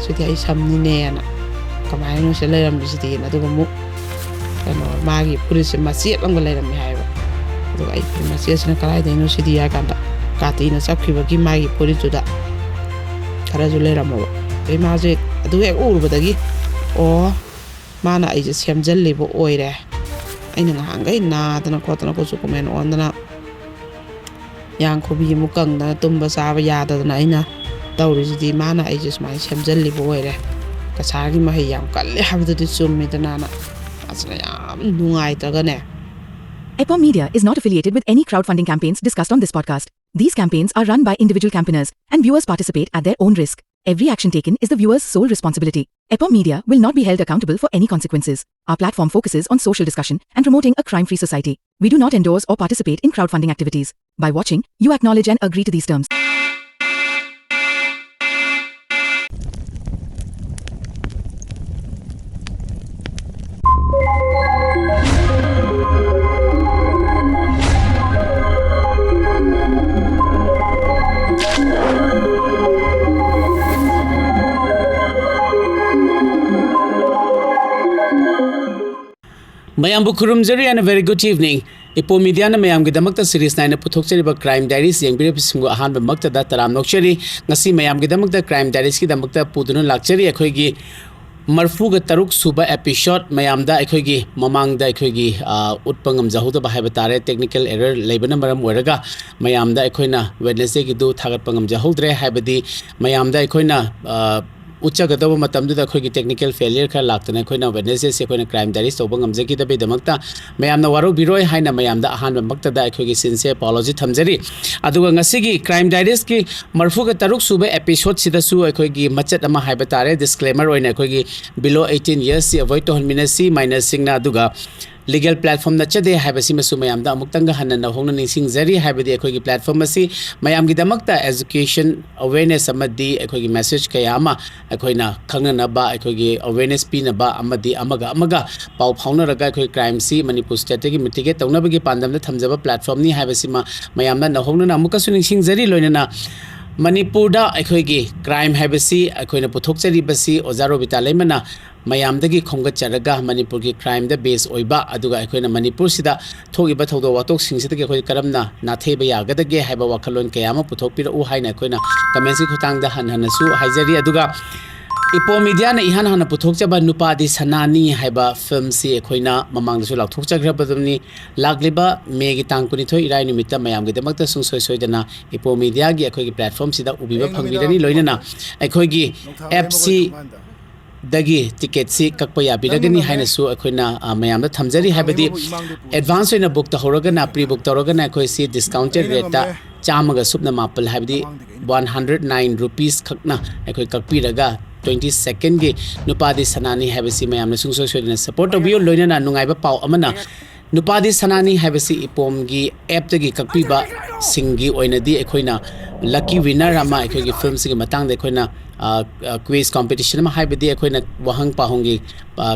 ꯁꯤꯗꯤ ꯑꯩ ꯁꯝꯅꯤꯅꯦꯅ ꯀꯃꯥꯏꯅ ꯁꯤ ꯂꯩꯔꯝꯃꯤꯁꯤꯗꯤꯅ ꯑꯗꯨꯒ ꯑꯃꯨꯛ ꯀꯩꯅꯣ ꯃꯥꯒꯤ ꯐꯨꯔꯤꯠꯁꯦ ꯃꯆꯦꯠ ꯑꯃꯒ ꯂꯩꯔꯝꯃꯦ ꯍꯥꯏꯕ ꯑꯗꯨꯒ ꯑꯩ ꯃꯆꯦꯠꯁꯤꯅ ꯀꯗꯥꯏꯗꯩꯅꯣ ꯁꯤꯗꯤ ꯍꯥꯏ ꯀꯥꯟꯗ ꯀꯥꯇꯤꯅ ꯆꯞꯈꯤꯕꯒꯤ ꯃꯥꯒꯤ ꯐꯨꯔꯤꯠꯇꯨꯗ ꯈꯔꯁꯨ ꯂꯩꯔꯝꯃꯕ ꯑꯗꯩ ꯃꯥꯁꯦ ꯑꯗꯨ ꯍꯦꯛ ꯎꯔꯨꯕꯗꯒꯤ ꯑꯣ ꯃꯥꯅ ꯑꯩꯁꯦ ꯁꯦꯝꯖꯤꯜꯂꯤꯕ ꯑꯣꯏꯔꯦ ꯑꯩꯅ ꯉꯍꯥꯟꯈꯩ ꯅꯥꯗꯅ ꯈꯣꯠꯇꯅ ꯀꯨꯆꯨ ꯀꯨꯃꯦꯟ ꯑꯣꯟꯗꯅ ꯌꯥꯡ ꯈꯨꯕꯤ ꯑꯃꯨꯛ ꯀꯪꯗꯅ ꯇꯨꯝꯕ ꯆꯥꯕ ꯌꯥꯗꯗꯅ ꯑꯩꯅ ꯇꯧꯔꯤꯁꯤꯗꯤ ꯃꯥꯅ ꯑꯩꯁꯦ ꯁꯨꯃꯥꯏꯅ ꯁꯦꯝꯖꯤꯜꯂꯤꯕ ꯑꯣꯏꯔꯦ ꯀꯁꯥꯔꯒꯤ ꯃꯍꯩ ꯌꯥꯝ ꯀꯜꯂꯦ ꯍꯥꯏꯕꯗꯨꯗꯤ ꯆꯨꯝꯃꯤꯗꯅ ꯃꯥꯁꯤꯅ ꯌꯥꯝ ꯅꯨꯡꯉꯥꯏꯇ꯭ꯔꯒꯅꯦ. EPOM Media is not affiliated with any crowdfunding campaigns discussed on this podcast. These campaigns are run by individual campaigners, and viewers participate at their own risk. Every action taken is the viewer's sole responsibility. EPOM Media will not be held accountable for any consequences. Our platform focuses on social discussion and promoting a crime-free society. We do not endorse or participate in crowdfunding activities. By watching, you acknowledge and agree to these terms. Mayambu Kurumjari and a very good evening. Ipo Media na mayam gidamakta series 9 na puthokchariba Crime Diaries yengbirabisinggo ahanba maktada taram nokchari ngasi mayam gidamakta Crime Diaries gidamakta puduna lakchari ekhoigi marfuga taruk suba episode mayamda ekhoigi mamangda ekhoigi utpangam jahuda haiba tare technical error leibana maram oiraga mayamda ekhoina Wednesday gidu thagatpangam jahodre haibadi mayamda ekhoina उच्चगदब मतमदुदा अखोगी technical failure खर लाक्तना अखोइना Wednesday से अखोइना Crime Diaries तोबा ngamjagidabedamakta mayamna waro biroi haina mayamda ahanba maktada अखोगी sincere apology thamjari aduga ngasigi crime diaries ki marfuga taruk suba episode sidasu अखोगी machat ama haiba tare disclaimer oina अखोगी below 18 years si avoid to honminasi minor singna aduga legal platform na chade haibasi masu mayamda amuktanga hanna na hongna ningsing zari haibadi अखोगी platform asi mayam gidamakta education awareness amadi अखोगी message kayama अखोइना खंगनबा अखोगी awareness pinaba amadi amaga pau phaunaraga अखोई crime si manipur state gi mitigate taunabagi pandamna thamjaba platform ni haibasi mayamna na hongna amuka suningsing zari loinana Manipur da अखोगी crime haibasi अखोइना पुथोकचरी बसी ओजारो बितालेमना mayamdagi khonga charaga Manipur ki crime da base oiba aduga अखोइना Manipur sida thogiba thodo watok singsidagi अखोइ karamna natheba yagadage haiba wakhalon kayama puthokpira u haina अखोइना comments ki khutangda hanhanasu haijari aduga Ipo Media na ihan hana puthokchaba nupadi sanani haiba film si अखोइना mamangdasu lakthokchagrabadumni lagliba megi tangkuni thoi irai numita mayamgi damakta sungsoi soidana Ipo Media gi अखोइगी platform sida ubiba phangbirani loinana अखोइगी FC dagi ticket si kakpa yabiragani haina su अखोइना mayamda thamjari haibadi advance oina book ta horagana pre book toragana अखोइ si discounted rate ta chamaga subna mapal haibadi 109 rupees khakna अखोइ kakpiraga 22nd gi nupadi sanani haibasi mayamna sungsoi soidana support obiyo loinana nungaiba pau amana nupadi sanani haibasi ipom gi app tagi kakpiba singi oinadi अखोइना lucky winner ama अखोइगी film si matang de अखोइना quiz competition ma haibadi अखोइना wahang pahongi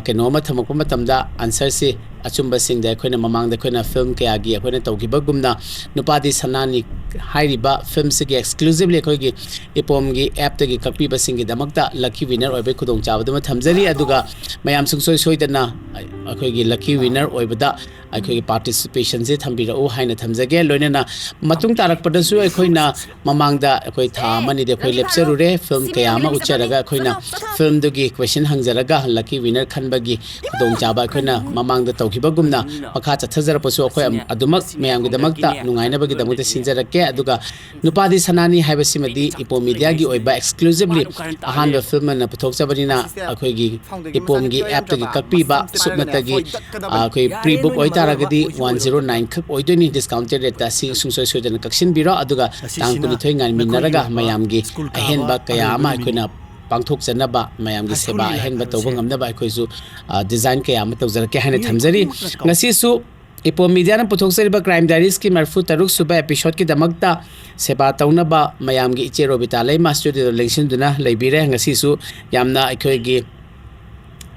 kenoma thamakpa matamda answer si achumba sing de अखोइना mamang de अखोइना film kaya gi अखोइना tawgiba gumna nupadi sanani hairiba film si gi exclusively अखोइगी ipom gi app tagi kakpiba singi damakta lucky winner oibe khudong chabaduma thamjari aduga mayam sungsoi soidana अखोइगी lucky winner oibada अखोइगी participation se thambira u haina thamjage loinana matung tarakpadasu अखोइना mamangda अखोइ tha mani de अखोइ lepcherure film kaya ama ucharaga अखोइना film dugi question hangjaraga lucky winner khanbagi khudong chaba अखोइना mamangda tawgiba gumna makha chathajarapasu अखोइ adumak mayam gi damakta nungaina bagi damakta sinjarake aduga nupadi sanani haibasi madi Ipo Media gi oiba exclusively ahanba film na puthokchabarina अखोइगी ipom gi app tagi kakpiba subnatagi अखोइ pre book oitaragadi 109 khak oidoni discounted rate si sungsoi soidana kaksin biro aduga tangkuni thoi ngan minaraga mayamgi ahenba kaya ama अखोइना pangthok chanaba mayamgi seba ahenba tawba ngamnaba अखोइsu design kaya ama tawjarake haina thamjari ngasi su Ipo Media na puthokchariba Crime Diaries ki marfu taruk suba episode ki damakta seba tawnaba mayamgi ichero bitalai ma studio lection duna leibire ngasi su yamna अखोइगी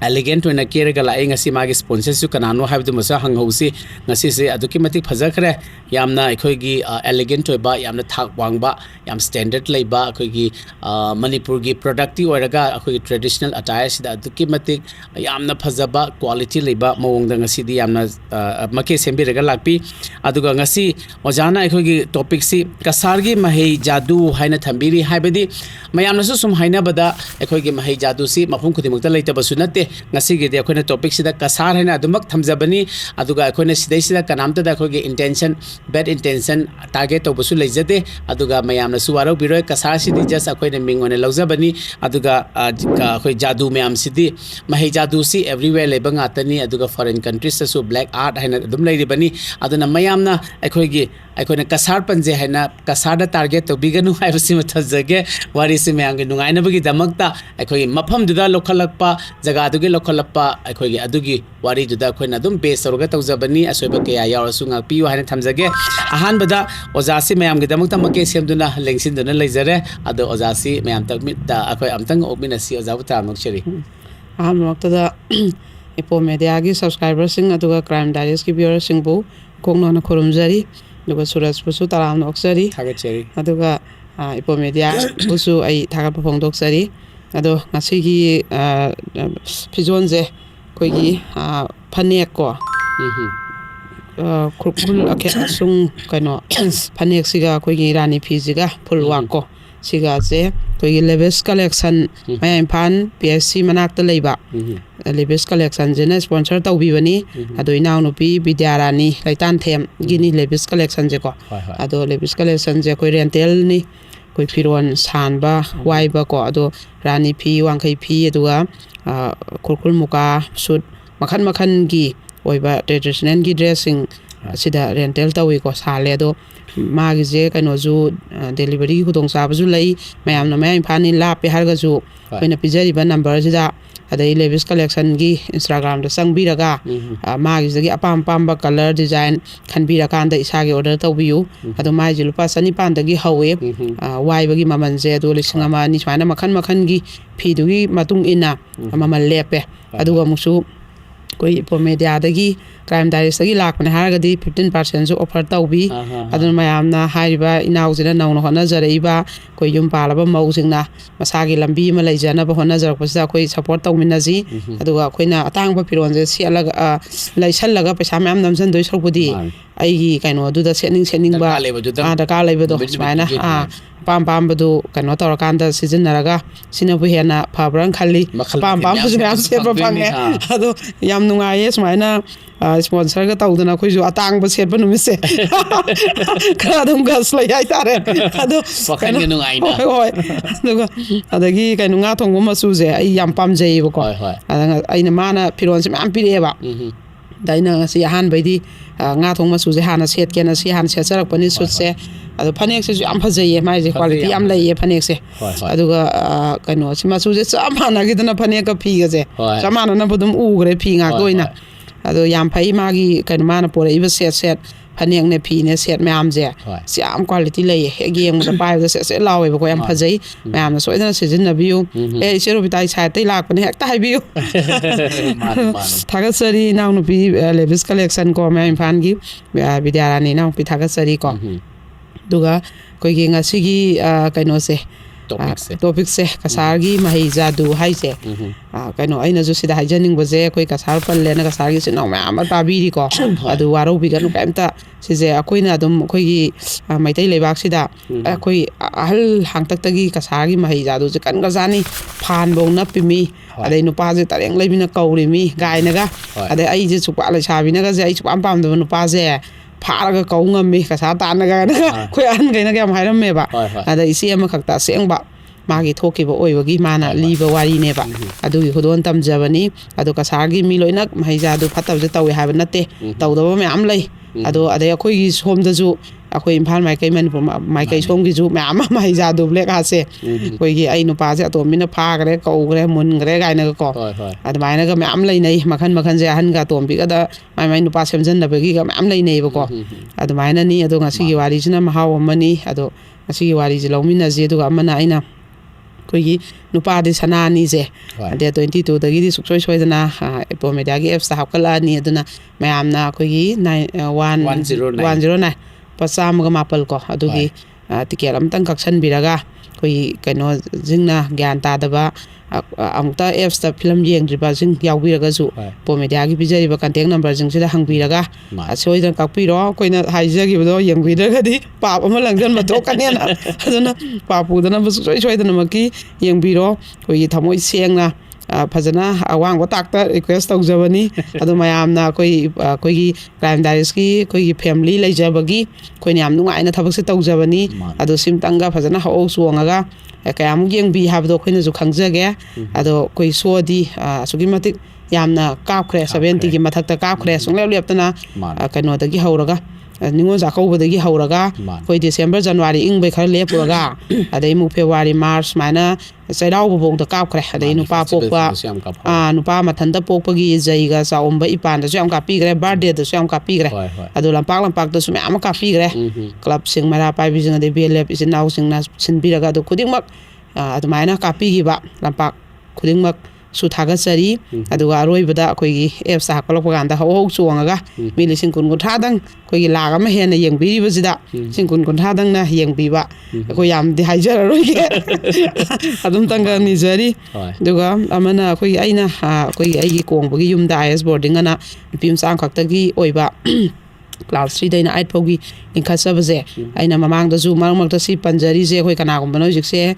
elegant oina kerega la ngasi magi sponsors su kanano habdu masa hanghausi ngasi se aduki matik phajakhre yamna ekhoi gi elegant oiba yamna thak wangba yam standard leiba ekhoi gi manipur gi product ti oiraga ekhoi gi traditional attire sida aduki matik yamna phajaba quality leiba mawong da ngasi di yamna make sembiraga lakpi aduga ngasi ojana ekhoi gi topic si kasar gi mahei jadu haina thambiri haibadi mayamna su sum haina bada ekhoi gi mahei jadu si mafum khudimukta leitaba sunate ngasi gi de ekhoi na topic sida kasar haina adumak thamjabani aduga ekhoi na sidai sida kanamta da ekhoi gi intention bad intention target to busu leijate aduga mayamna su warau biroi kasar sidi just ekhoi na mingone laujabani aduga ekhoi jadu mayam sidi mahei jadu si everywhere leba ngatani aduga foreign countries su black art haina adum leiribani aduna mayamna ekhoi gi ekhoi na kasar panje haina kasar da target to biganu haibasi mathajage wari se mayam gi nungai na bagi damakta ekhoi mafam duda lokhalakpa jaga adugi lokhalappa ekhoi gi adugi wari duda ekhoi na dum base sorga tawjabani asoiba ke ya yarasu ngakpi yu haina thamjage ahan bada ojasi mayam gi damakta make semduna lengsin duna leijare adu ojasi mayam takmit da ekhoi amtang opmina si ojabu ta nokcheri ahan makta da ipo media gi subscriber sing aduga crime diaries gi viewer sing bu kongno na khurumjari aduga suraj busu taram noksari thagacheri aduga ipo media busu ai thaga phongdoksari ado ngasi gi phizon je koi gi phanek ko khurkhul ake asung kaino phanek siga koi gi rani phijiga phulwang ko siga je koi gi levis collection mayam phan PSC manakta leiba levis collection jena sponsor tawbi bani ado inaw no pi Vidyarani laitan them gini levis collection je ko ado levis collection je koi rental ni koi firon sanba waiba ko ado rani phi wangkai phi aduga khurkhul muka suit makhan makhan gi oiba traditional gi dressing sida rental tawi ko sale do magi je kaino ju delivery khudong sa ba ju lei mayam na mayam phani la pe har ga ju koina pijari ba number sida adai levis collection gi Instagram da sangbiraga magi jagi apam pamba color design khanbira kan da isa gi order tawbiu ado mai ji lupa sani pan da gi hawe wai bagi maman je do lisinga ma ni swana makhan makhan gi phi du gi matung ina mamal lepe aduga musu koi ipo media dagi crime diaries dagi lakpane haragadi 15% so offer tawbi adun mayamna hariba inaujina nawno hona jaraiba koi yum palaba mausingna masagi lambi ma leijana ba hona jarakpasa koi support tawminaji aduga koina atangba pironje sialaga laisallaga paisa mayam namjan doi sarpudi aigi kaino duda setning ba da ka leibodo smaina pam pam badu kaino torakanda sizinaraga sinabu hena phabran khalli pam pam bu yam setba phange ado yam nungaye smaina sponsor ga tawdana khoi ju atang ba setba numise kadum gas lai ai tare ado wakhan ga nungai na hoi aduga adagi kaino nga thongba masu je ai yam pam jei ba ko adanga aina mana piron se mam pire ba daina si han baidi nga thong masu je hana set kena si han se charak pani sut se ado phanek se ju am phajaye mai je quality am lai ye phanek se aduga kaino si masu je chamana gidana phanek ka phi ga je chamana na budum ugre phi nga doina ado yam phai magi kaino mana pore iba set phanek ne phi ne set mayam je si am quality lai he gem da pai ga se lawe ba ko yam phajai mayam na soidana sejin na biu e chero bitai sai tai lak pane hek tai biu thagat sari naw no pi levis collection ko mayam phan gi Vidyarani naw pi thagat sari ko duga koi gi ngasi gi kaino se topic se kasar gi mahei jadu hai se kaino aina ju sida haijaning boje koi kasar palle na kasar gi sinaw ma ama tabiri ko adu waro bi ganu kaimta sije akoina adum koi gi maitai leibak sida koi ahal hangtak tagi kasar gi mahei jadu je kan ga jani phan bong na pimi adai nu pa je tareng leibina kauri mi gaina ga adai ai je chukwa la sabina ga je ai chupam pam da nu pa je pharaga kaungam mi kasa tanaga khoi an gaina ga hairam me ba ada isi ama khakta sengba magi thoki ba oibagi mana liba wari ne ba adugi khudon tamjabani adu kasagi mi loina maija du phatab je tawi haba nate tawdaba me am lai ado adai akhoi gi somda ju akhoi imphal mai kai man mai kai som gi ju me am maija du black ha se koi gi ai nu pa je to mina pha gre kau gre mun gre gaina ko admaina ga me am lai nei makhan je han ga tom bi ga da mai nu pa semjan na bagi ga me am lai nei ba ko admaina ni ado ngasi gi wari jina mahaw mani ado ngasi gi wari je lawmina je du ga mana aina ꯑꯩꯈꯣꯏꯒꯤ ꯅꯨꯄꯥꯗꯤ ꯁꯅꯥꯅꯤꯁꯦ ꯍꯣꯏ. Date 22ꯗꯒꯤꯗꯤ ꯁꯨꯡꯁꯣꯏ ꯁꯣꯏꯗꯅ ꯏꯄꯣ ꯃꯦꯗꯤꯌꯥꯒꯤ ꯑꯦꯞꯁꯇ ꯍꯥꯞꯀꯠꯂꯛꯑꯅꯤ ꯑꯗꯨꯅ ꯃꯌꯥꯝꯅ ꯑꯩꯈꯣꯏꯒꯤ 109 ꯂꯨꯄꯥ 100 ꯀꯣ ꯑꯗꯨꯒꯤ ꯇꯤꯀꯦꯠ ꯑꯃꯇꯪ ꯀꯛꯁꯟꯕꯤꯔꯒ ꯑꯩꯈꯣꯏꯒꯤ ꯀꯩꯅꯣꯁꯤꯡꯅ ꯒ꯭ꯌꯥꯟ ꯇꯥꯗꯕ ꯑꯃꯨꯛꯇ ꯑꯦꯞꯁꯇ ꯐꯤꯂꯝ ꯌꯦꯡꯗ꯭ꯔꯤꯕꯁꯤꯡ ꯌꯥꯎꯕꯤꯔꯒꯁꯨ ꯏꯄꯣ ꯃꯦꯗꯤꯌꯥꯒꯤ ꯄꯤꯖꯔꯤꯕ ꯀꯟꯇꯦꯛ ꯅꯝꯕꯔꯁꯤꯡꯁꯤꯗ ꯍꯪꯕꯤꯔꯒ ꯁꯣꯏꯗꯅ ꯀꯛꯄꯤꯔꯣ ꯑꯩꯈꯣꯏꯅ ꯍꯥꯏꯖꯈꯤꯕꯗꯣ ꯌꯦꯡꯕꯤꯗ꯭ꯔꯒꯗꯤ ꯄꯥꯞ ꯑꯃ ꯂꯪꯁꯤꯟꯕ ꯊꯣꯛꯀꯅꯦꯅ ꯑꯗꯨꯅ ꯄꯥꯞ ꯄꯨꯗꯅꯕ ꯁꯨꯡꯁꯣꯏ ꯁꯣꯏꯗꯅꯃꯛꯀꯤ ꯌꯦꯡꯕꯤꯔꯣ ꯑꯩꯈꯣꯏꯒꯤ ꯊꯃꯣꯏ ꯁꯦꯡꯅ ꯐꯖꯅ ꯑꯋꯥꯡꯕ ꯇꯥꯛꯇ ꯔꯤꯀ꯭ꯋꯦꯁ ꯇꯧꯖꯕꯅꯤ ꯑꯗꯣ ꯃꯌꯥꯝꯅ ꯑꯩꯈꯣꯏꯒꯤ ꯀ꯭ꯔꯥꯏꯝ ꯗꯥꯏꯔꯤꯁꯀꯤ ꯑꯩꯈꯣꯏꯒꯤ ꯐꯦꯃꯤꯂꯤ ꯂꯩꯖꯕꯒꯤ ꯑꯩꯈꯣꯏꯅ ꯌꯥꯝ ꯅꯨꯡꯉꯥꯏꯅ ꯊꯕꯛꯁꯦ ꯇꯧꯖꯕꯅꯤ ꯑꯗꯣ ꯁꯤꯝꯇꯪꯒ ꯐꯖꯅ ꯍꯧꯍꯧ ꯆꯣꯡꯉꯒ ꯀꯌꯥꯃꯨꯛ ꯌꯦꯡꯕꯤ ꯍꯥꯏꯕꯗꯣ ꯑꯩꯈꯣꯏꯅꯁꯨ ꯈꯪꯖꯒꯦ ꯑꯗꯣ ꯑꯩꯈꯣꯏ ꯁꯣꯗꯤ ꯑꯁꯨꯛꯀꯤ ꯃꯇꯤꯛ ꯌꯥꯝꯅ ꯀꯥꯞꯈ꯭ꯔꯦ 70ꯒꯤ ꯃꯊꯛꯇ ꯀꯥꯞꯈ꯭ꯔꯦ ꯁꯨꯡꯂꯦꯞ ꯂꯦꯞꯇꯅ ꯀꯩꯅꯣꯗꯒꯤ ꯍꯧꯔꯒ ꯅꯤꯉꯣꯜ ꯆꯥꯛꯀꯧꯕꯗꯒꯤ ꯍꯧꯔꯒ ꯑꯩꯈꯣꯏ ꯗꯤꯁꯦꯝꯕꯔ ꯖꯅꯋꯥꯔꯤ ꯏꯪꯕꯩ ꯈꯔ ꯂꯦꯞꯄꯨꯔꯒ ꯑꯗꯩ ꯑꯃꯨꯛ ꯐꯦꯕꯋꯥꯔꯤ ꯃꯥꯔꯆ ꯁꯨꯃꯥꯏꯅ ꯆꯩꯔꯥꯎꯕꯐꯥꯎꯗ ꯀꯥꯞꯈ꯭ꯔꯦ ꯑꯗꯩ ꯅꯨꯄꯥ ꯄꯣꯛꯄ ꯅꯨꯄꯥ ꯃꯊꯟꯇ ꯄꯣꯛꯄꯒꯤ ꯖꯩꯒ ꯆꯥꯛꯎꯝꯕ ꯏꯄꯥꯟꯗꯁꯨ ꯌꯥꯝ ꯀꯥꯞꯄꯤꯈ꯭ರೆ ꯕꯥꯔꯗꯦꯗꯁꯨ ꯌꯥꯝ ꯀꯥꯞꯄꯤꯈ꯭ꯔꯦ ꯑꯗꯣ ꯂꯝꯄꯥꯛꯇꯁꯨ ꯃꯌꯥꯝ ꯑꯃ ꯀꯥꯞꯄꯤꯈ꯭ꯔꯦ ꯀ꯭ꯂꯕꯁꯤꯡ ꯃꯩꯔꯥ ꯄꯥꯏꯕꯤꯁꯤꯡ ꯑꯗꯩ BLF ꯏꯆꯤꯟ ꯏꯅꯥꯎꯁꯤꯡꯅ ꯁꯤꯟꯕꯤꯔꯒ ꯑꯗꯨ ꯈꯨꯗꯤꯡꯃꯛ ꯑꯗꯨꯃꯥꯏꯅ ꯀꯥꯞꯄꯤꯈꯤꯕ ꯂꯝꯄꯥꯛ ꯈꯨꯗꯤꯡꯃꯛꯁꯨ ꯊꯥꯒꯠꯆꯔꯤ ꯑꯗꯨꯒ ꯑꯔꯣꯏꯕꯗ ꯑꯩꯈꯣꯏꯒꯤ ꯑꯦꯞꯁꯇ ꯍꯥꯞꯀꯠꯂꯛꯄ ꯀꯥꯟꯗ ꯍꯧꯍꯧ ꯆꯣꯡꯉꯒ ꯃꯤ 100,000-1,000-ꯗꯪ ꯑꯩꯈꯣꯏꯒꯤ ꯂꯥꯈ ꯑꯃ ꯍꯦꯟꯅ ꯌꯦꯡꯕꯤꯔꯤꯕꯁꯤꯗ 100,000-1,000-ꯗꯪꯅ ꯌꯦꯡꯕꯤꯕ ꯑꯩꯈꯣꯏ ꯌꯥꯝꯗꯤ ꯍꯥꯏꯖꯔꯔꯣꯏꯒꯦ ꯑꯗꯨꯝꯇꯪꯒ ꯅꯤꯖꯔꯤ ꯑꯗꯨꯒ ꯑꯃꯅ ꯑꯩꯈꯣꯏꯒꯤ ꯑꯩꯒꯤ ꯀꯣꯡꯕꯒꯤ ꯌꯨꯝꯗ IS ꯕꯣꯔꯗꯤꯡ ꯑꯅ ꯅꯨꯄꯤ ꯃꯆꯥ ꯈꯛꯇꯒꯤ ꯑꯣꯏꯕ ꯀ꯭ꯂꯥꯁ 3ꯗꯩꯅ 8 ꯐꯥꯎꯒꯤ ꯂꯤꯡꯈꯠꯆꯕꯁꯦ ꯑꯩꯅ ꯃꯃꯥꯡꯗꯁꯨ ꯃꯔꯛ ꯃꯔꯛꯇ ꯁꯤ ꯄꯟꯖꯔꯤꯁꯦ ꯑꯩꯈꯣꯏ ꯀꯅꯥꯒꯨꯝꯕꯅ ꯍꯧꯖꯤꯛꯁꯦ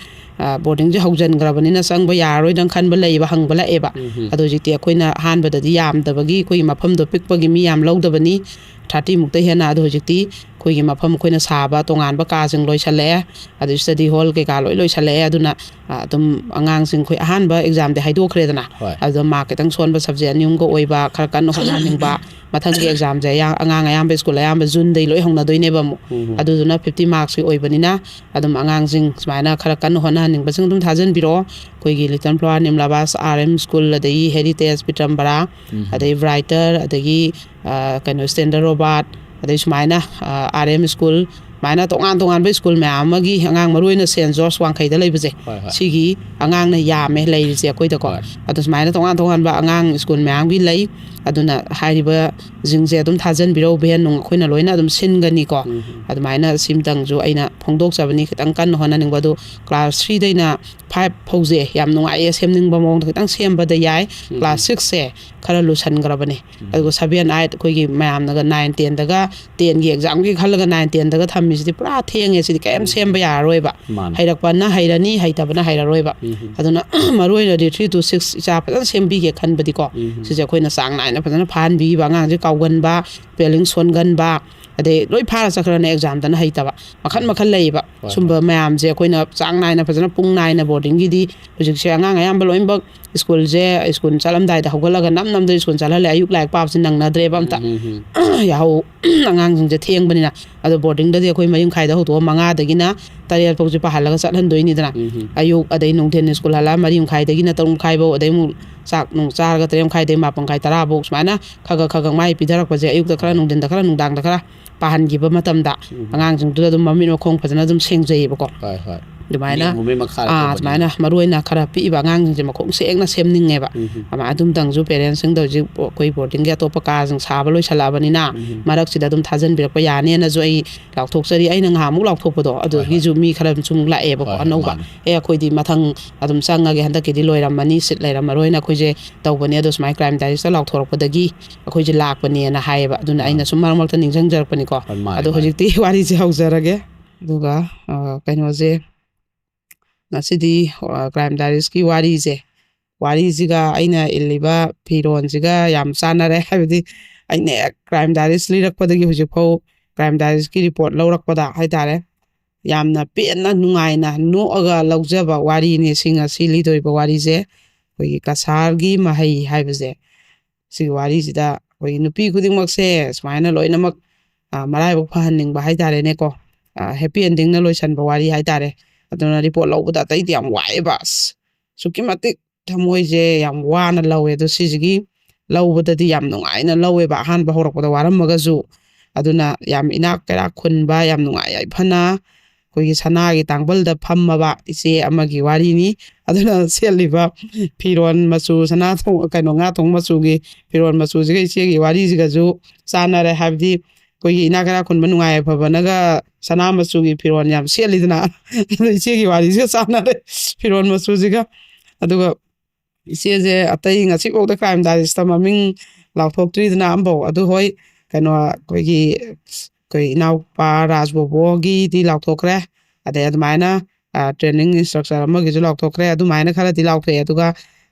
ꯕꯣꯔꯗꯤꯡꯁꯦ ꯍꯧꯖꯤꯟꯈ꯭ꯔꯕꯅꯤꯅ ꯆꯪꯕ ꯌꯥꯔꯔꯣꯏꯗꯪ ꯈꯟꯕ ꯂꯩꯌꯦꯕ ꯍꯪꯕ ꯂꯥꯛꯑꯦꯕ ꯑꯗꯣ ꯍꯧꯖꯤꯛꯇꯤ ꯑꯩꯈꯣꯏꯅ ꯑꯍꯥꯟꯕꯗꯗꯤ ꯌꯥꯝꯗꯕꯒꯤ ꯑꯩꯈꯣꯏꯒꯤ ꯃꯐꯝꯗꯣ ꯄꯤꯛꯄꯒꯤ ꯃꯤ ꯌꯥꯝ ꯂꯧꯗꯕꯅꯤ 30 ꯍꯦꯟꯅ ꯑꯗꯣ ꯍꯧꯖꯤꯛꯇꯤ ꯑꯩꯈꯣꯏꯒꯤ ꯃꯐꯝ ꯑꯩꯈꯣꯏꯅ ꯁꯥꯕ ꯇꯣꯉꯥꯟꯕ ꯀꯥꯁꯤꯡ ꯂꯣꯏꯁꯜꯂꯛꯑꯦ ꯑꯗꯩ ꯁ꯭ꯇꯗꯤ ꯍꯣꯜ ꯀꯩꯀꯥ ꯂꯣꯏꯁꯜꯂꯛꯑꯦ ꯑꯗꯨꯅ ꯑꯗꯨꯝ ꯑꯉꯥꯡꯁꯤꯡ ꯑꯩꯈꯣꯏ ꯑꯍꯥꯟꯕ ꯑꯦꯛꯖꯥꯝꯗꯤ ꯍꯥꯏꯗꯣꯛꯈ꯭ꯔꯦꯗꯅ ꯑꯗꯨꯗ ꯃꯥꯔꯛ ꯈꯤꯇꯪ ꯁꯣꯟꯕ ꯁꯕꯖꯦꯛ 2 ꯑꯃꯒ ꯑꯣꯏꯕ ꯈꯔ ꯀꯟꯅ ꯍꯣꯠꯅꯍꯟꯅꯤꯡꯕ ꯃꯊꯪꯒꯤ ꯑꯦꯛꯖꯥꯝꯁꯦ ꯑꯉꯥꯡ ꯑꯌꯥꯝꯕ ꯁ꯭ꯀꯨꯜ ꯑꯌꯥꯝꯕ ꯖꯨꯟꯗꯩ ꯂꯣꯏ ꯍꯧꯅꯗꯣꯏꯅꯦꯕ ꯑꯃꯨꯛ ꯑꯗꯨꯗꯨꯅ 50 ꯃꯥꯔꯛꯁꯀꯤ ꯑꯣꯏꯕꯅꯤꯅ ꯑꯗꯨꯝ ꯑꯉꯥꯡꯁꯤꯡ ꯁꯨꯃꯥꯏꯅ ꯈꯔ ꯀꯟꯅ ꯍꯣꯠꯅꯍꯟꯅꯤꯡꯕꯁꯤꯡ ꯑꯗꯨꯝ ꯊꯥꯖꯟꯕꯤꯔꯛꯑꯣ ꯑꯩꯈꯣꯏꯒꯤ ꯂꯤꯇꯜ ꯐ꯭ꯂꯥꯋꯔ ꯅꯤꯝꯂꯥꯕꯥꯁ RM ꯁ꯭ꯀꯨꯜ ꯑꯗꯒꯤ ꯍꯦꯔꯤꯇꯦꯖ ꯄꯤꯇ꯭ꯔꯝꯕꯔꯥ ꯑꯗꯩ ꯕ꯭ꯔꯥꯏꯇꯔ ꯑꯗꯒꯤ ꯀꯩꯅꯣ ꯁ꯭ꯇꯦꯟꯗꯔ ꯔꯣꯕꯥꯔꯠ ꯑꯗꯩ ꯁꯨꯃꯥꯏꯅ RM ꯁ꯭ꯀꯨꯜ ꯁꯨꯃꯥꯏꯅ ꯇꯣꯉꯥꯟꯕ ꯁ꯭ꯀꯨꯜ ꯃꯌꯥꯝ ꯑꯃꯒꯤ ꯑꯉꯥꯡ ꯃꯔꯨꯑꯣꯏꯅ ꯁꯦꯟ ꯖꯣꯔꯖ ꯋꯥꯡꯈꯩꯗ ꯂꯩꯕꯁꯦ ꯁꯤꯒꯤ ꯑꯉꯥꯡꯅ ꯌꯥꯝꯃꯦ ꯂꯩꯔꯤꯁꯦ ꯑꯩꯈꯣꯏꯗꯀꯣ ꯑꯗꯣ ꯁꯨꯃꯥꯏꯅ ꯇꯣꯉꯥꯟꯕ ꯑꯉꯥꯡ ꯁ꯭ꯀꯨꯜ ꯃꯌꯥꯝꯒꯤ ꯂꯩ ꯑꯗꯨꯅ ꯍꯥꯏꯔꯤꯕꯁꯤꯡꯁꯦ ꯑꯗꯨꯝ ꯊꯥꯖꯟꯕꯤꯔꯛꯎ ꯚꯦꯟ ꯅꯨꯡ ꯑꯩꯈꯣꯏꯅ ꯂꯣꯏꯅ ꯑꯗꯨꯝ ꯁꯤꯟꯒꯅꯤꯀꯣ ꯑꯗꯨꯃꯥꯏꯅ ꯁꯤꯝꯇꯪꯁꯨ ꯑꯩꯅ ꯐꯣꯡꯗꯣꯛꯆꯕꯅꯤ ꯈꯤꯇꯪ ꯀꯟꯅ ꯍꯣꯠꯅꯅꯤꯡꯕ ꯑꯗꯨ ꯀ꯭ꯂꯥꯁ 3ꯗꯩꯅ 5 ꯐꯥꯎꯁꯦ ꯌꯥꯝ ꯅꯨꯡꯉꯥꯏꯌꯦ ꯁꯦꯝꯅꯤꯡꯕ ꯃꯑꯣꯡꯗ ꯈꯤꯇꯪ ꯁꯦꯝꯕꯗ ꯌꯥꯏ ꯀ꯭ꯂꯥꯁ 6ꯁꯦ ꯈꯔ ꯂꯨꯁꯟꯈ꯭ꯔꯕꯅꯦ ꯑꯗꯨꯒ 7, 8 ꯑꯩꯈꯣꯏꯒꯤ ꯃꯌꯥꯝꯅꯒ 9, 10ꯗꯒ 10ꯒꯤ ꯑꯦꯛꯖꯥꯝꯒꯤ ꯈꯜꯂꯒ 9, 10ꯗꯒ ꯊꯝꯃꯤꯁꯤꯗꯤ ꯄꯨꯔꯥ ꯊꯦꯡꯉꯦ ꯁꯤꯗꯤ ꯀꯩꯝ ꯁꯦꯝꯕ ꯌꯥꯔꯔꯣꯏꯕ ꯍꯩꯔꯛꯄꯅ ꯍꯩꯔꯅꯤ ꯍꯩꯇꯕꯅ ꯍꯩꯔꯔꯣꯏꯕ ꯑꯗꯨꯅ ꯃꯔꯨꯑꯣꯏꯅꯗꯤ 3 to 6 ꯏꯆꯥ ꯐꯖꯅ ꯁꯦꯝꯕꯤꯒꯦ ꯈꯟꯕꯗꯤꯀꯣ ꯁꯤꯁꯦ ꯑꯩꯈꯣꯏꯅ ꯆꯥꯡ ꯅꯥꯏꯅ ꯐꯖꯅ ꯐꯥꯍꯟꯕꯤꯕ ꯑꯉꯥꯡꯁꯦ ꯀꯥꯎꯒꯟꯕ ꯁ꯭ꯄꯦꯂꯤꯡ ꯁꯣꯟꯒꯟꯕ ꯑꯗꯩ ꯂꯣꯏ ꯐꯥꯔ ꯆꯠꯈ꯭ꯔꯅꯤ ꯑꯦꯛꯖꯥꯝꯗꯅ ꯍꯩꯇꯕ ꯃꯈꯜ ꯂꯩꯌꯦꯕ ꯁꯨꯝꯕ ꯃꯌꯥꯝꯁꯦ ꯑꯩꯈꯣꯏꯅ ꯆꯥꯡ ꯅꯥꯏꯅ ꯐꯖꯅ ꯄꯨꯡ ꯅꯥꯏꯅ ꯕꯣꯔꯗꯤꯡꯒꯤꯗꯤ ꯍꯧꯖꯤꯛꯁꯦ ꯑꯉꯥꯡ ꯑꯌꯥꯝꯕ ꯂꯣꯏꯅꯃꯛ ꯁ꯭ꯀꯨꯜ ꯆꯠꯂꯝꯗꯥꯏꯗ ꯍꯧꯒꯠꯂꯒ ꯅꯝꯗ ꯁ꯭ꯀꯨꯜ ꯆꯠꯍꯜꯂꯦ ꯑꯌꯨꯛ ꯂꯥꯏꯔꯤꯛ ꯄꯥꯕꯁꯤ ꯅꯪꯅꯗ꯭ꯔꯦꯕ ꯑꯝꯇ ꯌꯥꯍꯧ ꯑꯉꯥꯡꯁꯤꯡꯁꯦ ꯊꯦꯡꯕꯅꯤꯅ ꯑꯗꯣ ꯕꯣꯔꯗꯤꯡꯗꯗꯤ ꯑꯩꯈꯣꯏ 3:30ꯗ ꯍꯧꯗꯣꯛꯑ 5ꯗꯒꯤꯅ 8 ꯐꯥꯎꯁꯦ ꯄꯥꯍꯜꯂꯒ ꯆꯠꯍꯟꯗꯣꯏꯅꯤꯗꯅ ꯑꯌꯨꯛ ꯑꯗꯩ ꯅꯨꯡꯊꯤꯟ ꯁ꯭ꯀꯨꯜ ꯍꯜꯂꯛꯑ 4:30ꯗꯒꯤꯅ 6:30 ꯐꯥꯎ ꯑꯗꯩ ꯑꯃꯨꯛ ꯆꯥꯛ ꯅꯨꯡ ꯆꯥꯔꯒ 3:30ꯗꯩ 4:30, 10 ꯐꯥꯎ ꯁꯨꯃꯥꯏꯅ ꯈꯒ ꯃꯥꯏ ꯄꯤꯊꯔꯛꯄꯁꯦ ꯑꯌꯨꯛꯇ ꯈꯔ ꯅꯨꯡꯊꯤꯟꯗ ꯈꯔ ꯅꯨꯡꯗꯥꯡꯗ ꯈꯔ ꯄꯥꯍꯟꯈꯤꯕ ꯃꯇꯝꯗ ꯑꯉꯥꯡꯁꯤꯡꯗꯨꯗ ꯑꯗꯨꯝ ꯃꯃꯤꯠ ꯃꯈꯣꯡ ꯐꯖꯅ ꯑꯗꯨꯝ ꯁꯦꯡꯖꯩꯌꯦꯕꯀꯣ ꯑꯗꯨꯃꯥꯏꯅ ꯑꯗꯨꯃꯥꯏꯅ ꯃꯔꯨꯑꯣꯏꯅ ꯈꯔ ꯄꯤꯛꯏꯕ ꯑꯉꯥꯡꯁꯤꯡꯁꯦ ꯃꯈꯣꯡ ꯁꯦꯡꯅ ꯁꯦꯝꯅꯤꯡꯉꯦꯕ ꯑꯗꯨꯝꯇꯪꯁꯨ ꯄꯦꯔꯦꯟꯁꯁꯤꯡꯗ ꯍꯧꯖꯤꯛ ꯑꯩꯈꯣꯏ ꯕꯣꯔꯗꯤꯡꯒꯤ ꯑꯇꯣꯞꯄ ꯀꯥꯁꯤꯡ ꯁꯥꯕ ꯂꯣꯏꯁꯜꯂꯛꯑꯕꯅꯤ나 ꯃꯔꯛꯁꯤꯗ ꯑꯗꯨꯝ ꯊꯥꯖꯟꯕꯤꯔꯛꯄ ꯌꯥꯅꯦꯅꯁꯨ ꯑꯩ ꯂꯥꯎꯊꯣꯛꯆꯔꯤ ꯑꯩꯅ ꯉꯍꯥꯟꯃꯨꯛ ꯂꯥꯎꯊꯣꯛꯄꯗꯣ ꯑꯗꯨꯒꯤꯁꯨ ꯃꯤ ꯈꯔ ꯁꯨꯝ ꯂꯥꯛꯑꯦꯕꯀꯣ ꯑꯅꯧꯕ ꯑꯩꯈꯣꯏꯗꯤ ꯃꯊꯪ ꯑꯗꯨꯝ ꯆꯪꯉꯒꯦ ꯍꯟꯗꯛꯀꯤꯗꯤ ꯂꯣꯏꯔꯝꯃꯅꯤ ꯁꯤꯠ ꯂꯩꯔꯝꯃꯔꯣꯏꯅ ꯑꯩꯈꯣꯏꯁꯦ ꯇꯧꯕꯅꯦ ꯑꯗꯣ ꯁꯨꯃꯥꯏꯅ ꯀ꯭ꯔꯥꯏꯝ ꯗꯥꯏꯔꯤꯁꯇ ꯂꯥꯎꯊꯣꯔꯛꯄꯗꯒꯤ ꯑꯩꯈꯣꯏꯁꯦ ꯂꯥꯛꯄꯅꯦꯅ ꯍꯥꯏꯌꯦꯕ ꯑꯗꯨꯅ ꯑꯩꯅ ꯁꯨꯝ ꯃꯔꯛ ꯃꯔꯛꯇ ꯅꯤꯡꯁꯤꯡꯖꯔꯛꯄꯅꯤꯀꯣ ꯑꯗꯣ ꯍꯧꯖꯤꯛꯇꯤ ꯋꯥꯔꯤꯁꯦ ꯍꯧꯖꯔꯒꯦ ꯑꯗꯨꯒ ꯀꯩꯅꯣꯁꯦ ꯉꯁꯤꯗꯤ ꯀ꯭ꯔꯥꯏꯝ ꯗꯥꯏꯔꯤꯁꯀꯤ ꯋꯥꯔꯤꯁꯤꯒ ꯑꯩꯅ ꯏꯜꯂꯤꯕ ꯐꯤꯔꯣꯟꯁꯤꯒ ꯌꯥꯝ ꯆꯥꯟꯅꯔꯦ ꯍꯥꯏꯕꯗꯤ ꯑꯩꯅ ꯀ꯭ꯔꯥꯏꯝ ꯗꯥꯏꯔꯤꯁ ꯂꯤꯔꯛꯄꯗꯒꯤ ꯍꯧꯖꯤꯛꯐꯥꯎ ꯀ꯭ꯔꯥꯏꯝ ꯗꯥꯏꯔꯤꯁꯀꯤ ꯔꯤꯄꯣꯔꯠ ꯂꯧꯔꯛꯄꯗ ꯍꯥꯏꯇꯥꯔꯦ ꯌꯥꯝꯅ ꯄꯦꯟꯅ ꯅꯨꯡꯉꯥꯏꯅ ꯅꯣꯛꯑꯒ ꯂꯧꯖꯕ ꯋꯥꯔꯤꯅꯤ ꯉꯁꯤ ꯂꯤꯗꯣꯏꯕ ꯋꯥꯔꯤꯁꯦ ꯑꯩꯈꯣꯏꯒꯤ ꯀꯁꯥꯔꯒꯤ ꯃꯍꯩ ꯍꯥꯏꯕꯁꯦ ꯁꯤꯒꯤ ꯋꯥꯔꯤꯁꯤꯗ ꯑꯩꯈꯣꯏꯒꯤ ꯅꯨꯄꯤ ꯈꯨꯗꯤꯡꯃꯛꯁꯦ ꯁꯨꯃꯥꯏꯅ ꯂꯣꯏꯅꯃꯛ ꯃꯔꯥꯏꯕꯛ ꯐꯍꯟꯅꯤꯡꯕ ꯍꯥꯏꯇꯥꯔꯦꯅꯦꯀꯣ ꯍꯦꯄꯤ ꯑꯦꯟꯗꯤꯡꯅ ꯂꯣꯏꯁꯟꯕ ꯋꯥꯔꯤ ꯍꯥꯏꯇꯥꯔꯦ ꯑꯗꯨꯅ ꯔꯤꯄꯣꯔꯠ ꯂꯧꯕꯗ ꯑꯇꯩꯗꯤ ꯌꯥꯝ ꯋꯥꯏꯑꯦꯕ ꯑꯁꯨꯛꯀꯤ ꯃꯇꯤꯛ ꯊꯃꯣꯏꯁꯦ ꯌꯥꯝ ꯋꯥꯅ ꯂꯧꯋꯦ ꯑꯗꯣ ꯁꯤꯁꯤꯒꯤ ꯂꯧꯕꯗꯗꯤ ꯌꯥꯝ ꯅꯨꯡꯉꯥꯏꯅ ꯂꯧꯋꯦꯕ ꯑꯍꯥꯟꯕ ꯍꯧꯔꯛꯄꯗ ꯋꯥꯔꯝꯃꯒꯁꯨ ꯑꯗꯨꯅ ꯌꯥꯝ ꯏꯅꯥꯛ ꯀꯩꯔꯥꯛ ꯈꯨꯟꯕ ꯌꯥꯝ ꯅꯨꯡꯉꯥꯏ ꯌꯥꯏꯐꯅ ꯑꯩꯈꯣꯏꯒꯤ ꯁꯅꯥꯒꯤ ꯇꯥꯡꯕꯜꯗ ꯐꯝꯃꯕ ꯏꯆꯦ ꯑꯃꯒꯤ ꯋꯥꯔꯤꯅꯤ ꯑꯗꯨꯅ ꯁꯦꯠꯂꯤꯕ ꯐꯤꯔꯣꯜ ꯃꯆꯨ ꯀꯩꯅꯣ ꯉꯥ ꯊꯣꯡ ꯃꯆꯨꯒꯤ ꯐꯤꯔꯣꯜ ꯃꯆꯨꯁꯤꯒ ꯏꯆꯦꯒꯤ ꯋꯥꯔꯤꯁꯤꯒꯁꯨ ꯆꯥꯟꯅꯔꯦ ꯍꯥꯏꯕꯗꯤ ꯑꯩꯈꯣꯏꯒꯤ ꯏꯅꯥꯛ ꯀꯩꯔꯥꯛ ꯈꯨꯟꯕ ꯅꯨꯡꯉꯥꯏ ꯌꯥꯏꯐꯕꯅꯒ ꯁꯅꯥ ꯃꯆꯨꯒꯤ ꯐꯤꯔꯣꯜ ꯌꯥꯝ ꯁꯦꯠꯂꯤꯗꯅ ꯑꯗꯨ ꯏꯆꯦꯒꯤ ꯋꯥꯔꯤꯁꯤꯒ ꯆꯥꯟꯅꯔꯦ ꯐꯤꯔꯣꯜ ꯃꯆꯨꯁꯤꯒ ꯑꯗꯨꯒ ꯏꯆꯦꯁꯦ ꯑꯇꯩ ꯉꯁꯤꯐꯥꯎꯗ ꯀ꯭ꯔꯥꯏꯝ ꯗꯥꯏꯔꯤꯁꯇ ꯃꯃꯤꯡ ꯂꯥꯎꯊꯣꯛꯇ꯭ꯔꯤꯗꯅ ꯑꯃꯐꯥꯎ ꯑꯗꯨ ꯍꯣꯏ ꯀꯩꯅꯣ ꯑꯩꯈꯣꯏ ꯏꯅꯥꯎꯄꯥ ꯔꯥꯖ ꯕꯣꯕꯣꯒꯤꯗꯤ ꯂꯥꯎꯊꯣꯛꯈ꯭ꯔꯦ ꯑꯗꯩ ꯑꯗꯨꯃꯥꯏꯅ ꯇ꯭ꯔꯦꯅꯤꯡ ꯏꯟꯁꯇ꯭ꯔꯛꯆꯔ ꯑꯃꯒꯤꯁꯨ ꯂꯥꯎꯊꯣꯛꯈ꯭ꯔꯦ ꯑꯗꯨꯃꯥꯏꯅ ꯈꯔꯗꯤ ꯂꯥꯎꯊꯣꯛꯑꯦ ꯑꯗꯨꯒ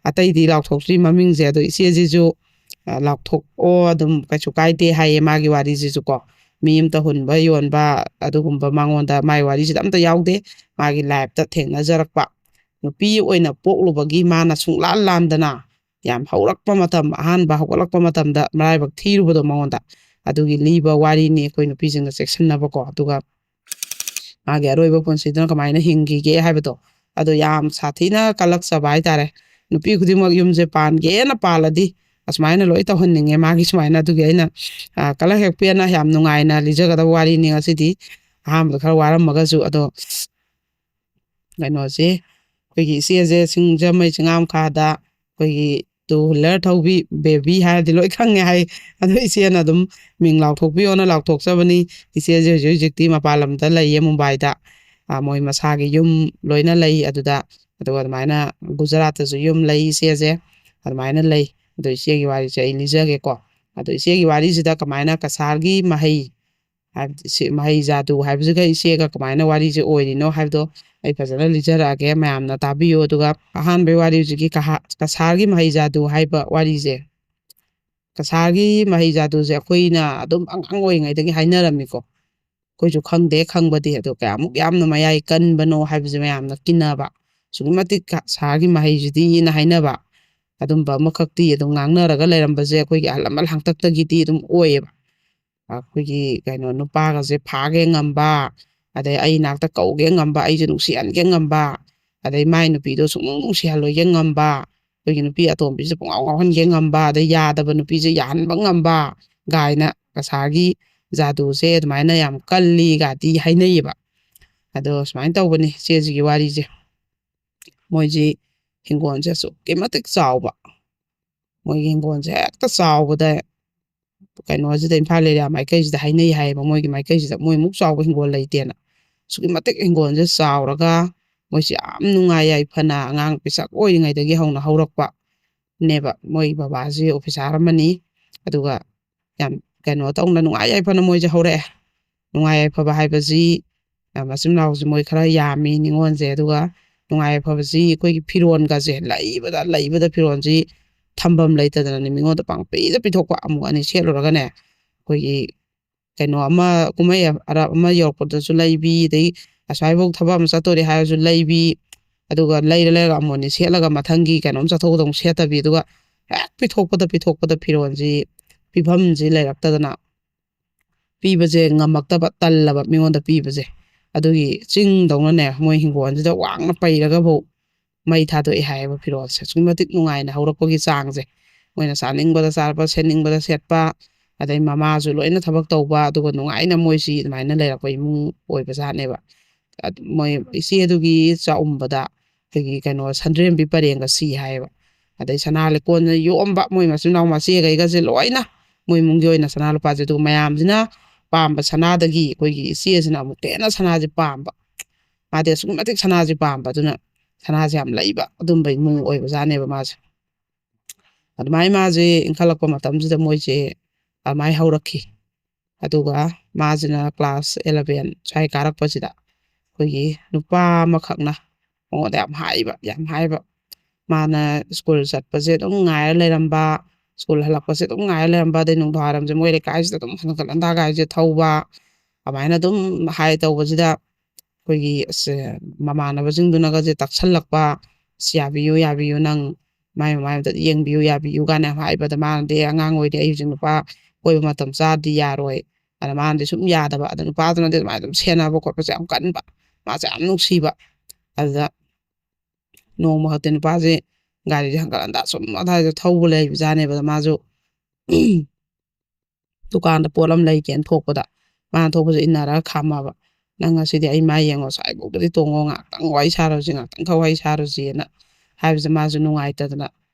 ꯑꯇꯩꯗꯤ ꯂꯥꯎꯊꯣꯛꯇ꯭ꯔꯤ ꯃꯃꯤꯡꯁꯦ ꯑꯗꯣ ꯏꯆꯦꯁꯤꯁꯨ ꯂꯥꯎꯊꯣꯛꯑꯣ ꯑꯗꯨꯝ ꯀꯩꯁꯨ ꯀꯥꯏꯗꯦ ꯍꯥꯏꯌꯦ ꯃꯥꯒꯤ ꯋꯥꯔꯤꯁꯤꯁꯨ ꯀꯣ ꯃꯤ ꯑꯃꯇ ꯍꯨꯟꯕ ꯌꯣꯟꯕ ꯑꯗꯨꯒꯨꯝꯕ ꯃꯉꯣꯟꯗ ꯃꯥꯒꯤ ꯋꯥꯔꯤꯁꯤꯗ ꯑꯝꯇ ꯌꯥꯎꯗꯦ ꯃꯥꯒꯤ ꯂꯥꯏꯐꯇ ꯊꯦꯡꯅꯖꯔꯛꯄ ꯅꯨꯄꯤ ꯑꯣꯏꯅ ꯄꯣꯛꯂꯨꯕꯒꯤ ꯃꯥꯅ ꯁꯨꯡꯂꯥꯟ ꯂꯥꯟꯗꯅ ꯌꯥꯝ ꯍꯧꯔꯛꯄ ꯃꯇꯝ ꯑꯍꯥꯟꯕ ꯍꯧꯒꯠꯂꯛꯄ ꯃꯇꯝꯗ ꯃꯔꯥꯏꯕꯛ ꯊꯤꯔꯨꯕꯗꯣ ꯃꯉꯣꯟꯗ ꯑꯗꯨꯒꯤ ꯂꯤꯕ ꯋꯥꯔꯤꯅꯤ ꯑꯩꯈꯣꯏ ꯅꯨꯄꯤꯁꯤꯡꯅ ꯆꯦꯛꯁꯤꯟꯅꯕꯀꯣ ꯑꯗꯨꯒ ꯃꯥꯒꯤ ꯑꯔꯣꯏꯕ ꯄꯨꯟꯁꯤꯗꯨꯅ ꯀꯃꯥꯏꯅ ꯍꯤꯡꯈꯤꯒꯦ ꯍꯥꯏꯕꯗꯣ ꯑꯗꯣ ꯌꯥꯝ ꯁꯥꯊꯤꯅ ꯀꯜꯂꯛꯆꯕ ꯍꯥꯏꯇꯥꯔꯦ ꯅꯨꯄꯤ ꯈꯨꯗꯤꯡꯃꯛ ꯌꯨꯝꯁꯦ ꯄꯥꯟꯒꯦꯅ ꯄꯥꯜꯂꯗꯤ ꯑꯁꯨꯃꯥꯏꯅ ꯂꯣꯏ ꯇꯧꯍꯟꯅꯤꯡꯉꯦ ꯃꯥꯒꯤ ꯁꯨꯃꯥꯏꯅ ꯑꯗꯨꯒꯤ ꯑꯩꯅ ꯀꯂꯛ ꯍꯦꯛ ꯄꯦꯟꯅ ꯌꯥꯝ ꯅꯨꯡꯉꯥꯏꯅ ꯂꯤꯖꯒꯗꯕ ꯋꯥꯔꯤꯅꯤ ꯉꯁꯤꯗꯤ ꯑꯍꯥꯟꯕꯗ ꯈꯔ ꯋꯥꯔꯝꯃꯒꯁꯨ ꯑꯗꯣ ꯀꯩꯅꯣꯁꯦ ꯑꯩꯈꯣꯏꯒꯤ ꯏꯆꯦꯁꯦ ꯁꯤꯡꯖꯃꯩ ꯆꯤꯡꯉꯥꯝꯈꯥꯗ ꯑꯩꯈꯣꯏꯒꯤ ꯇꯨ ꯍ꯭ꯋꯤꯂꯔ ꯊꯧꯕꯤ ꯕꯦꯕꯤ ꯍꯥꯏꯔꯗꯤ ꯂꯣꯏ ꯈꯪꯉꯦ ꯍꯥꯏ ꯑꯗꯣ ꯏꯆꯦꯅ ꯑꯗꯨꯝ ꯃꯤꯡ ꯂꯥꯎꯊꯣꯛꯄꯤꯌꯣꯅ ꯂꯥꯎꯊꯣꯛꯆꯕꯅꯤ ꯏꯆꯦꯁꯦ ꯍꯧꯖꯤꯛ ꯍꯧꯖꯤꯛꯇꯤ ꯃꯄꯥꯟ ꯂꯝꯗ ꯂꯩꯌꯦ ꯃꯨꯝꯕꯥꯏꯗ ꯃꯣꯏ ꯃꯁꯥꯒꯤ ꯌꯨꯝ ꯂꯣꯏꯅ ꯂꯩ ꯑꯗꯨꯗ ꯑꯗꯨꯒ ꯑꯗꯨꯃꯥꯏꯅ ꯒꯨꯖꯔꯥꯠꯇꯁꯨ ꯌꯨꯝ ꯂꯩ ꯏꯆꯦꯁꯦ ꯑꯗꯨꯃꯥꯏꯅ ꯂꯩ ꯑꯗꯣ ꯏꯆꯦꯒꯤ ꯋꯥꯔꯤꯁꯦ ꯑꯩ ꯂꯤꯖꯒꯦꯀꯣ ꯑꯗꯣ ꯏꯆꯦꯒꯤ ꯋꯥꯔꯤꯁꯤꯗ ꯀꯃꯥꯏꯅ ꯀꯁꯥꯔꯒꯤ ꯃꯍꯩ ꯍꯥꯏꯕꯗꯤ ꯃꯍꯩ ꯖꯥꯗꯨ ꯍꯥꯏꯕꯁꯤꯒ ꯏꯆꯦꯒ ꯀꯃꯥꯏꯅ ꯋꯥꯔꯤꯁꯦ ꯑꯣꯏꯔꯤꯅꯣ ꯍꯥꯏꯕꯗꯣ ꯑꯩ ꯐꯖꯅ ꯂꯤꯖꯔꯛꯑꯒꯦ ꯃꯌꯥꯝꯅ ꯇꯥꯕꯤꯌꯨ ꯑꯗꯨꯒ ꯑꯍꯥꯟꯕꯒꯤ ꯋꯥꯔꯤ ꯍꯧꯖꯤꯛꯀꯤ ꯀꯁꯥꯔꯒꯤ ꯃꯍꯩ ꯖꯥꯗꯨ ꯍꯥꯏꯕ ꯋꯥꯔꯤꯁꯦ ꯀꯁꯥꯔꯒꯤ ꯃꯍꯩ ꯖꯥꯗꯨꯁꯦ ꯑꯩꯈꯣꯏꯅ ꯑꯗꯨꯝ ꯑꯉꯥꯡ ꯑꯣꯏꯔꯤꯉꯩꯗꯒꯤ ꯍꯥꯏꯅꯔꯝꯃꯤꯀꯣ ꯑꯩꯈꯣꯏꯁꯨ ꯈꯪꯗꯦ ꯈꯪꯕꯗꯤ ꯑꯗꯣ ꯀꯌꯥꯃꯨꯛ ꯌꯥꯝꯅ ꯃꯌꯥꯏ ꯀꯟꯕꯅꯣ ꯍꯥꯏꯕꯁꯦ ꯃꯌꯥꯝꯅ ꯀꯤꯅꯕ ꯑꯁꯨꯛꯀꯤ ꯃꯇꯤꯛ ꯀꯁꯥꯔꯒꯤ ꯃꯍꯩꯁꯤꯗꯤꯅ ꯍꯥꯏꯅꯕ ꯑꯗꯨꯝꯕ ꯑꯃꯈꯛꯇꯤ ꯑꯗꯨꯝ ꯉꯥꯡꯅꯔꯒ ꯂꯩꯔꯝꯕꯁꯦ ꯑꯩꯈꯣꯏꯒꯤ ꯑꯍꯜ ꯂꯃꯟ ꯍꯥꯛꯇꯛꯇꯒꯤꯗꯤ ꯑꯗꯨꯝ ꯑꯣꯏꯌꯦꯕ ꯑꯩꯈꯣꯏꯒꯤ ꯀꯩꯅꯣ ꯅꯨꯄꯥꯒꯁꯦ ꯐꯥꯒꯦ ꯉꯝꯕ ꯑꯗꯩ ꯑꯩ ꯅꯥꯛꯇ ꯀꯧꯒꯦ ꯉꯝꯕ ꯑꯩꯁꯦ ꯅꯨꯡꯁꯤꯍꯟꯒꯦ ꯉꯝꯕ ꯑꯗꯩ ꯃꯥꯏ ꯅꯨꯄꯤꯗꯣ ꯁꯨꯡꯅꯨꯡ ꯅꯨꯡꯁꯤꯍꯜꯂꯣꯏꯒꯦ ꯉꯝꯕ ꯑꯩꯈꯣꯏꯒꯤ ꯅꯨꯄꯤ ꯑꯇꯣꯝꯕꯤꯁꯦ ꯄꯨꯡꯉꯥꯎ ꯉꯥꯎꯍꯟꯒꯦ ꯉꯝꯕ ꯑꯗꯩ ꯌꯥꯗꯕ ꯅꯨꯄꯤꯁꯦ ꯌꯥꯍꯟꯕ ꯉꯝꯕ ꯒꯥꯏꯅ ꯀꯁꯥꯔꯒꯤ ꯖꯥꯗꯨꯁꯦ ꯑꯗꯨꯃꯥꯏꯅ ꯌꯥꯝ ꯀꯜꯂꯤꯒꯗꯤ ꯍꯥꯏꯅꯩꯌꯦꯕ ꯑꯗꯣ ꯁꯨꯃꯥꯏꯅ ꯇꯧꯕꯅꯤ ꯏꯆꯦꯁꯤꯒꯤ ꯋꯥꯔꯤꯁꯦ ꯃꯣꯏꯁꯤ ꯍꯤꯡꯒꯣꯜꯁꯦ ꯑꯁꯨꯛꯀꯤ ꯃꯇꯤꯛ ꯆꯥꯎꯕ ꯃꯣꯏꯒꯤ ꯍꯤꯡꯒꯣꯜꯁꯦ ꯍꯦꯛꯇ ꯆꯥꯎꯕꯗ ꯀꯩꯅꯣꯁꯤꯗ ꯏꯝꯐꯥꯜ ꯑꯦꯔꯤꯌꯥ ꯃꯥꯏꯀꯩꯁꯤꯗ ꯍꯥꯏꯅꯩ ꯍꯥꯏꯌꯦꯕ ꯃꯣꯏꯒꯤ ꯃꯥꯏꯀꯩꯁꯤꯗ ꯃꯣꯏꯃꯨꯛ ꯆꯥꯎꯕ ꯍꯤꯡꯒꯣꯜ ꯂꯩꯇꯦꯅ ꯑꯁꯨꯛꯀꯤ ꯃꯇꯤꯛ ꯍꯤꯡꯒꯣꯜꯁꯦ ꯆꯥꯎꯔꯒ ꯃꯣꯏꯁꯤ ꯌꯥꯝ ꯅꯨꯡꯉꯥꯏ ꯌꯥꯏꯐꯅ ꯑꯉꯥꯡ ꯄꯤꯁꯛ ꯑꯣꯏꯔꯤꯉꯩꯗꯒꯤ ꯍꯧꯅ ꯍꯧꯔꯛꯄꯅꯦꯕ ꯃꯣꯏ ꯕꯕꯥꯁꯤ ꯑꯣꯐꯤꯁꯥꯔ ꯑꯃꯅꯤ ꯑꯗꯨꯒ ꯌꯥꯝ ꯀꯩꯅꯣ ꯇꯧꯅ ꯅꯨꯡꯉꯥꯏ ꯌꯥꯏꯐꯅ ꯃꯣꯏꯁꯦ ꯍꯧꯔꯛꯑꯦ ꯅꯨꯡꯉꯥꯏ ꯌꯥꯏꯐꯕ ꯍꯥꯏꯕꯁꯤ ꯃꯆꯤꯟ ꯃꯅꯥꯎꯁꯦ ꯃꯣꯏ ꯈꯔ ꯌꯥꯝꯃꯤ ꯅꯤꯉꯣꯜꯁꯦ ꯑꯗꯨꯒ ꯅꯨꯡꯉꯥꯏ ꯌꯥꯏꯐꯕꯁꯤ ꯑꯩꯈꯣꯏꯒꯤ ꯐꯤꯔꯣꯜꯒꯁꯦ ꯂꯩꯕꯗ ꯐꯤꯔꯣꯜꯁꯤ ꯊꯝꯐꯝ ꯂꯩꯇꯗꯅꯅꯦ ꯃꯤꯉꯣꯟꯗ ꯄꯪꯄꯤꯗ ꯄꯤꯊꯣꯛꯄ ꯑꯃꯨꯛ ꯑꯅꯤ ꯁꯦꯠꯂꯨꯔꯒꯅꯦ ꯑꯩꯈꯣꯏꯒꯤ ꯀꯩꯅꯣ ꯑꯃ ꯀꯨꯝꯍꯩ ꯑꯔꯥꯞ ꯑꯃ ꯌꯧꯔꯛꯄꯗꯁꯨ ꯂꯩꯕꯤ ꯑꯗꯩ ꯑꯁ꯭ꯋꯥꯏꯐꯥꯎ ꯊꯕꯛ ꯑꯃ ꯆꯠꯇꯣꯔꯦ ꯍꯥꯏꯔꯁꯨ ꯂꯩꯕꯤ ꯑꯗꯨꯒ ꯂꯩꯔꯒ ꯑꯃꯨꯛ ꯁꯦꯠꯂꯒ ꯃꯊꯪꯒꯤ ꯀꯩꯅꯣꯝ ꯆꯠꯊꯣꯛꯄꯗ ꯑꯃꯨꯛ ꯁꯦꯠꯇꯕꯤ ꯑꯗꯨꯒ ꯍꯦꯛ ꯄꯤꯊꯣꯛꯄꯗ ꯐꯤꯔꯣꯜꯁꯤ ꯄꯤꯐꯝꯁꯤ ꯂꯩꯔꯛꯇꯗꯅ ꯄꯤꯕꯁꯦ ꯉꯝꯃꯛꯇꯕ ꯇꯜꯂꯕ ꯃꯤꯉꯣꯟꯗ ꯄꯤꯕꯁꯦ ꯑꯗꯨꯒꯤ ꯆꯤꯡꯗꯧꯅꯅꯦ ꯃꯣꯏ ꯍꯤꯡꯒꯣꯜꯁꯤꯗ ꯋꯥꯡꯅ ꯄꯩꯔꯒꯐꯥꯎ ꯃꯩ ꯊꯥꯗꯣꯛꯑꯦ ꯍꯥꯏꯌꯦꯕ ꯐꯤꯔꯣꯜꯁꯦ ꯑꯁꯨꯛꯀꯤ ꯃꯇꯤꯛ ꯅꯨꯡꯉꯥꯏꯅ ꯍꯧꯔꯛꯄꯒꯤ ꯆꯥꯡꯁꯦ ꯃꯣꯏꯅ ꯆꯥꯅꯤꯡꯕꯗ ꯆꯥꯕ ꯁꯦꯠꯅꯤꯡꯕꯗ ꯁꯦꯠꯄ ꯑꯗꯩ ꯃꯃꯥꯁꯨ ꯂꯣꯏꯅ ꯊꯕꯛ ꯇꯧꯕ ꯑꯗꯨꯒ ꯅꯨꯡꯉꯥꯏꯅ ꯃꯣꯏꯁꯤ ꯑꯗꯨꯃꯥꯏꯅ ꯂꯩꯔꯛꯄ ꯏꯃꯨꯡ ꯑꯣꯏꯕ ꯖꯥꯠꯅꯦꯕ ꯃꯣꯏ ꯏꯆꯦꯗꯨꯒꯤ ꯆꯥꯛꯎꯝꯕꯗ ꯑꯩꯈꯣꯏꯒꯤ ꯀꯩꯅꯣ ꯁꯟꯗ꯭ꯔꯦꯝꯕꯤ ꯄꯔꯦꯡꯒ ꯁꯤ ꯍꯥꯏꯌꯦꯕ ꯑꯗꯩ ꯁꯅꯥ ꯂꯩꯀꯣꯟꯅ ꯌꯣꯝꯕ ꯃꯣꯏ ꯃꯆꯤꯟ ꯃꯅꯥꯎ ꯃꯆꯦꯈꯩꯒꯁꯦ ꯂꯣꯏꯅ ꯃꯣꯏ ꯏꯃꯨꯡꯒꯤ ꯑꯣꯏꯅ ꯁꯅꯥ ꯂꯨꯄꯥꯁꯦ ꯑꯗꯨꯒ ꯃꯌꯥꯝꯁꯤꯅ ꯄꯥꯝꯕ ꯁꯅꯥꯗꯒꯤ ꯑꯩꯈꯣꯏꯒꯤ ꯏꯆꯦꯁꯤꯅ ꯑꯃꯨꯛꯀ ꯍꯦꯟꯅ ꯁꯅꯥꯁꯦ ꯄꯥꯝꯕ ꯃꯥꯗꯤ ꯑꯁꯨꯛꯀꯤ ꯃꯇꯤꯛ ꯁꯅꯥꯁꯦ ꯄꯥꯝꯕ ꯑꯗꯨꯅ ꯁꯅꯥꯁꯦ ꯌꯥꯝ ꯂꯩꯕ ꯑꯗꯨꯝꯕ ꯏꯃꯨꯡ ꯑꯣꯏꯕꯖꯥꯠꯅꯦꯕ ꯃꯥꯁꯦ ꯑꯗꯨꯃꯥꯏꯅ ꯃꯥꯁꯦ ꯏꯟꯈꯠꯂꯛꯄ ꯃꯇꯝꯁꯤꯗ ꯃꯣꯏꯁꯦ ꯑꯗꯨꯃꯥꯏꯅ ꯍꯧꯔꯛꯈꯤ ꯑꯗꯨꯒ ꯃꯥꯁꯤꯅ ꯀ꯭ꯂꯥꯁ 11 ꯁ꯭ꯋꯥꯏ ꯀꯥꯔꯛꯄꯁꯤꯗ ꯑꯩꯈꯣꯏꯒꯤ ꯅꯨꯄꯥ ꯑꯃꯈꯛꯅ ꯃꯉꯣꯟꯗ ꯌꯥꯝ ꯍꯥꯏꯕ ꯃꯥꯅ ꯁ꯭ꯀꯨꯜ ꯆꯠꯄꯁꯦ ꯑꯗꯨꯝ ꯉꯥꯏꯔ ꯂꯩꯔꯝꯕ ꯁ꯭ꯀꯨꯜ ꯍꯜꯂꯛꯄꯁꯦ ꯑꯗꯨꯝ ꯉꯥꯏꯔ ꯂꯩꯔꯝꯕ ꯑꯗꯩ ꯅꯨꯡꯗꯥꯡꯋꯥꯏꯔꯝꯁꯦ ꯃꯣꯏ ꯂꯩꯀꯥꯏꯁꯤꯗ ꯑꯗꯨꯝ ꯍꯟꯒꯠ ꯍꯟꯗꯥ ꯒꯥꯔꯤꯁꯦ ꯊꯧꯕ ꯑꯗꯨꯃꯥꯏꯅ ꯑꯗꯨꯝ ꯍꯥꯏ ꯇꯧꯕꯁꯤꯗ ꯑꯩꯈꯣꯏꯒꯤ ꯃꯃꯥꯟꯅꯕꯁꯤꯡꯗꯨꯅꯒꯁꯦ ꯇꯛꯁꯜꯂꯛꯄ ꯌꯥꯕꯤꯌꯨ ꯅꯪ ꯃꯥꯏ ꯃꯃꯥꯏ ꯑꯝꯇ ꯌꯦꯡꯕꯤꯌꯨ ꯌꯥꯕꯤꯌꯨ ꯀꯥꯏꯅ ꯍꯥꯏꯕꯗ ꯃꯥꯅꯗꯤ ꯑꯉꯥꯡ ꯑꯣꯏꯔꯤ ꯑꯩ ꯍꯧꯖꯤꯛ ꯅꯨꯄꯥ ꯀꯣꯏꯕ ꯃꯇꯝ ꯆꯥꯗꯤ ꯌꯥꯔꯣꯏ ꯑꯗ ꯃꯥꯅꯗꯤ ꯁꯨꯝ ꯌꯥꯗꯕ ꯑꯗ ꯅꯨꯄꯥꯗꯨꯅꯗꯤ ꯑꯗꯨꯃꯥꯏꯅ ꯑꯗꯨꯝ ꯁꯦꯟꯅꯕ ꯈꯣꯠꯄꯁꯦ ꯌꯥꯝ ꯀꯟꯕ ꯃꯥꯁꯦ ꯌꯥꯝ ꯅꯨꯡꯁꯤꯕ ꯑꯗꯨꯗ ꯅꯣꯡꯃ ꯈꯛꯇꯤ ꯅꯨꯄꯥꯁꯦ ꯒꯥꯔꯤꯁꯦ ꯍꯟꯒꯠ ꯍꯟꯗꯥ ꯁꯨꯝ ꯑꯗꯨꯋꯥꯏꯗ ꯊꯧꯕ ꯂꯩꯕꯖꯥꯠꯅꯦꯕ ꯃꯥꯁꯨ ꯗꯨꯀꯥꯟꯗ ꯄꯣꯠ ꯑꯃ ꯂꯩꯒꯦꯅ ꯊꯣꯛꯄꯗ ꯃꯥꯅ ꯊꯣꯛꯄꯁꯦ ꯏꯟꯅꯔꯒ ꯈꯥꯝꯃꯕ ꯅꯪ ꯉꯁꯤꯗꯤ ꯑꯩ ꯃꯥ ꯌꯦꯡꯉꯣ ꯁ꯭ꯋꯥꯏꯐꯥꯎꯗꯗꯤ ꯇꯣꯡꯉꯣ ꯉꯥꯛꯇꯪ ꯋꯥꯔꯤ ꯁꯥꯔꯨꯁꯤ ꯉꯥꯛꯇꯪꯈꯛ ꯋꯥꯔꯤ ꯁꯥꯔꯨꯁꯤꯅ ꯍꯥꯏꯕꯁꯦ ꯃꯥꯁꯨ ꯅꯨꯡꯉꯥꯏꯇꯗꯅ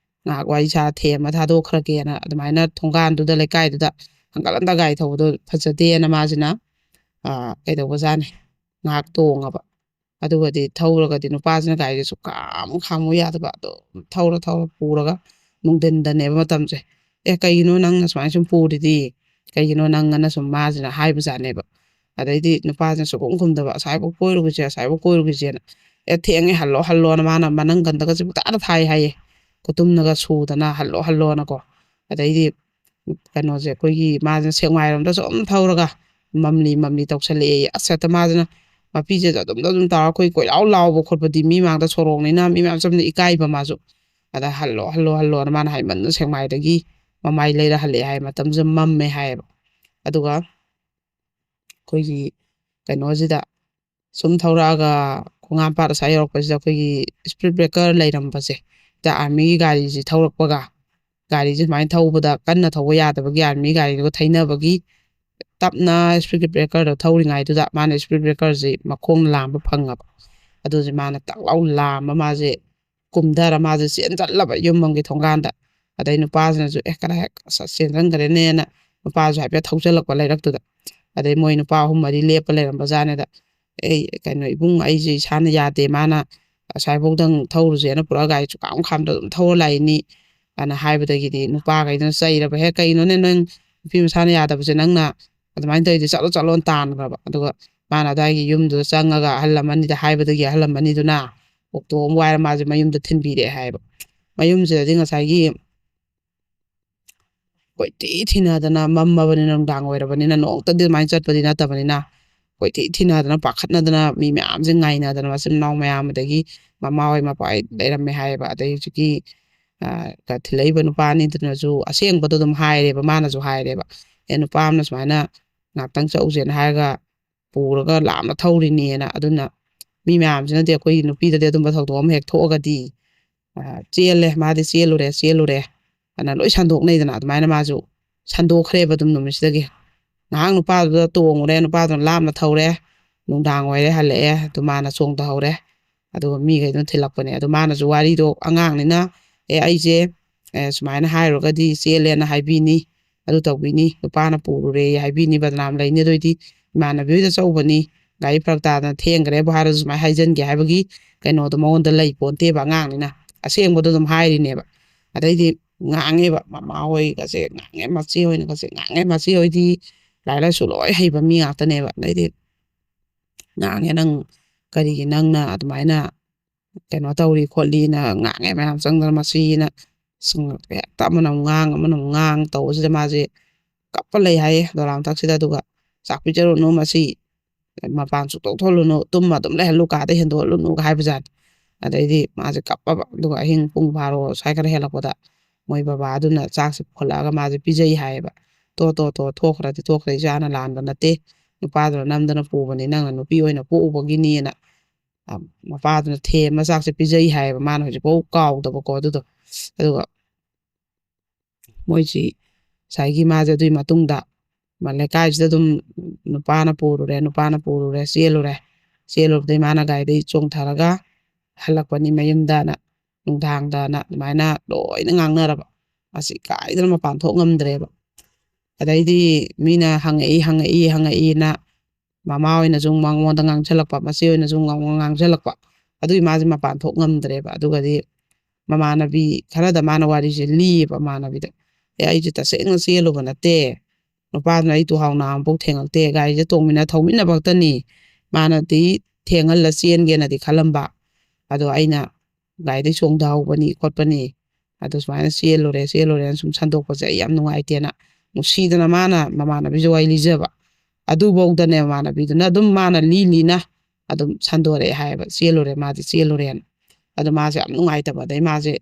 ꯉꯥꯏꯍꯥꯛ ꯋꯥꯔꯤ ꯁꯥ ꯊꯦꯝꯃ ꯊꯥꯗꯣꯛꯈ꯭ꯔꯒꯦꯅ ꯑꯗꯨꯃꯥꯏꯅ ꯊꯣꯡꯒꯥꯟꯗꯨꯗ ꯂꯩꯀꯥꯏꯗꯨꯗ ꯍꯪꯒꯠ ꯍꯟꯗ ꯒꯥꯔꯤ ꯊꯧꯕꯗꯣ ꯐꯖꯗꯦꯅ ꯃꯥꯁꯤꯅ ꯀꯩꯗꯧꯕꯖꯥꯠꯅꯤ ꯉꯥꯏꯍꯥꯛ ꯇꯣꯡꯉꯕ ꯑꯗꯨꯒꯗꯤ ꯊꯧꯔꯒꯗꯤ ꯅꯨꯄꯥꯁꯤꯅ ꯒꯥꯔꯤꯁꯦ ꯁꯨꯛꯈꯥꯝ ꯈꯥꯝꯃꯨ ꯌꯥꯗꯕ ꯑꯗꯨꯝ ꯊꯧꯔ ꯄꯨꯔꯒ ꯅꯨꯡꯊꯤꯟꯗꯅꯦꯕ ꯃꯇꯝꯁꯦ ꯀꯩꯒꯤꯅꯣ ꯅꯪꯅ ꯁꯨꯃꯥꯏꯅ ꯁꯨꯝ ꯄꯨꯔꯤꯗꯤ ꯀꯩꯒꯤꯅꯣ ꯅꯪꯅ ꯁꯨꯝ ꯃꯥꯁꯤꯅ ꯍꯥꯏꯕꯖꯥꯠꯅꯦꯕ ꯑꯗꯩꯗꯤ ꯅꯨꯄꯥꯁꯤꯅ ꯁꯨꯈꯨꯝ ꯈꯨꯝꯗꯕ ꯑꯁꯥꯏꯐꯥꯎ ꯀꯣꯏꯔꯨꯈꯤꯁꯦꯅ ꯊꯦꯡꯉꯦ ꯍꯜꯂꯣꯅ ꯃꯥꯅ ꯃꯅꯪꯒꯟꯗꯒꯁꯦ ꯄꯨꯡꯇꯥꯗ ꯊꯥꯏ ꯍꯥꯏꯌꯦ ꯈꯨꯇꯨꯝꯅꯒ ꯁꯨꯗꯅ ꯍꯜꯂꯣꯅꯀꯣ ꯑꯗꯩꯗꯤ ꯀꯩꯅꯣꯁꯦ ꯑꯩꯈꯣꯏꯒꯤ ꯃꯥꯁꯤꯅ ꯁꯦꯛꯃꯥꯏꯔꯣꯝꯗ ꯁꯨꯝ ꯊꯧꯔꯒ ꯃꯝꯂꯤ ꯃꯝꯂꯤ ꯇꯧꯁꯜꯂꯛꯑꯦ ꯍꯦꯛꯇ ꯃꯥꯁꯤꯅ ꯃꯄꯤꯁꯦ ꯑꯗꯨꯝ ꯇꯧꯔ ꯑꯩꯈꯣꯏ ꯀꯣꯏꯂꯥꯎ ꯂꯥꯎꯕ ꯈꯣꯠꯄꯗꯤ ꯃꯤ ꯃꯥꯡꯗ ꯁꯣꯔꯣꯛꯅꯤꯅ ꯃꯤ ꯃꯌꯥꯝ ꯆꯝꯅ ꯏꯀꯥꯏꯕ ꯃꯥꯁꯨ ꯑꯗ ꯍꯜꯂꯣꯅ ꯃꯥꯅ ꯍꯥꯏꯃꯟꯅ ꯁꯦꯛꯃꯥꯏꯗꯒꯤ ꯃꯃꯥꯏ ꯂꯩꯔ ꯍꯜꯂꯛꯑꯦ ꯍꯥꯏ ꯃꯇꯝꯁꯦ ꯃꯝꯃꯦ ꯍꯥꯏꯌꯦꯕ ꯑꯗꯨꯒ ꯑꯩꯈꯣꯏꯒꯤ ꯀꯩꯅꯣꯁꯤꯗ ꯁꯨꯝ ꯊꯧꯔꯛꯑꯒ ꯈꯣꯡꯉꯥꯝꯄꯥꯠ ꯑꯁꯥꯏ ꯌꯧꯔꯛꯄꯁꯤꯗ ꯑꯩꯈꯣꯏꯒꯤ ꯏꯁꯄꯤꯠ ꯕ꯭ꯔꯦꯀꯔ ꯂꯩꯔꯝꯕꯁꯦ ꯑꯥꯔꯃꯤꯒꯤ ꯒꯥꯔꯤꯁꯤ ꯊꯧꯔꯛꯄꯒ ꯒꯥꯔꯤꯁꯦ ꯁꯨꯃꯥꯏꯅ ꯊꯧꯕꯗ ꯀꯟꯅ ꯊꯧꯕ ꯌꯥꯗꯕꯒꯤ ꯑꯥꯔꯃꯤ ꯒꯥꯔꯤꯗꯨꯒ ꯊꯩꯅꯕꯒꯤ ꯇꯞꯅ ꯏꯁꯄꯤꯠ ꯕ꯭ꯔꯦꯀꯔꯗꯣ ꯊꯧꯔꯤꯉꯩꯗꯨꯗ ꯃꯥꯅ ꯏꯁꯄꯤꯠ ꯕ꯭ꯔꯦꯀꯔꯁꯤ ꯃꯈꯣꯡ ꯂꯥꯝꯕ ꯐꯪꯉꯕ ꯑꯗꯨꯁꯦ ꯃꯥꯅ ꯇꯛꯂꯥꯎ ꯂꯥꯝꯕ ꯃꯥꯁꯦ ꯀꯨꯝꯊꯔ ꯃꯥꯁꯦ ꯆꯦꯟꯖꯜꯂꯕ ꯌꯨꯝ ꯑꯃꯒꯤ ꯊꯣꯡꯒꯥꯟꯗ ꯑꯗꯩ ꯅꯨꯄꯥꯁꯤꯅꯁꯨ ꯀꯗꯥꯏ ꯆꯦꯟꯁꯤꯟꯈ꯭ꯔꯦꯅꯦꯅ ꯅꯨꯄꯥꯁꯨ ꯍꯥꯏꯐꯦꯠ ꯊꯧꯖꯜꯂꯛꯄ ꯂꯩꯔꯛꯇꯨꯗ ꯑꯗꯩ ꯃꯣꯏ ꯅꯨꯄꯥ 3-4 ꯂꯦꯞꯄ ꯂꯩꯔꯝꯕ ꯖꯥꯠꯅꯦꯗ ꯀꯩꯅꯣ ꯏꯕꯨꯡ ꯑꯩꯁꯦ ꯏꯁꯥꯅ ꯌꯥꯗꯦ ꯃꯥꯅ ꯉꯁꯥꯏꯐꯥꯎꯗꯪ ꯊꯧꯔꯨꯁꯦꯅ ꯄꯨꯔꯛꯑ ꯒꯥꯔꯤ ꯁꯨꯛꯈꯥꯝ ꯈꯥꯝꯗ ꯑꯗꯨꯝ ꯊꯧꯔ ꯂꯥꯛꯏꯅꯤ ꯑꯅ ꯍꯥꯏꯕꯗꯒꯤꯗꯤ ꯅꯨꯄꯥꯈꯩꯗꯨꯅ ꯆꯩꯔꯕ ꯀꯩꯅꯣꯅꯦ ꯅꯪ ꯅꯨꯄꯤ ꯃꯁꯥꯅ ꯌꯥꯗꯕꯁꯦ ꯅꯪꯅ ꯑꯗꯨꯃꯥꯏꯅ ꯇꯧꯔꯤꯗꯤ ꯆꯠꯂꯣꯅ ꯇꯥꯟꯈ꯭ꯔꯕ ꯑꯗꯨꯒ ꯃꯥꯅ ꯑꯗꯨꯋꯥꯏꯒꯤ ꯌꯨꯝꯗꯨꯗ ꯆꯪꯉꯒ ꯑꯍꯜ ꯂꯃꯟꯅꯤꯗ ꯍꯥꯏꯕꯗꯒꯤ ꯑꯍꯜ ꯂꯃꯟꯅꯤꯗꯨꯅ ꯑꯣꯛꯇꯣ ꯑꯃ ꯋꯥꯏꯔ ꯃꯥꯁꯦ ꯃꯌꯨꯝꯗ ꯊꯤꯟꯕꯤꯔꯛꯑꯦ ꯍꯥꯏꯌꯦꯕ ꯃꯌꯨꯝꯁꯤꯗꯗꯤ ꯉꯁꯥꯏꯒꯤ ꯀꯣꯏꯊꯤ ꯊꯤꯅꯗꯅ ꯃꯝꯃꯕꯅꯤꯅ ꯅꯨꯡꯗꯥꯡ ꯑꯣꯏꯔꯕꯅꯤꯅ ꯅꯣꯡꯇꯗꯤ ꯑꯗꯨꯃꯥꯏꯅ ꯆꯠꯄꯗꯤ ꯅꯠꯇꯕꯅꯤꯅ ꯀꯣꯏꯊꯤ ꯊꯤꯅꯗꯅ ꯄꯥꯈꯠꯅꯗꯅ ꯃꯤ ꯃꯌꯥꯝꯁꯦ ꯉꯥꯏꯅꯗꯅ ꯃꯆꯤꯟ ꯃꯅꯥꯎ ꯃꯌꯥꯝ ꯑꯗꯒꯤ ꯃꯃꯥ ꯍꯣꯏ ꯃꯄꯥ ꯍꯣꯏ ꯂꯩꯔꯝꯃꯦ ꯍꯥꯏꯌꯦꯕ ꯑꯗꯩ ꯍꯧꯖꯤꯛꯀꯤ ꯊꯤꯜꯂꯛꯏꯕ ꯅꯨꯄꯥꯅꯤꯗꯨꯅꯁꯨ ꯑꯁꯦꯡꯕꯗꯣ ꯑꯗꯨꯝ ꯍꯥꯏꯔꯦꯕ ꯃꯥꯅꯁꯨ ꯍꯥꯏꯔꯦꯕ ꯅꯨꯄꯥ ꯑꯃꯅ ꯁꯨꯃꯥꯏꯅ ꯉꯥꯛꯇꯪ ꯆꯠꯎꯁꯦꯅ ꯍꯥꯏꯔꯒ ꯄꯨꯔꯒ ꯂꯥꯞꯅ ꯊꯧꯔꯤꯅꯦꯅ ꯑꯗꯨꯅ ꯃꯤ ꯃꯌꯥꯝꯁꯤꯅꯗꯤ ꯑꯩꯈꯣꯏꯒꯤ ꯅꯨꯄꯤꯗꯗꯤ ꯑꯗꯨꯝꯕ ꯊꯧꯗꯣꯛ ꯑꯃ ꯍꯦꯛ ꯊꯣꯛꯑꯒꯗꯤ ꯆꯦꯜꯂꯦ ꯃꯥꯗꯤ ꯆꯦꯜꯂꯨꯔꯦ ꯑꯅ ꯂꯣꯏ ꯁꯟꯗꯣꯛꯅꯩꯗꯅ ꯑꯗꯨꯃꯥꯏꯅ ꯃꯥꯁꯨ ꯁꯟꯗꯣꯛꯈ꯭ꯔꯦꯕ ꯑꯗꯨꯝ ꯅꯨꯃꯤꯠꯁꯤꯗꯒꯤ ꯉꯥꯏꯍꯥꯛ ꯅꯨꯄꯥꯗꯨꯗ ꯇꯣꯡꯉꯨꯔꯦ ꯅꯨꯄꯥꯗꯨꯅ ꯂꯥꯞꯅ ꯊꯧꯔꯦ ꯅꯨꯡꯗꯥꯡ ꯑꯣꯏꯔꯦ ꯍꯜꯂꯛꯑꯦ ꯑꯗꯨ ꯃꯥꯅ ꯆꯣꯡꯊꯍꯧꯔꯦ ꯑꯗꯨꯒ ꯃꯤꯈꯩꯗꯨꯅ ꯊꯤꯜꯂꯛꯄꯅꯦ ꯑꯗꯨ ꯃꯥꯅꯁꯨ ꯋꯥꯔꯤꯗꯣ ꯑꯉꯥꯡꯅꯤꯅ ꯑꯩꯁꯦ ꯁꯨꯃꯥꯏꯅ ꯍꯥꯏꯔꯨꯔꯒꯗꯤ ꯆꯦꯜꯂꯦꯅ ꯍꯥꯏꯕꯤꯅꯤ ꯑꯗꯨ ꯇꯧꯕꯤꯅꯤ ꯅꯨꯄꯥꯅ ꯄꯨꯔꯨꯔꯦ ꯍꯥꯏꯕꯤꯅꯤ ꯕꯗꯅꯥꯝ ꯂꯩꯅꯤ ꯑꯗꯨꯏꯗꯤ ꯏꯃꯥꯟꯅꯕꯤ ꯍꯣꯏꯗ ꯆꯧꯕꯅꯤ ꯒꯥꯔꯤ ꯐꯔꯛ ꯇꯥꯗꯅ ꯊꯦꯡꯈ꯭ꯔꯦꯕꯨ ꯍꯥꯏꯔꯁꯨ ꯁꯨꯃꯥꯏꯅ ꯍꯥꯏꯖꯟꯒꯦ ꯍꯥꯏꯕꯒꯤ ꯀꯩꯅꯣꯗꯣ ꯃꯉꯣꯟꯗ ꯂꯩ ꯄꯣꯟꯇꯦꯕ ꯑꯉꯥꯡꯅꯤꯅ ꯑꯁꯦꯡꯕꯗꯣ ꯑꯗꯨꯝ ꯍꯥꯏꯔꯤꯅꯦꯕ ꯑꯗꯩꯗꯤ ꯉꯥꯡꯉꯦꯕ ꯃꯃꯥ ꯍꯣꯏꯒꯁꯦ ꯉꯥꯡꯉꯦ ꯃꯆꯦ ꯍꯣꯏꯅꯒꯁꯦ ꯉꯥꯡꯉꯦ ꯃꯆꯦ ꯍꯣꯏꯗꯤ ꯂꯥꯏꯔꯤꯛ ꯂꯥꯏꯁꯨ ꯂꯣꯏ ꯍꯩꯕ ꯃꯤ ꯉꯥꯛꯇꯅꯦꯕ ꯑꯗꯩꯗꯤ ꯉꯥꯡꯉꯦ ꯅꯪ ꯀꯔꯤꯒꯤ ꯅꯪꯅ ꯑꯗꯨꯃꯥꯏꯅ ꯀꯩꯅꯣ ꯇꯧꯔꯤ ꯈꯣꯠꯂꯤꯅ ꯉꯥꯡꯉꯦ ꯃꯌꯥꯝ ꯆꯪꯗꯅ ꯃꯆꯦꯅ ꯍꯦꯛꯇ ꯑꯃꯅ ꯑꯃꯨꯛ ꯉꯥꯡ ꯇꯧꯕꯁꯤꯗ ꯃꯥꯁꯦ ꯀꯞꯄ ꯂꯩ ꯍꯥꯏꯌꯦ ꯗꯣꯂꯥ ꯃꯊꯛꯁꯤꯗ ꯑꯗꯨꯒ ꯆꯥꯛ ꯄꯤꯖꯔꯨꯅꯨ ꯃꯁꯤ ꯃꯄꯥꯟ ꯁꯨꯛꯊꯣꯛ ꯊꯣꯛꯍꯜꯂꯨꯅꯨ ꯇꯨꯝꯃ ꯑꯗꯨꯝ ꯂꯩꯍꯜꯂꯨ ꯀꯥꯗ ꯍꯦꯟꯗꯣꯛꯍꯜꯂꯨꯅꯨꯒ ꯍꯥꯏꯕꯖꯥꯠꯅꯤ ꯑꯗꯩꯗꯤ ꯃꯥꯁꯦ ꯀꯞꯄꯕ ꯑꯗꯨꯒ ꯑꯍꯤꯡ ꯄꯨꯡ 12 ꯁ꯭ꯋꯥꯏ ꯈꯔ ꯍꯦꯜꯂꯛꯄꯗ ꯃꯣꯏ ꯕꯕꯥꯗꯨꯅ ꯆꯥꯛꯁꯦ ꯄꯨꯈꯠꯂꯛꯑꯒ ꯃꯥꯁꯦ ꯄꯤꯖꯩ ꯍꯥꯏꯌꯦꯕ ꯊꯣꯛꯈ꯭ꯔꯗꯤ ꯊꯣꯛꯈ꯭ꯔꯦ ꯏꯆꯥꯅ ꯂꯥꯟꯕ ꯅꯠꯇꯦ ꯅꯨꯄꯥꯗꯨꯅ ꯅꯝꯗꯅ ꯄꯨꯕꯅꯤ ꯅꯪꯅ ꯅꯨꯄꯤ ꯑꯣꯏꯅ ꯄꯣꯛꯎꯕꯒꯤꯅꯦꯅ ꯃꯄꯥꯗꯨꯅ ꯊꯦꯝꯃ ꯆꯥꯛꯁꯦ ꯄꯤꯖꯩ ꯍꯥꯏꯌꯦꯕ ꯃꯥꯅ ꯍꯧꯖꯤꯛꯐꯥꯎ ꯀꯥꯎꯗꯕꯀꯣ ꯑꯗꯨꯗꯣ ꯑꯗꯨꯒ ꯃꯣꯏꯁꯤ ꯉꯁꯥꯏꯒꯤ ꯃꯥꯁꯦ ꯑꯗꯨꯒꯤ ꯃꯇꯨꯡꯗ ꯂꯩꯀꯥꯏꯁꯤꯗ ꯑꯗꯨꯝ ꯅꯨꯄꯥꯅ ꯄꯨꯔꯨꯔꯦ ꯆꯦꯜꯂꯨꯕꯗꯩ ꯃꯥꯅ ꯒꯥꯔꯤꯗꯩ ꯆꯣꯡꯊꯔꯒ ꯍꯜꯂꯛꯄꯅꯤ ꯃꯌꯨꯝꯗꯅ ꯅꯨꯡꯗꯥꯡꯗꯅ ꯑꯗꯨꯃꯥꯏꯅ ꯂꯣꯏꯅ ꯉꯥꯡꯅꯔꯕ ꯑꯁꯤ ꯀꯥꯏꯗꯅ ꯃꯄꯥꯟ ꯊꯣꯛ ꯉꯝꯗ꯭ꯔꯦꯕ ꯑꯗꯩꯗꯤ ꯃꯤꯅ ꯍꯪꯉꯛꯏꯅ ꯃꯃꯥ ꯑꯣꯏꯅꯁꯨ ꯃꯉꯣꯟꯗ ꯉꯥꯡꯁꯤꯜꯂꯛꯄ ꯃꯆꯦ ꯑꯣꯏꯅꯁꯨ ꯉꯥꯡꯁꯤꯜꯂꯛꯄ ꯑꯗꯨꯒꯤ ꯃꯥꯁꯦ ꯃꯄꯥꯟ ꯊꯣꯛ ꯉꯝꯗ꯭ꯔꯦꯕ ꯑꯗꯨꯒꯗꯤ ꯃꯃꯥꯟꯅꯕꯤ ꯈꯔꯗ ꯃꯥꯅ ꯋꯥꯔꯤꯁꯦ ꯂꯤꯌꯦꯕ ꯃꯃꯥꯟꯅꯕꯤꯗ ꯑꯩꯁꯦ ꯇꯁꯦꯡꯅ ꯆꯦꯜꯂꯨꯕ ꯅꯠꯇꯦ ꯅꯨꯄꯥꯗꯨꯅ ꯑꯩ ꯇꯨꯍꯥꯎ ꯅꯥꯝꯐꯥꯎ ꯊꯦꯡꯉꯛꯇꯦ ꯒꯥꯔꯤꯁꯦ ꯊꯧꯃꯤꯟꯅꯕ ꯈꯛꯇꯅꯤ ꯃꯥꯅꯗꯤ ꯊꯦꯡꯍꯜꯂ ꯆꯦꯟꯒꯦꯅꯗꯤ ꯈꯜꯂꯝꯕ ꯑꯗꯣ ꯑꯩꯅ ꯒꯥꯔꯤꯗꯩ ꯆꯣꯡꯊꯍꯧꯕꯅꯤ ꯈꯣꯠꯄꯅꯤ ꯑꯗꯨ ꯁꯨꯃꯥꯏꯅ ꯆꯦꯜꯂꯨꯔꯦꯅ ꯁꯨꯝ ꯁꯟꯗꯣꯛꯄꯁꯦ ꯑꯩ ꯌꯥꯝ ꯅꯨꯡꯉꯥꯏꯇꯦꯅ ꯅꯨꯡꯁꯤꯗꯅ ꯃꯥꯅ ꯃꯃꯥꯟꯅꯕꯤꯁꯨ ꯋꯥꯔꯤ ꯂꯤꯖꯕ ꯑꯗꯨꯐꯧꯗꯅꯦ ꯃꯃꯥꯟꯅꯕꯤꯗꯨꯅ ꯑꯗꯨꯝ ꯃꯥꯅ ꯂꯤꯅ ꯑꯗꯨꯝ ꯁꯟꯗꯣꯔꯛꯑꯦ ꯍꯥꯏꯌꯦꯕ ꯃꯥꯗꯤ ꯆꯦꯜꯂꯨꯔꯦꯅ ꯑꯗꯣ ꯃꯥꯁꯦ ꯌꯥꯝ ꯅꯨꯡꯉꯥꯏꯇꯕ ꯑꯗꯩ ꯃꯥꯁꯦ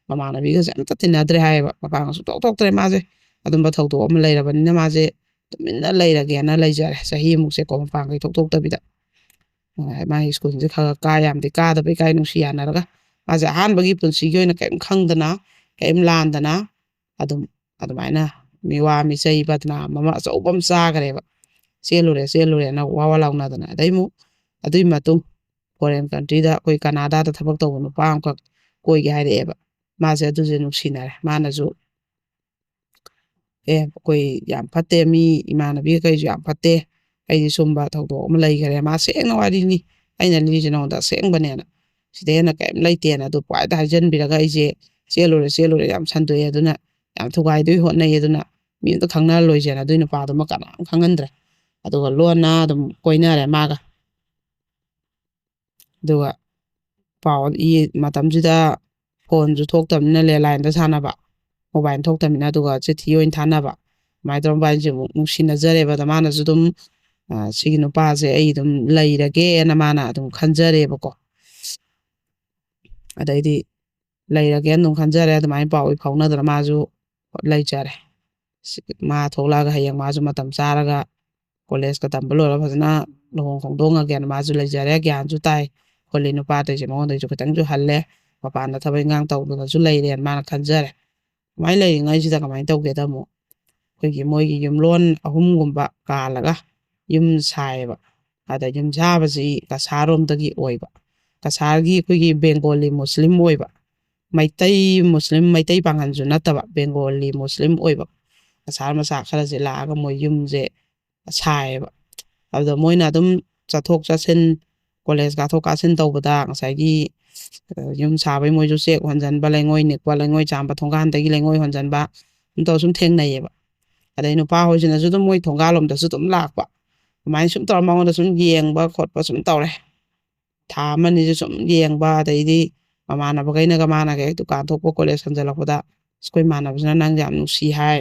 ꯃꯃꯥꯟꯅꯕꯤꯒꯁꯦ ꯑꯝꯇ ꯇꯤꯟꯅꯗ꯭ꯔꯦ ꯍꯥꯏꯌꯦꯕ ꯃꯄꯥꯟꯒ ꯁꯨꯡꯊꯣꯛ ꯊꯣꯛꯇ꯭ꯔꯦ ꯃꯥꯁꯦ ꯑꯗꯨꯝꯕ ꯊꯧꯗꯣꯛ ꯑꯃ ꯂꯩꯔꯕꯅꯤꯅ ꯃꯥꯁꯦ ꯇꯨꯃꯤꯟꯅ ꯂꯩꯔꯒꯦꯅ ꯂꯩꯖꯔꯦ ꯆꯍꯤꯃꯨꯛꯁꯦꯀꯣ ꯃꯄꯥꯟꯒꯩ ꯊꯣꯛꯇꯣꯛꯇꯕꯤꯗ ꯃꯥꯒꯤ ꯁ꯭ꯀꯨꯜꯁꯦ ꯈꯔ ꯌꯥꯝꯗꯤ ꯀꯥꯗꯕ ꯏꯀꯥꯏ ꯅꯨꯡꯁꯤ ꯌꯥꯅꯔꯒ ꯃꯥꯁꯦ ꯑꯍꯥꯟꯕꯒꯤ ꯄꯨꯟꯁꯤꯒꯤ ꯑꯣꯏꯅ ꯀꯔꯤꯝ ꯈꯪꯗꯅ ꯀꯔꯤꯝ ꯂꯥꯟꯗꯅ ꯑꯗꯨꯃꯥꯏꯅ ꯃꯤꯋꯥ ꯃꯤꯆꯩ ꯕꯗꯅꯥꯝ ꯑꯃ ꯑꯆꯧꯕ ꯑꯃ ꯆꯥꯈ꯭ꯔꯦꯕ ꯆꯦꯜꯂꯨꯔꯦꯅ ꯋꯥ ꯂꯥꯎꯅꯗꯅ ꯑꯗꯩ ꯑꯃꯨꯛ ꯑꯗꯨꯏ ꯃꯇꯨꯡ ꯐꯣꯔꯦꯟ ꯀꯟꯇ꯭ꯔꯤꯗ ꯑꯩꯈꯣꯏ ꯀꯅꯥꯗꯥꯗ ꯊꯕꯛ ꯇꯧꯕ ꯅꯨꯄꯥ ꯑꯃꯈꯛ ꯀꯣꯏꯒꯦ ꯍꯥꯏꯔꯛꯑꯦꯕ ꯃꯥꯁꯦ ꯑꯗꯨꯁꯨ ꯅꯨꯡꯁꯤꯅꯔꯦ ꯃꯥꯅꯁꯨ ꯑꯩꯈꯣꯏ ꯌꯥꯝ ꯐꯠꯇꯦ ꯃꯤ ꯏꯃꯥꯟꯅꯕꯤ ꯀꯩꯁꯨ ꯌꯥꯝ ꯐꯠꯇꯦ ꯑꯩꯗꯤ ꯁꯨꯝꯕ ꯊꯧꯗꯣꯛ ꯑꯃ ꯂꯩꯈꯔꯦ ꯃꯥ ꯁꯦꯡꯅ ꯋꯥꯔꯤꯅꯤ ꯑꯩꯅ ꯂꯤꯔꯤꯁꯦ ꯅꯉꯣꯟꯗ ꯑꯁꯦꯡꯕꯅꯦꯅ ꯁꯤꯗ ꯍꯦꯟꯅ ꯀꯔꯤꯝ ꯂꯩꯇꯦꯅ ꯑꯗꯨ ꯄ꯭ꯋꯥꯏꯗ ꯍꯥꯏꯖꯤꯟꯕꯤꯔꯒ ꯑꯩꯁꯦ ꯆꯦꯜꯂꯨꯔꯦ ꯌꯥꯝ ꯁꯟꯗꯣꯛꯑꯦ ꯑꯗꯨꯅ ꯌꯥꯝ ꯊꯨꯒꯥꯏꯗꯣꯏ ꯍꯣꯠꯅꯩ ꯑꯗꯨꯅ ꯃꯤ ꯑꯝꯇ ꯈꯪꯅꯍꯜꯂꯣꯏꯁꯦꯅ ꯑꯗꯨꯏ ꯅꯨꯄꯥꯗꯨꯃ ꯀꯅꯥꯝ ꯈꯪꯍꯟꯗ꯭ꯔꯦ ꯑꯗꯨꯒ ꯂꯣꯟꯅ ꯑꯗꯨꯝ ꯀꯣꯏꯅꯔꯦ ꯃꯥꯒ ꯑꯗꯨꯒ ꯄꯥꯎ ꯃꯇꯝꯁꯤꯗ ꯐꯣꯟꯁꯨ ꯊꯣꯛꯇꯕꯅꯤꯅ ꯂꯦꯟꯂꯥꯏꯟꯗ ꯁꯥꯟꯅꯕ ꯃꯣꯕꯥꯏꯜ ꯊꯣꯛꯇꯕꯅꯤꯅ ꯑꯗꯨꯒ ꯆꯤꯊꯤ ꯑꯣꯏꯅ ꯊꯥꯅꯕ ꯑꯗꯨꯃꯥꯏꯅ ꯇꯧꯔꯒ ꯑꯩꯁꯦ ꯑꯃꯨꯛ ꯅꯨꯡꯁꯤꯅꯖꯔꯦꯕ ꯑꯗ ꯃꯥꯅꯁꯨ ꯑꯗꯨꯝ ꯁꯤꯒꯤ ꯅꯨꯄꯥꯁꯦ ꯑꯩ ꯑꯗꯨꯝ ꯂꯩꯔꯒꯦꯅ ꯃꯥꯅ ꯑꯗꯨꯝ ꯈꯟꯖꯔꯦꯕꯀꯣ ꯑꯗꯩꯗꯤ ꯂꯩꯔꯒꯦꯅ ꯑꯗꯨꯝ ꯈꯟꯖꯔꯦ ꯑꯗꯨꯃꯥꯏꯅ ꯄꯥꯎ ꯐꯥꯎꯅꯗꯅ ꯃꯥꯁꯨ ꯂꯩꯖꯔꯦ ꯃꯥ ꯊꯣꯛꯂꯛꯑꯒ ꯍꯌꯦꯡ ꯃꯥꯁꯨ ꯃꯇꯝ ꯆꯥꯔꯒ ꯀꯣꯂꯦꯖꯀ ꯇꯝꯕ ꯂꯣꯏꯔꯒ ꯐꯖꯅ ꯂꯨꯍꯣꯡ ꯈꯣꯡꯗꯣꯡꯉꯒꯦꯅ ꯃꯥꯁꯨ ꯂꯩꯖꯔꯦ ꯒ꯭ꯌꯥꯟꯁꯨ ꯇꯥꯏ ꯈꯣꯠꯂꯤ ꯅꯨꯄꯥ ꯑꯇꯩꯁꯦ ꯃꯉꯣꯟꯗꯩꯁꯨ ꯈꯤꯇꯪꯁꯨ ꯍꯜꯂꯦ ꯃꯄꯥꯟꯗ ꯊꯕꯛ ꯏꯟꯈꯥꯡ ꯇꯧꯗꯅꯁꯨ ꯂꯩꯔꯦꯅ ꯃꯥꯅ ꯈꯟꯖꯔꯦ ꯑꯗꯨꯃꯥꯏꯅ ꯂꯩꯔꯤꯉꯩꯁꯤꯗ ꯀꯃꯥꯏꯅ ꯇꯧꯒꯦꯗ ꯑꯃꯨꯛ ꯑꯩꯈꯣꯏꯒꯤ ꯃꯣꯏꯒꯤ ꯌꯨꯝꯂꯣꯟ ꯑꯍꯨꯝꯒꯨꯝꯕ ꯀꯥꯜꯂꯒ ꯌꯨꯝ ꯁꯥꯏꯌꯦꯕ ꯑꯗ ꯌꯨꯝ ꯁꯥꯕꯁꯤ ꯀꯁꯥꯔꯣꯝꯗꯒꯤ ꯑꯣꯏꯕ ꯀꯁꯥꯔꯒꯤ ꯑꯩꯈꯣꯏꯒꯤ ꯕꯦꯡꯒꯣꯂꯤ ꯃꯨꯁꯂꯤꯝ ꯑꯣꯏꯕ ꯃꯩꯇꯩ ꯃꯨꯁꯂꯤꯝ ꯃꯩꯇꯩ ꯄꯥꯡꯒꯜꯁꯨ ꯅꯠꯇꯕ ꯕꯦꯡꯒꯣꯂꯤ ꯃꯨꯁꯂꯤꯝ ꯑꯣꯏꯕ ꯀꯁꯥꯔ ꯃꯆꯥ ꯈꯔꯁꯦ ꯂꯥꯛꯑꯒ ꯃꯣꯏ ꯌꯨꯝꯁꯦ ꯁꯥꯏꯌꯦꯕ ꯑꯗꯨꯗ ꯃꯣꯏꯅ ꯑꯗꯨꯝ ꯆꯠꯊꯣꯛ ꯆꯠꯁꯤꯟ ꯀꯣꯂꯦꯖ ꯀꯥꯊꯣꯛ ꯀꯥꯁꯤꯟ ꯇꯧꯕꯗ ꯉꯁꯥꯏꯒꯤ ꯌꯨꯝ ꯁꯥꯕꯩ ꯃꯣꯏꯁꯨ ꯆꯦꯛ ꯍꯣꯟꯖꯟꯕ ꯂꯩꯉꯣꯏ ꯅꯤꯛꯄ ꯂꯩꯉꯣꯏ ꯆꯥꯝꯕ ꯊꯣꯡꯒꯥꯟꯗꯒꯤ ꯂꯩꯉꯣꯏ ꯍꯣꯟꯖꯟꯕ ꯑꯗꯨꯝ ꯇꯧꯔ ꯁꯨꯝ ꯊꯦꯡꯅꯩꯌꯦꯕ ꯑꯗꯩ ꯅꯨꯄꯥ ꯍꯣꯏꯁꯤꯅꯁꯨ ꯑꯗꯨꯝ ꯃꯣꯏ ꯊꯣꯡꯒꯥꯜꯂꯣꯝꯗꯁꯨ ꯑꯗꯨꯝ ꯂꯥꯛꯄ ꯑꯗꯨꯃꯥꯏꯅ ꯁꯨꯝ ꯇꯧꯔ ꯃꯉꯣꯟꯗ ꯁꯨꯝ ꯌꯦꯡꯕ ꯈꯣꯠꯄ ꯁꯨꯝ ꯇꯧꯔꯦ ꯊꯥ ꯑꯃꯅꯤꯁꯨ ꯁꯨꯝ ꯌꯦꯡꯕ ꯑꯗꯩꯗꯤ ꯃꯃꯥꯟꯅꯕꯈꯩꯅꯒ ꯃꯥꯅꯒ ꯍꯦꯛ ꯗꯨꯀꯥꯟ ꯊꯣꯛꯄ ꯀꯣꯂꯦꯖ ꯍꯟꯖꯜꯂꯛꯄꯗ ꯑꯩꯈꯣꯏ ꯏꯃꯥꯟꯅꯕꯁꯤꯅ ꯅꯪꯁꯦ ꯌꯥꯝ ꯅꯨꯡꯁꯤ ꯍꯥꯏ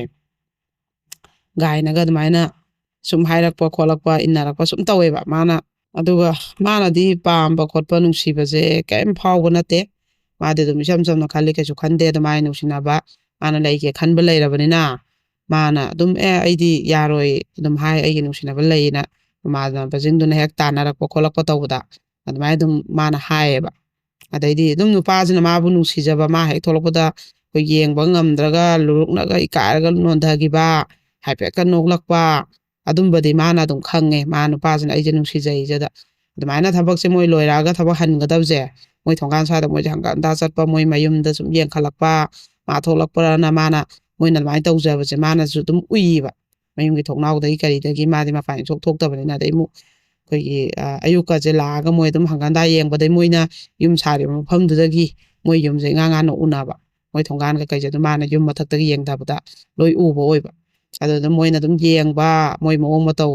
ꯒꯥꯏꯅꯒ ꯑꯗꯨꯃꯥꯏꯅ ꯁꯨꯝ ꯍꯥꯏꯔꯛꯄ ꯈꯣꯠꯂꯛꯄ ꯏꯟꯅꯔꯛꯄ ꯁꯨꯝ ꯇꯧꯋꯦꯕ ꯃꯥꯅ ꯑꯗꯨꯒ ꯃꯥꯅꯗꯤ ꯄꯥꯝꯕ ꯈꯣꯠꯄ ꯅꯨꯡꯁꯤꯕꯁꯦ ꯀꯔꯤꯝ ꯐꯥꯎꯕ ꯅꯠꯇꯦ ꯃꯥꯗꯤ ꯑꯗꯨꯝ ꯏꯆꯝ ꯆꯝꯅ ꯈꯜꯂꯤ ꯀꯩꯁꯨ ꯈꯟꯗꯦ ꯑꯗꯨꯃꯥꯏꯅ ꯅꯨꯡꯁꯤꯅꯕ ꯃꯥꯅ ꯂꯩꯒꯦ ꯈꯟꯕ ꯂꯩꯔꯕꯅꯤꯅ ꯃꯥꯅ ꯑꯗꯨꯝ ꯑꯩꯗꯤ ꯌꯥꯔꯣꯏ ꯑꯗꯨꯝ ꯍꯥꯏ ꯑꯩꯒꯤ ꯅꯨꯡꯁꯤꯅꯕ ꯂꯩꯌꯦꯅ ꯃꯃꯥꯟꯅꯕꯁꯤꯡꯗꯨꯅ ꯍꯦꯛ ꯇꯥꯟꯅꯔꯛꯄ ꯈꯣꯠꯂꯛꯄ ꯇꯧꯕꯗ ꯑꯗꯨꯃꯥꯏꯅ ꯑꯗꯨꯝ ꯃꯥꯅ ꯍꯥꯏꯌꯦꯕ ꯑꯗꯩꯗꯤ ꯑꯗꯨꯝ ꯅꯨꯄꯥꯁꯤꯅ ꯃꯥꯕꯨ ꯅꯨꯡꯁꯤꯖꯕ ꯃꯥ ꯍꯦꯛ ꯊꯣꯛꯂꯛꯄꯗ ꯑꯩꯈꯣই ꯌꯦꯡꯕ ꯉꯝꯗ꯭ꯔꯒ ꯂꯨꯔꯨꯛꯅꯒ ꯏꯀꯥꯏꯔꯒ ꯅꯣꯟꯊꯈꯤꯕ ꯍꯥꯏꯐꯦꯠꯀ ꯅꯣꯛꯂꯛꯄ ꯑꯗꯨꯝꯕꯗꯤ ꯃꯥꯅ ꯑꯗꯨꯝ ꯈꯪꯉꯦ ꯃꯥ ꯅꯨꯄꯥꯁꯤꯅ ꯑꯩꯁꯦ ꯅꯨꯡꯁꯤꯖꯩꯁꯤꯗ ꯑꯗꯨꯃꯥꯏꯅ ꯊꯕꯛꯁꯦ ꯃꯣꯏ ꯂꯣꯏꯔꯛꯑꯒ ꯊꯕꯛ ꯍꯟꯒꯗꯕꯁꯦ ꯃꯣꯏ ꯊꯣꯡꯒꯥꯟ ꯁ꯭ꯋꯥꯏꯗ ꯃꯣꯏꯁꯦ ꯍꯪꯀꯠ ꯍꯟꯇꯥ ꯆꯠꯄ ꯃꯣꯏ ꯃꯌꯨꯝꯗ ꯁꯨꯝ ꯌꯦꯡꯈꯠꯂꯛꯄ ꯃꯥ ꯊꯣꯛꯂꯛꯄ꯭ꯔꯅ ꯃꯥꯅ ꯃꯣꯏꯅ ꯑꯗꯨꯃꯥꯏꯅ ꯇꯧꯖꯕꯁꯦ ꯃꯥꯅꯁꯨ ꯑꯗꯨꯝ ꯎꯏꯌꯦꯕ ꯃꯌꯨꯝꯒꯤ ꯊꯣꯡꯅꯥꯎꯗꯒꯤ ꯀꯔꯤꯗꯒꯤ ꯃꯥꯗꯤ ꯃꯄꯥꯟ ꯏꯊꯣꯛ ꯊꯣꯛꯇꯕꯅꯤꯅ ꯑꯗꯩ ꯑꯃꯨꯛ ꯑꯩꯈꯣꯏꯒꯤ ꯑꯌꯨꯛꯀꯁꯦ ꯂꯥꯛꯑꯒ ꯃꯣꯏ ꯑꯗꯨꯝ ꯍꯪꯒꯠ ꯍꯟꯗꯥ ꯌꯦꯡꯕꯗꯩ ꯃꯣꯏꯅ ꯌꯨꯝ ꯁꯥꯔꯤꯕ ꯃꯐꯝꯗꯨꯗꯒꯤ ꯃꯣꯏ ꯌꯨꯝꯁꯦ ꯏꯉꯥꯟ ꯉꯥꯟꯅ ꯎꯅꯕ ꯃꯣꯏ ꯊꯣꯡꯒꯥꯟ ꯀꯩꯁꯦ ꯑꯗꯨꯝ ꯃꯥꯅ ꯌꯨꯝ ꯃꯊꯛꯇꯒꯤ ꯌꯦꯡꯊꯕꯗ ꯂꯣꯏ ꯎꯕ ꯑꯣꯏꯕ ꯑꯗꯨꯗ ꯃꯣꯏꯅ ꯑꯗꯨꯝ ꯌꯦꯡꯕ ꯃꯣꯏ ꯃꯑꯣꯡ ꯃꯇꯧ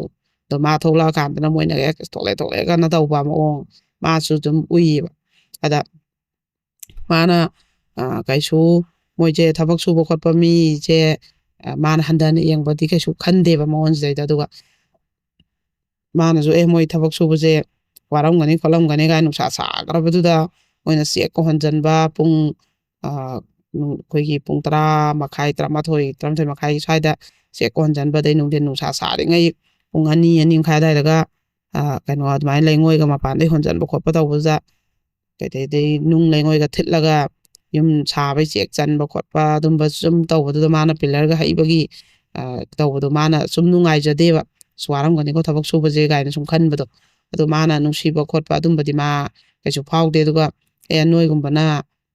ꯑꯗꯣ ꯃꯥ ꯊꯣꯛꯂꯛꯑꯀꯥꯟꯗꯅ ꯃꯣꯏꯅ ꯍꯦꯛ ꯊꯣꯛꯂꯛꯑꯦ ꯇꯧꯕ ꯃꯑꯣꯡ ꯃꯥꯁꯨ ꯑꯗꯨꯝ ꯎꯏꯌꯦꯕ ꯑꯗ ꯃꯥꯅ ꯀꯩꯁꯨ ꯃꯣꯏꯁꯦ ꯊꯕꯛ ꯁꯨꯕ ꯈꯣꯠꯄ ꯃꯤꯁꯦ ꯃꯥꯅ ꯍꯟꯊꯅ ꯌꯦꯡꯕꯗꯤ ꯀꯩꯁꯨ ꯈꯟꯗꯦꯕ ꯃꯉꯣꯟꯁꯤꯗꯩꯗ ꯑꯗꯨꯒ ꯃꯥꯅꯁꯨ ꯃꯣꯏ ꯊꯕꯛ ꯁꯨꯕꯁꯦ ꯋꯥꯔꯝꯒꯅꯤ ꯈꯣꯠꯂꯝꯒꯅꯤ ꯀꯥꯏꯅ ꯅꯨꯡꯁꯥ ꯁꯥꯈ꯭ꯔꯕꯗꯨꯗ ꯃꯣꯏꯅ ꯆꯦꯛꯀ ꯍꯣꯟꯖꯟꯕ ꯄꯨꯡ ꯑꯩꯈꯣꯏꯒꯤ ꯄꯨꯡ 10:30 11 12 ꯁ꯭ꯋꯥꯏꯗ ꯆꯦꯛꯀ ꯍꯣꯟꯖꯟꯕꯗꯩ ꯅꯨꯡꯊꯤꯟ ꯅꯨꯡꯁꯥ ꯁꯥꯔꯤꯉꯩ ꯄꯨꯡ 2 2:30 ꯑꯗꯨꯋꯥꯏꯗꯒ ꯀꯩꯅꯣ ꯑꯗꯨꯃꯥꯏꯅ ꯂꯩꯉꯣꯏꯒ ꯃꯄꯥꯟꯗꯩ ꯍꯣꯟꯖꯟꯕ ꯈꯣꯠꯄ ꯇꯧꯕꯗꯨꯗ ꯀꯩꯗꯩ ꯅꯨꯡ ꯂꯩꯉꯣꯏꯒ ꯊꯤꯠꯂꯒ ꯌꯨꯝ ꯁꯥꯕꯩ ꯆꯦꯛ ꯆꯟꯕ ꯈꯣꯠꯄ ꯑꯗꯨꯝꯕ ꯁꯨꯝ ꯇꯧꯕꯗꯨꯗ ꯃꯥꯅ ꯄꯤꯜꯂꯔꯒ ꯍꯩꯕꯒꯤ ꯇꯧꯕꯗꯣ ꯃꯥꯅ ꯁꯨꯝ ꯅꯨꯡꯉꯥꯏꯖꯗꯦꯕ ꯋꯥꯔꯝꯒꯅꯤꯀꯣ ꯊꯕꯛ ꯁꯨꯕꯁꯦ ꯀꯥꯏꯅ ꯁꯨꯝ ꯈꯟꯕꯗꯣ ꯑꯗꯣ ꯃꯥꯅ ꯅꯨꯡꯁꯤꯕ ꯈꯣꯠꯄ ꯑꯗꯨꯝꯕꯗꯤ ꯃꯥ ꯀꯩꯁꯨ ꯐꯥꯎꯗꯦ ꯑꯗꯨꯒ ꯅꯣꯏꯒꯨꯝꯕꯅ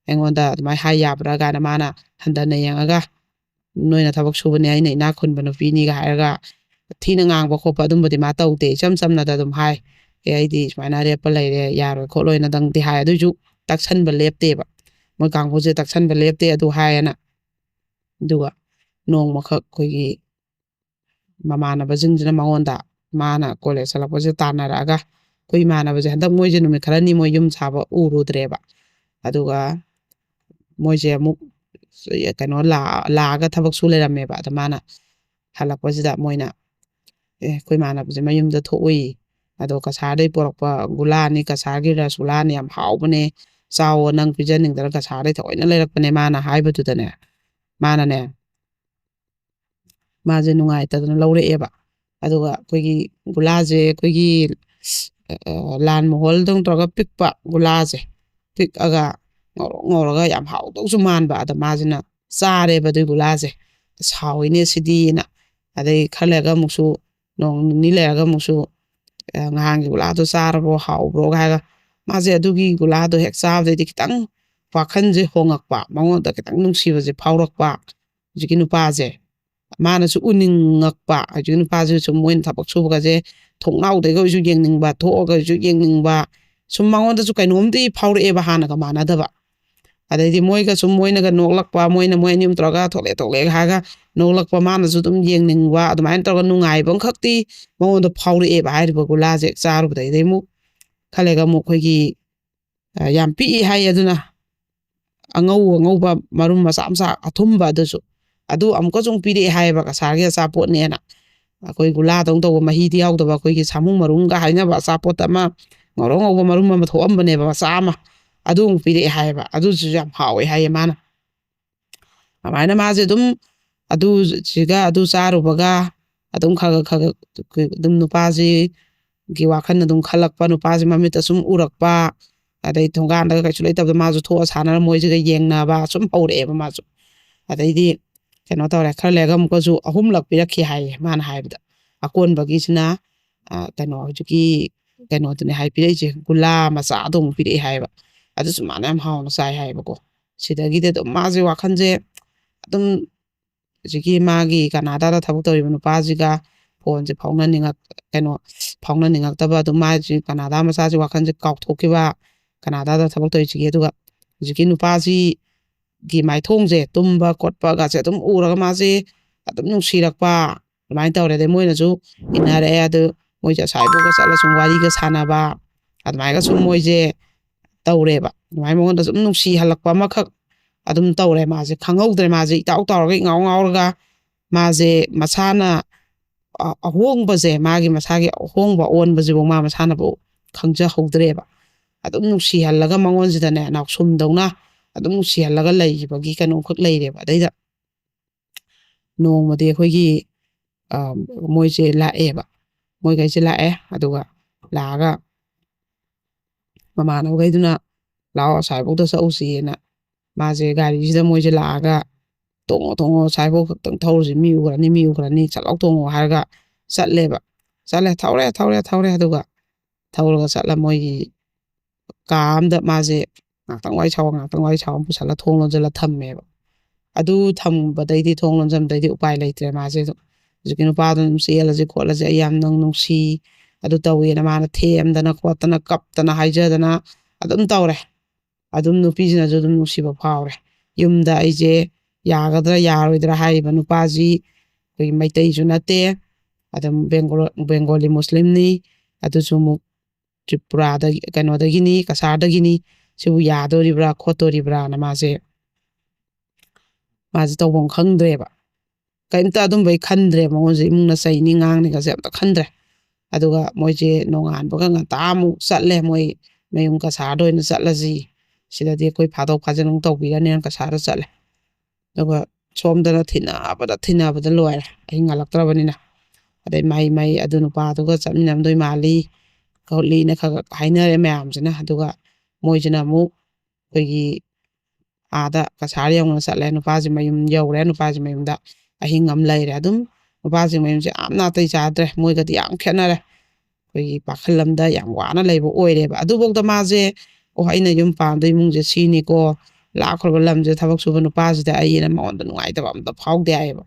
ꯑꯩꯉꯣꯟꯗ ꯑꯗꯨꯃꯥꯏꯅ ꯍꯥꯏ ꯌꯥꯕ꯭ꯔꯥ ꯀꯥꯏꯅ ꯃꯥꯅ ꯍꯟꯊꯅ ꯌꯦꯡꯉꯒ ꯅꯣꯏꯅ ꯊꯕꯛ ꯁꯨꯕꯅꯦ ꯑꯩꯅ ꯏꯅꯥꯛ ꯈꯨꯟꯕ ꯅꯨꯄꯤꯅꯤꯒ ꯍꯥꯏꯔꯒ ꯊꯤꯅ ꯉꯥꯡꯕ ꯈꯣꯠꯄ ꯑꯗꯨꯝꯕꯗꯤ ꯃꯥ ꯇꯧꯗꯦ ꯏꯆꯝ ꯆꯝꯅꯗ ꯑꯗꯨꯝ ꯍꯥꯏ ꯑꯩꯗꯤ ꯁꯨꯃꯥꯏꯅ ꯑꯔꯦꯞꯄ ꯂꯩꯔꯦ ꯌꯥꯔꯣꯏ ꯈꯣꯠꯂꯣꯏꯅꯗꯪꯗꯤ ꯍꯥꯏ ꯑꯗꯨꯏꯁꯨ ꯇꯛꯁꯟꯕ ꯂꯦꯞꯇꯦꯕ ꯃꯣꯏ ꯀꯥꯡꯕꯨꯁꯦ ꯇꯛꯁꯟꯕ ꯂꯦꯞꯇꯦ ꯑꯗꯨ ꯍꯥꯏꯌꯦꯅ ꯑꯗꯨꯒ ꯅꯣꯡꯃꯈꯛ ꯑꯩꯈꯣꯏꯒꯤ ꯃꯃꯥꯟꯅꯕꯁꯤꯡꯁꯤꯅ ꯃꯉꯣꯟꯗ ꯃꯥꯅ ꯀꯣꯂꯦꯖ ꯆꯠꯂꯛꯄꯁꯦ ꯇꯥꯟꯅꯔꯛꯑꯒ ꯑꯩꯈꯣꯏ ꯏꯃꯥꯟꯅꯕꯁꯦ ꯍꯟꯗꯛ ꯃꯣꯏꯁꯦ ꯅꯨꯃꯤꯠ ꯈꯔꯅꯤ ꯃꯣꯏ ꯌꯨꯝ ꯁꯥꯕ ꯎꯔꯨꯗ꯭ꯔꯦꯕ ꯑꯗꯨꯒ ꯃꯣꯏꯁꯦ ꯑꯃꯨꯛ ꯀꯩꯅꯣ ꯂꯥꯛꯑꯒ ꯊꯕꯛ ꯁꯨ ꯂꯩꯔꯝꯃꯦꯕ ꯑꯗ ꯃꯥꯅ ꯍꯜꯂꯛꯄꯁꯤꯗ ꯃꯣꯏꯅ ꯑꯩꯈꯣꯏ ꯏꯃꯥꯟꯅꯕꯁꯦ ꯃꯌꯨꯝꯗ ꯊꯣꯛꯎꯏ ꯑꯗꯣ ꯀꯁꯥꯔꯗꯩ ꯄꯣꯔꯛꯄ ꯒꯨꯂꯥꯅꯤ ꯀꯁꯥꯔꯒꯤ ꯔꯁꯒꯨꯂꯥꯅꯤ ꯌꯥꯝ ꯍꯥꯎꯕꯅꯦ ꯆꯥꯎꯋꯣ ꯅꯪ ꯄꯤꯖꯅꯤꯡꯗꯅ ꯀꯁꯥꯔꯗꯩ ꯊꯑꯣꯏꯅ ꯂꯩꯔꯛꯄꯅꯦ ꯃꯥꯅ ꯍꯥꯏꯕꯗꯨꯗꯅꯦ ꯃꯥꯅꯅꯦ ꯃꯥꯁꯦ ꯅꯨꯡꯉꯥꯏꯇꯗꯅ ꯂꯧꯔꯛꯑꯦꯕ ꯑꯗꯨꯒ ꯑꯩꯈꯣꯏꯒꯤ ꯒꯨꯂꯥꯁꯦ ꯑꯩꯈꯣꯏꯒꯤ ꯂꯥꯜ ꯃꯣꯍꯣꯜꯗꯧ ꯇꯧꯔꯒ ꯄꯤꯛꯄ ꯒꯨꯂꯥꯁꯦ ꯄꯤꯛꯑꯒ ꯉꯧꯔꯒ ꯌꯥꯝ ꯍꯥꯎꯗꯧꯁꯨ ꯃꯥꯟꯕ ꯑꯗ ꯃꯥꯁꯤꯅ ꯆꯥꯔꯦꯕ ꯑꯗꯨꯏ ꯒꯨꯂꯥꯁꯦ ꯍꯥꯎꯏꯅꯦ ꯁꯤꯗꯤꯅ ꯑꯗꯩ ꯈꯔ ꯂꯩꯔꯒ ꯑꯃꯨꯛꯁꯨ ꯅꯣꯡ ꯅꯤꯅꯤ ꯂꯩꯔꯒ ꯑꯃꯨꯛꯁꯨ ꯅꯍꯥꯟꯒꯤ ꯒꯨꯂꯥꯗꯣ ꯆꯥꯔꯕꯣ ꯍꯥꯎꯕ꯭ꯔꯣ ꯍꯥꯏꯔꯒ ꯃꯥꯁꯦ ꯑꯗꯨꯒꯤ ꯒꯨꯂꯥꯗꯣ ꯍꯦꯛ ꯆꯥꯕꯗꯩꯗꯤ ꯈꯤꯇꯪ ꯋꯥꯈꯜꯁꯦ ꯍꯣꯡꯉꯛꯄ ꯃꯉꯣꯟꯗ ꯈꯤꯇꯪ ꯅꯨꯡꯁꯤꯕꯁꯦ ꯐꯥꯎꯔꯛꯄ ꯍꯧꯖꯤꯛꯀꯤ ꯅꯨꯄꯥꯁꯦ ꯃꯥꯅꯁꯨ ꯎꯅꯤꯡꯉꯛꯄ ꯍꯧꯖꯤꯛꯀꯤ ꯅꯨꯄꯥꯁꯦ ꯁꯨꯝ ꯃꯣꯏꯅ ꯊꯕꯛ ꯁꯨꯕꯒꯁꯦ ꯊꯣꯡꯅꯥꯎꯗꯒꯤ ꯑꯣꯏꯁꯨ ꯌꯦꯡꯅꯤꯡꯕ ꯊꯣꯛꯑꯒꯁꯨ ꯌꯦꯡꯅꯤꯡꯕ ꯁꯨꯝ ꯃꯉꯣꯟꯗꯁꯨ ꯀꯩꯅꯣꯝꯗꯤ ꯐꯥꯎꯔꯛꯑꯦꯕ ꯍꯥꯟꯅꯒ ꯃꯥꯟꯅꯗꯕ ꯑꯗꯩꯗꯤ ꯃꯣꯏꯒ ꯁꯨꯝ ꯃꯣꯏꯅꯒ ꯅꯣꯛꯂꯛꯄ ꯃꯣꯏ ꯑꯅꯤ ꯑꯍꯨꯝ ꯇꯧꯔꯒ ꯊꯣꯛꯂꯛꯑꯦ ꯍꯥꯏꯔꯒ ꯅꯣꯛꯂꯛꯄ ꯃꯥꯅꯁꯨ ꯑꯗꯨꯝ ꯌꯦꯡꯅꯤꯡꯕ ꯑꯗꯨꯃꯥꯏꯅ ꯇꯧꯔꯒ ꯅꯨꯡꯉꯥꯏꯕ ꯑꯃꯈꯛꯇꯤ ꯃꯉꯣꯟꯗ ꯐꯥꯎꯔꯛꯑꯦꯕ ꯍꯥꯏꯔꯤꯕ ꯒꯨꯂꯥꯁꯦ ꯆꯥꯔꯨꯕꯗꯩ ꯑꯃꯨꯛ ꯈꯜꯂꯦꯒ ꯑꯃꯨꯛ ꯑꯩꯈꯣꯏꯒꯤ ꯌꯥꯝ ꯄꯤꯛꯏ ꯍꯥꯏ ꯑꯗꯨꯅ ꯑꯉꯧꯕ ꯃꯔꯨꯝ ꯃꯆꯥ ꯑꯊꯨꯝꯕ ꯑꯗꯨꯁꯨ ꯑꯗꯨ ꯑꯃꯨꯛꯀꯁꯨ ꯑꯃꯨꯛ ꯄꯤꯔꯛꯑꯦ ꯍꯥꯏꯌꯦꯕ ꯀꯁꯥꯔꯒꯤ ꯑꯆꯥꯄꯣꯠꯅꯦꯅ ꯑꯩꯈꯣꯏ ꯒꯨꯂꯥꯗꯧ ꯇꯧꯕ ꯃꯍꯤꯗꯤ ꯌꯥꯎꯗꯕ ꯑꯩꯈꯣꯏꯒꯤ ꯁꯥꯃꯨ ꯃꯔꯨꯝꯒ ꯍꯥꯏꯅꯕ ꯑꯆꯥꯄꯣꯠ ꯑꯃ ꯉꯧꯔꯣꯛ ꯉꯧꯕ ꯃꯔꯨꯝ ꯑꯃ ꯊꯣꯛꯑꯝꯕꯅꯦꯕ ꯃꯆꯥ ꯑꯃ ꯑꯗꯨ ꯑꯃꯨꯛ ꯄꯤꯔꯛꯑꯦ ꯍꯥꯏꯌꯦꯕ ꯑꯗꯨꯁꯨ ꯌꯥꯝ ꯍꯥꯎꯋꯦ ꯍꯥꯏꯌꯦ ꯃꯥꯅ ꯑꯗꯨꯃꯥꯏꯅ ꯃꯥꯁꯦ ꯑꯗꯨꯝ ꯑꯗꯨꯁꯤꯒ ꯑꯗꯨ ꯆꯥꯔꯨꯕꯒ ꯑꯗꯨꯝ ꯈꯒ ꯑꯗꯨꯝ ꯅꯨꯄꯥꯁꯤꯒꯤ ꯋꯥꯈꯜ ꯑꯗꯨꯝ ꯈꯜꯂꯛꯄ ꯅꯨꯄꯥꯁꯤ ꯃꯃꯤꯠꯇ ꯁꯨꯝ ꯎꯔꯛꯄ ꯑꯗꯩ ꯊꯣꯡꯒꯥꯟꯗꯒ ꯀꯩꯁꯨ ꯂꯩꯇꯕꯗ ꯃꯥꯁꯨ ꯊꯣꯛꯑ ꯁꯥꯟꯅꯔ ꯃꯣꯏꯁꯤꯒ ꯌꯦꯡꯅꯕ ꯁꯨꯝ ꯍꯧꯔꯛꯑꯦꯕ ꯃꯥꯁꯨ ꯑꯗꯩꯗꯤ ꯀꯩꯅꯣ ꯇꯧꯔꯦ ꯈꯔ ꯂꯩꯔꯒ ꯑꯃꯨꯛꯀꯁꯨ 3ꯂꯛ ꯄꯤꯔꯛꯈꯤ ꯍꯥꯏꯌꯦ ꯃꯥꯅ ꯍꯥꯏꯕꯗ ꯑꯀꯣꯟꯕꯒꯤꯁꯤꯅ ꯀꯩꯅꯣ ꯍꯧꯖꯤꯛꯀꯤ ꯀꯩꯅꯣꯗꯨꯅꯦ ꯍꯥꯏ ꯄꯤꯔꯛꯏꯁꯦ ꯒꯨꯂꯥ ꯃꯆꯥꯗꯣ ꯑꯃꯨꯛ ꯄꯤꯔꯛꯑꯦ ꯍꯥꯏꯌꯦꯕ ꯑꯗꯨꯁꯨ ꯃꯥꯅ ꯌꯥꯝ ꯍꯥꯎꯅ ꯆꯥꯏ ꯍꯥꯏꯌꯦꯕꯀꯣ ꯁꯤꯗꯒꯤꯗꯤ ꯑꯗꯨꯝ ꯃꯥꯁꯦ ꯋꯥꯈꯜꯁꯦ ꯑꯗꯨꯝ ꯍꯧꯖꯤꯛꯀꯤ ꯃꯥꯒꯤ ꯀꯅꯥꯗꯥꯗ ꯊꯕꯛ ꯇꯧꯔꯤꯕ ꯅꯨꯄꯥꯁꯤꯒ ꯐꯣꯟꯁꯦ ꯐꯥꯎꯅꯅꯤꯡꯉꯛꯇꯕ ꯑꯗꯨꯝ ꯃꯥꯁꯤ ꯀꯅꯥꯗꯥ ꯃꯆꯥꯁꯤ ꯋꯥꯈꯜꯁꯦ ꯀꯥꯎꯊꯣꯛꯈꯤꯕ ꯀꯅꯥꯗꯥꯗ ꯊꯕꯛ ꯇꯧꯔꯤꯁꯤꯒꯤ ꯑꯗꯨꯒ ꯍꯧꯖꯤꯛꯀꯤ ꯅꯨꯄꯥꯁꯤꯒꯤ ꯃꯥꯏꯊꯣꯡꯁꯦ ꯇꯨꯝꯕ ꯈꯣꯠꯄꯒꯁꯦ ꯑꯗꯨꯝ ꯎꯔꯒ ꯃꯥꯁꯦ ꯑꯗꯨꯝ ꯅꯨꯡꯁꯤꯔꯛꯄ ꯑꯗꯨꯃꯥꯏꯅ ꯇꯧꯔꯦ ꯑꯗꯩ ꯃꯣꯏꯅꯁꯨ ꯏꯟꯅꯔꯛꯑꯦ ꯑꯗꯨ ꯃꯣꯏꯁꯦ ꯑꯁꯥꯏꯕꯣꯛꯒ ꯆꯠꯂ ꯁꯨꯝ ꯋꯥꯔꯤꯒ ꯁꯥꯟꯅꯕ ꯑꯗꯨꯃꯥꯏꯅ ꯁꯨꯝ ꯃꯣꯏꯁꯦ ꯇꯧꯔꯦꯕ ꯑꯗꯨꯃꯥꯏꯅ ꯃꯉꯣꯟꯗ ꯁꯨꯝ ꯅꯨꯡꯁꯤꯍꯜꯂꯛꯄ ꯑꯃꯈꯛ ꯑꯗꯨꯝ ꯇꯧꯔꯦ ꯃꯥꯁꯦ ꯈꯪꯍꯧꯗ꯭ꯔꯦ ꯃꯥꯁꯦ ꯏꯇꯥꯎ ꯇꯥꯎꯔꯒ ꯏꯉꯥꯎ ꯉꯥꯎꯔꯒ ꯃꯥꯁꯦ ꯃꯁꯥꯅ ꯑꯍꯣꯡꯕꯁꯦ ꯃꯥꯒꯤ ꯃꯁꯥꯒꯤ ꯑꯍꯣꯡꯕ ꯑꯣꯟꯕꯁꯤꯐꯥꯎ ꯃꯥ ꯃꯁꯥꯅꯐꯥꯎ ꯈꯪꯖꯍꯧꯗ꯭ꯔꯦꯕ ꯑꯗꯨꯝ ꯅꯨꯡꯁꯤꯍꯜꯂꯒ ꯃꯉꯣꯟꯁꯤꯗꯅꯦ ꯅꯥꯎꯁꯨꯝꯗꯧꯅ ꯑꯗꯨꯝ ꯅꯨꯡꯁꯤꯍꯜꯂꯒ ꯂꯩꯈꯤꯕꯒꯤ ꯀꯩꯅꯣꯝꯈꯛ ꯂꯩꯔꯦꯕ ꯑꯗꯩꯗ ꯅꯣꯡꯃꯗꯤ ꯑꯩꯈꯣꯏꯒꯤ ꯃꯣꯏꯁꯦ ꯂꯥꯛꯑꯦꯕ ꯃꯣꯏꯈꯩꯁꯦ ꯂꯥꯛꯑꯦ ꯑꯗꯨꯒ ꯂꯥꯛꯑꯒ ꯃꯃꯥꯟꯅꯕꯈꯩꯗꯨꯅ ꯂꯥꯛꯑꯣ ꯑꯁꯥꯏꯐꯥꯎꯗ ꯆꯠꯎꯁꯤꯅ ꯃꯥꯁꯦ ꯒꯥꯔꯤꯁꯤꯗ ꯃꯣꯏꯁꯦ ꯂꯥꯛꯑꯒ ꯇꯣꯡꯉꯣ ꯑꯁꯥꯏꯐꯥꯎ ꯈꯛꯇꯪ ꯊꯧꯔꯨꯁꯤ ꯃꯤ ꯎꯈ꯭ꯔꯅꯤ ꯆꯠꯂꯥꯎ ꯇꯣꯡꯉꯣ ꯍꯥꯏꯔꯒ ꯆꯠꯂꯦꯕ ꯆꯠꯂꯦ ꯊꯧꯔꯦ ꯑꯗꯨꯒ ꯊꯧꯔꯒ ꯆꯠꯂ ꯃꯣꯏꯒꯤ ꯀꯥ ꯑꯝꯗ ꯃꯥꯁꯦ ꯉꯥꯛꯇꯪ ꯋꯥꯔꯤ ꯁꯥꯎ ꯄꯨꯁꯜꯂ ꯊꯣꯡ ꯂꯣꯟꯁꯤꯜꯂ ꯊꯝꯃꯦꯕ ꯑꯗꯨ ꯊꯝꯕꯗꯩꯗꯤ ꯊꯣꯡ ꯂꯣꯟꯖꯟꯕꯗꯩꯗꯤ ꯎꯄꯥꯏ ꯂꯩꯇ꯭ꯔꯦ ꯃꯥꯁꯦ ꯑꯗꯨꯝ ꯍꯧꯖꯤꯛꯀꯤ ꯅꯨꯄꯥꯗꯨ ꯑꯗꯨꯝ ꯆꯦꯜꯂꯁꯤ ꯈꯣꯠꯂꯁꯤ ꯑꯩ ꯌꯥꯝ ꯅꯨꯡꯁꯤ ꯑꯗꯨ ꯇꯧꯋꯦꯅ ꯃꯥꯅ ꯊꯦꯝꯗꯅ ꯈꯣꯠꯇꯅ ꯀꯞꯇꯅ ꯍꯥꯏꯖꯗꯅ ꯑꯗꯨꯝ ꯇꯧꯔꯦ ꯑꯗꯨꯝ ꯅꯨꯄꯤꯁꯤꯅꯁꯨ ꯑꯗꯨꯝ ꯅꯨꯡꯁꯤꯕ ꯐꯥꯎꯔꯦ ꯌꯨꯝꯗ ꯑꯩꯁꯦ ꯌꯥꯒꯗ꯭ꯔꯥ ꯌꯥꯔꯣꯏꯗ꯭ꯔꯥ ꯍꯥꯏꯔꯤꯕ ꯅꯨꯄꯥꯁꯤ ꯑꯩꯈꯣꯏꯒꯤ ꯃꯩꯇꯩꯁꯨ ꯅꯠꯇꯦ ꯑꯗꯨꯝ ꯕꯦꯡꯒꯣꯂꯤ ꯃꯨꯁꯂꯤꯝꯅꯤ ꯑꯗꯨꯁꯨ ꯑꯃꯨꯛ ꯇ꯭ꯔꯤꯄꯨꯔꯥꯗꯒꯤ ꯀꯩꯅꯣꯗꯒꯤꯅꯤ ꯀꯁꯥꯔꯗꯒꯤꯅꯤ ꯁꯤꯕꯨ ꯌꯥꯗꯣꯔꯤꯕ꯭ꯔꯥ ꯈꯣꯠꯇꯣꯔꯤꯕ꯭ꯔꯥꯅ ꯃꯥꯁꯦ ꯇꯧꯐꯝ ꯈꯪꯗ꯭ꯔꯦꯕ ꯀꯔꯤꯝꯇ ꯑꯗꯨꯝꯕꯩ ꯈꯟꯗ꯭ꯔꯦ ꯃꯉꯣꯟꯁꯦ ꯏꯃꯨꯡꯅ ꯆꯩꯅꯤ ꯉꯥꯡꯅꯤꯒꯁꯦ ꯑꯝꯇ ꯈꯟꯗ꯭ꯔꯦ ꯑꯗꯨꯒ ꯃꯣꯏꯁꯦ ꯅꯣꯡꯉꯥꯟꯕꯒ ꯉꯟꯇꯥ ꯑꯃꯨꯛ ꯆꯠꯂꯦ ꯃꯣꯏ ꯃꯌꯨꯝ ꯀꯁꯥꯔꯗ ꯑꯣꯏꯅ ꯆꯠꯂꯁꯤ ꯁꯤꯗꯗꯤ ꯑꯩꯈꯣꯏ ꯐꯥꯗꯣꯛ ꯐꯥꯖꯤꯟ ꯑꯃꯨꯛ ꯇꯧꯕꯤꯔꯅꯤꯅ ꯀꯁꯥꯔꯗ ꯆꯠꯂꯦ ꯑꯗꯨꯒ ꯁꯣꯝꯗꯅ ꯊꯤꯅꯕꯗ ꯂꯣꯏꯔꯦ ꯑꯍꯤꯡ ꯉꯜꯂꯛꯇ꯭ꯔꯕꯅꯤꯅ ꯑꯗꯩ ꯃꯩ ꯑꯗꯨ ꯅꯨꯄꯥꯗꯨꯒ ꯆꯠꯃꯤꯟꯅꯔꯝꯗꯣꯏ ꯃꯥꯜꯂꯤ ꯈꯣꯠꯂꯤꯅ ꯈꯔ ꯍꯥꯏꯅꯔꯦ ꯃꯌꯥꯝꯁꯤꯅ ꯑꯗꯨꯒ ꯃꯣꯏꯁꯤꯅ ꯑꯃꯨꯛ ꯑꯩꯈꯣꯏꯒꯤ ꯑꯥꯗ ꯀꯁꯥꯔ ꯌꯧꯅ ꯆꯠꯂꯦ ꯅꯨꯄꯥꯁꯤ ꯃꯌꯨꯝ ꯌꯧꯔꯦ ꯅꯨꯄꯥꯁꯤ ꯃꯌꯨꯝꯗ ꯑꯍꯤꯡ ꯑꯃ ꯂꯩꯔꯦ ꯑꯗꯨꯝ ꯅꯨꯄꯥꯁꯤ ꯃꯌꯨꯝꯁꯦ ꯌꯥꯝ ꯅꯥꯇꯩ ꯆꯥꯗ꯭ꯔꯦ ꯃꯣꯏꯒꯗꯤ ꯌꯥꯝ ꯈꯦꯠꯅꯔꯦ ꯑꯩꯈꯣꯏꯒꯤ ꯄꯥꯈꯜ ꯑꯃꯗ ꯌꯥꯝ ꯋꯥꯅ ꯂꯩꯕ ꯑꯣꯏꯔꯦꯕ ꯑꯗꯨꯐꯥꯎꯗ ꯃꯥꯁꯦ ꯑꯩꯅ ꯌꯨꯝ ꯄꯥꯟꯕꯗ ꯏꯃꯨꯡꯁꯦ ꯁꯤꯅꯤꯀꯣ ꯂꯥꯛꯈ꯭ꯔꯕ ꯂꯝꯁꯦ ꯊꯕꯛ ꯁꯨꯕ ꯅꯨꯄꯥꯁꯤꯗ ꯑꯩꯅ ꯃꯉꯣꯟꯗ ꯅꯨꯡꯉꯥꯏꯇꯕ ꯑꯝꯇ ꯐꯥꯎꯗꯦ ꯍꯥꯏꯌꯦꯕ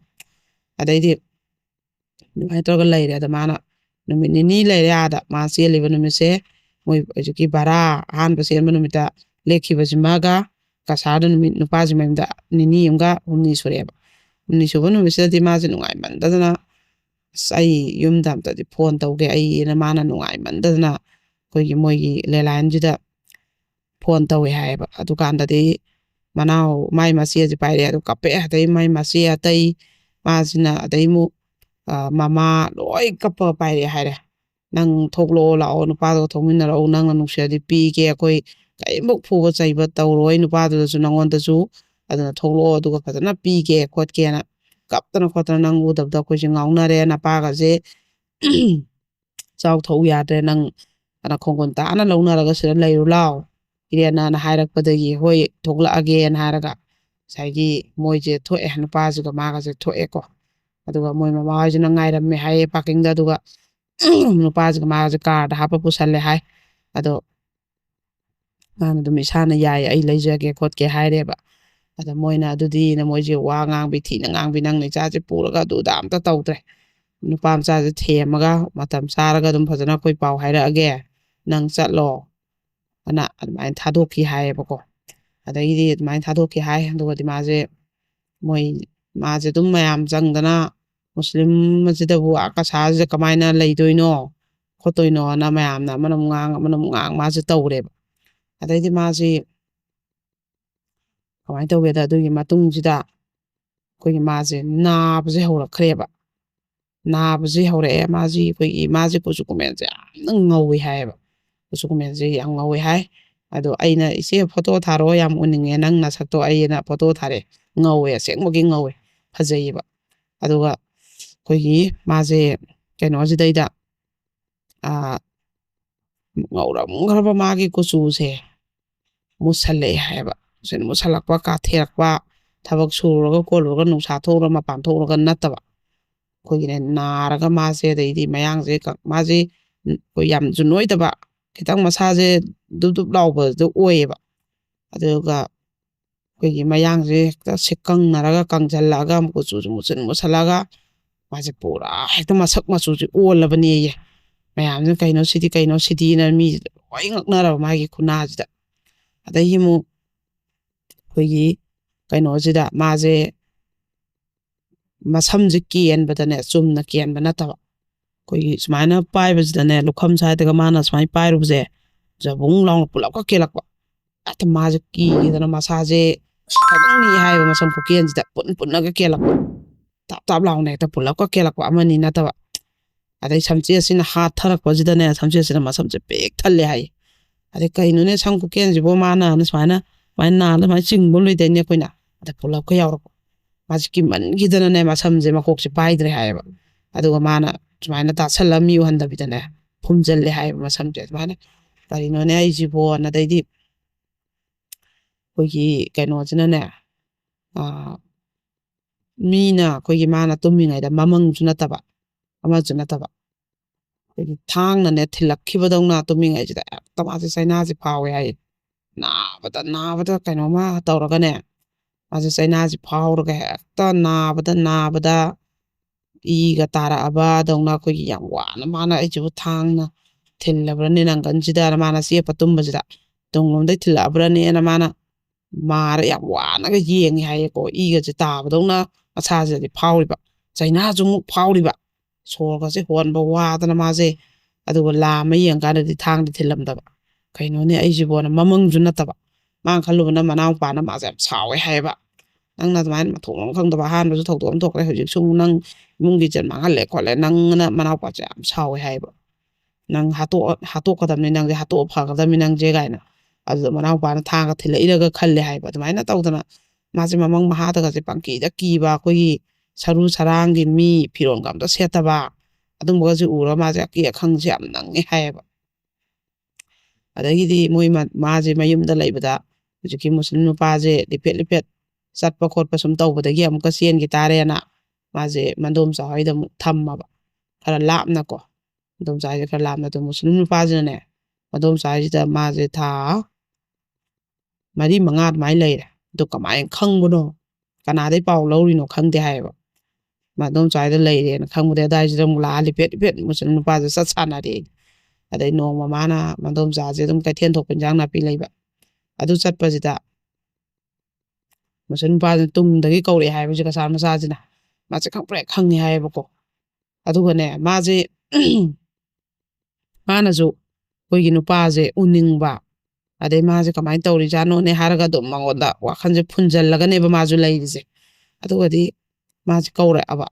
ꯑꯗꯩꯗꯤ ꯑꯗꯨꯃꯥꯏꯅ ꯇꯧꯔꯒ ꯂꯩꯔꯦ ꯑꯗ ꯃꯥꯅ ꯅꯨꯃꯤꯠ ꯅꯤꯅꯤ ꯂꯩꯔꯦ ꯑꯥꯗ ꯃꯥ ꯆꯦꯜꯂꯤꯕ ꯅꯨꯃꯤꯠꯁꯦ ꯃꯣꯏ ꯍꯧꯖꯤꯛꯀꯤ ꯚꯔꯥ ꯑꯍꯥꯟꯕ ꯆꯦꯟꯕ ꯅꯨꯃꯤꯠꯇ ꯂꯦꯛꯈꯤꯕꯁꯤꯃꯒ ꯀꯁꯥꯔꯗ ꯅꯨꯃꯤꯠ ꯅꯨꯄꯥꯁꯤ ꯃꯌꯨꯝꯗ ꯅꯤꯅꯤ ꯑꯃꯒ ꯍꯨꯝꯅꯤ ꯁꯨꯔꯛꯑꯦꯕ ꯍꯨꯝꯅꯤ ꯁꯨꯕ ꯅꯨꯃꯤꯠꯁꯤꯗꯗꯤ ꯃꯥꯁꯦ ꯅꯨꯡꯉꯥꯏꯃꯟꯗꯗꯅ ꯑꯁ ꯑꯩ ꯌꯨꯝꯗ ꯑꯝꯇꯗꯤ ꯐꯣꯟ ꯇꯧꯒꯦ ꯑꯩꯅ ꯃꯥꯅ ꯅꯨꯡꯉꯥꯏꯃꯟꯗꯗꯅ ꯑꯩꯈꯣꯏꯒꯤ ꯃꯣꯏꯒꯤ ꯂꯦꯟꯂꯥꯏꯟꯁꯤꯗ ꯐꯣꯟ ꯇꯧꯋꯦ ꯍꯥꯏꯌꯦꯕ ꯑꯗꯨꯀꯥꯟꯗꯗꯤ ꯃꯅꯥꯎ ꯃꯥꯏ ꯃꯆꯦꯁꯦ ꯄꯥꯏꯔꯛꯑꯦ ꯑꯗꯨ ꯀꯞꯄꯛꯑꯦ ꯑꯗꯩ ꯃꯥꯏ ꯃꯆꯦ ꯑꯇꯩ ꯃꯥꯁꯤꯅ ꯑꯗꯩ ꯑꯃꯨꯛ ꯃꯃꯥ ꯂꯣꯏ ꯀꯞꯄꯒ ꯄꯥꯏꯔꯛꯑꯦ ꯍꯥꯏꯔꯦ ꯅꯪ ꯊꯣꯛꯂꯛꯑꯣ ꯂꯥꯛꯑꯣ ꯅꯨꯄꯥꯗꯨꯒ ꯊꯣꯛꯃꯤꯟꯅꯔꯛꯎ ꯅꯪꯅ ꯅꯨꯡꯁꯤꯔꯗꯤ ꯄꯤꯒꯦ ꯑꯩꯈꯣꯏ ꯀꯔꯤꯝꯐꯧ ꯐꯨꯕ ꯆꯩꯕ ꯇꯧꯔꯣꯏ ꯅꯨꯄꯥꯗꯨꯗꯁꯨ ꯅꯪꯉꯣꯟꯗꯁꯨ ꯑꯗꯨꯅ ꯊꯣꯛꯂꯛꯑꯣ ꯑꯗꯨꯒ ꯐꯖꯅ ꯄꯤꯒꯦ ꯈꯣꯠꯀꯦꯅ ꯀꯞꯇꯅ ꯈꯣꯠꯇꯅ ꯅꯪ ꯎꯗꯕꯗ ꯑꯩꯈꯣꯏꯁꯦ ꯉꯥꯎꯅꯔꯦ ꯅꯄꯥꯒꯁꯦ ꯆꯥꯎ ꯊꯛꯎ ꯌꯥꯗ꯭ꯔꯦ ꯅꯪ ꯈꯣꯡꯒꯨꯟ ꯇꯥꯅ ꯂꯧꯅꯔꯒ ꯁꯤꯗ ꯂꯩꯔꯨ ꯂꯥꯎ ꯏꯔꯦꯟꯅ ꯍꯥꯏꯔꯛꯄꯗꯒꯤ ꯍꯣꯏ ꯊꯣꯛꯂꯛꯑꯒꯦꯅ ꯍꯥꯏꯔꯒ ꯉꯁꯥꯏꯒꯤ ꯃꯣꯏꯁꯦ ꯊꯣꯛꯑꯦ ꯅꯨꯄꯥꯁꯤꯒ ꯃꯥꯒꯁꯦ ꯊꯣꯛꯑꯦꯀꯣ ꯑꯗꯨꯒ ꯃꯣꯏ ꯃꯃꯥ ꯍꯣꯏꯁꯤꯅ ꯉꯥꯏꯔꯝꯃꯦ ꯍꯥꯏꯌꯦ ꯄꯥꯔꯀꯤꯡꯗ ꯑꯗꯨꯒ ꯅꯨꯄꯥꯁꯤꯒ ꯃꯥꯒꯁꯦ ꯀꯥꯔꯗ ꯍꯥꯞꯄ ꯄꯨꯁꯜꯂꯦ ꯍꯥꯏ ꯑꯗꯣ ꯃꯥꯅ ꯑꯗꯨꯝ ꯏꯁꯥꯅ ꯌꯥꯏ ꯑꯩ ꯂꯩꯖꯒꯦ ꯈꯣꯠꯀꯦ ꯍꯥꯏꯔꯦꯕ ꯑꯗ ꯃꯣꯏꯅ ꯑꯗꯨꯗꯤꯅ ꯃꯣꯏꯁꯦ ꯋꯥ ꯉꯥꯡꯕꯤ ꯊꯤꯅ ꯉꯥꯡꯕꯤ ꯅꯪꯅ ꯏꯆꯥꯁꯦ ꯄꯨꯔꯒ ꯑꯗꯨꯗ ꯑꯝꯇ ꯇꯧꯗ꯭ꯔꯦ ꯅꯨꯄꯥ ꯃꯆꯥꯁꯦ ꯊꯦꯝꯃꯒ ꯃꯇꯝ ꯆꯥꯔꯒ ꯑꯗꯨꯝ ꯐꯖꯅ ꯑꯩꯈꯣꯏ ꯄꯥꯎ ꯍꯥꯏꯔꯛꯑꯒꯦ ꯅꯪ ꯆꯠꯂꯣ ꯑꯅ ꯑꯗꯨꯃꯥꯏꯅ ꯊꯥꯗꯣꯛꯈꯤ ꯍꯥꯏꯌꯦꯕꯀꯣ ꯑꯗꯒꯤꯗꯤ ꯑꯗꯨꯃꯥꯏꯅ ꯊꯥꯗꯣꯛꯈꯤ ꯍꯥꯏ ꯑꯗꯨꯒꯗꯤ ꯃꯥꯁꯦ ꯑꯗꯨꯝ ꯃꯌꯥꯝ ꯆꯪꯗꯅ ꯃꯨꯁꯂꯤꯝ ꯑꯁꯤꯗꯕꯨ ꯀꯁꯥꯁꯤꯗ ꯀꯃꯥꯏꯅ ꯂꯩꯗꯣꯏꯅꯣ ꯈꯣꯠꯇꯣꯏꯅꯣꯅ ꯃꯌꯥꯝꯅ ꯑꯃꯅꯃꯨꯛ ꯉꯥꯡ ꯃꯥꯁꯦ ꯇꯧꯔꯦꯕ ꯑꯗꯩꯗꯤ ꯃꯥꯁꯤ ꯀꯃꯥꯏꯅ ꯇꯧꯒꯦꯗ ꯑꯗꯨꯒꯤ ꯃꯇꯨꯡꯁꯤꯗ ꯑꯩꯈꯣꯏꯒꯤ ꯃꯥꯁꯦ ꯅꯥꯕꯁꯦ ꯍꯧꯔꯛꯈ꯭ꯔꯦꯕ ꯅꯥꯕꯁꯦ ꯍꯧꯔꯛꯑꯦ ꯃꯥꯁꯦ ꯀꯨꯆꯨ ꯀꯨꯃꯦꯟꯁꯦ ꯌꯥꯝꯅ ꯉꯧꯋꯤ ꯍꯥꯏꯌꯦꯕ ꯀꯨꯆꯨ ꯀꯨꯃꯦꯟꯁꯦ ꯌꯥꯝ ꯉꯧꯋꯤ ꯍꯥꯏ ꯑꯗꯣ ꯑꯩꯅ ꯏꯆꯦ ꯐꯣꯇꯣ ꯊꯥꯔꯛꯑꯣ ꯌꯥꯝ ꯎꯅꯤꯡꯉꯦ ꯅꯪ ꯅꯁꯛꯇꯣ ꯑꯩꯅ ꯐꯣꯇꯣ ꯊꯥꯔꯛꯑꯦ ꯉꯧꯋꯦ ꯑꯁꯦꯡꯕꯒꯤ ꯉꯧꯋꯦ ꯐꯖꯩꯌꯦꯕ ꯑꯗꯨꯒ ꯑꯩꯈꯣꯏꯒꯤ ꯃꯥꯁꯦ ꯀꯩꯅꯣꯁꯤꯗꯩꯗ ꯉꯧꯔꯝꯈ꯭ꯔꯕ ꯃꯥꯒꯤ ꯀꯨꯆꯨꯁꯦ ꯃꯨꯁꯜꯂꯛꯑꯦ ꯍꯥꯏꯌꯦꯕ ꯃꯨꯁꯜꯂꯛꯄ ꯀꯥꯊꯦꯔꯛꯄ ꯊꯕꯛ ꯁꯨꯔꯨꯔꯒ ꯈꯣꯠꯂꯨꯔꯒ ꯅꯨꯡꯁꯥ ꯊꯣꯛꯎꯔꯒ ꯃꯄꯥꯟ ꯊꯣꯛꯎꯔꯒ ꯅꯠꯇꯕ ꯑꯩꯈꯣꯏꯒꯤꯅꯦ ꯅꯥꯔꯒ ꯃꯥꯁꯦ ꯑꯗꯩꯗꯤ ꯃꯌꯥꯡꯁꯦ ꯃꯥꯁꯦ ꯑꯩꯈꯣꯏ ꯌꯥꯝꯁꯨ ꯅꯣꯏꯗꯕ ꯈꯤꯇꯪ ꯃꯁꯥꯁꯦ ꯗꯨꯞ ꯗꯨꯞ ꯂꯥꯎꯕꯗꯣ ꯑꯣꯏꯌꯦꯕ ꯑꯗꯨꯒ ꯑꯩꯈꯣꯏꯒꯤ ꯃꯌꯥꯡꯁꯦ ꯍꯦꯛꯇ ꯀꯪꯅꯔꯒ ꯀꯪꯁꯤꯜꯂꯛꯑꯒ ꯀꯨꯆꯨꯁꯨ ꯃꯨꯁꯜꯂꯒ ꯃꯥꯁꯦ ꯄꯨꯔꯥ ꯍꯦꯛꯇ ꯃꯁꯛ ꯃꯆꯨꯁꯦ ꯑꯣꯜꯂꯕꯅꯦꯌꯦ ꯃꯌꯥꯝꯁꯤꯅ ꯀꯩꯅꯣ ꯁꯤꯗꯤꯅ ꯃꯤꯁꯦ ꯂꯣꯏ ꯉꯛꯅꯔꯕ ꯃꯥꯒꯤ ꯈꯨꯟꯅꯥꯁꯤꯗ ꯑꯗꯒꯤ ꯑꯃꯨꯛ ꯑꯩꯈꯣꯏꯒꯤ ꯀꯩꯅꯣꯁꯤꯗ ꯃꯥꯁꯦ ꯃꯁꯝꯁꯦ ꯀꯦꯟꯕꯗꯅꯦ ꯆꯨꯝꯅ ꯀꯦꯟꯕ ꯅꯠꯇꯕ ꯑꯩꯈꯣꯏꯒꯤ ꯁꯨꯃꯥꯏꯅ ꯄꯥꯏꯕꯁꯤꯗꯅꯦ ꯂꯨꯈꯝ ꯁꯥꯏꯗꯒ ꯃꯥꯅ ꯁꯨꯃꯥꯏꯅ ꯄꯥꯏꯔꯨꯕꯁꯦ ꯖꯕꯨꯡ ꯂꯥꯎꯅ ꯄꯨꯂꯞꯀ ꯀꯦꯜꯂꯛꯄ ꯍꯦꯛꯇ ꯃꯥꯁꯦ ꯀꯤꯗꯅ ꯃꯁꯥꯁꯦ ꯈꯪꯅꯤ ꯍꯥꯏꯕ ꯃꯁꯝ ꯈꯨꯀꯦꯟꯁꯤꯗ ꯄꯨꯟꯅꯒ ꯀꯦꯜꯂꯛꯄ ꯇꯥꯞ ꯂꯥꯎꯅ ꯍꯦꯛꯇ ꯄꯨꯂꯞꯀ ꯀꯦꯜꯂꯛꯄ ꯑꯃꯅꯤ ꯅꯠꯇꯕ ꯑꯗꯩ ꯁꯝꯆꯦꯠꯁꯤꯅ ꯍꯥꯠꯊꯔꯛꯄꯁꯤꯗꯅꯦ ꯁꯝꯆꯦꯠꯁꯤꯅ ꯃꯁꯝꯁꯦ ꯄꯤꯛ ꯊꯜꯂꯦ ꯍꯥꯏꯌꯦ ꯑꯗꯩ ꯀꯩꯅꯣꯅꯦ ꯁꯝ ꯈꯨꯀꯦꯟꯁꯤꯕꯨ ꯃꯥꯅ ꯁꯨꯃꯥꯏꯅ ꯅꯥꯜꯂ ꯁꯨꯃꯥꯏꯅ ꯆꯤꯡꯕ ꯂꯣꯏꯗꯣꯏꯅꯦ ꯑꯩꯈꯣꯏꯅ ꯑꯗ ꯄꯨꯂꯞꯀ ꯌꯥꯎꯔꯛꯄ ꯃꯥꯁꯦ ꯀꯤꯃꯟꯈꯤꯗꯅꯅꯦ ꯃꯁꯝꯁꯦ ꯃꯀꯣꯛꯁꯦ ꯄꯥꯏꯗ꯭ꯔꯦ ꯍꯥꯏꯌꯦꯕ ꯑꯗꯨꯒ ꯃꯥꯅ ꯁꯨꯃꯥꯏꯅ ꯇꯥꯁꯜꯂ ꯃꯤ ꯎꯍꯟꯗꯕꯤꯗꯅꯦ ꯐꯨꯝꯖꯤꯜꯂꯦ ꯍꯥꯏꯌꯦꯕ ꯃꯁꯝꯁꯦ ꯑꯗꯨꯃꯥꯏꯅ ꯀꯔꯤꯅꯣꯅꯦ ꯑꯩꯁꯤꯕꯣꯅ ꯑꯗꯩꯗꯤ ꯑꯩꯈꯣꯏꯒꯤ ꯀꯩꯅꯣꯁꯤꯅꯅꯦ ꯃꯤꯅ ꯑꯩꯈꯣꯏꯒꯤ ꯃꯥꯅ ꯇꯨꯝꯃꯤꯉꯩꯗ ꯃꯃꯪꯁꯨ ꯅꯠꯇꯕ ꯑꯃꯁꯨ ꯅꯠꯇꯕ ꯑꯩꯈꯣꯏꯒꯤ ꯊꯥꯡꯅꯅꯦ ꯊꯤꯜꯂꯛꯈꯤꯕꯗꯧꯅ ꯇꯨꯝꯃꯤꯉꯩꯁꯤꯗ ꯍꯦꯛꯇ ꯃꯥꯁꯦ ꯆꯩꯅꯥꯁꯦ ꯐꯥꯎꯋꯦ ꯍꯥꯏꯌꯦ ꯅꯥꯕꯗ ꯀꯩꯅꯣꯃ ꯇꯧꯔꯒꯅꯦ ꯃꯥꯁꯦ ꯆꯩꯅꯥꯁꯦ ꯐꯥꯎꯔꯒ ꯍꯦꯛꯇ ꯅꯥꯕꯗ ꯏꯒ ꯇꯥꯔꯛꯑꯕꯗꯧꯅ ꯑꯩꯈꯣꯏꯒꯤ ꯌꯥꯝ ꯋꯥꯅ ꯃꯥꯅ ꯑꯩꯁꯤꯕꯨ ꯊꯥꯡꯅ ꯊꯤꯜꯂꯕ꯭ꯔꯅꯤ ꯅꯪꯒꯟꯁꯤꯗ ꯃꯥꯅ ꯆꯦꯞꯄ ꯇꯨꯝꯕꯁꯤꯗ ꯇꯨꯡꯂꯣꯝꯗꯩ ꯊꯤꯜꯂꯛꯑꯕ꯭ꯔꯅꯦꯅ ꯃꯥꯅ ꯃꯥꯔ ꯌꯥꯝ ꯋꯥꯅꯒ ꯌꯦꯡꯉꯤ ꯍꯥꯏꯌꯦꯀꯣ ꯏꯒꯁꯦ ꯇꯥꯕꯗꯧꯅ ꯃꯁꯥꯁꯤꯗꯗꯤ ꯐꯥꯎꯔꯤꯕ ꯆꯩꯅꯥꯁꯨ ꯑꯃꯨꯛ ꯐꯥꯎꯔꯤꯕ ꯁꯣꯔꯒꯁꯦ ꯍꯣꯟꯕ ꯋꯥꯗꯅ ꯃꯥꯁꯦ ꯑꯗꯨꯒ ꯂꯥꯝꯃ ꯌꯦꯡꯀꯥꯟꯗꯗꯤ ꯊꯥꯡꯗꯤ ꯊꯤꯜꯂꯝꯗꯕ ꯀꯩꯅꯣꯅꯦ ꯑꯩꯁꯤꯕꯣꯅ ꯃꯃꯪꯁꯨ ꯅꯠꯇꯕ ꯃꯥꯅ ꯈꯜꯂꯨꯕꯅ ꯃꯅꯥꯎꯄꯥꯅ ꯃꯥꯁꯦ ꯌꯥꯝ ꯁꯥꯎꯋꯦ ꯍꯥꯏꯌꯦꯕ ꯅꯪꯅ ꯑꯗꯨꯃꯥꯏꯅ ꯃꯊꯣꯡ ꯑꯃ ꯈꯪꯗꯕ ꯑꯍꯥꯟꯕꯁꯨ ꯊꯧꯗꯣꯛ ꯑꯃ ꯊꯣꯛꯈ꯭ꯔꯦ ꯍꯧꯖꯤꯛꯁꯨ ꯅꯪ ꯏꯃꯨꯡꯒꯤ ꯏꯖꯠ ꯃꯥꯡꯍꯜꯂꯦ ꯈꯣꯠꯂꯦ ꯅꯪꯅ ꯃꯅꯥꯎꯄꯥꯁꯦ ꯌꯥꯝ ꯁꯥꯎꯋꯦ ꯍꯥꯏꯌꯦꯕ ꯅꯪ ꯍꯥꯠꯇꯣꯛꯀꯗꯕꯅꯤ ꯅꯪꯁꯦ ꯍꯥꯠꯇꯣꯛꯑ ꯐꯒꯗꯕꯅꯤ ꯅꯪꯁꯦ ꯀꯥꯏꯅ ꯑꯗꯨꯗ ꯃꯅꯥꯎꯄꯥꯅ ꯊꯥꯡꯒ ꯊꯤꯜꯂꯛꯏꯔꯒ ꯈꯜꯂꯦ ꯍꯥꯏꯕ ꯑꯗꯨꯃꯥꯏꯅ ꯇꯧꯗꯅ ꯃꯥꯁꯦ ꯃꯃꯪ ꯃꯍꯥꯗꯒꯁꯦ ꯄꯪꯀꯤꯗ ꯀꯤꯕ ꯑꯩꯈꯣꯏꯒꯤ ꯁꯔꯨ ꯁꯔꯥꯡꯒꯤ ꯃꯤ ꯐꯤꯔꯣꯜꯒ ꯑꯝꯇ ꯁꯦꯠꯇꯕ ꯑꯗꯨꯝꯕꯒꯁꯦ ꯎꯔꯒ ꯃꯥꯁꯦ ꯑꯀꯤ ꯑꯈꯪꯁꯦ ꯌꯥꯝ ꯅꯪꯉꯦ ꯍꯥꯏꯌꯦꯕ ꯑꯗꯒꯤꯗꯤ ꯃꯥꯁꯦ ꯃꯌꯨꯝꯗ ꯂꯩꯕꯗ ꯍꯧꯖꯤꯛꯀꯤ ꯃꯨꯁꯂꯤꯝ ꯅꯨꯄꯥꯁꯦ ꯂꯤꯐꯦꯠ ꯆꯠꯄ ꯈꯣꯠꯄ ꯁꯨꯝ ꯇꯧꯕꯗꯒꯤ ꯑꯃꯨꯛꯀ ꯆꯦꯟꯈꯤ ꯇꯥꯔꯦꯅ ꯃꯥꯁꯦ ꯃꯗꯣꯝꯆꯥ ꯍꯣꯏꯗ ꯑꯃꯨꯛ ꯊꯝꯃꯕ ꯈꯔ ꯂꯥꯞꯅꯀꯣ ꯃꯗꯣꯝꯆꯥ ꯍꯣꯏꯁꯦ ꯈꯔ ꯂꯥꯞꯅ ꯑꯗꯣ ꯃꯨꯁꯂꯤꯝ ꯅꯨꯄꯥꯁꯤꯅꯅꯦ ꯃꯗꯣꯝꯆꯥ ꯍꯣꯏꯁꯤꯗ ꯃꯥꯁꯦ ꯊꯥ 4-5 ꯑꯗꯨꯃꯥꯏꯅ ꯂꯩꯔꯦ ꯑꯗꯨ ꯀꯃꯥꯏꯅ ꯈꯪꯕꯅꯣ ꯀꯅꯥꯗꯩ ꯄꯥꯎ ꯂꯧꯔꯤꯅꯣ ꯈꯪꯗꯦ ꯍꯥꯏꯌꯦꯕ ꯃꯗꯣꯝꯆꯥ ꯍꯣꯏꯗ ꯂꯩꯔꯦꯅ ꯈꯪꯕꯗꯩ ꯑꯗꯨꯋꯥꯏꯁꯤꯗ ꯑꯃꯨꯛ ꯂꯥꯛꯑ ꯂꯤꯐꯦꯠ ꯃꯨꯁꯂꯤꯝ ꯅꯨꯄꯥꯁꯦ ꯆꯠ ꯁꯥꯟꯅꯔꯦ ꯑꯗꯩ ꯅꯣꯡꯃ ꯃꯥꯅ ꯃꯗꯣꯝꯆꯥꯁꯦ ꯑꯗꯨꯝ ꯀꯩꯊꯦꯜ ꯊꯣꯛꯄ ꯏꯟꯖꯥꯡ ꯅꯥꯄꯤ ꯂꯩꯕ ꯑꯗꯨ ꯆꯠꯄꯁꯤꯗ ꯃꯨꯁꯂꯤꯝ ꯅꯨꯄꯥꯁꯤꯅ ꯇꯨꯡꯗꯒꯤ ꯀꯧꯔꯛꯑꯦ ꯍꯥꯏꯕꯁꯦ ꯀꯁꯥꯔ ꯃꯆꯥꯁꯤꯅ ꯃꯥꯁꯦ ꯈꯪꯄ꯭ꯔꯦꯛ ꯈꯪꯉꯦ ꯍꯥꯏꯌꯦꯕꯀோ ꯑꯗꯨꯒꯅꯦ ꯃꯥꯁꯦ ꯃꯥꯅꯁꯨ ꯑꯩꯈꯣꯏꯒꯤ ꯅꯨꯄꯥꯁꯦ ꯎꯅꯤꯡꯕ ꯑꯗꯩ ꯃꯥꯁꯦ ꯀꯃꯥꯏꯅ ꯇꯧꯔꯤꯖꯥꯠꯅꯣꯅꯦ ꯍꯥꯏꯔꯒ ꯑꯗꯨꯝ ꯃꯉꯣꯟꯗ ꯋꯥꯈꯜꯁꯦ ꯐꯨꯟꯖꯜꯂꯒꯅꯦꯕ ꯃꯥꯁꯨ ꯂꯩꯔꯤꯁꯦ ꯑꯗꯨꯒꯗꯤ ꯃꯥꯁꯦ ꯀꯧꯔꯛꯑꯕ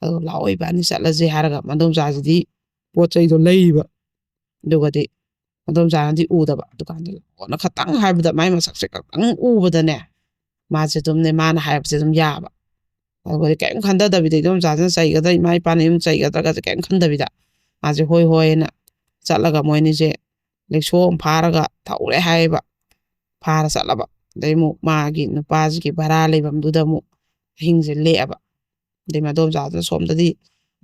ꯑꯗꯣ ꯂꯥꯛꯑꯣ ꯏꯕꯥꯅꯤ ꯆꯠꯂꯁꯦ ꯍꯥꯏꯔꯒ ꯃꯗꯣꯝꯆꯥꯁꯤꯗꯤ ꯄꯣꯠ ꯆꯩꯗꯣ ꯂꯩꯔꯤꯕ ꯑꯗꯨꯒꯗꯤ ꯃꯗꯣꯝꯆꯥꯅꯗꯤ ꯎꯗꯕ ꯗꯨꯀꯥꯟꯗ ꯂꯥꯛꯑꯣꯅ ꯈꯇꯪ ꯍꯥꯏꯕꯗ ꯃꯥꯏ ꯃꯁꯛꯁꯦ ꯈꯛꯇꯪ ꯎꯕꯗꯅꯦ ꯃꯥꯁꯦ ꯑꯗꯨꯝꯅꯦ ꯃꯥꯅ ꯍꯥꯏꯕꯁꯦ ꯑꯗꯨꯝ ꯌꯥꯕ ꯑꯗꯨꯒꯗꯤ ꯀꯔꯤꯝ ꯈꯟꯊꯗꯕꯤꯗ ꯏꯗꯣꯝꯆꯥꯁꯤꯅ ꯆꯩꯒꯗ꯭ꯔꯥ ꯏꯃꯥ ꯏꯄꯥꯅ ꯌꯨꯝ ꯆꯩꯒꯗ꯭ꯔꯥꯒꯁꯦ ꯀꯔꯤꯝ ꯈꯟꯗꯕꯤꯗ ꯃꯥꯁꯦ ꯍꯣꯏ ꯍꯣꯏꯅ ꯆꯠꯂꯒ ꯃꯣꯏꯅꯤꯁꯦ ꯔꯤꯛꯁꯣ ꯑꯃ ꯐꯥꯔꯒ ꯊꯧꯔꯦ ꯍꯥꯏꯌꯦꯕ ꯐꯥꯔ ꯆꯠꯂꯕ ꯑꯗꯩ ꯑꯃꯨꯛ ꯃꯥꯒꯤ ꯅꯨꯄꯥꯁꯤꯒꯤ ꯚꯔꯥ ꯂꯩꯐꯝꯗꯨꯗ ꯑꯃꯨꯛ ꯑꯍꯤꯡꯁꯦ ꯂꯦꯛꯑꯕ ꯑꯗꯩ ꯃꯗꯣꯝꯆꯥꯗꯨꯅ ꯁꯣꯝꯗꯗꯤ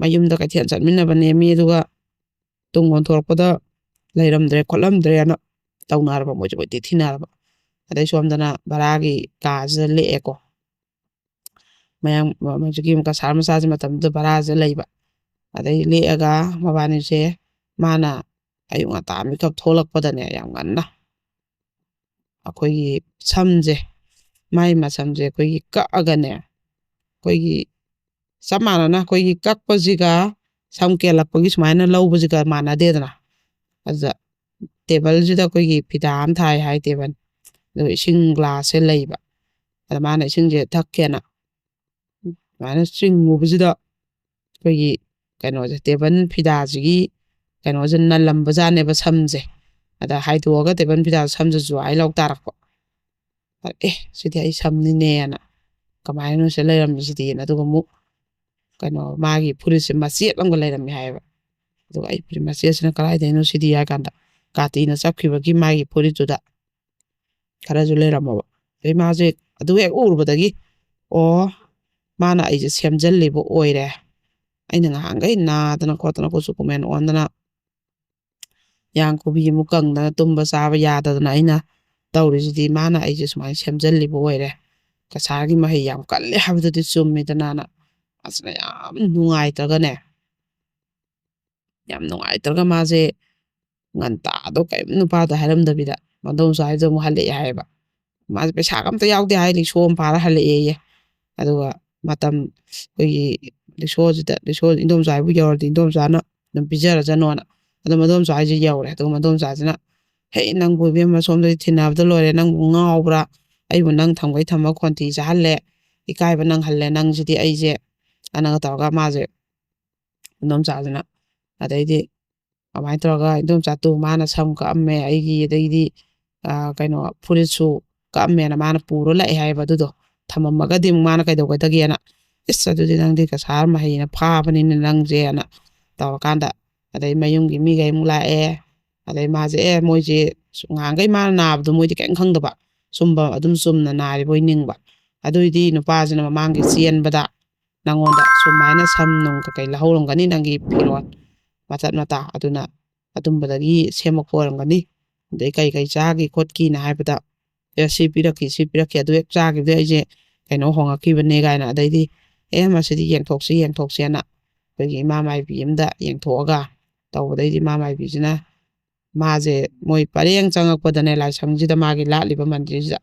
ꯃꯌꯨꯝꯗ ꯀꯩꯊꯦꯜ ꯆꯠꯃꯤꯟꯅꯕꯅꯦꯃꯤ ꯑꯗꯨꯒ ꯇꯨꯡ ꯑꯣꯟꯊꯣꯔꯛꯄꯗ ꯂꯩꯔꯝꯗ꯭ꯔꯦ ꯈꯣꯠꯂꯝꯗ꯭ꯔꯦꯅ ꯇꯧꯅꯔꯕ ꯃꯣꯏꯁꯨ ꯀꯣꯏꯊꯤ ꯊꯤꯅꯔꯕ ꯑꯗꯩ ꯁꯣꯝꯗꯅ ꯚꯔꯥꯒꯤ ꯀꯥꯁꯤꯗ ꯂꯦꯛꯑꯦꯀꯣ ꯃꯌꯥꯝ ꯍꯧꯖꯤꯛꯀꯤ ꯀꯁꯥꯔ ꯃꯆꯥꯁꯤ ꯃꯇꯝꯗꯨꯗ ꯚꯔꯥꯁꯦ ꯂꯩꯕ ꯑꯗꯩ ꯂꯦꯛꯑꯒ ꯃꯕꯥꯅꯤꯁꯦ ꯃꯥꯅ ꯑꯌꯨꯛ ꯉꯟꯇꯥ ꯃꯤꯀꯞ ꯊꯣꯛꯂꯛꯄꯗꯅꯦ ꯌꯥꯝ ꯉꯟꯅ ꯑꯩꯈꯣꯏꯒꯤ ꯁꯝꯁꯦ ꯃꯥꯏ ꯃꯁꯝꯁꯦ ꯑꯩꯈꯣꯏꯒꯤ ꯀꯛꯑꯒꯅꯦ ꯑꯩꯈꯣꯏꯒꯤ ꯆꯞ ꯃꯥꯟꯅꯅ ꯑꯩꯈꯣꯏꯒꯤ ꯀꯛꯄꯁꯤꯒ ꯁꯝ ꯀꯦꯜꯂꯛꯄꯒꯤ ꯁꯨꯃꯥꯏꯅ ꯂꯧꯕꯁꯤꯒ ꯃꯥꯟꯅꯗꯦꯗꯅ ꯑꯗꯨꯗ ꯇꯦꯕꯜꯁꯤꯗ ꯑꯩꯈꯣꯏꯒꯤ ꯐꯤꯗꯥ ꯑꯃ ꯊꯥꯏ ꯍꯥꯏ ꯇꯦꯕꯜ ꯑꯗꯨꯒ ꯏꯁꯤꯡ ꯒ꯭ꯂꯥꯁꯁꯦ ꯂꯩꯕ ꯑꯗ ꯃꯥꯅ ꯏꯁꯤꯡꯁꯦ ꯊꯛꯀꯦꯅ ꯑꯗꯨꯃꯥꯏꯅ ꯆꯤꯡꯉꯨꯕꯁꯤꯗ ꯑꯩꯈꯣꯏꯒꯤ ꯀꯩꯅꯣꯁꯦ ꯇꯦꯕꯜ ꯐꯤꯗꯥꯁꯤꯒꯤ ꯀꯩꯅꯣꯁꯦ ꯅꯜꯂꯝꯕꯖꯥꯠꯅꯦꯕ ꯁꯝꯁꯦ ꯑꯗ ꯍꯥꯏꯗꯣꯛꯑꯒ ꯇꯦꯕꯜ ꯐꯤꯗꯥ ꯁꯝꯁꯦ ꯖ꯭ꯋꯥꯏ ꯂꯥꯎ ꯇꯥꯔꯛꯄ ꯁꯤꯗꯤ ꯑꯩ ꯁꯝꯅꯤꯅꯦꯅ ꯀꯃꯥꯏꯅꯅꯣ ꯁꯤ ꯂꯩꯔꯝꯃꯤꯁꯤꯗꯤꯅ ꯑꯗꯨꯒ ꯑꯃꯨꯛ ꯀꯩꯅꯣ ꯃꯥꯒꯤ ꯐꯨꯔꯤꯠꯁꯦ ꯃꯆꯦꯠ ꯑꯃꯒ ꯂꯩꯔꯝꯃꯦ ꯍꯥꯏꯌꯦꯕ ꯑꯗꯨꯒ ꯑꯩ ꯐꯨꯔꯤꯠ ꯃꯆꯦꯠꯁꯤꯅ ꯀꯗꯥꯏꯗꯩꯅꯣ ꯁꯤꯗꯤ ꯍꯥꯏ ꯀꯥꯟꯗ ꯀꯥꯇꯤꯅ ꯆꯞꯈꯤꯕꯒꯤ ꯃꯥꯒꯤ ꯐꯨꯔꯤꯠꯇꯨꯗ ꯈꯔꯁꯨ ꯂꯩꯔꯝꯃꯕ ꯑꯗꯩ ꯃꯥꯁꯦ ꯑꯗꯨ ꯍꯦꯛ ꯎꯔꯨꯕꯗꯒꯤ ꯑꯣ ꯃꯥꯅ ꯑꯩꯁꯦ ꯁꯦꯝꯖꯤꯜꯂꯤꯕ ꯑꯣꯏꯔꯦ ꯑꯩꯅ ꯉꯍꯥꯟꯈꯩ ꯅꯥꯗꯅ ꯈꯣꯠꯇꯅ ꯀꯨꯆꯨ ꯀꯨꯃꯦꯟ ꯑꯣꯟꯗꯅ ꯌꯥꯡ ꯈꯨꯕꯤ ꯑꯃꯨꯛ ꯀꯪꯗꯅ ꯇꯨꯝꯕ ꯆꯥꯕ ꯌꯥꯗꯗꯅ ꯑꯩꯅ ꯇꯧꯔꯤꯁꯤꯗꯤ ꯃꯥꯅ ꯑꯩꯁꯦ ꯁꯨꯃꯥꯏꯅ ꯁꯦꯝꯖꯤꯜꯂꯤꯕ ꯑꯣꯏꯔꯦ ꯀꯁꯥꯔꯒꯤ ꯃꯍꯩ ꯌꯥꯝ ꯀꯜꯂꯦ ꯍꯥꯏꯕꯗꯨꯗꯤ ꯆꯨꯝꯃꯤꯗꯅꯥꯅ ꯑꯁꯤꯅ ꯌꯥꯝ ꯅꯨꯡꯉꯥꯏꯇ꯭ꯔꯒꯅꯦ ꯌꯥꯝ ꯅꯨꯡꯉꯥꯏꯇ꯭ꯔꯒ ꯃꯥꯁꯦ ꯉꯟꯇꯥꯗꯣ ꯀꯔꯤꯝ ꯅꯨꯄꯥꯗ ꯍꯥꯏꯔꯝꯗꯕꯤꯗ ꯃꯗꯣꯝꯆꯥ ꯍꯥꯏꯗꯣ ꯑꯃꯨꯛ ꯍꯜꯂꯛꯑꯦ ꯍꯥꯏꯌꯦꯕ ꯃꯥꯁꯦ ꯄꯩꯁꯥꯒ ꯑꯝꯇ ꯌꯥꯎꯗꯦ ꯍꯥꯏ ꯔꯤꯛꯁꯣ ꯑꯃ ꯐꯥꯔ ꯍꯜꯂꯛꯑꯦꯌꯦ ꯑꯗꯨꯒ ꯃꯇꯝ ꯑꯩꯈꯣꯏꯒꯤ ꯔꯤꯛꯁꯣꯁꯤꯗ ꯏꯟꯗꯣꯝꯆꯥ ꯍꯥꯏꯕꯨ ꯌꯧꯔꯗꯤ ꯏꯟꯗꯣꯝꯆꯥꯅ ꯑꯗꯨꯝ ꯄꯤꯖꯔꯖꯅꯣꯅ ꯑꯗꯣ ꯃꯗꯣꯝꯆꯥ ꯍꯥꯏꯁꯦ ꯌꯧꯔꯦ ꯑꯗꯨꯒ ꯃꯗꯣꯝꯆꯥꯁꯤꯅ ꯍꯦ ꯅꯪꯕꯨ ꯏꯕꯦꯝꯃ ꯁꯣꯝꯗꯗꯤ ꯊꯤꯟꯅꯕꯗ ꯂꯣꯏꯔꯦ ꯅꯪꯕꯨ ꯉꯥꯎꯕ꯭ꯔꯥ ꯑꯩꯕꯨ ꯅꯪ ꯊꯝꯒꯩ ꯊꯝꯃ ꯈꯣꯟꯊꯤ ꯆꯥꯍꯜꯂꯦ ꯏꯀꯥꯏꯕ ꯅꯪꯍꯜꯂꯦ ꯅꯪꯁꯤꯗꯤ ꯑꯩꯁꯦ ꯑꯅꯒ ꯇꯧꯔꯒ ꯃꯥꯁꯦ ꯏꯟꯗꯣꯝꯆꯥꯁꯤꯅ ꯑꯗꯩꯗꯤ ꯑꯗꯨꯃꯥꯏꯅ ꯇꯧꯔꯒ ꯏꯟꯗꯣꯝꯆꯥ ꯃꯥꯅ ꯁꯝ ꯀꯛꯑꯝꯃꯦ ꯑꯩꯒꯤ ꯑꯗꯩꯗꯤ ꯀꯩꯅꯣ ꯐꯨꯔꯤꯠꯁꯨ ꯀꯛꯑꯝꯃꯦꯅ ꯃꯥꯅ ꯄꯨꯔ ꯂꯥꯛꯑꯦ ꯍꯥꯏꯌꯦꯕ ꯑꯗꯨꯗꯣ ꯊꯝꯃꯝꯃꯒꯗꯤ ꯑꯃꯨꯛ ꯃꯥꯅ ꯀꯩꯗꯧꯒꯗꯒꯦꯅ ꯏꯁ ꯑꯗꯨꯗꯤ ꯅꯪꯗꯤ ꯀꯁꯥꯔ ꯃꯍꯩꯅ ꯐꯥꯕꯅꯤꯅ ꯅꯪꯁꯦꯅ ꯇꯧꯔꯀꯥꯟꯗ ꯑꯗꯩ ꯃꯌꯨꯝꯒꯤ ꯃꯤꯈꯩ ꯑꯃꯨꯛ ꯂꯥꯛꯑꯦ ꯑꯗꯩ ꯃꯥꯁꯦ ꯃꯣꯏꯁꯦ ꯉꯍꯥꯟꯈꯩ ꯃꯥꯅ ꯅꯥꯕꯗꯣ ꯃꯣꯏꯗꯤ ꯀꯔꯤꯝ ꯈꯪꯗꯕ ꯁꯨꯝꯕ ꯑꯗꯨꯝ ꯆꯨꯝꯅ ꯅꯥꯔꯤꯕꯣꯏ ꯅꯤꯡꯕ ꯑꯗꯨꯏꯗꯤ ꯅꯨꯄꯥꯁꯤꯅ ꯃꯃꯥꯡꯒꯤ ꯆꯦꯟꯕꯗ ꯅꯪꯉꯣꯟꯗ ꯁꯨꯃꯥꯏꯅ ꯁꯝ ꯅꯨꯡ ꯀꯩꯀꯩ ꯂꯧꯍꯧꯔꯝꯒꯅꯤ ꯅꯪꯒꯤ ꯐꯤꯔꯣꯜ ꯃꯆꯠ ꯃꯇꯥ ꯑꯗꯨꯅ ꯑꯗꯨꯝꯕꯗꯒꯤ ꯁꯦꯝꯃꯛꯄ ꯑꯣꯏꯔꯝꯒꯅꯤ ꯑꯗꯩ ꯀꯩ ꯆꯥꯈꯤ ꯈꯣꯠꯈꯤꯅ ꯍꯥꯏꯕꯗ ꯁꯤ ꯄꯤꯔꯛꯈꯤ ꯑꯗꯨ ꯍꯦꯛ ꯆꯥꯈꯤꯕꯗꯩ ꯑꯩꯁꯦ ꯀꯩꯅꯣ ꯍꯣꯡꯉꯛꯈꯤꯕꯅꯦ ꯀꯥꯏꯅ ꯑꯗꯩꯗꯤ ꯃꯁꯤꯗꯤ ꯌꯦꯡꯊꯣꯛꯁꯦꯅ ꯑꯩꯈꯣꯏꯒꯤ ꯏꯃꯥ ꯃꯥꯏꯕꯤ ꯑꯃꯗ ꯌꯦꯡꯊꯣꯛꯑꯒ ꯇꯧꯕꯗꯩꯗꯤ ꯏꯃꯥ ꯃꯥꯏꯕꯤꯁꯤꯅ ꯃꯥꯁꯦ ꯃꯣꯏ ꯄꯔꯦꯡ ꯆꯪꯉꯛꯄꯗꯅꯦ ꯂꯥꯏꯁꯪꯁꯤꯗ ꯃꯥꯒꯤ ꯂꯥꯠꯂꯤꯕ ꯃꯟꯗꯤꯔꯁꯤꯗ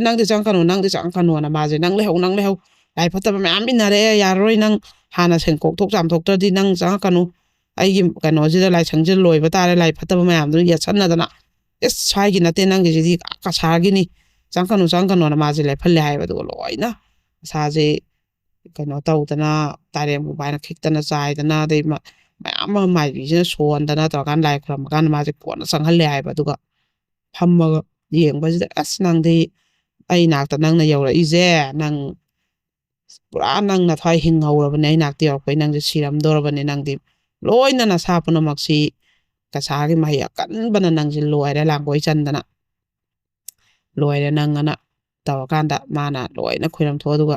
ꯅꯪꯗꯤ ꯆꯪꯉꯛꯀꯅꯣꯅ ꯃꯥꯁꯦ ꯅꯪ ꯂꯩꯍꯧ ꯂꯥꯏ ꯐꯠꯇꯕ ꯃꯌꯥꯝ ꯏꯟꯅꯔꯛꯑꯦ ꯌꯥꯔꯔꯣꯏ ꯅꯪ ꯍꯥꯟꯅ ꯁꯦꯡꯇꯣꯛ ꯆꯥꯝꯊꯣꯛꯇ꯭ꯔꯗꯤ ꯅꯪ ꯆꯪꯉꯛꯀꯅꯨ ꯑꯩꯒꯤ ꯀꯩꯅꯣꯁꯤꯗ ꯂꯥꯏꯁꯪꯁꯤꯗ ꯂꯣꯏꯕ ꯇꯥꯔꯦ ꯂꯥꯏ ꯐꯠꯇꯕ ꯃꯌꯥꯝꯗꯨꯅ ꯌꯦꯠꯁꯟꯅꯗꯅ ꯁ꯭ꯋꯥꯏꯒꯤ ꯅꯠꯇꯦ ꯅꯪꯒꯤꯁꯤꯗꯤ ꯀꯁꯥꯔꯒꯤꯅꯤ ꯆꯪꯉꯛꯀꯅꯣꯅ ꯃꯥꯁꯦ ꯂꯦꯞꯍꯜꯂꯦ ꯍꯥꯏꯌꯦꯕ ꯑꯗꯨꯒ ꯂꯣꯏꯅ ꯃꯁꯥꯁꯦ ꯀꯩꯅꯣ ꯇꯧꯗꯅ ꯇꯥꯏꯔꯦꯡ ꯄꯥꯏꯅ ꯈꯤꯛꯇꯅ ꯆꯥꯏꯗꯅ ꯑꯗꯩ ꯃꯌꯥꯝ ꯑꯃ ꯃꯥꯏꯕꯤꯁꯤꯅ ꯁꯣꯟꯗꯅ ꯇꯧꯔꯀꯥꯟꯗ ꯂꯥꯏ ꯈꯨꯔꯝꯕ ꯀꯥꯟꯗ ꯃꯥꯁꯦ ꯀꯣꯟꯅ ꯆꯪꯍꯜꯂꯦ ꯍꯥꯏꯕ ꯑꯗꯨꯒ ꯐꯝꯃꯒ ꯌꯦꯡꯕꯁꯤꯗ ꯅꯪꯗꯤ ꯑꯩ ꯅꯥꯛꯇ ꯅꯪꯅ ꯌꯧꯔꯛꯏꯁꯦ ꯅꯪ ꯄꯨꯔꯥ ꯅꯪ ꯅꯊ꯭ꯋꯥꯏ ꯍꯤꯡꯍꯧꯔꯕꯅꯦ ꯑꯩ ꯅꯥꯛꯇ ꯌꯧꯔꯛꯄꯩ ꯅꯪꯁꯦ ꯁꯤꯔꯝꯗꯧꯔꯕꯅꯦ ꯅꯪꯗꯤ ꯂꯣꯏꯅ ꯅꯁꯥ ꯄꯨꯝꯅꯃꯛꯁꯤ ꯀꯁꯥꯔꯒꯤ ꯃꯍꯩ ꯑꯀꯟꯕꯅ ꯅꯪꯁꯦ ꯂꯣꯏꯔꯦ ꯂꯥꯡꯒꯣꯏ ꯆꯟꯗꯅ ꯂꯣꯏꯔꯦ ꯅꯪꯑꯅ ꯇꯧꯔꯀꯥꯟꯗ ꯃꯥꯅ ꯂꯣꯏꯅ ꯈꯣꯏꯔꯝꯊꯣꯛ ꯑꯗꯨꯒ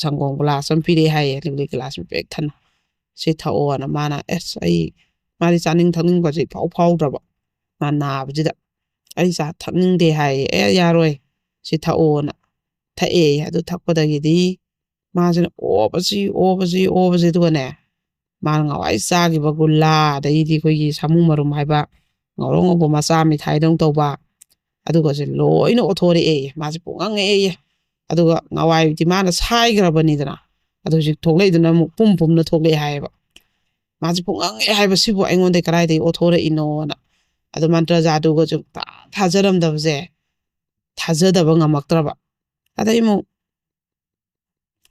ꯁꯪꯒꯣꯝ ꯒ꯭ꯂꯥꯁ ꯑꯃ ꯄꯤꯔꯛꯑꯦ ꯍꯥꯏꯌꯦ ꯂꯤꯛꯂꯤ ꯒ꯭ꯂꯥꯁ ꯄꯤꯛ ꯊꯟꯅ ꯁꯤ ꯊꯛꯑꯣꯅ ꯃꯥꯅ ꯃꯥꯗꯤ ꯆꯥꯅꯤꯡ ꯊꯛꯅꯤꯡꯕꯁꯦ ꯏꯐꯥꯎ ꯐꯥꯎꯗ꯭ꯔꯕ ꯃꯥ ꯅꯥꯕꯁꯤꯗ ꯑꯩ ꯆꯥ ꯊꯛꯅꯤꯡꯗꯦ ꯍꯥꯏꯌꯦ ꯌꯥꯔꯣꯏ ꯁꯤ ꯊꯛꯑꯣꯅ ꯊꯛꯑꯦ ꯑꯗꯨ ꯊꯛꯄꯗꯒꯤꯗꯤ ꯃꯥꯁꯤꯅ ꯑꯣꯕꯁꯤ ꯑꯗꯨꯒꯅꯦ ꯃꯥꯅ ꯉꯋꯥꯏ ꯆꯥꯈꯤꯕ ꯒꯨꯜꯂꯥ ꯑꯗꯩꯗꯤ ꯑꯩꯈꯣꯏꯒꯤ ꯁꯥꯃꯨ ꯃꯔꯨꯝ ꯍꯥꯏꯕ ꯉꯧꯔꯣꯛ ꯉꯧꯕ ꯃꯆꯥ ꯃꯤꯊꯥꯏꯗꯧ ꯇꯧꯕ ꯑꯗꯨꯒꯁꯦ ꯂꯣꯏꯅ ꯑꯣꯠꯊꯣꯔꯛꯑꯦ ꯃꯥꯁꯦ ꯄꯨꯡꯉꯛꯑꯦ ꯑꯗꯨꯒ ꯉꯋꯥꯏꯗꯤ ꯃꯥꯅ ꯁꯥꯏꯈ꯭ꯔꯕꯅꯤꯗꯅ ꯑꯗꯨ ꯍꯧꯖꯤꯛ ꯊꯣꯛꯂꯛꯏꯗꯨꯅ ꯑꯃꯨꯛ ꯄꯨꯝꯅ ꯊꯣꯛꯂꯛꯑꯦ ꯍꯥꯏꯌꯦꯕ ꯃꯥꯁꯦ ꯄꯨꯡꯉꯛꯑꯦ ꯍꯥꯏꯕꯁꯤꯕꯨ ꯑꯩꯉꯣꯟꯗ ꯀꯗꯥꯏꯗꯒꯤ ꯑꯣꯠꯊꯣꯔꯛꯏꯅꯣꯅ ꯑꯗꯨ ꯃꯟꯇ꯭ꯔ ꯖꯥꯗꯨꯒꯁꯨ ꯊꯥꯖꯔꯝꯗꯕꯁꯦ ꯊꯥꯖꯗꯕ ꯉꯝꯃꯛꯇ꯭ꯔꯕ ꯑꯗꯩ ꯑꯃꯨꯛ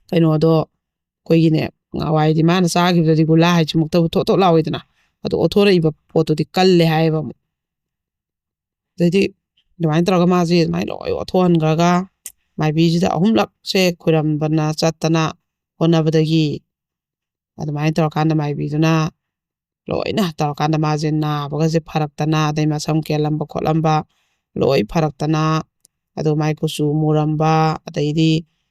ꯀꯩꯅꯣꯗꯣ ꯑꯩꯈꯣꯏꯒꯤꯅꯦ ꯉꯋꯥꯏꯗꯤ ꯃꯥꯅ ꯆꯥꯈꯤꯕꯗꯗꯤ ꯒꯨꯂꯥ ꯍꯥꯏꯁꯤꯃꯨꯛꯇꯕꯨ ꯊꯣꯠ ꯂꯥꯎꯏꯗꯅ ꯑꯗꯣ ꯑꯣꯠꯊꯣꯔꯛꯏꯕ ꯄꯣꯠꯇꯨꯗꯤ ꯀꯜꯂꯦ ꯍꯥꯏꯌꯦꯕ ꯑꯃꯨꯛ ꯑꯗꯩꯗꯤ ꯑꯗꯨꯃꯥꯏꯅ ꯇꯧꯔꯒ ꯃꯥꯁꯦ ꯑꯗꯨꯃꯥꯏꯅ ꯂꯣꯏ ꯑꯣꯠꯊꯣꯛꯍꯟꯈ꯭ꯔꯒ ꯃꯥꯏꯕꯤꯁꯤꯗ ꯑꯍꯨꯝꯂꯛꯁꯦ ꯈꯣꯏꯔꯝꯕꯅ ꯆꯠꯇꯅ ꯍꯣꯠꯅꯕꯗꯒꯤ ꯑꯗꯨꯃꯥꯏꯅ ꯇꯧꯔꯀꯥꯟꯗ ꯃꯥꯏꯕꯤꯗꯨꯅ ꯂꯣꯏꯅ ꯇꯧꯔꯀꯥꯟꯗ ꯃꯥꯁꯦ ꯅꯥꯕꯒꯁꯦ ꯐꯔꯛꯇꯅ ꯑꯗꯩ ꯃꯁꯝ ꯀꯦꯜꯂꯝꯕ ꯈꯣꯠꯂꯝꯕ ꯂꯣꯏ ꯐꯔꯛꯇꯅ ꯑꯗꯨ ꯃꯥꯏ ꯀꯨꯆꯨ ꯃꯨꯔꯝꯕ ꯑꯗꯩꯗꯤ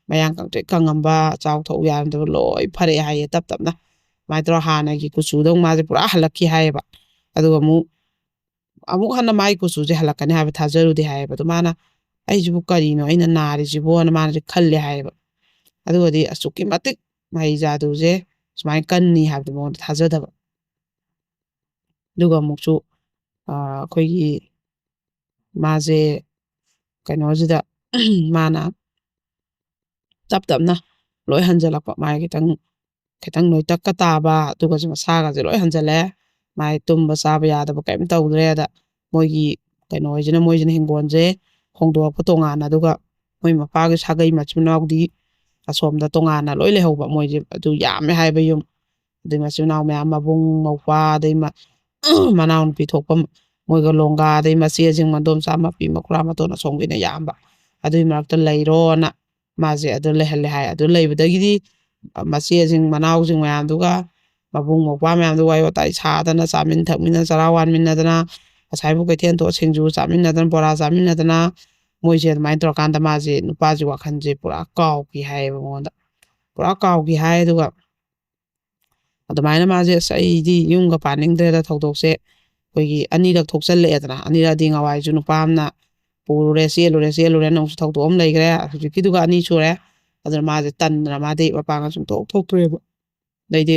ꯃꯌꯥꯡ ꯀꯪꯇ꯭ꯔꯤꯛ ꯀꯪꯉꯝꯕ ꯆꯥꯎꯊꯣꯛꯎ ꯌꯥꯔꯝꯗꯕ ꯂꯣꯏ ꯐꯔꯛꯑꯦ ꯍꯥꯏꯌꯦ ꯇꯞ ꯇꯞꯅ ꯑꯗꯨꯃꯥꯏꯅ ꯇꯧꯔ ꯍꯥꯟꯅꯒꯤ ꯀꯨꯆꯨꯗꯧ ꯃꯥꯁꯦ ꯄꯨꯔꯥ ꯍꯜꯂꯛꯈꯤ ꯍꯥꯏꯌꯦꯕ ꯑꯗꯨꯒ ꯑꯃꯨꯛ ꯍꯟꯅ ꯃꯥꯒꯤ ꯀꯨꯆꯨꯁꯦ ꯍꯜꯂꯛꯀꯅꯤ ꯍꯥꯏꯕ ꯊꯥꯖꯔꯨꯗꯦ ꯍꯥꯏꯌꯦꯕ ꯑꯗꯣ ꯃꯥꯅ ꯑꯩꯁꯤꯕꯨ ꯀꯔꯤꯅꯣ ꯑꯩꯅ ꯅꯥꯔꯤꯁꯤꯕꯣꯅ ꯃꯥꯅꯁꯨ ꯈꯜꯂꯦ ꯍꯥꯏꯌꯦꯕ ꯑꯗꯨꯒꯗꯤ ꯑꯁꯨꯛꯀꯤ ꯃꯇꯤꯛ ꯃꯍꯩ ꯖꯥꯗꯨꯁꯦ ꯁꯨꯃꯥꯏꯅ ꯀꯟꯅꯤ ꯍꯥꯏꯕꯗꯨ ꯃꯉꯣꯟꯗ ꯊꯥꯖꯗꯕ ꯑꯗꯨꯒ ꯑꯃꯨꯛꯁꯨ ꯑꯩꯈꯣꯏꯒꯤ ꯃꯥꯁꯦ ꯀꯩꯅꯣꯁꯤꯗ ꯃꯥꯅ ꯇꯞ ꯇꯞꯅ ꯂꯣꯏ ꯍꯟꯖꯜꯂꯛꯄ ꯃꯥꯒꯤ ꯈꯤꯇꯪ ꯅꯣꯏꯇꯛꯀ ꯇꯥꯕ ꯑꯗꯨꯒꯁꯨ ꯃꯁꯥꯒꯁꯦ ꯂꯣꯏ ꯍꯟꯖꯜꯂꯦ ꯃꯥꯒꯤ ꯇꯨꯝꯕ ꯆꯥꯕ ꯌꯥꯗꯕ ꯀꯔꯤꯝ ꯇꯧꯗ꯭ꯔꯦ ꯑꯗ ꯃꯣꯏꯒꯤ ꯃꯣꯏꯁꯤꯅ ꯍꯤꯡꯒꯣꯜꯁꯦ ꯍꯣꯡꯗꯣꯛꯄ ꯇꯣꯉꯥꯟꯅ ꯑꯗꯨꯒ ꯃꯣꯏ ꯃꯄꯥꯒꯤ ꯁꯥꯒꯩ ꯃꯆꯤꯟ ꯃꯅꯥꯎꯗꯤ ꯑꯁꯣꯝꯗ ꯇꯣꯉꯥꯟꯅ ꯂꯣꯏ ꯂꯩꯍꯧꯕ ꯃꯣꯏꯁꯦ ꯑꯗꯨ ꯌꯥꯝꯃꯦ ꯍꯥꯏꯕ ꯌꯨꯝ ꯑꯗꯩ ꯃꯆꯤꯟ ꯃꯅꯥꯎ ꯃꯌꯥꯝ ꯃꯕꯨꯡ ꯃꯧꯄ꯭ꯋꯥ ꯑꯗꯩ ꯃꯅꯥꯎꯅꯨꯄꯤ ꯊꯣꯛꯄ ꯃꯣꯏꯒ ꯂꯣꯡꯒꯥ ꯑꯗꯩ ꯃꯆꯦꯁꯤꯡ ꯃꯗꯣꯝꯆꯥ ꯃꯄꯤ ꯃꯈꯨꯔꯥ ꯃꯇꯣꯟ ꯑꯁꯣꯝꯒꯤꯅ ꯌꯥꯝꯕ ꯑꯗꯨꯏ ꯃꯔꯛꯇ ꯂꯩꯔꯣꯅ ꯃꯥꯁꯦ ꯑꯗꯨ ꯂꯩꯍꯜꯂꯦ ꯍꯥꯏ ꯑꯗꯨ ꯂꯩꯕꯗꯒꯤꯗꯤ ꯃꯆꯦꯁꯤꯡ ꯃꯅꯥꯎꯁꯤꯡ ꯃꯌꯥꯝꯗꯨꯒ ꯃꯕꯨꯡ ꯃꯧꯄ꯭ꯋꯥ ꯃꯌꯥꯝꯗꯨ ꯋꯥꯔꯤ ꯋꯥꯇꯥꯏ ꯁꯥꯗꯅ ꯆꯥꯃꯤꯟ ꯊꯛꯃꯤꯟꯅ ꯆꯔꯥ ꯋꯥꯟꯃꯤꯟꯅꯗꯅ ꯉꯁꯥꯏꯕꯨ ꯀꯩꯊꯦꯜ ꯊꯣꯛꯑ ꯁꯤꯡꯖꯨ ꯆꯥꯃꯤꯟꯅꯗꯅ ꯕꯣꯔꯥ ꯆꯥꯃꯤꯟꯅꯗꯅ ꯃꯣꯏꯁꯦ ꯑꯗꯨꯃꯥꯏꯅ ꯇꯧꯔꯀꯥꯟꯗ ꯃꯥꯁꯦ ꯅꯨꯄꯥꯁꯤ ꯋꯥꯈꯜꯁꯦ ꯄꯨꯔꯥ ꯀꯥꯎꯈꯤ ꯍꯥꯏꯌꯦꯕ ꯃꯉꯣꯟꯗ ꯄꯨꯔꯥ ꯀꯥꯎꯈꯤ ꯍꯥꯏ ꯑꯗꯨꯒ ꯑꯗꯨꯃꯥꯏꯅ ꯃꯥꯁꯦ ꯑꯁ ꯑꯩꯗꯤ ꯌꯨꯝꯒ ꯄꯥꯅꯤꯡꯗ꯭ꯔꯦꯗ ꯊꯧꯗꯣꯛꯁꯦ ꯑꯩꯈꯣꯏꯒꯤ ꯑꯅꯤꯔꯛ ꯊꯣꯛꯆꯜꯂꯛꯑꯦꯗꯅ ꯑꯅꯤꯔꯛꯗꯤ ꯉꯋꯥꯏꯁꯨ ꯅꯨꯄꯥ ꯑꯃꯅ ꯄꯨꯔꯨꯔꯦ ꯆꯦꯜꯂꯨꯔꯦ ꯅꯪꯁꯨ ꯊꯧꯗꯣꯛ ꯑꯃ ꯂꯩꯈ꯭ꯔꯦ ꯍꯧꯖꯤꯛꯀꯤꯗꯨꯒ ꯑꯅꯤ ꯁꯨꯔꯦ ꯑꯗꯨꯅ ꯃꯥꯁꯦ ꯇꯟꯗꯅ ꯃꯥꯗꯤ ꯃꯄꯥꯡꯒ ꯁꯨꯡꯊꯣꯛ ꯊꯣꯛꯇ꯭ꯔꯦꯕ ꯑꯗꯩꯗꯤ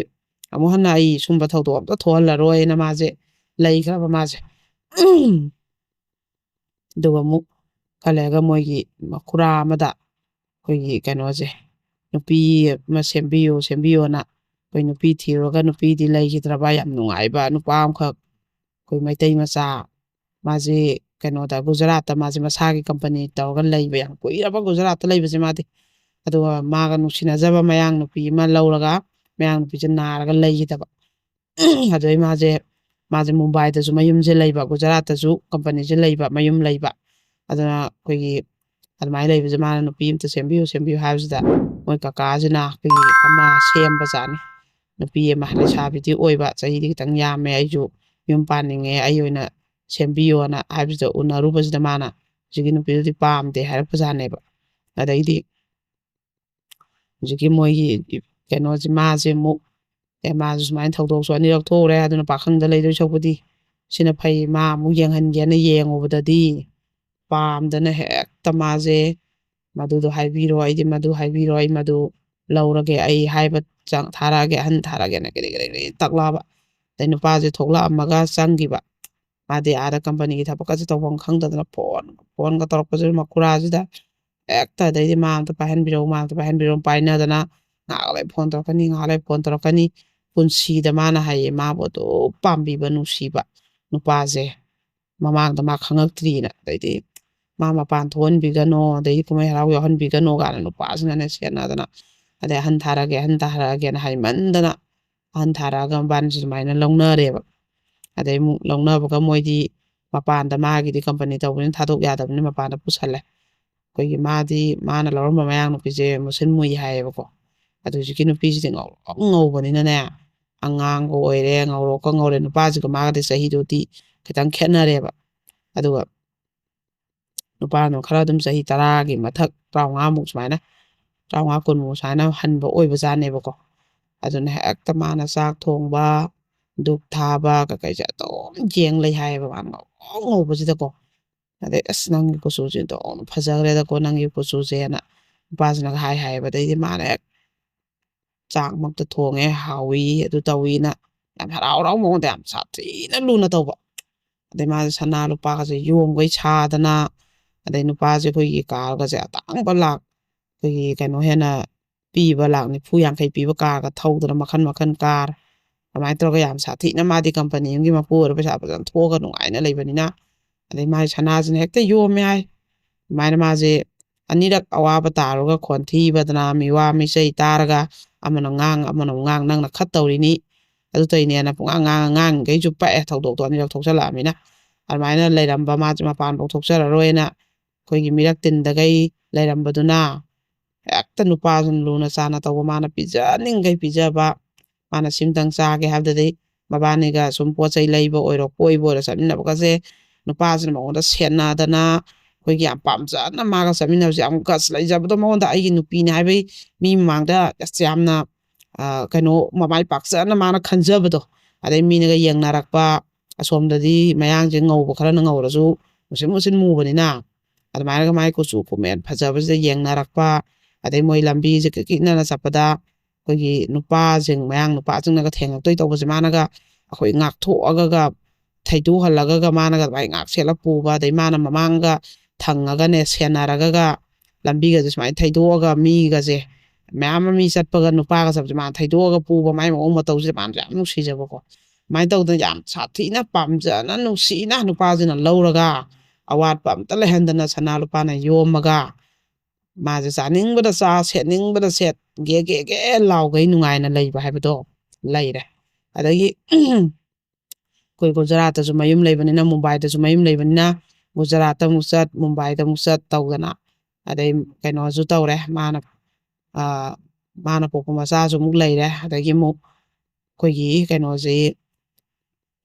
ꯑꯃꯨꯛ ꯍꯟꯅ ꯑꯩ ꯁꯨꯝꯕ ꯊꯧꯗꯣꯛ ꯑꯝꯇ ꯊꯣꯛꯍꯜꯂꯔꯣꯏꯅ ꯃꯥꯁꯦ ꯂꯩꯈ꯭ꯔꯕ ꯃꯥꯁꯦ ꯑꯗꯨꯒ ꯑꯃꯨꯛ ꯈꯔ ꯂꯩꯔꯒ ꯃꯣꯏꯒꯤ ꯃꯈꯨꯔꯥ ꯑꯃꯗ ꯑꯩꯈꯣꯏꯒꯤ ꯀꯩꯅꯣꯁꯦ ꯅꯨꯄꯤ ꯑꯃ ꯁꯦꯝꯕꯤꯌꯣꯅ ꯑꯩꯈꯣꯏ ꯅꯨꯄꯤ ꯊꯤꯔꯨꯔꯒ ꯅꯨꯄꯤꯗꯤ ꯂꯩꯈꯤꯗ꯭ꯔꯕ ꯌꯥꯝ ꯅꯨꯡꯉꯥꯏꯕ ꯅꯨꯄꯥ ꯑꯃꯈꯛ ꯑꯩꯈꯣꯏ ꯃꯩꯇꯩ ꯃꯆꯥ ꯃꯥꯁꯦ ꯀꯩꯅꯣꯗ ꯒꯨꯖꯔꯥꯠꯇ ꯃꯥꯁꯦ ꯃꯁꯥꯒꯤ ꯀꯝꯄꯅꯤ ꯇꯧꯔꯒ ꯂꯩꯕ ꯌꯥꯝ ꯀꯨꯏꯔꯕ ꯒꯨꯖꯔꯥꯠꯇ ꯂꯩꯕꯁꯦ ꯃꯥꯗꯤ ꯑꯗꯨꯒ ꯃꯥꯒ ꯅꯨꯡꯁꯤꯅꯖꯕ ꯃꯌꯥꯡ ꯅꯨꯄꯤ ꯑꯃ ꯂꯧꯔꯒ ꯃꯌꯥꯡ ꯅꯨꯄꯤꯁꯦ ꯅꯥꯔꯒ ꯂꯩꯈꯤꯗꯕ ꯑꯗꯨꯗꯩ ꯃꯥꯁꯦ ꯃꯨꯝꯕꯥꯏꯗꯁꯨ ꯃꯌꯨꯝꯁꯦ ꯂꯩꯕ ꯒꯨꯖꯔꯥꯠꯇꯁꯨ ꯀꯝꯄꯅꯤꯁꯦ ꯂꯩꯕ ꯃꯌꯨꯝ ꯂꯩꯕ ꯑꯗꯨꯅ ꯑꯩꯈꯣꯏꯒꯤ ꯑꯗꯨꯃꯥꯏꯅ ꯂꯩꯕꯁꯦ ꯃꯥꯅ ꯅꯨꯄꯤ ꯑꯃꯇ ꯁꯦꯝꯕꯤꯌꯨ ꯍꯥꯏꯕꯁꯤꯗ ꯃꯣꯏ ꯀꯀꯥꯁꯤꯅ ꯑꯩꯈꯣꯏꯒꯤ ꯑꯃ ꯁꯦꯝꯕꯖꯥꯠꯅꯤ ꯅꯨꯄꯤ ꯑꯃ ꯂꯩꯁꯥꯕꯤꯗꯤ ꯑꯣꯏꯕ ꯆꯍꯤꯗꯤ ꯈꯤꯇꯪ ꯌꯥꯝꯃꯦ ꯑꯩꯁꯨ ꯌꯨꯝ ꯄꯥꯅꯤꯡꯉꯦ ꯑꯩ ꯑꯣꯏꯅ ꯁꯦꯝꯕꯤꯌꯣꯅ ꯍꯥꯏꯕꯁꯤꯗ ꯎꯅꯔꯨꯕꯁꯤꯗ ꯃꯥꯅ ꯍꯧꯖꯤꯛꯀꯤ ꯅꯨꯄꯤꯗꯨꯗꯤ ꯄꯥꯝꯗꯦ ꯍꯥꯏꯔꯛꯄꯖꯥꯠꯅꯦꯕ ꯑꯗꯩꯗꯤ ꯍꯧꯖꯤꯛꯀꯤ ꯃꯣꯏꯒꯤ ꯀꯩꯅꯣꯁꯦ ꯃꯥꯁꯦ ꯑꯃꯨꯛ ꯃꯥꯁꯨ ꯁꯨꯃꯥꯏꯅ ꯊꯧꯗꯣꯛꯁꯨ ꯑꯅꯤꯔꯛ ꯊꯣꯛꯎꯔꯦ ꯑꯗꯨꯅ ꯄꯥꯈꯪꯗ ꯂꯩꯗꯣꯏ ꯁꯔꯨꯛꯄꯨꯗꯤ ꯁꯤꯅ ꯐꯩ ꯃꯥ ꯑꯃꯨꯛ ꯌꯦꯡꯍꯟꯒꯦꯅ ꯌꯦꯡꯉꯨꯕꯗꯗꯤ ꯄꯥꯝꯗꯅ ꯍꯦꯛꯇ ꯃꯥꯁꯦ ꯃꯗꯨꯗꯣ ꯍꯥꯏꯕꯤꯔꯣ ꯑꯩꯗꯤ ꯃꯗꯨ ꯍꯥꯏꯕꯤꯔꯣ ꯑꯩ ꯃꯗꯨ ꯂꯧꯔꯒꯦ ꯑꯩ ꯍꯥꯏꯕ ꯊꯥꯔꯛꯑꯒꯦ ꯑꯍꯟ ꯊꯥꯔꯛꯑꯒꯦꯅ ꯀꯔꯤ ꯇꯛꯂꯛꯑꯕ ꯑꯗꯩ ꯅꯨꯄꯥꯁꯦ ꯊꯣꯛꯂꯛꯑꯝꯃꯒ ꯆꯪꯈꯤꯕ ꯃꯥꯗꯤ ꯑꯥꯗ ꯀꯝꯄꯅꯤꯒꯤ ꯊꯕꯛꯀꯁꯦ ꯇꯧꯐꯝ ꯈꯪꯗꯗꯅ ꯐꯣꯟꯒ ꯇꯧꯔꯛꯄꯁꯤ ꯃꯈꯨꯔꯥꯁꯤꯗ ꯍꯦꯛꯇ ꯑꯗꯩꯗꯤ ꯃꯥ ꯑꯝꯇ ꯄꯥꯏꯍꯟꯕꯤꯔꯛꯎ ꯄꯥꯏꯅꯗꯅ ꯉꯥꯏꯍꯥꯛ ꯂꯩ ꯐꯣꯟ ꯇꯧꯔꯛꯀꯅꯤ ꯉꯥꯏꯍꯥꯛ ꯂꯩ ꯐꯣꯟ ꯇꯧꯔꯛꯀꯅꯤ ꯄꯨꯟꯁꯤꯗ ꯃꯥꯅ ꯍꯥꯏꯌꯦ ꯃꯥꯕꯨ ꯑꯗꯨꯝ ꯄꯥꯝꯕꯤꯕ ꯅꯨꯡꯁꯤꯕ ꯅꯨꯄꯥꯁꯦ ꯃꯃꯥꯡꯗ ꯃꯥ ꯈꯪꯉꯛꯇ꯭ꯔꯤꯅ ꯑꯗꯩꯗꯤ ꯃꯥ ꯃꯄꯥꯟ ꯊꯣꯛꯍꯟꯕꯤꯒꯅꯣ ꯑꯗꯩꯗꯤ ꯀꯨꯝꯍꯩ ꯍꯔꯥꯎ ꯌꯥꯎꯍꯟꯕꯤꯒꯅꯣ ꯀꯥꯏꯅ ꯅꯨꯄꯥꯁꯤꯅꯅꯦ ꯁꯦꯠꯅꯗꯅ ꯑꯗꯩ ꯑꯍꯟ ꯊꯥꯔꯛꯑꯒꯦꯅ ꯍꯥꯏꯃꯟꯗꯅ ꯑꯍꯟ ꯊꯥꯔꯛꯑꯒ ꯃꯕꯥꯅꯤꯁꯤ ꯁꯨꯃꯥꯏꯅ ꯂꯧꯅꯔꯦꯕ ꯑꯗꯩ ꯑꯃꯨꯛ ꯂꯧꯅꯕꯒ ꯃꯣꯏꯗꯤ ꯃꯄꯥꯟꯗ ꯃꯥꯒꯤꯗꯤ ꯀꯝꯄꯅꯤ ꯇꯧꯕꯅꯤꯅ ꯊꯥꯗꯣꯛ ꯌꯥꯗꯕꯅꯤꯅ ꯃꯄꯥꯟꯗ ꯄꯨꯁꯜꯂꯦ ꯑꯩꯈꯣꯏꯒꯤ ꯃꯥꯅ ꯂꯧꯔꯝꯕ ꯃꯌꯥꯡ ꯅꯨꯄꯤꯁꯦ ꯃꯨꯁꯤꯟ ꯃꯨꯏ ꯍꯥꯏꯌꯦꯕꯀோ ꯑꯗꯨ ꯍꯧꯖꯤꯛꯀꯤ ꯅꯨꯄꯤꯁꯤꯗꯤ ꯉꯧꯕꯅꯤꯅꯅꯦ ꯑꯉꯥꯡꯒ ꯑꯣꯏꯔꯦ ꯉꯧꯔꯣꯛꯀ ꯉꯧꯔꯦ ꯅꯨꯄꯥꯁꯤꯒ ꯃꯥꯒꯗꯤ ꯆꯍꯤꯗꯨꯗꯤ ꯈꯤꯇꯪ ꯈꯦꯠꯅꯔꯦꯕ ꯑꯗꯨꯒ ꯅꯨꯄꯥꯅ ꯈꯔ ꯑꯗꯨꯝ ꯆꯍꯤ 10ꯒꯤ ꯃꯊꯛ 25ꯃꯨꯛ ꯁꯨꯃꯥꯏꯅ 25 20ꯃꯨꯛ ꯁꯨꯃꯥꯏꯅ ꯍꯟꯕ ꯑꯣꯏꯕꯖꯥꯠꯅꯦꯕꯀꯣ ꯑꯗꯨꯅ ꯍꯦꯛꯇ ꯃꯥꯅ ꯆꯥꯛ ꯊꯣꯡꯕ ꯙꯨꯞ ꯊꯥꯕ ꯀꯩꯀꯩꯁꯦ ꯑꯗꯨꯝ ꯌꯦꯡ ꯂꯩ ꯍꯥꯏꯌꯦꯕ ꯃꯥꯅ ꯉꯧꯕꯁꯤꯗꯀꯣ ꯑꯗꯩ ꯑꯁ ꯅꯪꯒꯤ ꯀꯨꯆꯨꯁꯦ ꯑꯗꯨꯝ ꯐꯖꯈ꯭ꯔꯦꯗꯀꯣ ꯅꯪꯒꯤ ꯀꯨꯆꯨꯁꯦꯅ ꯅꯨꯄꯥꯁꯤꯅꯒ ꯍꯥꯏꯌꯦꯕ ꯑꯗꯩꯗꯤ ꯃꯥꯅ ꯍꯦꯛ ꯆꯥꯛꯃꯛꯇ ꯊꯣꯡꯉꯦ ꯍꯥꯎꯏ ꯑꯗꯨ ꯇꯧꯏꯅ ꯌꯥꯝ ꯍꯔꯥꯎ ꯃꯉꯣꯟꯗ ꯌꯥꯝ ꯁꯥꯊꯤꯅ ꯂꯨꯅ ꯇꯧꯕ ꯑꯗꯩ ꯃꯥꯁꯦ ꯁꯅꯥ ꯂꯨꯄꯥꯒꯁꯦ ꯌꯣꯝꯒꯩ ꯁꯥꯗꯅ ꯑꯗꯩ ꯅꯨꯄꯥꯁꯦ ꯑꯩꯈꯣꯏꯒꯤ ꯀꯥꯔꯒꯁꯦ ꯑꯇꯥꯡꯕ ꯑꯩꯈꯣꯏꯒꯤ ꯀꯩꯅꯣ ꯍꯦꯟꯅ ꯄꯤꯕ 1,40,000-1,50,000 ꯄꯤꯕ ꯀꯥꯔꯒ ꯊꯧꯗꯅ ꯃꯈꯟ ꯀꯥꯔ ꯑꯗꯨꯃꯥꯏꯅ ꯇꯧꯔꯒ ꯌꯥꯝ ꯁꯥꯊꯤꯅ ꯃꯥꯗꯤ ꯀꯝꯄꯅꯤ ꯑꯃꯒꯤ ꯃꯄꯨ ꯑꯣꯏꯔ ꯄꯩꯁꯥ ꯐꯖꯅ ꯊꯣꯛꯑꯒ ꯅꯨꯡꯉꯥꯏꯅ ꯂꯩꯕꯅꯤꯅ ꯑꯗꯩ ꯃꯥꯒꯤ ꯁꯅꯥꯁꯤꯅ ꯍꯦꯛꯇ ꯌꯣꯝꯃꯦ ꯍꯥꯏ ꯑꯗꯨꯃꯥꯏꯅ ꯃꯥꯁꯦ ꯑꯅꯤꯔꯛ ꯑꯋꯥꯕ ꯇꯥꯔꯨꯔꯒ ꯈꯣꯟꯊꯤꯕꯗꯅ ꯃꯤꯋꯥ ꯃꯤꯆꯩ ꯇꯥꯔꯒ ꯑꯃꯅ ꯉꯥꯡ ꯅꯪꯅ ꯈꯠꯇꯧꯔꯤꯅꯤ ꯑꯗꯨ ꯇꯧꯔꯤꯅꯦꯅ ꯉꯥꯡꯉꯤꯈꯩꯁꯨ ꯄꯛꯑꯦ ꯊꯧꯗꯣꯛꯇꯣ ꯑꯅꯤꯔꯛ ꯊꯣꯛꯆꯜꯂꯛꯑꯃꯤꯅ ꯑꯗꯨꯃꯥꯏꯅ ꯂꯩꯔꯝꯕ ꯃꯥꯁꯦ ꯃꯄꯥꯟꯐꯥꯎ ꯊꯣꯛꯆꯔꯔꯣꯏꯅ ꯑꯩꯈꯣꯏꯒꯤ ꯃꯤꯔꯛ ꯇꯤꯟꯗꯒꯩ ꯂꯩꯔꯝꯕꯗꯨꯅ ꯍꯦꯛꯇ ꯅꯨꯄꯥꯁꯤꯅ ꯂꯨꯅ ꯆꯥꯟꯅ ꯇꯧꯕ ꯃꯥꯅ ꯄꯤꯖꯅꯤꯡꯈꯩ ꯄꯤꯖꯕ ꯃꯥꯅ ꯁꯤꯃꯇꯪ ꯆꯥꯒꯦ ꯍꯥꯏꯕꯗꯗꯤ ꯃꯕꯥꯅꯤꯒ ꯁꯨꯝ ꯄꯣꯠ ꯆꯩ ꯂꯩꯕ ꯑꯣꯏꯔꯣ ꯀꯣꯏꯕ ꯑꯣꯏꯔꯣ ꯆꯠꯃꯤꯟꯅꯕꯒꯁꯦ ꯅꯨꯄꯥꯁꯤꯅ ꯃꯉꯣꯟꯗ ꯁꯦꯟꯅꯗꯅ ꯑꯩꯈꯣꯏꯒꯤ ꯌꯥꯝ ꯄꯥꯝꯖꯅ ꯃꯥꯒ ꯆꯠꯃꯤꯟꯅꯕꯁꯦ ꯌꯥꯝ ꯒꯠꯁ ꯂꯩꯖꯕꯗꯣ ꯃꯉꯣꯟꯗ ꯑꯩꯒꯤ ꯅꯨꯄꯤꯅꯤ ꯍꯥꯏꯕꯩ ꯃꯤ ꯃꯃꯥꯡꯗ ꯌꯥꯝꯅ ꯀꯩꯅꯣ ꯃꯃꯥꯏ ꯄꯥꯛꯆꯅ ꯃꯥꯅ ꯈꯟꯖꯕꯗꯣ ꯑꯗꯩ ꯃꯤꯅꯒ ꯌꯦꯡꯅꯔꯛꯄ ꯑꯁꯣꯝꯗꯗꯤ ꯃꯌꯥꯡꯁꯦ ꯉꯧꯕ ꯈꯔꯅ ꯉꯧꯔꯁꯨ ꯃꯨꯁꯤꯟ ꯃꯨꯁꯤꯟ ꯃꯨꯕꯅꯤꯅ ꯑꯗꯨꯃꯥꯏꯅꯒ ꯃꯥꯏ ꯀꯨꯆꯨ ꯀꯨꯃꯦꯟ ꯐꯖꯕꯁꯤꯗ ꯌꯦꯡꯅꯔꯛꯄ ꯑꯗꯩ ꯃꯣꯏ ꯂꯝꯕꯤꯁꯦ ꯀꯤꯛꯅꯅ ꯆꯠꯄꯗ ꯑꯩꯈꯣꯏꯒꯤ ꯅꯨꯄꯥꯁꯤꯡ ꯃꯌꯥꯡ ꯅꯨꯄꯥꯁꯤꯡꯅꯒ ꯊꯦꯡꯉꯛꯇꯣꯏ ꯇꯧꯕꯁꯦ ꯃꯥꯅꯒ ꯑꯩꯈꯣꯏ ꯉꯥꯛꯊꯣꯛꯑꯒ ꯊꯩꯗꯣꯛꯍꯜꯂꯒ ꯃꯥꯅꯒ ꯑꯗꯨꯃꯥꯏꯅ ꯉꯥꯛ ꯁꯦꯠꯂ ꯄꯨꯕ ꯑꯗꯩ ꯃꯥꯅ ꯃꯃꯥꯡꯒ ꯊꯪꯉꯒꯅꯦ ꯁꯦꯟꯅꯔꯒ ꯂꯝꯕꯤꯒꯁꯦ ꯁꯨꯃꯥꯏꯅ ꯊꯩꯗꯣꯛꯑꯒ ꯃꯤꯒꯁꯦ ꯃꯌꯥꯝ ꯑꯃ ꯃꯤ ꯆꯠꯄꯒ ꯅꯨꯄꯥꯒ ꯆꯠꯄꯁꯦ ꯃꯥꯅ ꯊꯩꯗꯣꯛꯑꯒ ꯄꯨꯕ ꯃꯥꯏ ꯃꯑꯣꯡ ꯃꯇꯧꯁꯦ ꯃꯥꯅꯁꯨ ꯌꯥꯝ ꯅꯨꯡꯁꯤꯖꯕꯀꯣ ꯑꯗꯨꯃꯥꯏꯅ ꯇꯧꯗꯅ ꯌꯥꯝ ꯁꯥꯊꯤꯅ ꯄꯥꯝꯖꯅ ꯅꯨꯡꯁꯤꯅ ꯅꯨꯄꯥꯁꯤꯅ ꯂꯧꯔꯒ ꯑꯋꯥꯠꯄ ꯑꯝꯇ ꯂꯩꯍꯟꯗꯅ ꯁꯅꯥ ꯂꯨꯄꯥꯅ ꯌꯣꯝꯃꯒ ꯃꯥꯁꯦ ꯆꯥꯅꯤꯡꯕꯗ ꯆꯥ ꯁꯦꯠꯅꯤꯡꯕꯗ ꯁꯦꯠ ꯒꯦ ꯒꯦ ꯒꯦ ꯂꯥꯎꯒꯩ ꯅꯨꯡꯉꯥꯏꯅ ꯂꯩꯕ ꯍꯥꯏꯕꯗꯣ ꯂꯩꯔꯦ ꯑꯗꯒꯤ ꯑꯩꯈꯣꯏ ꯒꯨꯖꯔꯥꯠꯇꯁꯨ ꯃꯌꯨꯝ ꯂꯩꯕꯅꯤꯅ ꯃꯨꯝꯕꯥꯏꯗꯁꯨ ꯃꯌꯨꯝ ꯂꯩꯕꯅꯤꯅ ꯒꯨꯖꯔꯥꯠꯇ ꯑꯃꯨꯛ ꯆꯠ ꯃꯨꯝꯕꯥꯏꯗ ꯑꯃꯨꯛ ꯆꯠ ꯇꯧꯗꯅ ꯑꯗꯩ ꯀꯩꯅꯣꯁꯨ ꯇꯧꯔꯦ ꯃꯥꯅ ꯄꯣꯛꯄ ꯃꯆꯥꯁꯨ ꯑꯃꯨꯛ ꯂꯩꯔꯦ ꯑꯗꯒꯤ ꯑꯃꯨꯛ ꯑꯩꯈꯣꯏꯒꯤ ꯀꯩꯅꯣꯁꯤ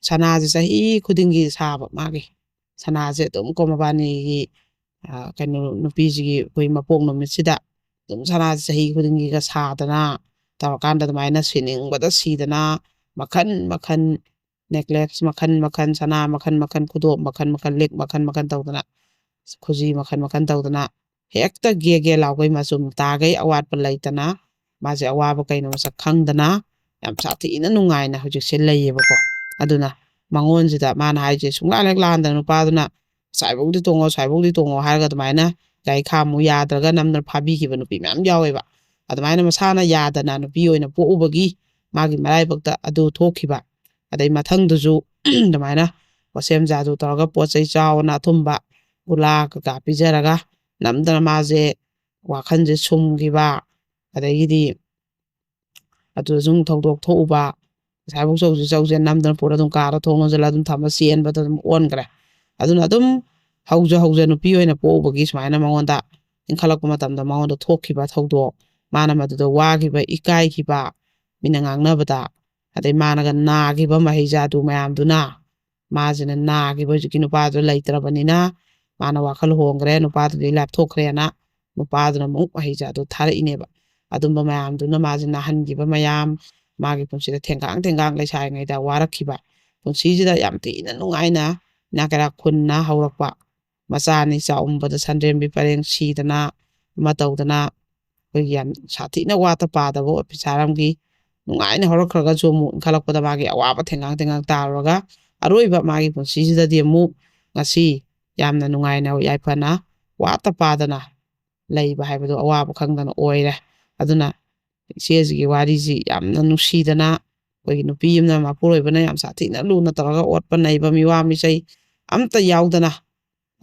ꯁꯅꯥꯁꯦ ꯆꯍꯤ ꯈꯨꯗꯤꯡꯒꯤ ꯁꯥꯕ ꯃꯥꯒꯤ ꯁꯅꯥꯁꯦ ꯑꯗꯨꯝ ꯀꯣ ꯃꯕꯥꯅꯤꯒꯤ ꯀꯩꯅꯣ ꯅꯨꯄꯤꯁꯤꯒꯤ ꯑꯩꯈꯣꯏ ꯃꯄꯣꯛ ꯅꯨꯃꯤꯠꯁꯤꯗ ꯑꯗꯨꯝ ꯁꯅꯥꯁꯦ ꯆꯍꯤ ꯈꯨꯗꯤꯡꯒꯤꯒ ꯁꯥꯗꯅ ꯇꯧꯔꯀꯥꯟꯗ ꯑꯗꯨꯃꯥꯏꯅ ꯁꯤꯅꯤꯡꯕꯗ ꯁꯤꯗꯅ ꯃꯈꯟ ꯃꯈꯟ ꯅꯦꯀ꯭ꯂꯦꯁ ꯃꯈꯟ ꯃꯈꯟ ꯁꯅꯥ ꯃꯈꯟ ꯃꯈꯟ ꯈꯨꯗꯣꯞ ꯃꯈꯟ ꯃꯈꯟ ꯂꯤꯛ ꯃꯈꯟ ꯃꯈꯟ ꯇꯧꯗꯅ ꯈꯨꯖꯤ ꯃꯈꯟ ꯃꯈꯟ ꯇꯧꯗꯅ ꯍꯦꯛꯇ ꯒꯦ ꯒꯦ ꯂꯥꯎꯒꯩ ꯃꯆꯨꯝ ꯇꯥꯒꯩ ꯑꯋꯥꯠꯄ ꯂꯩꯇꯅ ꯃꯥꯁꯦ ꯑꯋꯥꯕ ꯀꯩꯅꯣ ꯃꯁꯛ ꯈꯪꯗꯅ ꯌꯥꯝ ꯁꯥꯊꯤꯅ ꯅꯨꯡꯉꯥꯏꯅ ꯍꯧꯖꯤꯛꯁꯦ ꯂꯩꯌꯦꯕꯀꯣ ꯑꯗꯨꯅ ꯃꯉꯣꯟꯁꯤꯗ ꯃꯥꯅ ꯍꯥꯏꯁꯦ ꯁꯨꯡꯂꯥꯟ ꯍꯦꯛ ꯂꯥꯟꯗꯅ ꯅꯨꯄꯥꯗꯨꯅ ꯁ꯭ꯋꯥꯏꯐꯥꯎꯗꯤ ꯇꯣꯡꯉꯣ ꯁ꯭ꯋꯥꯏꯐꯥꯎꯗꯤ ꯇꯣꯡꯉꯣ ꯍꯥꯏꯔꯒ ꯑꯗꯨꯃꯥꯏꯅ ꯒꯥꯔꯤ ꯈꯥꯝꯃꯨ ꯌꯥꯗ꯭ꯔꯒ ꯅꯝꯗꯅ ꯐꯥꯕꯤꯈꯤꯕ ꯅꯨꯄꯤ ꯃꯌꯥꯝ ꯌꯥꯎꯋꯦꯕ ꯑꯗꯨꯃꯥꯏꯅ ꯃꯁꯥꯅ ꯌꯥꯗꯅ ꯅꯨꯄꯤ ꯑꯣꯏꯅ ꯄꯣꯛꯎꯕꯒꯤ ꯃꯥꯒꯤ ꯃꯔꯥꯏꯕꯛꯇ ꯑꯗꯨ ꯊꯣꯛꯈꯤꯕ ꯑꯗꯩ ꯃꯊꯪꯗꯨꯁꯨ ꯑꯗꯨꯃꯥꯏꯅ ꯋꯥꯁꯦꯝ ꯖꯥꯗꯨ ꯇꯧꯔꯒ ꯄꯣꯠ ꯆꯩ ꯆꯥꯎꯅ ꯑꯊꯨꯝꯕ ꯒꯨꯂꯥ ꯀꯩꯀꯥ ꯄꯤꯖꯔꯒ ꯅꯝꯗꯅ ꯃꯥꯁꯦ ꯋꯥꯈꯜꯁꯦ ꯁꯨꯝꯈꯤꯕ ꯑꯗꯒꯤꯗꯤ ꯑꯗꯨꯗ ꯁꯨꯝ ꯊꯧꯗꯣꯛ ꯊꯣꯛꯎꯕ ꯉꯁꯥꯏꯐꯥꯎ ꯆꯧꯁꯦ ꯅꯝꯗꯅ ꯄꯨꯔ ꯑꯗꯨꯝ ꯀꯥꯔ ꯊꯣꯡ ꯂꯣꯟꯁꯤꯜꯂ ꯑꯗꯨꯝ ꯊꯝꯃ ꯆꯦꯟꯕꯗ ꯑꯗꯨꯝ ꯑꯣꯟꯈ꯭ꯔꯦ ꯑꯗꯨꯅ ꯑꯗꯨꯝ ꯍꯧꯖ ꯅꯨꯄꯤ ꯑꯣꯏꯅ ꯄꯣꯛꯎꯕꯒꯤ ꯁꯨꯃꯥꯏꯅ ꯃꯉꯣꯟꯗ ꯏꯟꯈꯠꯂꯛꯄ ꯃꯇꯝꯗ ꯃꯉꯣꯟꯗ ꯊꯣꯛꯈꯤꯕ ꯊꯧꯗꯣꯛ ꯃꯥꯅ ꯃꯗꯨꯗ ꯋꯥꯈꯤꯕ ꯏꯀꯥꯏꯈꯤꯕ ꯃꯤꯅ ꯉꯥꯡꯅꯕꯗ ꯑꯗꯩ ꯃꯥꯅꯒ ꯅꯥꯈꯤꯕ ꯃꯍꯩꯖꯥꯗꯨ ꯃꯌꯥꯝꯗꯨꯅ ꯃꯥꯁꯤꯅ ꯅꯥꯈꯤꯕ ꯍꯧꯖꯤꯛꯀꯤ ꯅꯨꯄꯥꯗꯨ ꯂꯩꯇ꯭ꯔꯕꯅꯤꯅ ꯃꯥꯅ ꯋꯥꯈꯜ ꯍꯣꯡꯈ꯭ꯔꯦ ꯅꯨꯄꯥꯗꯨꯗꯤ ꯂꯥꯞꯊꯣꯛꯈ꯭ꯔꯦꯅ ꯅꯨꯄꯥꯗꯨꯅ ꯑꯃꯨꯛ ꯃꯍꯩꯖꯥꯗꯨ ꯊꯥꯔꯛꯏꯅꯦꯕ ꯑꯗꯨꯝꯕ ꯃꯌꯥꯝꯗꯨꯅ ꯃꯥꯁെ ꯅꯥꯍꯟꯈꯤꯕ ꯃꯌꯥꯝ ꯃꯥꯒꯤ ꯄꯨꯟꯁꯤꯗ ꯊꯦꯡꯒꯥꯡ ꯂꯩꯁꯥꯔꯤꯉꯩꯗ ꯋꯥꯔꯛꯈꯤꯕ ꯄꯨꯟꯁꯤꯁꯤꯗ ꯌꯥꯝ ꯊꯤꯅ ꯅꯨꯡꯉꯥꯏꯅ ꯏꯅꯥꯛ ꯀꯩꯔꯥꯛ ꯈꯨꯟꯅ ꯍꯧꯔꯛꯄ ꯃꯆꯥꯅꯤ ꯆꯥꯛꯎꯝꯕꯗ ꯁꯟꯗ꯭ꯔꯦꯝꯕꯤ ꯄꯔꯦꯡ ꯁꯤꯗꯅ ꯑꯃ ꯇꯧꯗꯅ ꯑꯩꯈꯣꯏꯒꯤ ꯌꯥꯝ ꯁꯥꯊꯤꯅ ꯋꯥꯠꯇ ꯄꯥꯗꯕ ꯑꯣꯐꯤꯁꯥꯔ ꯑꯃꯒꯤ ꯅꯨꯡꯉꯥꯏꯅ ꯍꯧꯔꯛꯈ꯭ꯔꯒꯁꯨ ꯑꯃꯨꯛ ꯏꯟꯈꯠꯂꯛꯄꯗ ꯃꯥꯒꯤ ꯑꯋꯥꯕ ꯊꯦꯡꯒꯥꯡ ꯇꯥꯔꯨꯔꯒ ꯑꯔꯣꯏꯕ ꯃꯥꯒꯤ ꯄꯨꯟꯁꯤꯁꯤꯗꯗꯤ ꯑꯃꯨꯛ ꯉꯁꯤ ꯌꯥꯝꯅ ꯅꯨꯡꯉꯥꯏꯅ ꯌꯥꯏꯐꯅ ꯋꯥꯠꯇ ꯄꯥꯗꯅ ꯂꯩꯕ ꯍꯥꯏꯕꯗꯣ ꯑꯋꯥꯕ ꯈꯪꯗꯅ ꯑꯣꯏꯔꯦ ꯑꯗꯨꯅ ꯏꯆꯦꯁꯤꯒꯤ ꯋꯥꯔꯤꯁꯤ ꯌꯥꯝꯅ ꯅꯨꯡꯁꯤꯗꯅ ꯑꯩꯈꯣꯏꯒꯤ ꯅꯨꯄꯤ ꯑꯃꯅ ꯃꯄꯨꯔꯣꯏꯕꯅ ꯌꯥꯝ ꯁꯥꯊꯤꯅ ꯂꯨꯅ ꯇꯧꯔꯒ ꯑꯣꯠꯄ ꯅꯩꯕ ꯃꯤꯋꯥ ꯃꯤꯆꯩ ꯑꯝꯇ ꯌꯥꯎꯗꯅ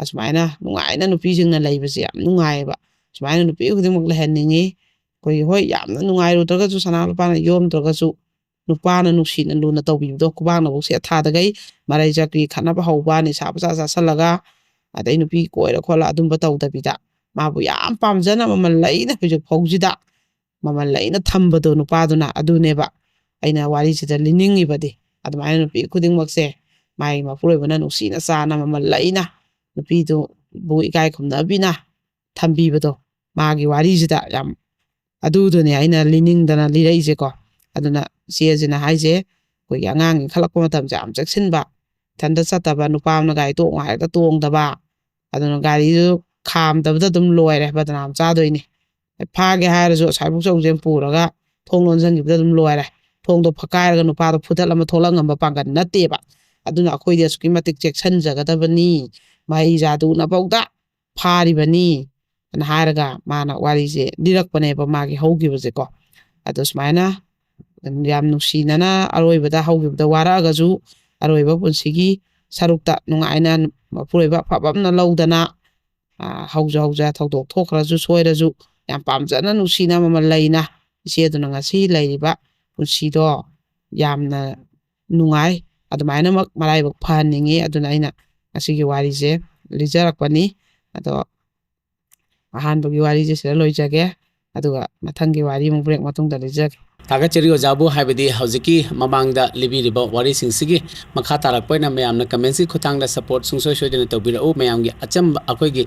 ꯑꯁꯨꯃꯥꯏꯅ ꯅꯨꯡꯉꯥꯏꯅ ꯅꯨꯄꯤꯁꯤꯡꯅ ꯂꯩꯕꯁꯦ ꯌꯥꯝ ꯅꯨꯡꯉꯥꯏꯌꯦꯕ ꯁꯨꯃꯥꯏꯅ ꯅꯨꯄꯤ ꯈꯨꯗꯤꯡꯃꯛ ꯂꯩꯍꯟꯅꯤꯡꯉꯤ ꯑꯩꯈꯣꯏꯒꯤ ꯍꯣꯏ ꯌꯥꯝꯅ ꯅꯨꯡꯉꯥꯏꯔꯨꯗ꯭ꯔꯒꯁꯨ ꯁꯅꯥ ꯂꯨꯄꯥꯅ ꯌꯣꯝꯗ꯭ꯔꯒꯁꯨ ꯅꯨꯄꯥꯅ ꯅꯨꯡꯁꯤꯅ ꯂꯨꯅ ꯇꯧꯕꯤꯕꯗꯣ ꯈꯨꯕꯥꯛꯅꯐꯧ ꯁꯦꯠ ꯊꯥꯗꯒꯩ ꯃꯔꯩ ꯆꯀ꯭ꯔꯤ ꯈꯠꯅꯕ ꯍꯧꯕ ꯅꯤꯁꯥ ꯄꯨꯁꯥ ꯆꯥꯁꯤꯜꯂꯒ ꯑꯗꯩ ꯅꯨꯄꯤ ꯀꯣꯏꯔ ꯈꯣꯠꯂ ꯑꯗꯨꯝꯕ ꯇꯧꯗꯕꯤꯗ ꯃꯥꯕꯨ ꯌꯥꯝ ꯄꯥꯝꯖꯅ ꯃꯃꯜ ꯂꯩꯅ ꯍꯧꯖꯤꯛ ꯐꯥꯎꯁꯤꯗ ꯃꯃꯜ ꯂꯩꯅ ꯊꯝꯕꯗꯣ ꯅꯨꯄꯥꯗꯨꯅ ꯑꯗꯨꯅꯦꯕ ꯑꯩꯅ ꯋꯥꯔꯤꯁꯤꯗ ꯂꯤꯅꯤꯡꯉꯤꯕꯗꯤ ꯑꯗꯨꯃꯥꯏꯅ ꯅꯨꯄꯤ ꯈꯨꯗꯤꯡꯃꯛꯁꯦ ꯃꯥꯒꯤ ꯃꯄꯨꯔꯣꯏꯕꯅ ꯅꯨꯡꯁꯤꯅ ꯆꯥꯅ ꯃꯃꯜ ꯂꯩꯅ ꯅꯨꯄꯤꯗꯨꯕꯨ ꯏꯀꯥꯏ ꯈꯨꯝꯅꯕꯤꯅ ꯊꯝꯕꯤꯕꯗꯣ ꯃꯥꯒꯤ ꯋꯥꯔꯤꯁꯤꯗ ꯌꯥꯝ ꯑꯗꯨꯗꯨꯅꯦ ꯑꯩꯅ ꯂꯤꯅꯤꯡꯗꯅ ꯂꯤꯔꯛꯏꯁꯦꯀꯣ ꯑꯗꯨꯅ ꯏꯆꯦꯁꯤꯅ ꯍꯥꯏꯁꯦ ꯑꯩꯈꯣꯏꯒꯤ ꯑꯉꯥꯡ ꯏꯟꯈꯠꯂꯛꯄ ꯃꯇꯝꯁꯦ ꯌꯥꯝ ꯆꯦꯛꯁꯤꯟꯕ ꯏꯊꯟꯇ ꯆꯠꯇꯕ ꯅꯨꯄꯥ ꯑꯃꯅ ꯒꯥꯔꯤ ꯇꯣꯡꯉꯣ ꯍꯥꯏꯔꯒ ꯇꯣꯡꯗꯕ ꯑꯗꯨꯅ ꯒꯥꯔꯤꯗꯨ ꯈꯥꯝꯗꯕꯗ ꯑꯗꯨꯝ ꯂꯣꯏꯔꯦ ꯕꯗꯅꯥꯝ ꯆꯥꯗꯣꯏꯅꯤ ꯐꯥꯒꯦ ꯍꯥꯏꯔꯁꯨ ꯑꯁ꯭ꯋꯥꯏꯐꯥꯎ ꯆꯧꯁꯦ ꯄꯨꯔꯒ ꯊꯣꯡ ꯂꯣꯟꯁꯤꯟꯈꯤꯕꯗ ꯑꯗꯨꯝ ꯂꯣꯏꯔꯦ ꯊꯣꯡꯗꯣ ꯐꯛꯀꯥꯏꯔꯒ ꯅꯨꯄꯥꯗꯣ ꯐꯨꯗꯠꯂꯝꯃ ꯊꯣꯛꯂꯛꯉꯝꯕ ꯄꯥꯡꯒꯜ ꯅꯠꯇꯦꯕ ꯑꯗꯨꯅ ꯑꯩꯈꯣꯏꯗꯤ ꯑꯁꯨꯛꯀꯤ ꯃꯇꯤꯛ ꯆꯦꯛꯁꯤꯟꯖꯒꯗꯕꯅꯤ ꯃꯍꯩꯖꯥꯗꯨꯅꯐꯥꯎꯗ ꯐꯥꯔꯤꯕꯅꯤ ꯑꯅ ꯍꯥꯏꯔꯒ ꯃꯥꯅ ꯋꯥꯔꯤꯁꯦ ꯂꯤꯔꯛꯄꯅꯦꯕ ꯃꯥꯒꯤ ꯍꯧꯈꯤꯕꯁꯦꯀꯣ ꯑꯗꯣ ꯁꯨꯃꯥꯏꯅ ꯌꯥꯝ ꯅꯨꯡꯁꯤꯅꯅ ꯑꯔꯣꯏꯕꯗ ꯍꯧꯈꯤꯕꯗ ꯋꯥꯔꯛꯑꯒꯁꯨ ꯑꯔꯣꯏꯕ ꯄꯨꯟꯁꯤꯒꯤ ꯁꯔꯨꯛꯇ ꯅꯨꯡꯉꯥꯏꯅ ꯃꯄꯨꯔꯣꯏꯕ ꯑꯐꯕ ꯑꯃꯅ ꯂꯧꯗꯅ ꯍꯧꯖ ꯊꯧꯗꯣꯛ ꯊꯣꯛꯈ꯭ꯔꯁꯨ ꯁꯣꯏꯔꯁꯨ ꯌꯥꯝ ꯄꯥꯝꯖꯅ ꯅꯨꯡꯁꯤꯅ ꯃꯃꯜ ꯂꯩꯅ ꯏꯆꯦꯗꯨꯅ ꯉꯁꯤ ꯂꯩꯔꯤꯕ ꯄꯨꯟꯁꯤꯗꯣ ꯌꯥꯝꯅ ꯅꯨꯡꯉꯥꯏ ꯑꯗꯨꯃꯥꯏꯅꯃꯛ ꯃꯔꯥꯏꯕꯛ ꯐꯍꯟꯅꯤꯡꯉꯤ ꯑꯗꯨꯅ ꯑꯩꯅ ꯉꯁꯤꯒꯤ ꯋꯥꯔꯤꯁꯦ ꯂꯤꯖꯔꯛꯄꯅꯤ ꯑꯗꯣ ꯑꯍꯥꯟꯕꯒꯤ ꯋꯥꯔꯤꯁꯦ ꯁꯤꯗ ꯂꯣꯏꯖꯒꯦ ꯑꯗꯨꯒ ꯃꯊꯪꯒꯤ ꯋꯥꯔꯤ ꯑꯃꯨꯛ ꯕ꯭ꯔꯦꯛ ꯃꯇꯨꯡꯗ ꯂꯤꯖꯒꯦ थागचरी ओजाबू हाइबदी हौजिकी ममांगदा लिबिरिबा वारिसिंगसिगी मखा तारकपैना मयामना कमेंट्स खुतांगदा सपोर्ट सुंसोय सोयदना तौबिरओ मयामगी अचंबा अखोयगी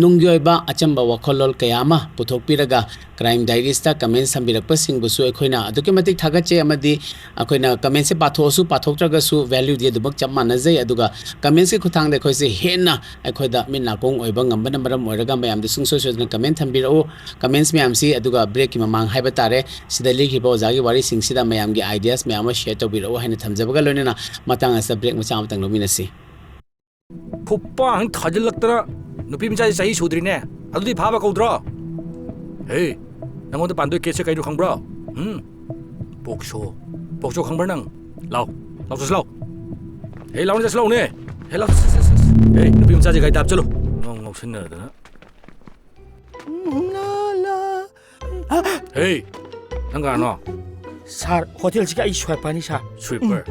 नुंग्योयबा अचंबा वखोलोल कयामा पुथोकपिरगा क्राइम डायरीस्ता कमेंट्स संबिरकपसिंगबुसु अखोयना अदुके मतिक थागचे अमदी अखोयना कमेंट्स से पाथोसु पाथोकत्रगसु वैल्यू दि दुबक चम मानजै अदुगा कमेंट्स के खुतांगदा अखोयसे हेना अखोयदा मिनाकोंग ओइबा ngamba नंबरम ओइरगा मयामदि सुंसोय सोयदना कमेंट थंबिरओ कमेंट्स मयामसी अदुगा ब्रेक की ममांग हाइबा तारे सिदा लिखिबा ओजागी वारिसिंगसिदा मयामगी आइडियास मयाम शेयर तौबिरओ हाइना थमजबगा लोइना मतंग अस ब्रेक मचा मतंग लोमिनसी फुप्पा हंग थाजिलक्तरा नुपी मचा सही सुद्रिने अदुदि फाबा कौद्रो हे नंगोंद पांदोय केसे कइदु खंब्रो पोक्सो खंब्र नंग लाव लाव हे लाव जस लाव ने हे लाव हे नुपी मचा जे गाय दाब चलो ngong sinna da hey nang ga no Sir, hotel sika I sweeper ni sir. sweeper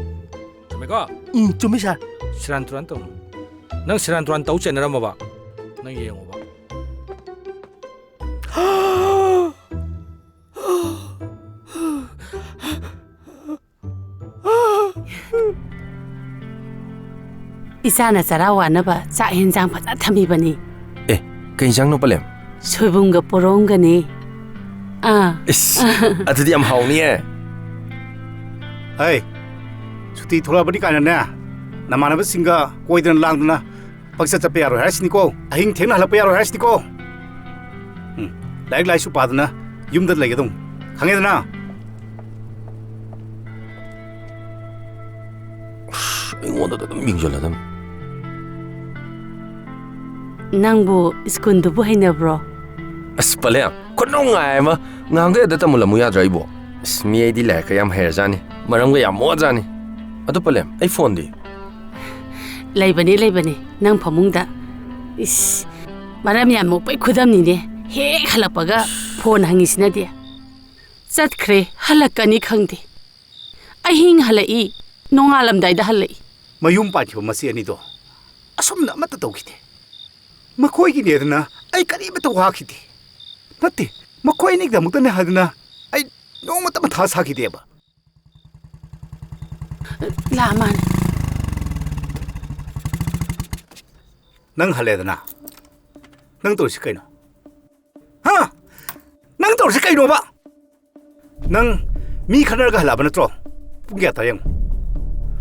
tumeka Cumi sir. siran turan tau nang siran turan tau chen ra ma ba nang yengo ba Isana Sarawanaba, Sa Henzang Pata Tamibani, Kay siyang no palem. Subunga Porongani. At di am haw niya. Hey, suti thola bani kana na. Namana ba singa koi dan lang na. Pagsa sa pero has niko. Ahing thena hala pero has niko. Lai su pad na. Yum dat lagi dong. Khange na. Ingon da mingjala dam. Nangbu Skundubu Hinabro. As palem. Kunong nga ma. Ngangde da tamula muya dribo. Smi di la kayam hair jani. Marang ya mo jani. Ato palem. Ay phone di. Laibani, Nang Pamunda. Is Maramia Mopai Kudam Nide. He Halapaga, Pon Hangisnadia. Sat Kre, Halakani Kangdi. I hing Halai, no alam died Halai. Mayum patio masi ani do. Asum na matatokite. Makoi ki na ay kani ba to hakiti. Natti makoi nik da mutane hadna ay no mata matha sakite ba. Laman. Nang haledna. Nang to si kaino. Ha? Nang to si kaino ba? Nang mi khanar ga hala ba na tro. Pugya ta yang.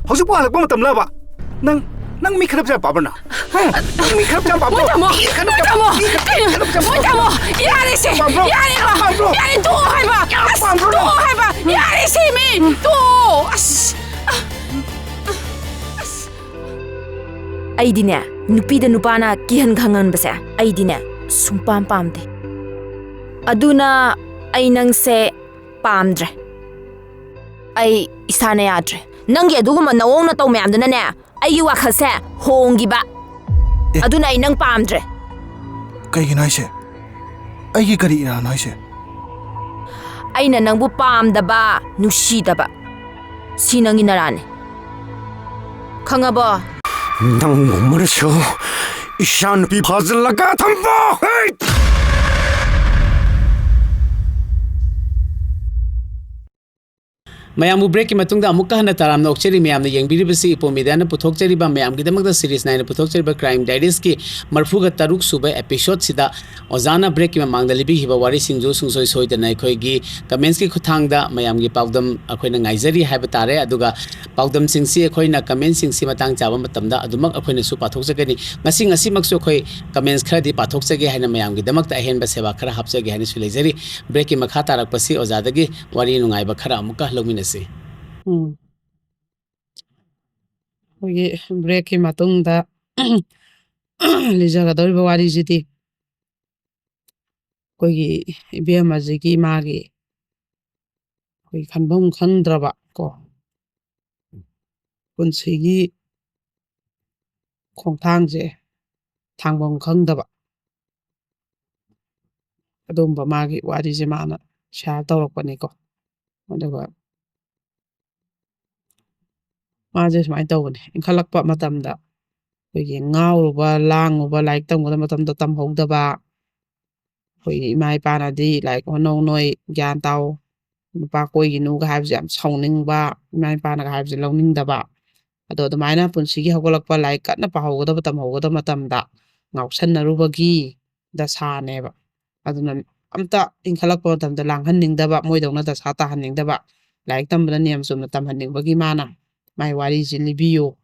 Hausu pa halak ba matam la ba. Nang mi khanap sa pa ba na. Nang mi khanap sa pa ba. Mo. Yari si. Yari ko. Yari tu hai ba. Tu hai ba. Yari si mi. Tu. Aidine, nupida nupana kihan khangan basa. Aidine, sumpam pamde. Aduna ay nang se pamdre. Ay isana yadre. Nang yaduguma nawong na tau mayam na ne. Ay wakase hongi ba. Aduna ay nang pamdre. Kay ginaise. Ay kari ina naise. Ay na nang bu pamda ba, nushida ba. Sinang inarane. Kanga ba? Nang umarisyo. Isyan pi puzzle laga tampo. Hey! Mayamu break ki matungda amukka hana taram na okcheri mayamna yengbiribasi ipo mediana puthokcheriba mayamgidamagda series 9 puthokcheriba crime diaries ki marfuga taruk suba episode sida ozana break ki mamangda libi hiba wari singju sungsoi soidana ekhoigi comments ki khuthangda mayamgi pawdam akhoina ngaijari haiba tare aduga pawdam singsi ekhoina comments singsi matang chaba matamda adumak akhoina su pathokjagani ngasi maksu khoi comments khadi pathokjage haina mayamgidamakta ahenba seba khara hapjage haina su leijari break ki makha tarak pasi ozadagi wari nungaiba khara amukka logmina Oye, break matungda lijaga dori bawari jiti. Kogi ibia mazigi magi. Kogi kanbong kandraba ko. Kunsigi kong tangje tangbong kandaba. Adumba magi wari jimana sha tawak paniko. Odaga Maje sumai tawani inkhalakpa matamda kogi ngauruba languba like tamgoda matamda tamhogdaba koi imai pana di like onong noi gyan taw nupa koiginu ga haibse yam sauningba imai pana ga haibse launing-daba ado adumaina punsigi haugalakpa laik kanna pahaugadaba tamhaugadaba matamda ngausannarubagi dasaneba aduna amta inkhalakpa matamda langhanning-daba moidawna dasa tahanning-daba laik tambada niyam chumna tamhanningbagi mana mai wariji libiyo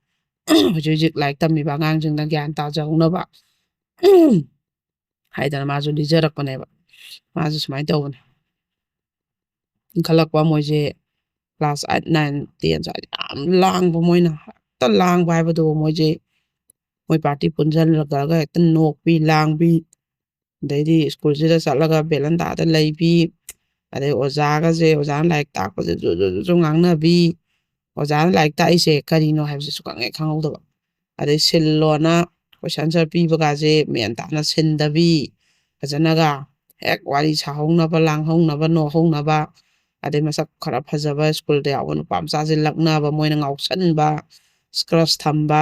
hujik laik tammiba angangsingna gyan tajahunaba haidana masu lijarakpaneba masu sumai tawbane inkhalakpa moise class 8 9 10 sai yam langba moina ta langba haibado moise moi party punjalraga hekta nokpi langbi daidi school sida chatlaga belanda da leibi adai ojagase ojana laik takpase jo ngangnabi ojana laik taise karino haibse sukange khangudaba adai sillona question answer pibagase men tana sindabi fajanaga hek wari sahaungnaba langhongnaba nohongnaba adai masak khara phajaba school da yawon pamsaje laknaba moina ngausanba crush thamba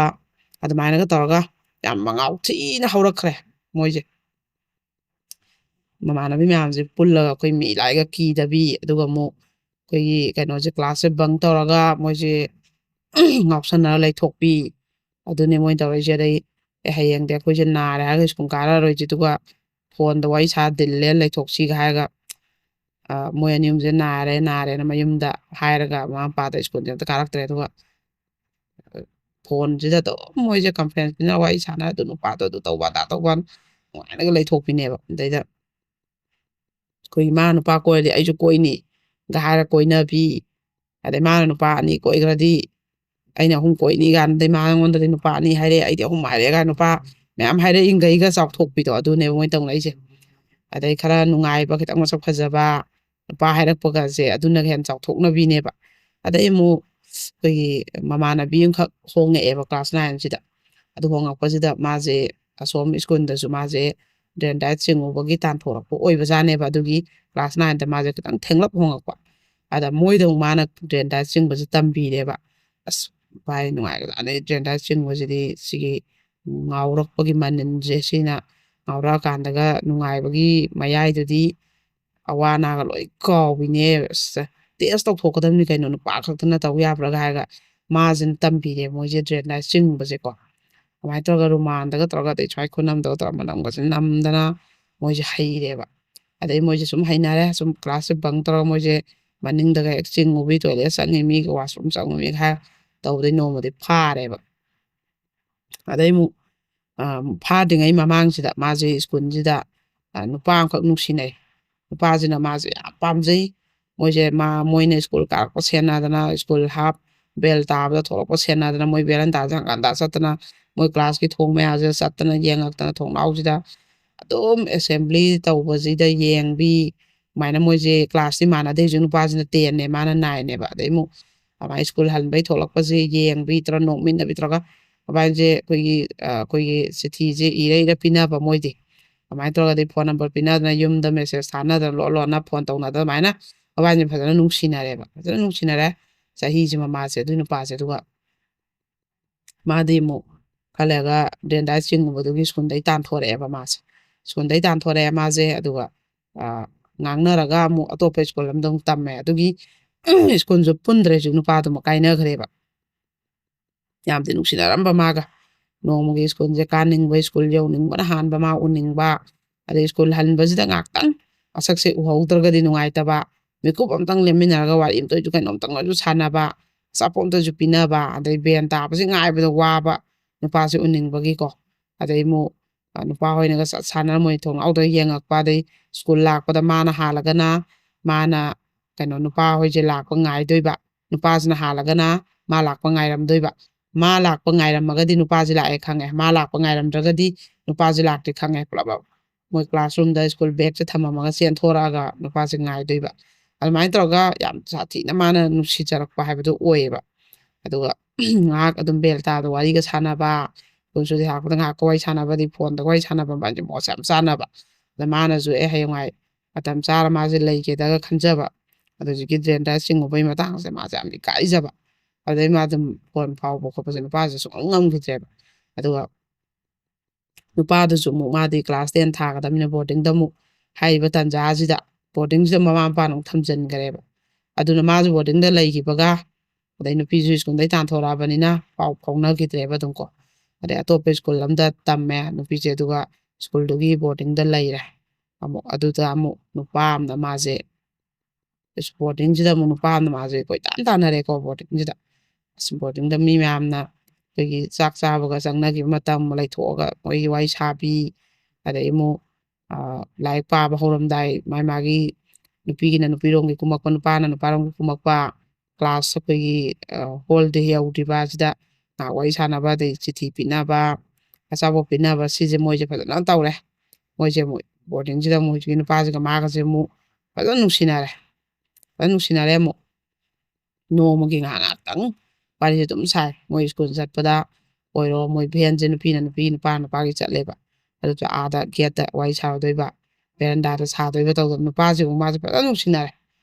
adumaina ga tawga yam mangau thina haurakre moise mamanabi mayamse pullaga koi mi laiga kidabi aduga mu koi kainoje class se bang tawraga moise ngausanna laithokpi adune moi tawrije dai hayeng de koi je nare haga skun kara roji tuga phone da wai sa dille laithokchi ga haga moi animje nare na mayumda hairaga ma pa da skun ta karakter tuga phone jida to moise conference na wai sana du nu pa to du tawba da tawban ngana ga laithokpineba daida koi ma nu pa koi ai ju koi ni ga haira koi na bi ade ma nu pa ni koi gradi aina hum koi ni gan de ma ngon de nu pa ni haire ai de hum haire ga nu pa ma'am haire ingai ga chak thok pi to adu ne moi tong lai je adai khara nungai ba kitang masak phajaba nu pa haire pa ga je adu na hen chak thok na bi ne ba adai mu koi mama na bi khak honge e ba class 9 sida adu honga pa sida ma je asom school da su ma je den dai chingu bagi tan thora ko oi ba jane ba dugi class 9 da ma je kitang thenglap honga pa ada moi dong mana den dai ching ba tambi de ba as bai nuai ga ane den dai ching ba ji sigi ngaurak pagi manin je sina ngaura kan daga nungai bagi mayai dudi awana ga loi ko bine test tok thokadam ni kaino pa khakna taw ya pra ga ga ma jin tambi de moi je den dai ching ba je ko amai to ga ruman daga to ga de chai khunam do to manam ga nam dana moi je hai de ba adai moi je sum haina re sum class bang to moi je maning daga exchange ubi to le sang mi ga washroom sang mi ha taw de no mo de pha re ba adai mu pha dingai mamang sida ma je school sida nupa khak nuksinai nupa jina ma je pamjai moi je ma moi ne school ka ko sena dana school hap bel ta ba thoro ko sena dana moi belan ta jang kan da satna moi class ki thong me aja satna yengak ta thong nau sida adum assembly tawba jida yeng bi maina moi je class ti mana de junu pa jina 10 ne mana 9 ne ba de mu ama school han bai tholak pa je yeng bi tra no min na bi tra ga ba je koi sithi je ire ira pina ba moi de ama to ga de phone number pina na yum da message thana da lo na phone taw na da maina ba je phajana nungsina re ba phajana nungsina re sahi ji ma se du nu pa se du ga ma de mu kalaga den da ching bu du school dai tan thore ba ma school dai tan thore ma je adu ga ngangnaraga mu atope school amdong tamme adugi school jo pundre ju nu pa to kaina khre ba yam de nuksina ramba maga no mo ge school je kaning ba school yo ning ba han ba ma uning ba ade school han ba jida ngak tang asak se u hautar ga di nungai ta ba mekup amtang lemina ga war im to ju kan amtang ju sana ba sapom to ju pina ba ade ben ta ba se ngai ba wa ba nu pa se uning ba gi ko ade mu nu pa hoina ga sana moi thong au da yengak pa de school lak pa da mana halaga na mana kaino nu pa hoi je lak pa ngai doi ba nu pa jna halaga na ma lak pa ngai ram doi ba ma lak pa ngai ram ga di nu pa ji la e khange ma lak pa ngai ram dra ga di nu pa ji lak ti khange pla ba moi classroom da school bag che thama ma ga sen thora ga nu pa ji ngai doi ba almai to ga yam sa thi na mana nu si charak pa ha ba do oi ba aduga ngak adum bel ta do wari ga sana ba kun su di ha ko ngak ko wai sana ba di phone da wai sana ba ba ji mo sam sana ba da mana zu e hayongai atam chara ma ji lei ke da ga khanja ba adu ji ki den da sing bai ma tang se ma jam di kai ja ba adai ma dum phone phau bo ko pa nu pa ji su ngam ki je ba aduga nu pa da su mu ma di class 10 tha ga da mi boarding da mu hai ba tan ja ji da boarding ji ma ma pa nong tham jan gare ba ꯑꯗꯨꯅ ꯃꯥꯁꯨ ꯕꯣꯔꯗꯤꯡꯗ ꯂꯩꯈꯤꯕꯒ ꯑꯗꯩ ꯅꯨꯄꯤꯁꯨ ꯁ꯭ꯀꯨꯜꯗꯩ ꯇꯥꯟꯊꯣꯔꯛꯑꯕꯅꯤꯅ ꯄꯥꯎ ꯐꯥꯎꯅꯈꯤꯗ꯭ꯔꯦꯕ ꯑꯗꯨꯝ ꯀꯣ ꯑꯗꯩ ꯑꯇꯣꯞꯄ ꯁ꯭ꯀꯨꯜ ꯑꯝꯗ ꯇꯝꯃꯦ ꯅꯨꯄꯤꯁꯦ ꯑꯗꯨꯒ ꯁ꯭ꯀꯨꯜꯗꯨꯒꯤ ꯕꯣꯔꯗꯤꯡꯗ ꯂꯩꯔꯦ ꯑꯃꯨꯛ ꯑꯗꯨꯗ ꯑꯃꯨꯛ ꯅꯨꯄꯥ ꯑꯃꯅ ꯃꯥꯁꯦ ꯕꯣꯔꯗꯤꯡꯁꯤꯗ ꯑꯃꯨꯛ ꯅꯨꯄꯥ ꯑꯃꯅ ꯃꯥꯁꯦ ꯀꯣꯏꯇꯥꯟ ꯇꯥꯟꯅꯔꯦꯀꯣ ꯕꯣꯔꯗꯤꯡꯁꯤꯗ ꯕꯣꯔꯗꯤꯡꯗ ꯃꯤ ꯃꯌꯥꯝꯅ ꯑꯩꯈꯣꯏꯒꯤ ꯆꯥꯛ ꯆꯥꯕꯒ ꯆꯪꯅꯈꯤꯕ ꯃꯇꯝ ꯂꯩꯊꯣꯛꯑꯒ ꯃꯣꯏꯒꯤ ꯋꯥꯔꯤ ꯁꯥꯕꯤ ꯑꯗꯩ ꯑꯃꯨꯛ ꯂꯥꯏꯔꯤꯛ ꯄꯥꯕ ꯍꯧꯔꯝꯗꯥꯏ ꯃꯥꯒꯤ ꯅꯨꯄꯤꯒꯤꯅ ꯅꯨꯄꯤꯔꯣꯝꯒꯤ ꯀꯨꯝꯃꯛꯄ ꯅꯨꯄꯥꯅ ꯅꯨꯄꯥꯔꯣꯝꯒꯤ ꯀꯨꯝꯃꯛꯄ ꯀ꯭ꯂꯥꯁ ꯑꯩꯈꯣꯏꯒꯤ ꯍꯣꯜꯗ ꯌꯧꯗ꯭ꯔꯤꯕ ꯑꯁꯤꯗ ꯉꯥꯏꯍꯥꯛ ꯋꯥꯔꯤ ꯁꯥꯟꯅꯕ ꯑꯗꯩ ꯆꯤꯊꯤ ꯄꯤꯅꯕ ꯑꯆꯥꯄꯣꯠ ꯄꯤꯅꯕ ꯁꯤꯁꯦ ꯃꯣꯏꯁꯦ ꯐꯖꯅ ꯇꯧꯔꯦ ꯃꯣꯏꯁꯦ ꯑꯃꯨꯛ ꯕꯣꯔꯗꯤꯡꯁꯤꯗ ꯑꯃꯨꯛ ꯍꯧꯖꯤꯛꯀꯤ ꯅꯨꯄꯥꯁꯤꯒ ꯃꯥꯒꯁꯦ ꯑꯃꯨꯛ ꯐꯖꯅ ꯅꯨꯡꯁꯤꯅꯔꯦ ꯑꯃꯨꯛ ꯅꯣꯡꯃꯒꯤ ꯉꯥꯏꯍꯥꯛꯇꯪ ꯋꯥꯔꯤꯁꯦ ꯑꯗꯨꯝ ꯁꯥꯏ ꯃꯣꯏ ꯁ꯭ꯀꯨꯜ ꯆꯠꯄꯗ ꯑꯣꯏꯔꯣ ꯃꯣꯏ ꯚꯦꯟꯁꯦ ꯅꯨꯄꯤꯅ ꯅꯨꯄꯤ ꯅꯨꯄꯥꯒꯤ ꯆꯠꯂꯦꯕ ꯑꯗꯨꯗ ꯑꯥꯗ ꯒꯦꯠꯇ ꯋꯥꯔꯤ ꯁꯥꯗꯣꯏꯕ ꯕꯦꯔꯟꯗꯥꯗ ꯁꯥꯗꯣꯏꯕ ꯇꯧꯗꯕ ꯅꯨꯄꯥꯁꯦ ꯑꯃꯨꯛ ꯃꯥꯁꯦ ꯐꯖꯅ ꯅꯨꯡꯁꯤꯅꯔꯦ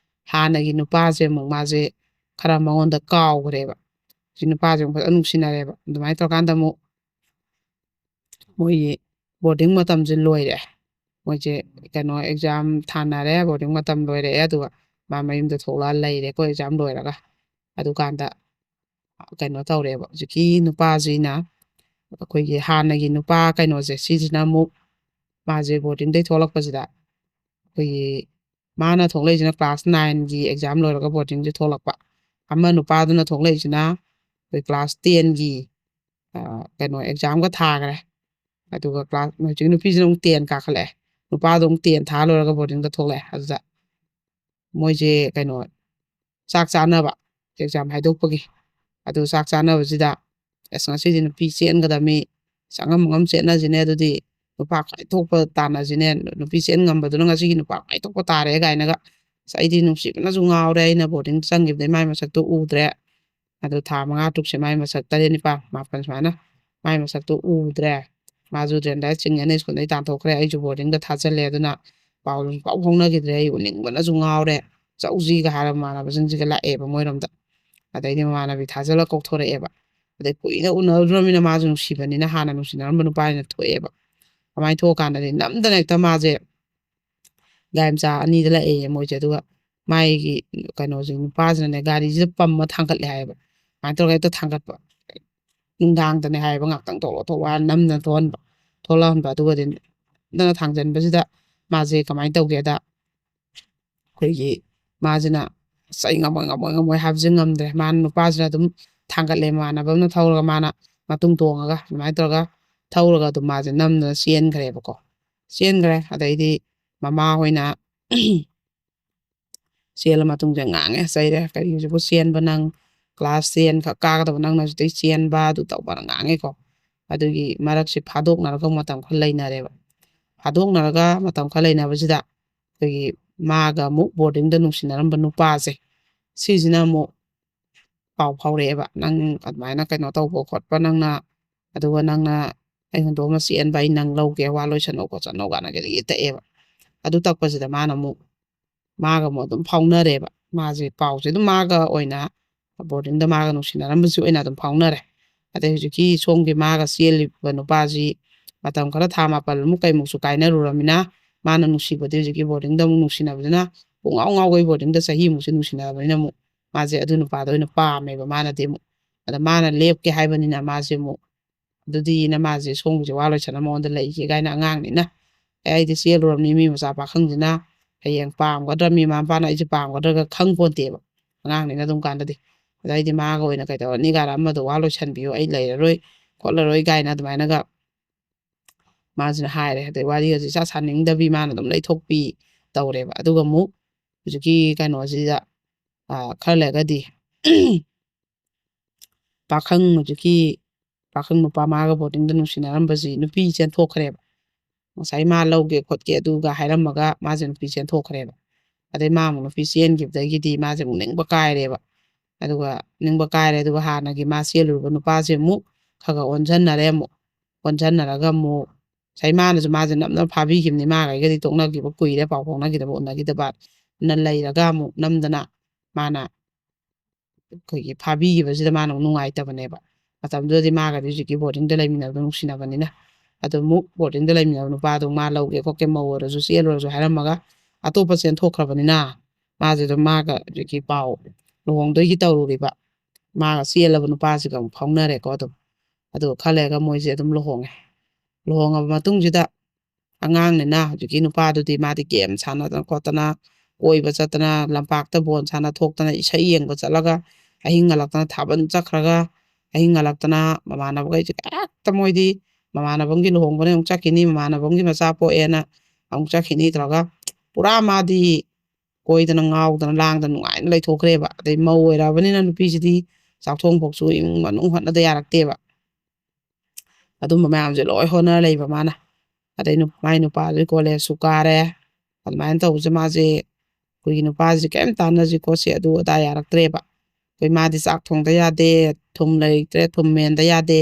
ꯍꯥꯟꯅꯒꯤ ꯅꯨꯄꯥꯁꯦ ꯑꯃꯨꯛ ꯃꯥꯁꯦ ꯈꯔ ꯃꯉꯣꯟꯗ ꯀꯥꯎꯈ꯭ꯔꯦꯕ ꯍꯧꯖꯤꯛ ꯅꯨꯄꯥꯁꯦ ꯑꯃꯨꯛ ꯐꯖꯅ ꯅꯨꯡꯁꯤꯅꯔꯦꯕ ꯑꯗꯨꯃꯥꯏꯅ ꯇꯧꯔꯀꯥꯟꯗ ꯑꯃꯨꯛ ꯃꯣꯏꯒꯤ ꯕꯣꯔꯗꯤꯡ ꯃꯇꯝꯁꯦ ꯂꯣꯏꯔꯦ ꯃꯣꯏꯁꯦ ꯀꯩꯅꯣ ꯑꯦꯛꯖꯥꯝ ꯊꯥꯅꯔꯦ ꯕꯣꯔꯗꯤꯡ ꯃꯇꯝ ꯂꯣꯏꯔꯛꯑꯦ ꯑꯗꯨꯒ ꯃꯥ ꯃꯌꯨꯝꯗ ꯊꯣꯛꯂꯛꯑ ꯂꯩꯔꯦꯀꯣ ꯑꯦꯛꯖꯥꯝ ꯂꯣꯏꯔꯒ ꯑꯗꯨꯀꯥꯟꯗ ꯀꯩꯅꯣ ꯇꯧꯔꯦꯕ ꯍꯧꯖꯤꯛꯀꯤ ꯅꯨꯄꯥꯁꯤꯅ ꯑꯩꯈꯣꯏꯒꯤ ꯍꯥꯟꯅꯒꯤ ꯅꯨꯄꯥ ꯀꯩꯅꯣꯁꯦ ꯁꯤꯁꯤꯅ ꯑꯃꯨꯛ ꯃꯥꯁꯦ ꯕꯣꯔꯗꯤꯡꯗꯩ ꯊꯣꯛꯂꯛꯄꯁꯤꯗ ꯑꯩꯈꯣꯏꯒꯤ ꯃꯥꯅ ꯊꯣꯛꯂꯛꯏꯁꯤꯅ ꯀ꯭ꯂꯥꯁ 9ꯒꯤ ꯑꯦꯛꯖꯥꯝ ꯂꯣꯏꯔꯒ ꯕꯣꯔꯗꯤꯡꯁꯦ ꯊꯣꯛꯂꯛꯄ ꯑꯃ ꯅꯨꯄꯥꯗꯨꯅ ꯊꯣꯛꯂꯛꯏꯁꯤꯅ ꯑꯩꯈꯣꯏ ꯀ꯭ꯂꯥꯁ 10ꯒꯤ ꯀꯩꯅꯣ ꯑꯦꯛꯖꯥꯝꯒ ꯊꯥꯈ꯭ರೆ ꯑꯗꯨꯒ ꯀ꯭ꯂꯥꯁ ꯍꯧꯖꯤꯛ ꯅꯨꯄꯤꯁꯤꯅ ꯑꯃꯨꯛ 10 ꯀꯥꯈꯠꯂꯛꯑꯦ ꯅꯨꯄꯥꯗꯣ ꯑꯃꯨꯛ 10 ꯊꯥ ꯂꯣꯏꯔꯒ ꯕꯣꯔꯗꯤꯡꯗ ꯊꯣꯛꯂꯛꯑꯦ ꯑꯗꯨꯗ ꯃꯣꯏꯁꯦ ꯀꯩꯅꯣ ꯆꯥꯛ ꯆꯥꯅꯕ ꯑꯦꯛꯖꯥꯝ ꯍꯥꯏꯗꯣꯛꯄꯒꯤ ꯑꯗꯨ ꯆꯥꯛ ꯆꯥꯅꯕꯁꯤꯗ ꯑꯁ ꯉꯁꯤꯗꯤ ꯅꯨꯄꯤ ꯆꯦꯟꯒꯗꯕꯅꯤ ꯑꯉꯝ ꯑꯉꯝ ꯆꯦꯟꯅꯁꯤꯅꯦ ꯑꯗꯨꯗꯤ ꯅꯨꯄꯥ ꯈ꯭ꯋꯥꯏ ꯊꯣꯛꯄ ꯇꯥꯟꯅꯁꯤꯅꯦ ꯅꯨꯄꯤ ꯆꯦꯟ ꯉꯝꯕꯗꯨꯅ ꯉꯁꯤꯒꯤ ꯅꯨꯄꯥ ꯈ꯭ꯋꯥꯏ ꯊꯣꯛꯄ ꯇꯥꯔꯦ ꯀꯥꯏꯅꯒ ꯑꯁ ꯑꯩꯗꯤ ꯅꯨꯡꯁꯤꯕꯅꯁꯨ ꯉꯥꯎꯔꯦ ꯑꯩꯅ ꯕꯣꯔꯗꯤꯡ ꯆꯪꯈꯤꯕꯗꯩ ꯃꯥꯏ ꯃꯁꯛꯇꯣ ꯎꯗ꯭ꯔꯦ ꯑꯗꯨ ꯊꯥ 5 ꯇꯔꯨꯛꯁꯦ ꯃꯥꯏ ꯃꯁꯛ 7 9 10 ꯁꯨꯃꯥꯏꯅ ꯃꯥꯏ ꯃꯁꯛꯇꯣ ꯎꯗ꯭ꯔꯦ ꯃꯥꯁꯨ ꯗ꯭ꯔꯦꯟꯗꯥꯏ ꯆꯤꯡꯉꯦꯅ ꯁ꯭ꯀꯨꯜꯗꯩ ꯇꯥꯟꯊꯣꯛꯈ꯭ꯔꯦ ꯑꯩꯁꯨ ꯕꯣꯔꯗꯤꯡꯗ ꯊꯥꯖꯤꯜꯂꯦ ꯑꯗꯨꯅ ꯄꯥꯎꯁꯨ ꯄꯥꯎ ꯐꯥꯎꯅꯈꯤꯗ꯭ꯔꯦ ꯑꯩ ꯎꯅꯤꯡꯕꯅꯁꯨ ꯉꯥꯎꯔꯦ ꯆꯧꯁꯤꯒ ꯍꯥꯏꯔ ꯃꯃꯥꯟꯅꯕꯁꯤꯡꯁꯤꯒ ꯂꯥꯛꯑꯦꯕ ꯃꯣꯏꯔꯣꯝꯗ ꯑꯗꯩꯗꯤ ꯃꯃꯥꯟꯅꯕꯤ ꯊꯥꯖꯤꯜꯂ ꯀꯧꯊꯣꯔꯛꯑꯦꯕ ꯑꯗꯩ ꯀꯨꯏꯅ ꯎꯅꯔꯨꯗ꯭ꯔꯕꯅꯤꯅ ꯃꯥꯁꯨ ꯅꯨꯡꯁꯤꯕꯅꯤꯅ ꯍꯥꯟꯅ ꯅꯨꯡꯁꯤꯅꯔꯝꯕ ꯅꯨꯄꯥꯅꯤꯅ ꯊꯣꯛꯑꯦꯕ ꯑꯗꯨꯃꯥꯏꯅ ꯊꯣꯛꯑꯀꯥꯟꯗꯗꯤ ꯅꯝꯗꯅ ꯍꯦꯛꯇ ꯃꯥꯁꯦ ꯒꯥꯔꯤ ꯃꯆꯥ 2ꯗ ꯂꯥꯛꯑꯦꯌꯦ ꯃꯣꯏꯁꯦ ꯑꯗꯨꯒ ꯃꯥꯒꯤ ꯀꯩꯅꯣꯁꯦ ꯅꯨꯄꯥꯁꯤꯅꯅꯦ ꯒꯥꯔꯤꯁꯤꯗ ꯄꯝꯃ ꯊꯥꯡꯒꯠꯂꯦ ꯍꯥꯏꯌꯦꯕ ꯑꯗꯨꯃꯥꯏꯅ ꯇꯧꯔꯒ ꯍꯦꯛꯇ ꯊꯥꯡꯒꯠꯄ ꯅꯨꯡꯗꯥꯡꯗꯅꯦ ꯍꯥꯏꯌꯦꯕ ꯉꯥꯛꯇꯪ ꯊꯣꯛꯂꯛꯑꯣ ꯅꯝꯗꯅ ꯊꯣꯛꯂꯛꯍꯟꯕ ꯑꯗꯨꯒꯗꯤ ꯅꯝꯗꯅ ꯊꯥꯡꯖꯟꯕꯁꯤꯗ ꯃꯥꯁꯦ ꯀꯃꯥꯏꯅ ꯇꯧꯒꯦꯗ ꯑꯩꯈꯣꯏꯒꯤ ꯃꯥꯁꯤꯅ ꯑꯁ ꯑꯩ ꯉꯝꯃꯣꯏ ꯍꯥꯏꯕꯁꯦ ꯉꯝꯗ꯭ꯔꯦ ꯃꯥꯅ ꯅꯨꯄꯥꯁꯤꯅ ꯑꯗꯨꯝ ꯊꯥꯡꯒꯠꯂꯦ ꯃꯃꯥꯟꯅꯕ ꯑꯃꯅ ꯊꯧꯔꯒ ꯃꯥꯅ ꯃꯇꯨꯡ ꯇꯣꯡꯉꯒ ꯑꯗꯨꯃꯥꯏꯅ ꯇꯧꯔꯒ ꯊꯧꯔꯒ ꯑꯗꯨꯝ ꯃꯥꯁꯦ ꯅꯝꯗꯅ ꯆꯦꯟꯈ꯭ꯔꯦꯕꯀꯣ ꯆꯦꯟꯈ꯭ꯔꯦ ꯑꯗꯩꯗꯤ ꯃꯃꯥ ꯍꯣꯏꯅ ꯆꯦꯜꯂ ꯃꯇꯨꯡꯁꯦ ꯉꯥꯡꯉꯦ ꯆꯩꯔꯦ ꯀꯔꯤ ꯍꯧꯖꯤꯛꯄꯨ ꯆꯦꯟꯕ ꯅꯪ ꯀ꯭ꯂꯥꯁ 10 ꯈꯛ ꯀꯥꯒꯗꯕ ꯅꯪꯅ ꯍꯧꯖꯤꯛꯇꯩ ꯆꯦꯟꯕ ꯑꯗꯨ ꯇꯧꯕꯅ ꯉꯥꯡꯉꯦꯀꯣ ꯑꯗꯨꯒꯤ ꯃꯔꯛꯁꯦ ꯐꯥꯗꯣꯛꯅꯔꯒ ꯃꯇꯝ ꯈꯔ ꯂꯩꯅꯔꯦꯕ ꯐꯥꯗꯣꯛꯅꯔꯒ ꯃꯇꯝ ꯈꯔ ꯂꯩꯅꯕꯁꯤꯗ ꯑꯩꯈꯣꯏꯒꯤ ꯃꯥꯒ ꯑꯃꯨꯛ ꯕꯣꯔꯗꯤꯡꯗ ꯅꯨꯡꯁꯤꯅꯔꯝꯕ ꯅꯨꯄꯥꯁꯦ ꯁꯤꯁꯤꯅ ꯑꯃꯨꯛ ꯄꯥꯎ ꯐꯥꯎꯔꯛꯑꯦꯕ ꯅꯪ ꯑꯗꯨꯃꯥꯏꯅ ꯀꯩꯅꯣ ꯇꯧꯕ ꯈꯣꯠꯄ ꯅꯪꯅ ꯑꯗꯨꯒ ꯅꯪꯅ ꯑꯩ ꯍꯨꯟꯗꯣꯛꯑꯃ ꯆꯦꯟꯕ ꯑꯩ ꯅꯪ ꯂꯧꯒꯦ ꯋꯥ ꯂꯣꯏꯁꯟꯅꯧ ꯈꯣꯠꯁꯟꯅꯧ ꯀꯥꯏꯅꯒꯗꯤ ꯇꯛꯑꯦꯕ ꯑꯗꯨ ꯇꯛꯄꯁꯤꯗ ꯃꯥꯅ ꯑꯃꯨꯛ ꯃꯥꯒ ꯑꯃꯨꯛ ꯑꯗꯨꯝ ꯐꯥꯎꯅꯔꯦꯕ ꯃꯥꯁꯦ ꯄꯥꯎꯁꯦ ꯑꯗꯨꯝ ꯃꯥꯒ ꯑꯣꯏꯅ ꯕꯣꯔꯗꯤꯡꯗ ꯃꯥꯒ ꯅꯨꯡꯁꯤꯅꯔꯝꯕꯁꯤ ꯑꯣꯏꯅ ꯑꯗꯨꯝ ꯐꯥꯎꯅꯔꯦ ꯑꯗꯩ ꯍꯧꯖꯤꯛꯀꯤ ꯁꯣꯝꯒꯤ ꯃꯥꯒ ꯆꯦꯜꯂꯤꯕ ꯅꯨꯄꯥꯁꯤ ꯃꯇꯝ ꯈꯔ ꯊꯥ 9 ꯀꯩꯃꯨꯛꯁꯨ ꯀꯥꯏꯅꯔꯨꯔꯃꯤꯅ ꯃꯥꯅ ꯅꯨꯡꯁꯤꯕꯗꯤ ꯍꯧꯖꯤꯛꯀꯤ ꯕꯣꯔꯗꯤꯡꯗ ꯑꯃꯨꯛ ꯅꯨꯡꯁꯤꯅꯕꯗꯨꯅ ꯄꯨꯡꯉꯥꯎ ꯉꯥꯎꯒꯩ ꯕꯣꯔꯗꯤꯡꯗ ꯆꯍꯤꯃꯨꯛꯁꯦ ꯅꯨꯡꯁꯤꯅꯔꯕꯅꯤꯅ ꯑꯃꯨꯛ ꯃꯥꯁꯦ ꯑꯗꯨ ꯅꯨꯄꯥꯗ ꯑꯣꯏꯅ ꯄꯥꯝꯃꯦꯕ ꯃꯥꯅꯗꯤ ꯑꯃꯨꯛ ꯑꯗ ꯃꯥꯅ ꯂꯦꯞꯀꯦ ꯍꯥꯏꯕꯅꯤꯅ ꯃꯥꯁꯦ ꯑꯃꯨꯛ ꯑꯗꯨꯗꯤꯅ ꯃꯥꯁꯦ ꯁꯣꯝꯒꯤꯁꯦ ꯋꯥ ꯂꯣꯏꯁꯟꯅ ꯃꯉꯣꯟꯗ ꯂꯩꯒꯦ ꯀꯥꯏꯅ ꯑꯉꯥꯡꯅꯤꯅ ꯑꯩꯗꯤ ꯆꯦꯜꯂꯨꯔꯕꯅꯤ ꯃꯤ ꯃꯆꯥ ꯄꯥꯈꯪꯁꯤꯅ ꯍꯌꯦꯡ ꯄꯥꯝꯒꯗ꯭ꯔꯥ ꯃꯤ ꯃꯃꯥ ꯃꯄꯥꯅ ꯑꯩꯁꯦ ꯄꯥꯝꯒꯗ꯭ꯔꯥꯒ ꯈꯪꯄꯣꯟꯇꯦꯕ ꯑꯉꯥꯡꯅꯤꯅ ꯑꯗꯨꯝ ꯀꯥꯟꯗꯗꯤ ꯑꯗ ꯑꯩꯗꯤ ꯃꯥꯒ ꯑꯣꯏꯅ ꯀꯩꯗꯧꯔꯅꯤ ꯀꯥꯏꯅ ꯑꯃꯗꯣ ꯋꯥ ꯂꯣꯏꯁꯟꯕꯤꯌꯨ ꯑꯩ ꯂꯩꯔꯔꯣꯏ ꯈꯣꯠꯂꯔꯣꯏ ꯀꯥꯏꯅ ꯑꯗꯨꯃꯥꯏꯅꯒ ꯃꯥꯁꯤꯅ ꯍꯥꯏꯔꯦ ꯑꯗꯩ ꯋꯥꯔꯤꯒꯁꯦ ꯏꯁꯥ ꯁꯥꯅꯤꯡꯗꯕꯤ ꯃꯥꯅ ꯑꯗꯨꯝ ꯂꯩꯊꯣꯛꯄꯤ ꯇꯧꯔꯦꯕ ꯑꯗꯨꯒ ꯑꯃꯨꯛ ꯍꯧꯖꯤꯛꯀꯤ ꯀꯩꯅꯣꯁꯤꯗ ꯈꯔ ꯂꯩꯔꯒꯗꯤ ꯍꯧꯖꯤꯛꯀꯤ ꯄꯥꯈꯪ ꯅꯨꯄꯥ ꯃꯥꯒ ꯕꯣꯔꯗꯤꯡꯗ ꯅꯨꯡꯁꯤꯅꯔꯝꯕꯁꯤ ꯅꯨꯄꯤ ꯆꯦꯟꯊꯣꯛꯈ꯭ꯔꯦꯕ ꯉꯁꯥꯏ ꯃꯥ ꯂꯧꯒꯦ ꯈꯣꯠꯀꯦ ꯑꯗꯨꯒ ꯍꯥꯏꯔꯝꯃꯒ ꯃꯥꯁꯦ ꯅꯨꯄꯤ ꯆꯦꯟꯊꯣꯛꯈ꯭ꯔꯦꯕ ꯑꯗꯩ ꯃꯥ ꯑꯃꯨꯛ ꯅꯨꯄꯤ ꯆꯦꯟꯈꯤꯕꯗꯒꯤꯗꯤ ꯃꯥꯁꯦ ꯑꯃꯨꯛ ꯅꯤꯡꯕ ꯀꯥꯏꯔꯦꯕ ꯑꯗꯨꯒ ꯅꯤꯡꯕ ꯀꯥꯏꯔꯦ ꯑꯗꯨꯒ ꯍꯥꯟꯅꯒꯤ ꯃꯥ ꯆꯦꯜꯂꯨꯔꯕ ꯅꯨꯄꯥꯁꯦ ꯑꯃꯨꯛ ꯈꯔ ꯑꯣꯟꯁꯤꯟꯅꯔꯦ ꯑꯃꯨꯛ ꯑꯣꯟꯁꯤꯟꯅꯔꯒ ꯑꯃꯨꯛ ꯉꯁꯥꯏ ꯃꯥꯅꯁꯨ ꯃꯥꯁꯦ ꯅꯝꯅ ꯐꯥꯕꯤꯈꯤꯕꯅꯤ ꯃꯥꯒꯩꯒꯗꯤ ꯇꯣꯛꯅꯈꯤꯕ ꯀꯨꯏꯔꯦ ꯄꯥꯎ ꯐꯥꯎꯅꯈꯤꯗꯕ ꯎꯅꯈꯤꯗꯕ ꯂꯩꯔꯒ ꯑꯃꯨꯛ ꯅꯝꯗꯅ ꯃꯥꯅ ꯑꯩꯈꯣꯏꯒꯤ ꯐꯥꯕꯤꯈꯤꯕꯁꯤꯗ ꯃꯥꯅ ꯑꯃꯨꯛ ꯅꯨꯡꯉꯥꯏꯇꯕꯅꯦꯕ ꯃꯇꯝꯗꯨꯗꯗꯤ ꯃꯥꯒꯗꯤ ꯍꯧꯖꯤꯛꯀꯤ ꯕꯣꯔꯗꯤꯡꯗ ꯂꯩꯃꯤꯟꯅꯕꯗ ꯅꯨꯡꯁꯤꯅꯕꯅꯤꯅ ꯑꯗꯨ ꯑꯃꯨꯛ ꯕꯣꯔꯗꯤꯡꯗ ꯂꯩꯃꯤꯟꯅꯕ ꯅꯨꯄꯥꯗꯣ ꯃꯥ ꯂꯧꯒꯦ ꯈꯣꯠꯀꯦ ꯃꯧ ꯑꯣꯏꯔꯁꯨ ꯆꯦꯜꯂꯨꯔꯁꯨ ꯍꯥꯏꯔꯝꯃꯒ ꯑꯇꯣꯞꯄ ꯆꯦꯟꯊꯣꯛꯈ꯭ꯔꯕꯅꯤꯅ ꯃꯥꯁꯦ ꯑꯗꯨꯝ ꯃꯥꯒ ꯍꯧꯖꯤꯛꯀꯤ ꯄꯥꯎ ꯂꯨꯍꯣꯡꯗꯣꯏꯒꯤ ꯇꯧꯔꯨꯔꯤꯕ ꯃꯥꯒ ꯆꯦꯜꯂꯕ ꯅꯨꯄꯥꯁꯤꯒ ꯑꯃꯨꯛ ꯐꯥꯎꯅꯔꯦꯀꯣ ꯑꯗꯨꯝ ꯑꯗꯨꯒ ꯈꯔ ꯂꯩꯔꯒ ꯃꯣꯏꯁꯦ ꯑꯗꯨꯝ ꯂꯨꯍꯣꯡꯉꯦ ꯂꯨꯍꯣꯡꯉꯕ ꯃꯇꯨꯡꯁꯤꯗ ꯑꯉꯥꯡꯅꯤꯅ ꯍꯧꯖꯤꯛꯀꯤ ꯅꯨꯄꯥꯗꯨꯗꯤ ꯃꯥꯗꯤ ꯒꯦꯝ ꯁꯥꯟꯅꯗꯅ ꯈꯣꯠꯇꯅ ꯀꯣꯏꯕ ꯆꯠꯇꯅ ꯂꯝꯄꯥꯛꯇ ꯕꯣꯜ ꯁꯥꯟꯅ ꯊꯣꯛꯇꯅ ꯏꯁꯩ ꯌꯦꯡꯕ ꯆꯠꯂꯒ ꯑꯍꯤꯡ ꯉꯜꯂꯛꯇꯅ ꯊꯥꯕꯜ ꯆꯠꯈ꯭ꯔꯒ ꯑꯍꯤꯡ ꯉꯜꯂꯛꯇꯅ ꯃꯃꯥꯟꯅꯕꯈꯩꯁꯦ ꯍꯦꯛꯇ ꯃꯣꯏꯗꯤ ꯃꯃꯥꯟꯅꯕꯒꯤ ꯂꯨꯍꯣꯡꯕꯅ ꯑꯃꯨꯛ ꯆꯠꯈꯤꯅꯤ ꯃꯃꯥꯟꯅꯕꯒꯤ ꯃꯆꯥ ꯄꯣꯛꯑꯦꯅ ꯑꯃꯨꯛ ꯆꯠꯈꯤꯅꯤ ꯇꯧꯔꯒ ꯄꯨꯔꯥ ꯃꯥꯗꯤ ꯀꯣꯏꯗꯅ ꯉꯥꯎꯗꯅ ꯂꯥꯡꯗꯅ ꯅꯨꯡꯉꯥꯏꯅ ꯂꯩꯊꯣꯛꯈ꯭ꯔꯦꯕ ꯑꯗꯩ ꯃꯧ ꯑꯣꯏꯔꯛꯑꯕꯅꯤꯅ ꯅꯨꯄꯤꯁꯤꯗꯤ ꯆꯥꯛꯊꯣꯡ ꯐꯧꯁꯨ ꯏꯃꯨꯡ ꯃꯅꯨꯡ ꯍꯣꯠꯅꯗ ꯌꯥꯔꯛꯇꯦꯕ ꯑꯗꯨꯝꯕ ꯃꯌꯥꯝꯁꯦ ꯂꯣꯏ ꯍꯣꯠꯅꯔ ꯂꯩꯕ ꯃꯥꯅ ꯑꯗꯩ ꯃꯥꯏ ꯅꯨꯄꯥꯁꯦ ꯀꯣꯂꯦꯖꯁꯨ ꯀꯥꯔꯦ ꯑꯗꯨꯃꯥꯏꯅ ꯇꯧꯕꯁꯦ ꯃꯥꯁꯦ ꯑꯩꯈꯣꯏꯒꯤ ꯅꯨꯄꯥꯁꯦ ꯀꯩꯝ ꯇꯥꯟꯅꯁꯤ ꯈꯣꯠꯁꯤ ꯑꯗꯨ ꯑꯗꯥ ꯌꯥꯔꯛꯇ꯭ꯔꯦꯕ ꯑꯩꯈꯣꯏ ꯃꯥꯗꯤ ꯆꯥꯛ ꯊꯣꯡꯗ ꯌꯥꯗꯦ ꯊꯨꯝ ꯂꯩꯇ꯭ꯔꯦ ꯊꯨꯝ ꯃꯦꯟꯗ ꯌꯥꯗꯦ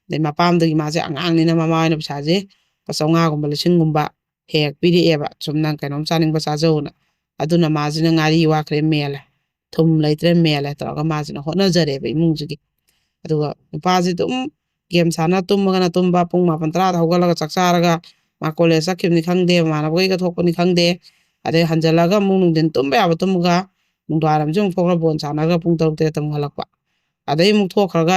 ꯑꯗꯩ ꯃꯄꯥꯝꯗꯒꯤ ꯃꯥꯁꯦ ꯑꯉꯥꯡꯅꯤꯅ ꯃꯃꯥ ꯍꯣꯏꯅ ꯄꯩꯁꯥꯁꯦ ꯂꯨꯄꯥ 500ꯒꯨꯝꯕ 1000ꯒꯨꯝꯕ ꯍꯦꯛ ꯄꯤꯔꯛꯑꯦꯕ ꯁꯨꯝ ꯅꯪ ꯀꯩꯅꯣꯝ ꯆꯥꯅꯤꯡꯕ ꯆꯥꯖꯧꯅ ꯑꯗꯨꯅ ꯃꯥꯁꯤꯅ ꯉꯥꯔꯤ ꯋꯥꯈ꯭ꯔꯦ ꯃꯦꯜꯂꯦ ꯊꯨꯝ ꯂꯩꯇ꯭ꯔꯦ ꯃꯦꯜꯂꯦ ꯇꯧꯔꯒ ꯃꯥꯁꯤꯅ ꯍꯣꯠꯅꯖꯔꯦꯕ ꯏꯃꯨꯡꯁꯤꯒꯤ ꯑꯗꯨꯒ ꯅꯨꯄꯥꯁꯤ ꯑꯗꯨꯝ ꯒꯦꯝ ꯁꯥꯟꯅ ꯇꯨꯝꯃꯒꯅ ꯇꯨꯝꯕ ꯄꯨꯡ 9 10 ꯍꯧꯒꯠꯂꯒ ꯆꯥꯛ ꯆꯥꯔꯒ ꯃꯥ ꯀꯣꯂꯦꯖ ꯆꯠꯈꯤꯕꯅꯤ ꯈꯪꯗꯦ ꯃꯃꯥꯟꯅꯕꯈꯩꯒ ꯊꯣꯛꯄꯅꯤ ꯈꯪꯗꯦ ꯑꯗꯩ ꯍꯟꯖꯤꯜꯂꯒ ꯑꯃꯨꯛ ꯅꯨꯡꯊꯤꯟ ꯇꯨꯝꯕ ꯌꯥꯕ ꯇꯨꯝꯃꯒ ꯅꯨꯡꯗꯥꯡꯋꯥꯏꯔꯝꯁꯨ ꯑꯃꯨꯛ ꯊꯣꯛꯈ꯭ꯔ ꯕꯣꯜ ꯁꯥꯟꯅꯔꯒ ꯄꯨꯡ 6 7 ꯑꯃꯨꯛ ꯍꯜꯂꯛꯄ ꯑꯗꯩ ꯑꯃꯨꯛ ꯊꯣꯛꯈ꯭ꯔꯒ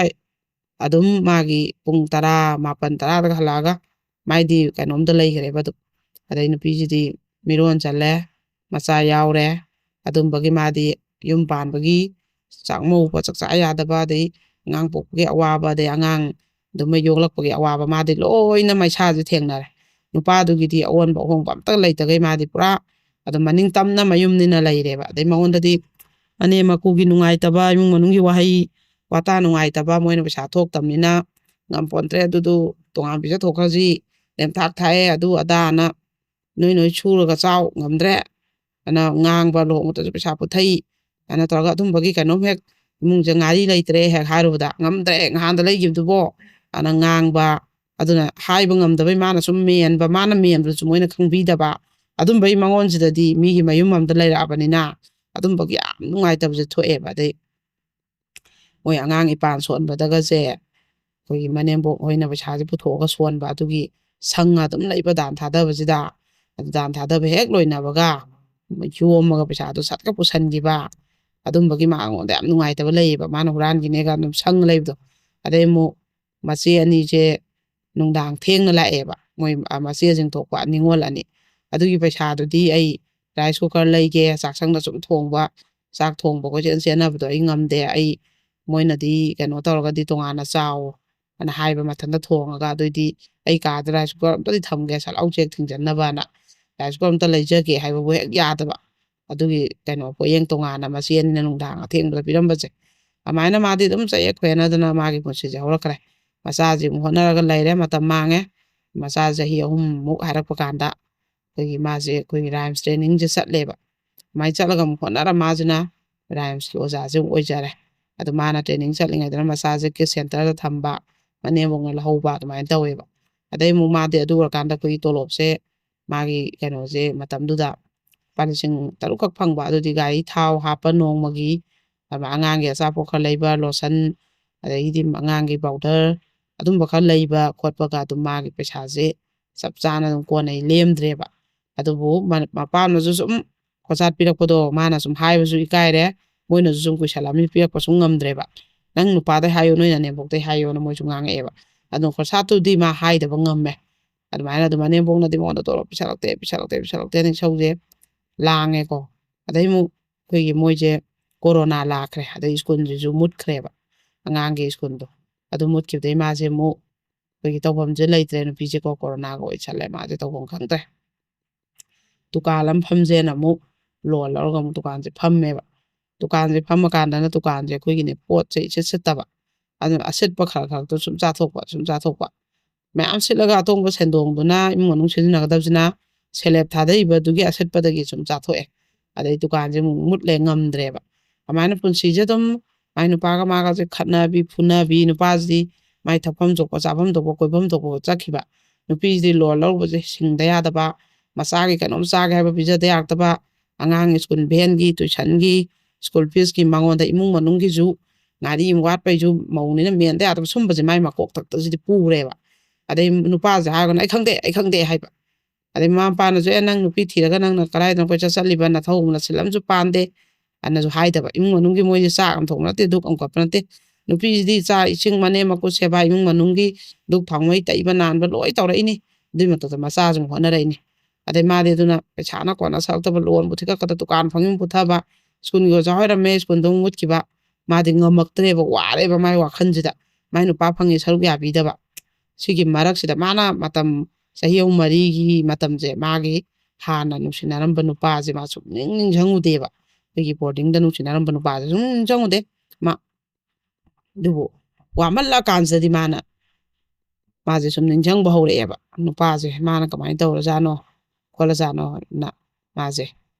ꯑꯗꯨꯝ ꯃꯥꯒꯤ ꯄꯨꯡ 10 11 10ꯗꯒ ꯍꯜꯂꯛꯑꯒ ꯃꯥꯏꯗꯤ ꯀꯩꯅꯣꯝꯗ ꯂꯩꯈ꯭ꯔꯦꯕ ꯑꯗꯨꯝ ꯑꯗꯩ ꯅꯨꯄꯤꯁꯤꯗꯤ ꯃꯤꯔꯣꯟ ꯆꯜꯂꯦ ꯃꯆꯥ ꯌꯥꯎꯔꯦ ꯑꯗꯨꯝꯕꯒꯤ ꯃꯥꯗꯤ ꯌꯨꯝ ꯄꯥꯟꯕꯒꯤ ꯆꯥꯛꯃꯧꯕ ꯆꯥꯛꯆꯥ ꯌꯥꯗꯕ ꯑꯗꯩ ꯑꯉꯥꯡ ꯄꯣꯛꯄꯒꯤ ꯑꯋꯥꯕ ꯑꯗꯩ ꯑꯉꯥꯡ ꯑꯗꯨꯃ ꯌꯣꯛꯂꯛꯄꯒꯤ ꯑꯋꯥꯕ ꯃꯥꯗꯤ ꯂꯣꯏꯅ ꯃꯩꯁꯥꯁꯦ ꯊꯦꯡꯅꯔꯦ ꯅꯨꯄꯥꯗꯨꯒꯤꯗꯤ ꯑꯑꯣꯟꯕ ꯑꯍꯣꯡꯕ ꯑꯝꯇ ꯂꯩꯇꯒꯩ ꯃꯥꯗꯤ ꯄꯨꯔꯥ ꯑꯗꯨꯝ ꯃꯅꯤꯡ ꯇꯝꯅ ꯃꯌꯨꯝꯅꯤꯅ ꯂꯩꯔꯦꯕ ꯑꯗꯩ ꯃꯉꯣꯟꯗꯗꯤ ꯃꯅꯦꯝ ꯃꯀꯨꯒꯤ ꯅꯨꯡꯉꯥꯏꯇꯕ ꯏꯃꯨꯡ ꯃꯅꯨꯡꯒꯤ ꯋꯥꯍꯩ ꯋꯥꯇꯥ ꯅꯨꯡꯉꯥꯏꯇꯕ ꯃꯣꯏꯅ ꯄꯩꯁꯥ ꯊꯣꯛꯇꯕꯅꯤꯅ ꯉꯝꯄꯣꯟꯇ꯭ꯔꯦ ꯑꯗꯨꯗꯨ ꯇꯣꯉꯥꯟ ꯄꯤꯖꯊꯣꯛꯈ꯭ꯔꯁꯤ ꯂꯦꯝꯊꯥꯛ ꯊꯥꯛꯑꯦ ꯑꯗꯨ ꯑꯗꯥꯅ ꯅꯣꯏ ꯁꯨꯔꯒ ꯆꯥꯎ ꯉꯝꯗ꯭ꯔꯦ ꯑꯅ ꯉꯥꯡꯕ ꯂꯨꯍꯣꯡꯕꯗꯁꯨ ꯄꯩꯁꯥ ꯄꯨꯊꯩ ꯑꯅ ꯇꯧꯔꯒ ꯑꯗꯨꯝꯕꯒꯤ ꯀꯩꯅꯣꯝ ꯍꯦꯛ ꯏꯃꯨꯡꯁꯦ ꯉꯥꯔꯤ ꯂꯩꯇ꯭ꯔꯦ ꯍꯦꯛ ꯍꯥꯏꯔꯨꯕꯗ ꯉꯝꯗ꯭ꯔꯦ ꯅꯍꯥꯟꯗ ꯂꯩꯈꯤꯕꯗꯨꯕꯣ ꯑꯅ ꯉꯥꯡꯕ ꯑꯗꯨꯅ ꯍꯥꯏꯕ ꯉꯝꯗꯕꯩ ꯃꯥꯅ ꯁꯨꯝ ꯃꯦꯟꯕ ꯃꯥꯅ ꯃꯦꯟꯕꯗꯁꯨ ꯃꯣꯏꯅ ꯈꯪꯕꯤꯗꯕ ꯑꯗꯨꯝꯕꯩ ꯃꯉꯣꯟꯁꯤꯗꯗꯤ ꯃꯤꯒꯤ ꯃꯌꯨꯝ ꯑꯃꯗ ꯂꯩꯔꯛꯑꯕꯅꯤꯅ ꯑꯗꯨꯝꯕꯒꯤ ꯌꯥꯝ ꯅꯨꯡꯉꯥꯏꯇꯕꯁꯦ ꯊꯣꯛꯑꯦꯕ ꯑꯗꯩ ꯃꯣꯏ ꯑꯉꯥꯡ ꯏꯄꯥꯟ ꯁꯣꯟꯕꯗꯒꯁꯦ ꯑꯩꯈꯣꯏꯒꯤ ꯃꯅꯦꯝꯕꯣꯛ ꯍꯣꯏꯅ ꯄꯩꯁꯥꯁꯦ ꯄꯨꯊꯣꯛꯑꯒ ꯁꯣꯟꯕ ꯑꯗꯨꯒꯤ ꯁꯪ ꯑꯗꯨꯝ ꯂꯩꯕ ꯗꯥꯟ ꯊꯥꯗꯕꯁꯤꯗ ꯑꯗꯨ ꯗꯥꯟ ꯊꯥꯗꯕ ꯍꯦꯛ ꯂꯣꯏꯅꯕꯒ ꯌꯣꯝꯃꯒ ꯄꯩꯁꯥꯗꯣ ꯁꯠꯀ ꯄꯨꯁꯟꯈꯤꯕ ꯑꯗꯨꯝꯕꯒꯤ ꯃꯉꯣꯟꯗ ꯌꯥꯝ ꯅꯨꯡꯉꯥꯏꯇꯕ ꯂꯩꯌꯦꯕ ꯃꯥꯅ ꯍꯨꯔꯥꯟꯈꯤꯅꯦꯒ ꯑꯗꯨꯝ ꯁꯪ ꯂꯩꯕꯗꯣ ꯑꯗꯩ ꯑꯃꯨꯛ ꯃꯆꯦ ꯑꯅꯤꯁꯦ ꯅꯨꯡꯗꯥꯡ ꯊꯦꯡꯅ ꯂꯥꯛꯑꯦꯕ ꯃꯣꯏ ꯃꯆꯦꯁꯤꯡ ꯊꯣꯛꯄ ꯅꯤꯉꯣꯜ ꯑꯅꯤ ꯑꯗꯨꯒꯤ ꯄꯩꯁꯥꯗꯨꯗꯤ ꯑꯩ ꯔꯥꯏꯁ ꯀꯨꯀꯔ ꯂꯩꯒꯦ ꯆꯥꯛꯁꯪꯗ ꯁꯨꯝ ꯊꯣꯡꯕ ꯆꯥꯛ ꯊꯣꯡꯕ ꯀꯣꯏꯆꯦꯟ ꯆꯦꯟꯅꯕꯗꯣ ꯑꯩ ꯉꯝꯗꯦ ꯑꯩ ꯃꯣꯏꯅꯗꯤ ꯀꯩꯅꯣ ꯇꯧꯔꯒꯗꯤ ꯇꯣꯉꯥꯟꯅ ꯆꯥꯎ ꯑꯅ ꯍꯥꯏꯕ ꯃꯊꯟꯇ ꯊꯣꯡꯉꯒ ꯑꯗꯨꯏꯗꯤ ꯑꯩ ꯀꯥꯗ ꯔꯥꯏꯁ ꯀꯨꯀꯔ ꯑꯝꯇꯗꯤ ꯊꯝꯒꯦ ꯁꯠꯂꯥꯎ ꯆꯦꯛ ꯊꯤꯡꯖꯟꯅꯕꯅ ꯔꯥꯏꯁ ꯀꯨꯀꯔ ꯑꯝꯇ ꯂꯩꯖꯒꯦ ꯍꯥꯏꯕꯕꯨ ꯍꯦꯛ ꯌꯥꯗꯕ ꯑꯗꯨꯒꯤ ꯀꯩꯅꯣ ꯄꯣꯠꯌꯦꯡ ꯇꯣꯉꯥꯟꯅ ꯃꯆꯦꯅꯤꯅ ꯅꯨꯡꯗꯥꯡ ꯑꯊꯦꯡꯕꯗ ꯄꯤꯔꯝꯕꯁꯦ ꯑꯗꯨꯃꯥꯏꯅ ꯃꯥꯗꯤ ꯑꯗꯨꯝ ꯆꯌꯦꯠ ꯈꯣꯏꯌꯦꯠꯅꯗꯅ ꯃꯥꯒꯤ ꯄꯨꯟꯁꯤꯁꯦ ꯍꯧꯔꯛꯈ꯭ꯔꯦ ꯃꯆꯥꯁꯤ ꯑꯃꯨꯛ ꯍꯣꯠꯅꯔꯒ ꯂꯩꯔꯦ ꯃꯇꯝ ꯃꯥꯡꯉꯦ ꯃꯆꯥ ꯆꯍꯤ 3 ꯍꯥꯏꯔꯛꯄ ꯀꯥꯟꯗ ꯑꯩꯈꯣꯏꯒꯤ ꯃꯥꯁꯦ ꯑꯩꯈꯣꯏꯒꯤ ꯔꯥꯏꯝꯁ ꯇ꯭ꯔꯦꯅꯤꯡꯁꯦ ꯆꯠꯂꯦꯕ ꯑꯗꯨꯃꯥꯏꯅ ꯆꯠꯂꯒ ꯑꯃꯨꯛ ꯍꯣꯠꯅꯔ ꯃꯥꯁꯤꯅ ꯔꯥꯏꯝꯁꯀꯤ ꯑꯣꯖꯥꯁꯦ ꯑꯃꯨꯛ ꯑꯣꯏꯖꯔꯦ ꯑꯗꯨ ꯃꯥꯅ ꯇ꯭ꯔꯦꯅꯤꯡ ꯆꯠꯂꯤꯉꯩꯗꯅ ꯃꯆꯥꯁꯦ ꯀꯤꯗꯁ ꯁꯦꯟꯇꯔꯗ ꯊꯝꯕ ꯃꯅꯦꯝꯕꯣꯛꯅ ꯂꯧꯍꯧꯕ ꯑꯗꯨꯃꯥꯏꯅ ꯇꯧꯋꯦꯕ ꯑꯗꯩ ꯑꯃꯨꯛ ꯃꯥꯗꯤ ꯑꯗꯨ ꯑꯣꯏꯔꯀꯥꯟꯗ ꯑꯩꯈꯣꯏꯒꯤ ꯇꯣꯂꯣꯞꯁꯦ ꯃꯥꯒꯤ ꯀꯩꯅꯣꯁꯦ ꯃꯇꯝꯗꯨꯗ ꯂꯨꯄꯥ 6,000 ꯐꯪꯕ ꯑꯗꯨꯗꯤ ꯒꯥꯔꯤ ꯊꯥꯎ ꯍꯥꯞꯄ ꯅꯣꯡꯃꯒꯤ ꯑꯉꯥꯡꯒꯤ ꯑꯆꯥꯄꯣꯠ ꯈꯔ ꯂꯩꯕ ꯂꯣꯁꯟ ꯑꯗꯒꯤꯗꯤ ꯑꯉꯥꯡꯒꯤ ꯄꯥꯎꯗꯔ ꯑꯗꯨꯝꯕ ꯈꯔ ꯂꯩꯕ ꯈꯣꯠꯄꯒ ꯑꯗꯨꯝ ꯃꯥꯒꯤ ꯄꯩꯁꯥꯁꯦ ꯆꯞ ꯆꯥꯅ ꯑꯗꯨꯝ ꯀꯣꯟꯅꯩ ꯂꯦꯝꯗ꯭ꯔꯦꯕ ꯑꯗꯨꯕꯨ ꯃꯄꯥꯝꯅꯁꯨ ꯁꯨꯝ ꯈꯣꯆꯥꯠ ꯄꯤꯔꯛꯄꯗꯣ ꯃꯥꯅ ꯁꯨꯝ ꯍꯥꯏꯕꯁꯨ ꯏꯀꯥꯏꯔꯦ ꯃꯣꯏꯅꯁꯨ ꯁꯨꯝ ꯀꯨꯏꯁꯜꯂꯝꯅꯤꯅ ꯄꯤꯔꯛꯄ ꯁꯨꯝ ꯉꯝꯗ꯭ꯔꯦꯕ ꯅꯪ ꯅꯨꯄꯥꯗꯩ ꯍꯥꯏꯌꯣ ꯅꯣꯏ ꯅꯅꯦꯝꯕꯣꯛꯇꯩ ꯍꯥꯏꯌꯣꯅ ꯃꯣꯏꯁꯨ ꯉꯥꯡꯉꯛꯑꯦꯕ ꯑꯗꯣ ꯈꯣꯔꯁꯥꯠꯇꯨꯗꯤ ꯃꯥ ꯍꯥꯏꯗꯕ ꯉꯝꯃꯦ ꯑꯗꯨꯃꯥꯏꯅ ꯑꯗꯨꯝ ꯃꯅꯦꯝꯕꯣꯛꯅꯗꯤ ꯃꯉꯣꯟꯗ ꯇꯣꯂꯣꯞ ꯄꯤꯁꯜꯂꯛꯇꯦ ꯏꯁꯧꯁꯦ ꯂꯥꯡꯉꯦꯀꯣ ꯑꯗꯩ ꯑꯃꯨꯛ ꯑꯩꯈꯣꯏꯒꯤ ꯃꯣꯏꯁꯦ ꯀꯣꯔꯣꯅꯥ ꯂꯥꯛꯈ꯭ꯔꯦ ꯑꯗꯩ ꯁ꯭ꯀꯨꯜꯁꯤꯁꯨ ꯃꯨꯠꯈ꯭ꯔꯦꯕ ꯑꯉꯥꯡꯒꯤ ꯁ꯭ꯀꯨꯜꯗꯣ ꯑꯗꯨ ꯃꯨꯠꯈꯤꯕꯗꯩ ꯃꯥꯁꯦ ꯑꯃꯨꯛ ꯑꯩꯈꯣꯏꯒꯤ ꯇꯧꯐꯝꯁꯦ ꯂꯩꯇ꯭ꯔꯦ ꯅꯨꯄꯤꯁꯦꯀꯣ ꯀꯣꯔꯣꯅꯥꯒ ꯑꯣꯏꯁꯜꯂꯦ ꯃꯥꯁꯦ ꯇꯧꯐꯝ ꯈꯪꯗ꯭ꯔꯦ ꯗꯨꯀꯥꯟ ꯑꯃ ꯐꯝꯁꯦꯅ ꯑꯃꯨꯛ ꯂꯣꯟ ꯂꯧꯔꯒ ꯑꯃꯨꯛ ꯗꯨꯀꯥꯟꯁꯦ ꯐꯝꯃꯦꯕ ꯗꯨꯀꯥꯟꯁꯦ ꯐꯝꯃꯀꯥꯟꯗꯅ ꯗꯨꯀꯥꯟꯁꯦ ꯑꯩꯈꯣꯏꯒꯤꯅꯦ ꯄꯣꯠꯁꯦ ꯏꯁꯤꯠ ꯁꯤꯠꯇꯕ ꯑꯗꯨꯅ ꯑꯁꯤꯠꯄ ꯈꯔ ꯁꯨꯝ ꯆꯥꯊꯣꯛꯄ ꯃꯌꯥꯝ ꯁꯤꯠꯂꯒ ꯑꯇꯣꯡꯕ ꯁꯦꯟꯗꯣꯡꯗꯨꯅ ꯏꯃꯨꯡ ꯃꯅꯨꯡ ꯁꯤꯖꯤꯟꯅꯒꯗꯕꯁꯤꯅ ꯁꯦꯂꯦꯞ ꯊꯥꯗꯔꯤꯕꯗꯨꯒꯤ ꯑꯁꯤꯠꯄꯗꯒꯤ ꯁꯨꯝ ꯆꯥꯊꯣꯛꯑꯦ ꯑꯗꯩ ꯗꯨꯀꯥꯟꯁꯦ ꯑꯃꯨꯛ ꯃꯨꯠꯂꯦ ꯉꯝꯗ꯭ꯔꯦꯕ ꯑꯗꯨꯃꯥꯏꯅ ꯄꯨꯟꯁꯤꯁꯦ ꯑꯗꯨꯝ ꯃꯥꯏ ꯅꯨꯄꯥꯒ ꯃꯥꯒꯁꯦ ꯈꯠꯅꯕꯤ ꯐꯨꯅꯕꯤ ꯅꯨꯄꯥꯁꯤꯗꯤ ꯃꯥꯏ ꯊꯛꯐꯝ ꯊꯣꯛꯄ ꯆꯥꯐꯝ ꯊꯣꯛꯄ ꯀꯣꯏꯐꯝ ꯊꯣꯛꯄ ꯆꯠꯈꯤꯕ ꯅꯨꯄꯤꯁꯤꯗꯤ ꯂꯣꯟ ꯂꯧꯔꯨꯕꯁꯦ ꯁꯤꯡꯗ ꯌꯥꯗꯕ ꯃꯆꯥꯒꯤ ꯀꯩꯅꯣꯝ ꯆꯥꯒꯦ ꯍꯥꯏꯕ ꯄꯤꯖꯗ ꯌꯥꯔꯛꯇꯕ ꯑꯉꯥꯡ ꯁ꯭ꯀꯨꯜ ꯚꯦꯟꯒꯤ ꯇꯨꯏꯁꯟꯒꯤ ꯁ꯭ꯀꯨꯜ ꯐꯤꯁꯀꯤ ꯃꯉꯣꯟꯗ ꯏꯃꯨꯡ ꯃꯅꯨꯡꯒꯤꯁꯨ ꯉꯥꯔꯤ ꯋꯥꯠꯄꯩꯁꯨ ꯃꯧꯅꯤꯅ ꯃꯦꯟꯗ ꯌꯥꯗꯕ ꯁꯨꯝꯕꯁꯦ ꯃꯥꯏ ꯃꯀꯣꯛ ꯊꯛꯇꯁꯤꯗꯤ ꯄꯨꯔꯦꯕ ꯑꯗꯩ ꯅꯨꯄꯥꯁꯦ ꯍꯥꯏꯔꯒꯅ ꯑꯩ ꯈꯪꯗꯦ ꯍꯥꯏꯕ ꯑꯗꯩ ꯃꯃꯥ ꯃꯄꯥꯅꯁꯨ ꯅꯪ ꯅꯨꯄꯤ ꯊꯤꯔꯒ ꯅꯪꯅ ꯀꯗꯥꯏꯗꯅꯣ ꯀꯣꯏꯆꯠ ꯆꯠꯂꯤꯕ ꯅꯊꯧ ꯅꯆꯤꯜ ꯑꯃꯁꯨ ꯄꯥꯟꯗꯦ ꯑꯅꯁꯨ ꯍꯥꯏꯗꯕ ꯏꯃꯨꯡ ꯃꯅꯨꯡꯒꯤ ꯃꯣꯏꯁꯦ ꯆꯥꯛ ꯑꯃ ꯊꯣꯡꯕ ꯅꯠꯇꯦ ꯙꯨꯛ ꯑꯃ ꯀꯠꯄ ꯅꯠꯇꯦ ꯅꯨꯄꯤꯁꯤꯗꯤ ꯆꯥꯛ ꯏꯁꯤꯡ ꯃꯅꯦꯝ ꯃꯀꯨꯠ ꯁꯦꯕꯥ ꯏꯃꯨꯡ ꯃꯅꯨꯡꯒꯤ ꯙꯨꯛ ꯊꯥꯎꯃꯩ ꯇꯩꯕ ꯅꯥꯟꯕ ꯂꯣꯏ ꯇꯧꯔꯛꯏꯅꯤ ꯑꯗꯨꯏ ꯃꯊꯛꯇ ꯃꯆꯥꯁꯨ ꯍꯣꯠꯅꯔꯛꯏꯅꯤ ꯑꯗꯩ ꯃꯥꯗꯤ ꯑꯗꯨꯅ ꯄꯩꯁꯥꯅ ꯀꯣꯟꯅ ꯁꯛꯇꯕ ꯂꯣꯟꯕꯨ ꯊꯤꯀꯠꯀꯗ ꯗꯨꯀꯥꯟ ꯐꯪꯉꯤ ꯄꯨꯊꯕ ꯁ꯭ꯀꯨꯜꯒꯤ ꯑꯣꯖꯥ ꯑꯣꯏꯔꯝꯃꯦ ꯁ꯭ꯀꯨꯜꯗ ꯃꯨꯠꯈꯤꯕ ꯃꯥꯗꯤ ꯉꯝꯃꯛꯇ꯭ꯔꯦꯕ ꯋꯥꯔꯦꯕ ꯃꯥꯏ ꯋꯥꯈꯜꯁꯤꯗ ꯃꯥꯏ ꯅꯨꯄꯥ ꯐꯪꯉꯤ ꯁꯔꯨꯛ ꯌꯥꯕꯤꯗꯕ ꯁꯤꯒꯤ ꯃꯔꯛꯁꯤꯗ ꯃꯥꯅ ꯃꯇꯝ ꯆꯍꯤ 3 ꯃꯇꯝꯁꯦ ꯃꯥꯒꯤ ꯍꯥꯟꯅ ꯅꯨꯡꯁꯤꯅꯔꯝꯕ ꯅꯨꯄꯥꯁꯦ ꯃꯥ ꯁꯨꯡꯅꯤꯡ ꯅꯤꯡꯁꯤꯡꯉꯨꯗꯦꯕ ꯑꯩꯈꯣꯏꯒꯤ ꯕꯣꯔꯗꯤꯡꯗ ꯅꯨꯡꯁꯤꯅꯔꯝꯕ ꯅꯨꯄꯥꯁꯦ ꯁꯨꯝ ꯅꯤꯡꯁꯤꯡꯉꯨꯗꯦ ꯃꯥ ꯑꯗꯨꯕꯨ ꯋꯥꯃꯜꯂꯀꯥꯟꯁꯤꯗꯗꯤ ꯃꯥꯁꯦ ꯁꯨꯝ ꯅꯤꯡꯁꯤꯡꯕ ꯍꯧꯔꯛꯑꯦꯕ ꯅꯨꯄꯥꯁꯦ ꯃꯥꯅ ꯀꯃꯥꯏꯅ ꯇꯧꯔꯖꯥꯠꯅꯣ ꯈꯣꯠꯂꯖꯥꯠꯅꯣꯅ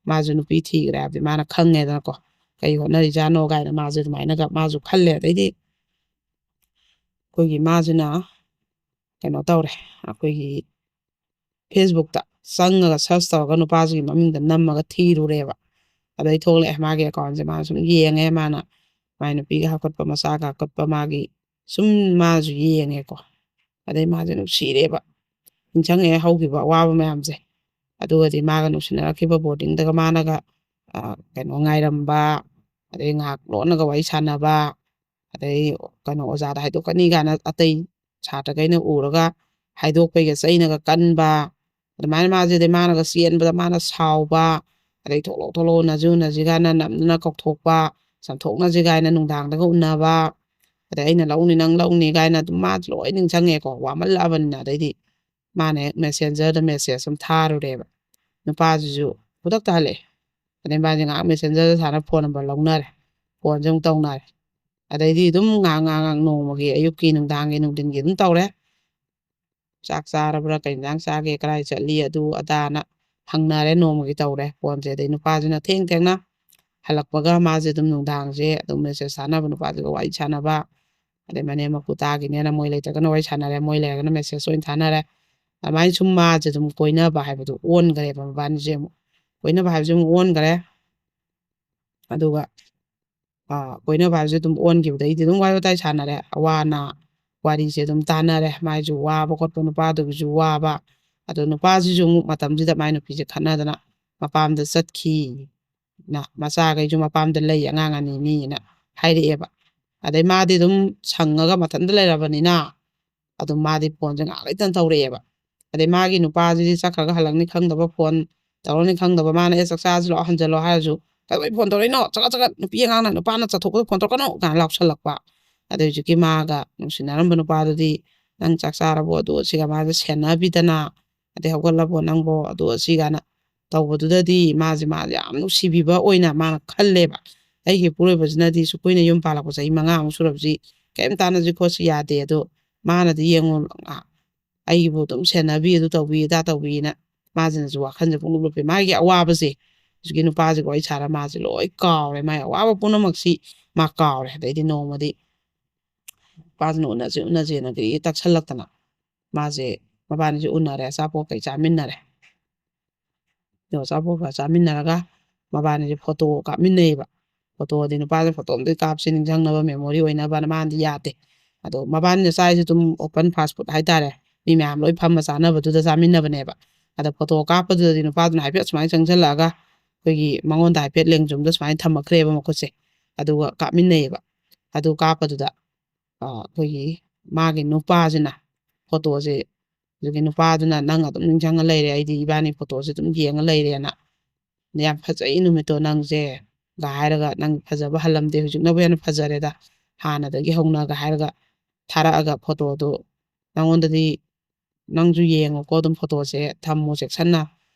ꯃꯥꯁꯨ ꯅꯨꯄꯤ ꯊꯤꯈ꯭ꯔꯦ ꯍꯥꯏꯕꯗꯤ ꯃꯥꯅ ꯈꯪꯉꯦꯗꯅꯀꯣ ꯀꯩ ꯍꯣꯠꯅꯔꯤꯖꯥꯠꯅꯣ ꯀꯥꯏꯅ ꯃꯥꯁꯦ ꯑꯗꯨꯃꯥꯏꯅꯒ ꯃꯥꯁꯨ ꯈꯜꯂꯦ ꯑꯗꯩꯗꯤ ꯑꯩꯈꯣꯏꯒꯤ ꯃꯥꯁꯤꯅ ꯀꯩꯅꯣ ꯇꯧꯔꯦ ꯑꯩꯈꯣꯏꯒꯤ ꯐꯦꯁꯕꯨꯛꯇ ꯆꯪꯉꯒ ꯁꯔꯆ ꯇꯧꯔꯒ ꯅꯨꯄꯥꯁꯤꯒꯤ ꯃꯃꯤꯡꯗ ꯅꯝꯃꯒ ꯊꯤꯔꯨꯔꯦꯕ ꯑꯗꯩ ꯊꯣꯛꯂꯛꯑꯦ ꯃꯥꯒꯤ ꯑꯦꯀꯥꯎꯟꯁꯦ ꯃꯥꯅ ꯁꯨꯝ ꯌꯦꯡꯉꯦ ꯃꯥꯅ ꯃꯥꯏ ꯅꯨꯄꯤꯒ ꯍꯥꯞꯀꯠꯄ ꯃꯆꯥꯒ ꯍꯥꯞꯀꯠꯄ ꯃꯥꯒꯤ ꯁꯨꯝ ꯃꯥꯁꯨ ꯌꯦꯡꯉꯦꯀꯣ ꯑꯗꯩ ꯃꯥꯁꯦ ꯅꯨꯡꯁꯤꯔꯦꯕ ꯅꯤꯡꯁꯤꯡꯉꯛꯑꯦ ꯍꯧꯈꯤꯕ ꯑꯋꯥꯕ ꯃꯌꯥꯝꯁꯦ ꯑꯗꯨꯒꯗꯤ ꯃꯥꯒ ꯅꯨꯡꯁꯤꯅꯔꯛꯈꯤꯕ ꯕꯣꯔꯗꯤꯡꯗꯒ ꯃꯥꯅꯒ ꯀꯩꯅꯣ ꯉꯥꯏꯔꯝꯕ ꯑꯗꯩ ꯉꯥꯏꯍꯥꯛ ꯂꯣꯟꯅꯒ ꯋꯥꯔꯤ ꯁꯥꯟꯅꯕ ꯑꯗꯩ ꯀꯩꯅꯣ ꯑꯣꯖꯥꯗ ꯍꯥꯏꯗꯣꯛꯀꯅꯤ ꯀꯥꯏꯅ ꯑꯇꯩ ꯁꯥꯇ꯭ꯔꯈꯩꯅ ꯎꯔꯒ ꯍꯥꯏꯗꯣꯛꯄꯩꯒ ꯆꯩꯅꯒ ꯀꯟꯕ ꯑꯗꯨꯃꯥꯏꯅ ꯃꯥꯁꯤꯗꯤ ꯃꯥꯅꯒ ꯆꯦꯟꯕꯗ ꯃꯥꯅ ꯁꯥꯎꯕ ꯑꯗꯩ ꯊꯣꯛꯂꯛꯑꯣ ꯎꯅꯁꯤ ꯀꯥꯏꯅ ꯅꯝꯗꯅ ꯀꯧꯊꯣꯛꯄ ꯆꯥꯝꯊꯣꯛꯅꯁꯤ ꯀꯥꯏꯅ ꯅꯨꯡꯗꯥꯡꯗꯒ ꯎꯅꯕ ꯑꯗꯩ ꯑꯩꯅ ꯂꯧꯅꯤ ꯅꯪ ꯂꯧꯅꯤ ꯀꯥꯏꯅ ꯑꯗꯨꯝ ꯃꯥꯁꯨ ꯂꯣꯏ ꯅꯤꯡꯁꯤꯡꯉꯦꯀꯣ ꯋꯥꯃꯜꯂꯛꯑꯕꯅꯤꯅ ꯑꯗꯩꯗꯤ ꯃꯥꯅ ꯍꯦꯛ ꯃꯦꯁꯦꯟꯖꯔꯗ ꯃꯦꯁꯦꯖ ꯑꯃ ꯊꯥꯔꯨꯔꯦꯕ ꯅꯨꯄꯥꯁꯤꯁꯨ ꯈꯨꯗꯛꯇ ꯍꯜꯂꯛꯑꯦ ꯑꯗꯩ ꯃꯥꯁꯦ ꯉꯥꯏꯍꯥꯛ ꯃꯦꯁꯦꯟꯖꯔꯗ ꯁꯥꯟꯅ ꯐꯣꯟ ꯅꯝꯕꯔ ꯂꯧꯅꯔꯦ ꯐꯣꯟꯁꯦ ꯑꯃꯨꯛ ꯇꯧꯅꯔꯦ ꯑꯗꯩꯗꯤ ꯑꯗꯨꯝ ꯉꯥꯏꯍꯥꯛ ꯅꯣꯡꯃꯒꯤ ꯑꯌꯨꯛꯀꯤ ꯅꯨꯡꯗꯥꯡꯒꯤ ꯅꯨꯡꯊꯤꯟꯒꯤ ꯑꯗꯨꯝ ꯇꯧꯔꯦ ꯆꯥꯛ ꯆꯥꯔꯕ꯭ꯔꯥ ꯀꯩ ꯏꯟꯖꯥꯡ ꯆꯥꯒꯦ ꯀꯗꯥꯏ ꯆꯠꯂꯤ ꯑꯗꯨ ꯑꯗꯥꯅ ꯍꯪꯅꯔꯦ ꯅꯣꯡꯃꯒꯤ ꯇꯧꯔꯦ ꯐꯣꯟꯁꯦ ꯑꯗꯩ ꯅꯨꯄꯥꯁꯤꯅ ꯊꯦꯡꯅ ꯍꯜꯂꯛꯄꯒ ꯃꯥꯁꯦ ꯑꯗꯨꯝ ꯅꯨꯡꯗꯥꯡꯁꯦ ꯑꯗꯨꯝ ꯃꯦꯁꯦꯖ ꯊꯥꯅꯕ ꯅꯨꯄꯥꯗꯨꯒ ꯋꯥꯔꯤ ꯁꯥꯟꯅꯕ ꯑꯗꯩ ꯃꯅꯦꯝ ꯃꯀꯨ ꯇꯥꯈꯤꯅꯦꯅ ꯃꯣꯏ ꯂꯩꯇ꯭ꯔꯒꯅ ꯋꯥꯔꯤ ꯁꯥꯟꯅꯔꯦ ꯃꯣꯏ ꯂꯩꯔꯒꯅ ꯃꯦꯁꯦꯖ ꯑꯣꯏꯅ ꯊꯥꯅꯔꯦ ꯑꯗꯨꯃꯥꯏꯅ ꯁꯨꯝ ꯃꯥꯁꯦ ꯑꯗꯨꯝ ꯀꯣꯏꯅꯕ ꯍꯥꯏꯕꯗꯨ ꯑꯣꯟꯈ꯭ꯔꯦꯕ ꯃꯕꯥꯅꯤꯁꯦ ꯑꯃꯨꯛ ꯀꯣꯏꯅꯕ ꯍꯥꯏꯕꯁꯦ ꯑꯃꯨꯛ ꯑꯣꯟꯈ꯭ꯔꯦ ꯑꯗꯨꯒ ꯀꯣꯏꯅꯕ ꯍꯥꯏꯕꯁꯦ ꯑꯗꯨꯝ ꯑꯣꯟꯈꯤꯕꯗꯩꯗꯤ ꯑꯗꯨꯝ ꯋꯥꯔꯤ ꯋꯥꯇꯥꯏ ꯁꯥꯟꯅꯔꯦ ꯑꯋꯥ ꯑꯅꯥ ꯋꯥꯔꯤꯁꯦ ꯑꯗꯨꯝ ꯇꯥꯟꯅꯔꯦ ꯃꯥꯏꯁꯨ ꯋꯥꯕ ꯈꯣꯠꯄ ꯅꯨꯄꯥꯗꯨꯒꯤꯁꯨ ꯋꯥꯕ ꯑꯗꯣ ꯅꯨꯄꯥꯁꯤꯁꯨ ꯑꯃꯨꯛ ꯃꯇꯝꯁꯤꯗ ꯃꯥꯏ ꯅꯨꯄꯤꯁꯦ ꯈꯠꯅꯗꯅ ꯃꯄꯥꯝꯗ ꯆꯠꯈꯤ ꯃꯆꯥꯈꯩꯁꯨ ꯃꯄꯥꯝꯗ ꯂꯩ ꯑꯉꯥꯡ 2ꯅꯤꯅ ꯍꯥꯏꯔꯛꯑꯦꯕ ꯑꯗꯩ ꯃꯥꯗꯤ ꯑꯗꯨꯝ ꯁꯪꯉꯒ ꯃꯊꯟꯇ ꯂꯩꯔꯕꯅꯤꯅ ꯑꯗꯨꯝ ꯃꯥꯗꯤ ꯐꯣꯟꯁꯦ ꯉꯥꯏꯍꯥꯛ ꯂꯩꯇꯅ ꯇꯧꯔꯛꯑꯦꯕ ꯑꯗꯩ ꯃꯥꯒꯤ ꯅꯨꯄꯥꯁꯤꯗꯤ ꯆꯠꯈ꯭ꯔꯒ ꯍꯜꯂꯛꯅꯤ ꯈꯪꯗꯕ ꯐꯣꯟ ꯇꯧꯔꯅꯤ ꯈꯪꯗꯕ ꯃꯥꯅ ꯆꯥꯛꯆꯥꯁꯤ ꯂꯥꯛꯑꯣ ꯍꯟꯖꯜꯂꯣ ꯍꯥꯏꯔꯁꯨ ꯀꯩꯗꯧꯕꯩ ꯐꯣꯟ ꯇꯧꯔꯛꯏꯅꯣ ꯆꯒꯠ ꯅꯨꯄꯤ ꯑꯉꯥꯡꯅ ꯅꯨꯄꯥꯅ ꯆꯠꯊꯣꯛꯄꯗ ꯐꯣꯟ ꯇꯧꯔꯛꯀꯅꯣ ꯀꯥꯏꯅ ꯂꯥꯎꯁꯜꯂꯛꯄ ꯑꯗꯩ ꯍꯧꯖꯤꯛꯀꯤ ꯃꯥꯒ ꯅꯨꯡꯁꯤꯅꯔꯝꯕ ꯅꯨꯄꯥꯗꯨꯗꯤ ꯅꯪ ꯆꯥꯛ ꯆꯥꯔꯕꯣ ꯑꯗꯨ ꯁꯤꯒ ꯃꯥꯁꯦ ꯁꯦꯟꯅꯕꯤꯗꯅ ꯑꯗꯩ ꯍꯧꯒꯠꯂꯕꯣ ꯅꯪꯕꯣ ꯑꯗꯨ ꯁꯤ ꯀꯥꯏꯅ ꯇꯧꯕꯗꯨꯗꯗꯤ ꯃꯥꯁꯦ ꯌꯥꯝ ꯅꯨꯡꯁꯤꯕꯤꯕ ꯑꯣꯏꯅ ꯃꯥꯅ ꯈꯜꯂꯦꯕ ꯑꯩꯒꯤ ꯏꯄꯨꯔꯣꯏꯕꯁꯤꯅꯗꯤ ꯁꯨꯛ ꯌꯨꯝ ꯄꯥꯜꯂꯛꯄ ꯆꯍꯤ 5 ꯁꯨꯔꯕꯁꯤ ꯀꯩꯝ ꯇꯥꯟꯅꯁꯤ ꯈꯣꯠꯁꯤ ꯌꯥꯗꯦ ꯑꯗꯣ ꯃꯥꯅꯗꯤ ꯌꯦꯡꯉꯣ ꯑꯩꯒꯤꯕꯨ ꯑꯗꯨꯝ ꯁꯦꯟꯅꯕꯤ ꯑꯗꯨ ꯇꯧꯕꯤ ꯑꯗꯥ ꯇꯧꯕꯤꯅ ꯃꯥꯁꯤꯅꯁꯨ ꯋꯥꯈꯜꯁꯦ ꯄꯨꯡꯂꯨꯞ ꯂꯨꯞꯄꯤ ꯃꯥꯒꯤ ꯑꯋꯥꯕꯁꯦ ꯍꯧꯖꯤꯛꯀꯤ ꯅꯨꯄꯥꯁꯤꯒ ꯋꯥꯔꯤ ꯁꯥꯔ ꯃꯥꯁꯦ ꯂꯣꯏ ꯀꯥꯎꯔꯦ ꯃꯥꯒꯤ ꯑꯋꯥꯕ ꯄꯨꯝꯅꯃꯛꯁꯤ ꯃꯥ ꯀꯥꯎꯔꯦ ꯑꯗꯩꯗꯤ ꯅꯣꯡꯃꯗꯤ ꯅꯨꯄꯥꯁꯤꯅ ꯎꯅꯁꯦꯅ ꯇꯛꯁꯜꯂꯛꯇꯅ ꯃꯥꯁꯦ ꯃꯕꯥꯅꯤꯁꯦ ꯎꯅꯔꯦ ꯑꯆꯥꯄꯣꯠ ꯀꯩ ꯆꯥꯃꯤꯟꯅꯔꯦ ꯑꯆꯥꯄꯣꯠ ꯆꯥꯃꯤꯟꯅꯔꯒ ꯃꯕꯥꯅꯤꯁꯦ ꯐꯣꯇꯣ ꯀꯥꯞꯃꯤꯟꯅꯩꯌꯦꯕ ꯐꯣꯇꯣꯗꯤ ꯅꯨꯄꯥꯁꯦ ꯐꯣꯇꯣ ꯑꯝꯇ ꯀꯥꯞꯁꯤ ꯅꯤꯡꯁꯤꯡꯅꯕ ꯃꯦꯃꯣꯔꯤ ꯑꯣꯏꯅꯕꯅ ꯃꯥꯅꯗꯤ ꯌꯥꯗꯦ ꯑꯗꯣ ꯃꯕꯥꯅꯤꯅ ꯆꯥꯏꯁꯦ ꯑꯗꯨꯝ ꯑꯣꯄꯟ ꯐꯥꯁ ꯐꯨꯗ ꯍꯥꯏꯇꯥꯔꯦ ꯃꯤ ꯃꯌꯥꯝ ꯂꯣꯏ ꯐꯝꯃ ꯆꯥꯅꯕꯗꯨꯗ ꯆꯥꯃꯤꯟꯅꯕꯅꯦꯕ ꯑꯗ ꯐꯣꯇꯣ ꯀꯥꯞꯄꯗꯨꯗꯗꯤ ꯅꯨꯄꯥꯗꯨꯅ ꯍꯥꯏꯐꯦꯠ ꯁꯨꯃꯥꯏꯅ ꯆꯪꯁꯤꯜꯂꯛꯑꯒ ꯑꯩꯈꯣꯏꯒꯤ ꯃꯉꯣꯟꯗ ꯍꯥꯏꯐꯦꯠ ꯂꯦꯡꯖꯨꯝꯗ ꯁꯨꯃꯥꯏꯅ ꯊꯝꯃꯛꯈ꯭ꯔꯦꯕ ꯃꯈꯨꯠꯁꯦ ꯑꯗꯨꯒ ꯀꯥꯞꯃꯤꯟꯅꯩꯌꯦꯕ ꯑꯗꯨ ꯀꯥꯞꯄꯗꯨꯗ ꯑꯩꯈꯣꯏꯒꯤ ꯃꯥꯒꯤ ꯅꯨꯄꯥꯁꯤꯅ ꯐꯣꯇꯣꯁꯦ ꯍꯧꯖꯤꯛꯀꯤ ꯅꯨꯄꯥꯗꯨꯅ ꯅꯪ ꯑꯗꯨꯝ ꯅꯤꯡꯁꯤꯡꯉ ꯂꯩꯔꯦ ꯑꯩꯗꯤ ꯏꯕꯥꯅꯤ ꯐꯣꯇꯣꯁꯦ ꯑꯗꯨꯝ ꯌꯦꯡꯉ ꯂꯩꯔꯦꯅ ꯌꯥꯝ ꯐꯖꯩ ꯅꯨꯃꯤꯠꯇꯣ ꯅꯪꯁꯦ ꯒ ꯍꯥꯏꯔꯒ ꯅꯪ ꯐꯖꯕ ꯍꯜꯂꯝꯗꯦ ꯍꯧꯖꯤꯛꯅꯕꯨ ꯍꯦꯟꯅ ꯐꯖꯔꯦꯗ ꯍꯥꯟꯅꯗꯒꯤ ꯍꯧꯅꯒ ꯍꯥꯏꯔꯒ ꯊꯥꯔꯛꯑꯒ ꯐꯣꯇꯣꯗꯣ ꯅꯪꯉꯣꯟꯗꯗꯤ ꯅꯪꯁꯨ ꯌꯦꯡꯉꯣꯀꯣ ꯑꯗꯨꯝ ꯐꯣꯇꯣꯁꯦ ꯊꯝꯃꯣ ꯆꯦꯛꯁꯤꯟꯅ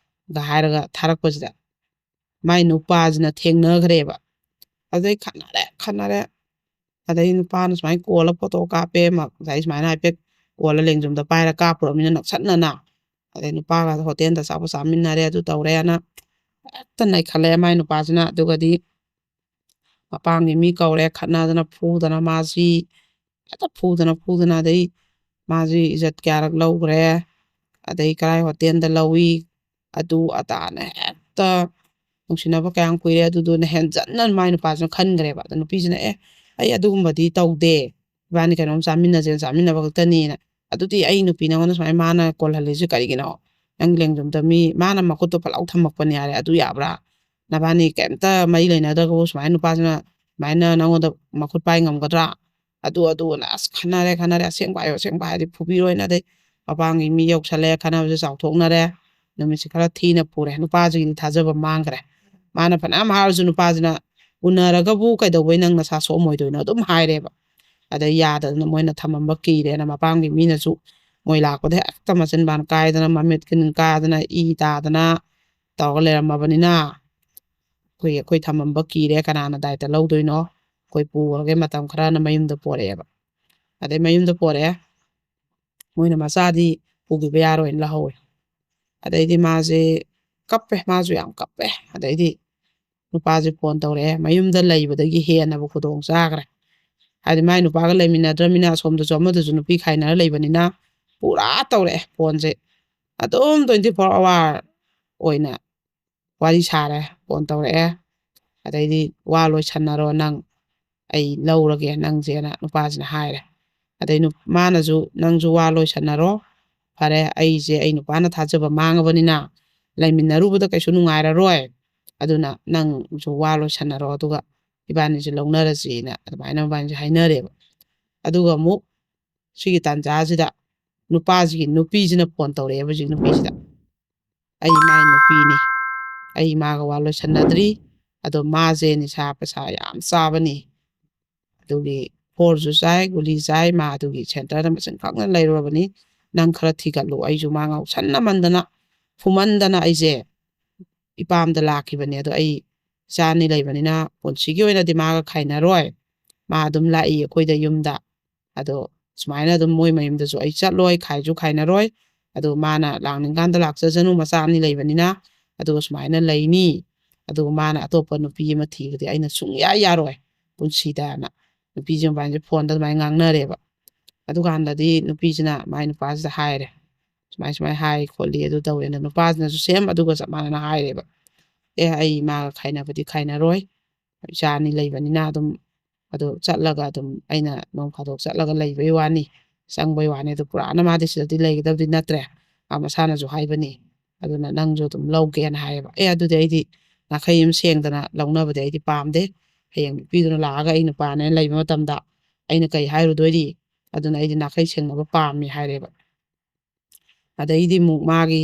ꯒ ꯍꯥꯏꯔꯒ ꯊꯥꯔꯛꯄꯁꯤꯗ ꯃꯥꯏ ꯅꯨꯄꯥꯁꯤꯅ ꯊꯦꯡꯅꯈ꯭ꯔꯦꯕ ꯑꯗꯩ ꯈꯠꯅꯔꯦ ꯑꯗꯩ ꯅꯨꯄꯥꯅ ꯁꯨꯃꯥꯏꯅ ꯀꯣꯜꯂ ꯐꯣꯇꯣ ꯀꯥꯞꯄꯦ ꯉꯁꯥꯏ ꯁꯨꯃꯥꯏꯅ ꯍꯥꯏꯐꯦꯠ ꯀꯣꯜꯂ ꯂꯦꯡꯖꯨꯝꯗ ꯄꯥꯏꯔ ꯀꯥꯞꯄꯨꯔꯕꯅꯤꯅ ꯅꯛꯁꯠꯅꯅ ꯑꯗꯩ ꯅꯨꯄꯥꯒ ꯍꯣꯇꯦꯜꯗ ꯑꯆꯥꯄꯣꯠ ꯆꯥꯃꯤꯟꯅꯔꯦ ꯑꯗꯨ ꯇꯧꯔꯦꯅ ꯍꯦꯛꯇ ꯅꯩꯈꯠꯂꯛꯑꯦ ꯃꯥꯏ ꯅꯨꯄꯥꯁꯤꯅ ꯑꯗꯨꯒꯗꯤ ꯃꯄꯥꯝꯒꯤ ꯃꯤ ꯀꯧꯔꯦ ꯈꯠꯅꯗꯅ ꯐꯨꯗꯅ ꯃꯥꯁꯤ ꯍꯦꯛꯇ ꯐꯨꯗꯅ ꯑꯗꯩ ꯃꯥꯁꯤ ꯏꯖꯠ ꯀꯌꯥꯔꯛ ꯂꯧꯈ꯭ꯔꯦ ꯑꯗꯩ ꯀꯔꯥꯏ ꯍꯣꯇꯦꯜꯗ ꯂꯧꯏ ꯑꯗꯨ ꯑꯗꯥꯅ ꯍꯦꯛꯇ ꯅꯨꯡꯁꯤꯅꯕ ꯀꯌꯥꯝ ꯀꯨꯏꯔꯦ ꯑꯗꯨꯗꯨꯅ ꯍꯦꯟꯖꯟꯅ ꯃꯥꯏ ꯅꯨꯄꯥꯁꯤꯅ ꯈꯟꯈ꯭ꯔꯦꯕ ꯑꯗ ꯅꯨꯄꯤꯁꯤꯅ ꯑꯩ ꯑꯗꯨꯒꯨꯝꯕꯗꯤ ꯇꯧꯗꯦ ꯏꯕꯥꯅꯤ ꯀꯩꯅꯣꯝ ꯆꯥꯃꯤꯟꯅꯁꯦꯅ ꯆꯥꯃꯤꯟꯅꯕ ꯈꯛꯇꯅꯤꯅ ꯑꯗꯨꯗꯤ ꯑꯩ ꯅꯨꯄꯤ ꯅꯉꯣꯟꯗ ꯁꯨꯃꯥꯏꯅ ꯃꯥꯅ ꯀꯣꯜꯍꯜꯂꯤꯁꯤ ꯀꯔꯤꯒꯤꯅꯣ ꯅꯪ ꯂꯦꯡꯖꯨꯝꯗ ꯃꯤ ꯃꯥꯅ ꯃꯈꯨꯠꯇꯣ ꯐꯠ ꯂꯥꯎ ꯊꯝꯃꯛꯄꯅꯤ ꯍꯥꯏꯔꯦ ꯑꯗꯨ ꯌꯥꯕ꯭ꯔꯥ ꯅꯕꯥꯅꯤ ꯀꯩꯝꯇ ꯃꯔꯤ ꯂꯩꯅꯗ꯭ꯔꯒꯕꯨ ꯁꯨꯃꯥꯏꯅ ꯅꯨꯄꯥꯁꯤꯅ ꯁꯨꯃꯥꯏꯅ ꯅꯪꯉꯣꯟꯗ ꯃꯈꯨꯠ ꯄꯥꯏ ꯉꯝꯒꯗ꯭ꯔꯥ ꯑꯗꯨꯅ ꯑꯁ ꯈꯟꯅꯔꯦ ꯑꯁꯦꯡꯕ ꯍꯥꯏꯌꯣ ꯑꯁꯦꯡꯕ ꯍꯥꯏꯔꯗꯤ ꯐꯨꯕꯤꯔꯣꯏꯅ ꯑꯗꯩ ꯃꯄꯥꯡꯒꯤ ꯃꯤ ꯌꯧꯁꯜꯂꯦ ꯈꯟꯅꯕꯁꯦ ꯆꯥꯎꯊꯣꯛꯅꯔꯦ ꯅꯨꯃꯤꯠꯁꯦ ꯈꯔ ꯊꯤꯅ ꯄꯨꯔꯦ ꯅꯨꯄꯥꯁꯤꯒꯤꯗꯤ ꯊꯥꯖꯕ ꯃꯥꯡꯈ꯭ꯔꯦ ꯃꯥꯅ ꯐꯅꯌꯥꯝ ꯍꯥꯏꯔꯁꯨ ꯅꯨꯄꯥꯁꯤ나 ꯎꯅꯔꯒꯕꯨ ꯀꯩꯗꯧꯕꯩ ꯅꯪ ꯅꯁꯥ ꯁꯣꯛꯑꯝꯃꯣꯏꯗꯣꯏꯅꯣ ꯑꯗꯨꯝ ꯍꯥꯏꯔꯦꯕ ꯑꯗꯩ ꯌꯥꯗꯗꯅ ꯃꯣꯏꯅ ꯊꯝꯃꯝꯕ ꯀꯤꯔꯦꯅ ꯃꯄꯥꯝꯒꯤ ꯃꯤꯅꯁꯨ ꯃꯣꯏ ꯂꯥꯛꯄꯗ ꯍꯦꯛꯇ ꯃꯆꯤꯟꯕꯥꯟ ꯀꯥꯏꯗꯅ ꯃꯃꯤꯠ ꯀꯥꯗꯅ ꯏ ꯇꯥꯗꯅ ꯇꯧꯔꯒ ꯂꯩꯔꯝꯃꯕꯅꯤꯅ ꯑꯩꯈꯣꯏ ꯊꯝꯃꯝꯕ ꯀꯤꯔꯦ ꯀꯅꯥꯅ ꯗꯥꯏꯇ ꯂꯧꯗꯣꯏꯅꯣ ꯑꯩꯈꯣꯏ ꯄꯨꯔꯒꯦ ꯃꯇꯝ ꯈꯔꯅ ꯃꯌꯨꯝꯗ ꯄꯣꯔꯛꯑꯦꯕ ꯑꯗꯩ ꯃꯌꯨꯝꯗ ꯄꯣꯔꯛꯑꯦ ꯃꯣꯏꯅ ꯃꯆꯥꯗꯤ ꯄꯨꯈꯤꯕ ꯌꯥꯔꯣꯏꯅ ꯂꯧꯍꯧꯋꯦ ꯑꯗꯩꯗꯤ ꯃꯥꯁꯦ ꯀꯞꯄꯦ ꯃꯥꯁꯨ ꯌꯥꯝ ꯀꯞꯄꯦ ꯑꯗꯩꯗꯤ ꯅꯨꯄꯥꯁꯦ ꯐꯣꯟ ꯇꯧꯔꯛꯑꯦ ꯃꯌꯨꯝꯗ ꯂꯩꯕꯗꯒꯤ ꯍꯦꯟꯅꯕ ꯈꯨꯗꯣꯡ ꯆꯥꯈ꯭ꯔꯦ ꯍꯥꯏꯗꯤ ꯃꯥꯏ ꯅꯨꯄꯥꯒ ꯂꯩꯃꯤꯟꯅꯗ꯭ꯔꯃꯤꯅ ꯑꯁꯣꯝꯗꯁꯨ ꯑꯃꯗꯁꯨ ꯅꯨꯄꯤ ꯈꯥꯏꯅꯔ ꯂꯩꯕꯅꯤꯅ ꯄꯨꯔꯥ ꯇꯧꯔꯛꯑꯦ ꯐꯣꯟꯁꯦ ꯑꯗꯨꯝ 24 ꯑꯋꯥꯔ ꯑꯣꯏꯅ ꯋꯥꯔꯤ ꯁꯥꯔꯦ ꯐꯣꯟ ꯇꯧꯔꯛꯑꯦ ꯑꯗꯩꯗꯤ ꯋꯥ ꯂꯣꯏꯁꯟꯅꯔꯣ ꯅꯪ ꯑꯩ ꯂꯧꯔꯒꯦ ꯅꯪꯁꯦꯅ ꯅꯨꯄꯥꯁꯤꯅ ꯍꯥꯏꯔꯦ ꯑꯗꯩ ꯃꯥꯅꯁꯨ ꯅꯪꯁꯨ ꯋꯥ ꯂꯣꯏꯁꯟꯅꯔꯣ ꯐꯔꯦ ꯑꯩ ꯅꯨꯄꯥꯅ ꯊꯥꯖꯕ ꯃꯥꯡꯉꯕꯅꯤꯅ ꯂꯩꯃꯤꯟꯅꯔꯨꯕꯗ ꯀꯩꯁꯨ ꯅꯨꯡꯉꯥꯏꯔꯔꯣꯏ ꯑꯗꯨꯅ ꯅꯪꯁꯨ ꯋꯥ ꯂꯣꯏꯁꯟꯅꯔꯣ ꯑꯗꯨꯒ ꯏꯕꯥꯅꯤꯁꯦ ꯂꯧꯅꯔꯁꯤꯅ ꯑꯗꯨꯃꯥꯏꯅ ꯃꯕꯥꯅꯤꯁꯦ ꯍꯥꯏꯅꯔꯦꯕ ꯑꯗꯨꯒ ꯑꯃꯨꯛ ꯁꯤꯒꯤ ꯇꯥꯟꯖꯥꯁꯤꯗ ꯅꯨꯄꯥꯁꯤꯒꯤ ꯅꯨꯄꯤꯁꯤꯅ ꯐꯣꯟ ꯇꯧꯔꯛꯑꯦꯕ ꯍꯧꯖꯤꯛ ꯅꯨꯄꯤꯁꯤꯗ ꯑꯩ ꯃꯥꯏ ꯅꯨꯄꯤꯅꯤ ꯑꯩ ꯃꯥꯒ ꯋꯥ ꯂꯣꯏꯁꯟꯅꯗ꯭ꯔꯤ ꯑꯗꯣ ꯃꯥꯁꯦ ꯅꯤꯁꯥ ꯄꯩꯁꯥ ꯌꯥꯝ ꯆꯥꯕꯅꯤ ꯑꯗꯨꯒꯤ ꯐꯣꯔꯁꯨ ꯆꯥꯏ ꯒꯨꯂꯤ ꯆꯥꯏ ꯃꯥ ꯑꯗꯨꯒꯤ ꯁꯦꯟꯇꯔꯗ ꯃꯁꯤꯡ ꯈꯪꯅ ꯂꯩꯔꯨꯔꯕꯅꯤ ꯅꯪ ꯈꯔ ꯊꯤꯒꯠꯂꯨ ꯑꯩꯁꯨ ꯃꯥ ꯉꯥꯎꯁꯟꯅꯃꯟꯗꯅ ꯐꯨꯃꯟꯗꯅ ꯑꯩꯁꯦ ꯏꯄꯥꯝꯗ ꯂꯥꯛꯈꯤꯕꯅꯦ ꯑꯗꯣ ꯑꯩ ꯏꯆꯥꯅꯤ ꯂꯩꯕꯅꯤꯅ ꯄꯨꯟꯁꯤꯒꯤ ꯑꯣꯏꯅꯗꯤ ꯃꯥꯒ ꯈꯥꯏꯅꯔꯣꯏ ꯃꯥ ꯑꯗꯨꯝ ꯂꯥꯛꯏ ꯑꯩꯈꯣꯏꯗ ꯌꯨꯝꯗ ꯑꯗꯣ ꯁꯨꯃꯥꯏꯅ ꯑꯗꯨꯝ ꯃꯣꯏ ꯃꯌꯨꯝꯗꯁꯨ ꯑꯩ ꯆꯠꯂꯣꯏ ꯈꯥꯏꯁꯨ ꯈꯥꯏꯅꯔꯣꯏ ꯑꯗꯣ ꯃꯥꯅ ꯂꯥꯛꯅꯤꯡꯀꯥꯟꯗ ꯂꯥꯛꯆꯁꯅꯨ ꯃꯆꯥ ꯑꯅꯤ ꯂꯩꯕꯅꯤꯅ ꯑꯗꯨꯒ ꯁꯨꯃꯥꯏꯅ ꯂꯩꯅꯤ ꯑꯗꯨꯒ ꯃꯥꯅ ꯑꯇꯣꯞꯄ ꯅꯨꯄꯤ ꯑꯃ ꯊꯤꯕꯗꯤ ꯑꯩꯅ ꯁꯨꯡꯌꯥ ꯌꯥꯔꯣꯏ ꯄꯨꯟꯁꯤꯗꯅ ꯅꯨꯄꯤꯁꯦ ꯃꯕꯥꯅꯤꯁꯦ ꯐꯣꯟꯗ ꯑꯗꯨꯃꯥꯏꯅ ꯉꯥꯡꯅꯔꯦꯕ ꯑꯗꯨꯀꯥꯟꯗꯗꯤ ꯅꯨꯄꯤꯁꯤꯅ ꯃꯥꯏ ꯅꯨꯄꯥꯁꯤꯗ ꯍꯥꯏꯔꯦ ꯁꯨꯃꯥꯏ ꯍꯥꯏ ꯈꯣꯠꯂꯤ ꯑꯗꯨ ꯇꯧꯋꯦꯅ ꯅꯨꯄꯥꯁꯤꯅꯁꯨ ꯁꯦꯝ ꯑꯗꯨꯒ ꯆꯞ ꯃꯥꯟꯅꯅ ꯍꯥꯏꯔꯦꯕ ꯑꯩ ꯃꯥꯒ ꯈꯥꯏꯅꯕꯗꯤ ꯈꯥꯏꯅꯔꯣꯏ ꯏꯆꯥ ꯑꯅꯤ ꯂꯩꯕꯅꯤꯅ ꯑꯗꯨꯝ ꯑꯗꯨ ꯆꯠꯂꯒ ꯑꯗꯨꯝ ꯑꯩꯅ ꯅꯣꯡ ꯐꯥꯗꯣꯛ ꯆꯠꯂꯒ ꯂꯩꯕꯩ ꯋꯥꯅꯤ ꯆꯪꯕꯩ ꯋꯥꯅꯤ ꯑꯗꯨ ꯄꯨꯔꯥꯅ ꯃꯥꯗꯤ ꯁꯤꯗꯗꯤ ꯂꯩꯒꯗꯕꯗꯤ ꯅꯠꯇ꯭ꯔꯦ ꯃꯥ ꯃꯁꯥꯅꯁꯨ ꯍꯥꯏꯕꯅꯤ ꯑꯗꯨꯅ ꯅꯪꯁꯨ ꯑꯗꯨꯝ ꯂꯧꯒꯦꯅ ꯍꯥꯏꯌꯦꯕ ꯑꯗꯨꯗꯤ ꯑꯩꯗꯤ ꯅꯥꯈꯩ ꯑꯃ ꯁꯦꯡꯗꯅ ꯂꯧꯅꯕꯗꯤ ꯑꯩꯗꯤ ꯄꯥꯝꯗꯦ ꯍꯌꯦꯡ ꯅꯨꯄꯤꯗꯨꯅ ꯂꯥꯛꯑꯒ ꯑꯩ ꯅꯨꯄꯥꯅꯦꯅ ꯂꯩꯕ ꯃꯇꯝꯗ ꯑꯩꯅ ꯀꯩ ꯍꯥꯏꯔꯨꯗꯣꯏꯔꯤ ꯑꯗꯨꯅ ꯑꯩꯗꯤ ꯅꯥꯈꯩ ꯁꯦꯡꯅꯕ ꯄꯥꯝꯃꯤ ꯍꯥꯏꯔꯦꯕ ꯑꯗꯩꯗꯤ ꯑꯃꯨꯛ ꯃꯥꯒꯤ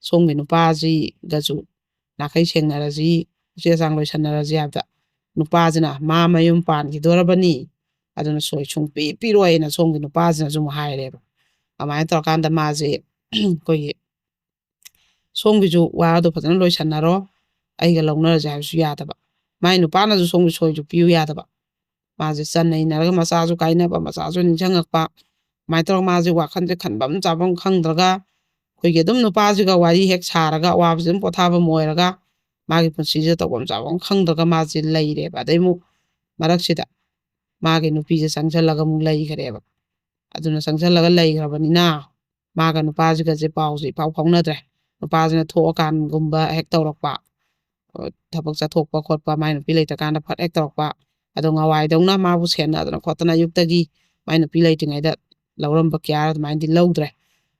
ꯁꯣꯝꯒꯤ ꯅꯨꯄꯥꯁꯤꯒꯁꯨ ꯅꯥꯈꯩ ꯁꯦꯡꯅꯔꯁꯤ ꯎꯆꯦ ꯆꯥꯡ ꯂꯣꯏꯁꯟꯅꯔꯁꯤ ꯍꯥꯏꯕꯗ ꯅꯨꯄꯥꯁꯤꯅ ꯃꯥ ꯃꯌꯨꯝ ꯄꯥꯟꯈꯤꯗꯣꯔꯕꯅꯤ ꯑꯗꯨꯅ ꯁꯨꯡꯄꯤ ꯄꯤꯔꯣꯏꯅ ꯁꯣꯝꯒꯤ ꯅꯨꯄꯥꯁꯤꯅꯁꯨ ꯑꯃꯨꯛ ꯍꯥꯏꯔꯦꯕ ꯑꯗꯨꯃꯥꯏꯅ ꯇꯧꯔꯀꯥꯟꯗ ꯃꯥꯁꯦ ꯑꯩꯈꯣꯏꯒꯤ ꯁꯣꯝꯒꯤꯁꯨ ꯋꯥꯗꯣ ꯐꯖꯅ ꯂꯣꯏꯁꯟꯅꯔꯣ ꯑꯩꯒ ꯂꯧꯅꯔꯁꯦ ꯍꯥꯏꯕꯁꯨ ꯌꯥꯗꯕ ꯃꯥꯏ ꯅꯨꯄꯥꯅꯁꯨ ꯁꯣꯝꯒꯤ ꯁꯣꯏꯁꯨ ꯄꯤꯌꯨ ꯌꯥꯗꯕ ꯃꯥꯁꯦ ꯆꯟꯅꯩꯅꯔꯒ ꯃꯆꯥꯁꯨ ꯀꯥꯏꯅꯕ ꯃꯆꯥꯁꯨ ꯅꯤꯡꯁꯤꯡꯉꯛꯄ ꯑꯗꯨꯃꯥꯏꯅ ꯇꯧꯔꯒ ꯃꯥꯁꯦ ꯋꯥꯈꯟꯁꯦ ꯈꯟꯐꯝ ꯆꯥꯐꯝ ꯈꯪꯗ꯭ꯔꯒ ꯑꯩꯈꯣꯏꯒꯤ ꯑꯗꯨꯝ ꯅꯨꯄꯥꯁꯤꯒ ꯋꯥꯔꯤ ꯍꯦꯛ ꯁꯥꯔꯒ ꯑꯋꯥꯕꯁꯤ ꯑꯗꯨꯝ ꯄꯣꯊꯥꯐꯝ ꯑꯣꯏꯔꯒ ꯃꯥꯒꯤ ꯄꯨꯟꯁꯤꯁꯦ ꯇꯧꯐꯝ ꯆꯥꯐꯝ ꯈꯪꯗ꯭ꯔꯒ ꯃꯥꯁꯦ ꯂꯩꯔꯦꯕ ꯑꯗꯩ ꯑꯃꯨꯛ ꯃꯔꯛꯁꯤꯗ ꯃꯥꯒꯤ ꯅꯨꯄꯤꯁꯦ ꯆꯪꯁꯤꯜꯂꯒ ꯑꯃꯨꯛ ꯂꯩꯈ꯭ꯔꯦꯕ ꯑꯗꯨꯅ ꯆꯪꯁꯤꯜꯂꯒ ꯂꯩꯈ꯭ꯔꯕꯅꯤꯅ ꯃꯥꯒ ꯅꯨꯄꯥꯁꯤꯒꯁꯦ ꯄꯥꯎꯁꯦ ꯏꯐꯥꯎ ꯐꯥꯎꯅꯗ꯭ꯔꯦ ꯅꯨꯄꯥꯁꯤꯅ ꯊꯣꯛꯑꯀꯥꯟꯒꯨꯝꯕ ꯍꯦꯛ ꯇꯧꯔꯛꯄ ꯊꯕꯛ ꯆꯠꯊꯣꯛꯄ ꯈꯣꯠꯄ ꯃꯥꯏ ꯅꯨꯄꯤ ꯂꯩꯇ꯭ꯔꯀꯥꯟꯗ ꯐꯠ ꯍꯦꯛ ꯇꯧꯔꯛꯄ ꯑꯗꯣ ꯉꯋꯥꯏꯗꯧꯅ ꯃꯥꯕꯨ ꯁꯦꯟꯅꯗꯅ ꯈꯣꯠꯇꯅ ꯑꯌꯨꯛꯇꯒꯤ ꯃꯥꯏ ꯅꯨꯄꯤ ꯂꯩꯇ꯭ꯔꯤꯉꯩꯗ ꯂꯧꯔꯝꯕ ꯀꯤꯌꯥꯔ ꯑꯗꯨꯃꯥꯏꯅꯗꯤ ꯂꯧꯗ꯭ꯔꯦ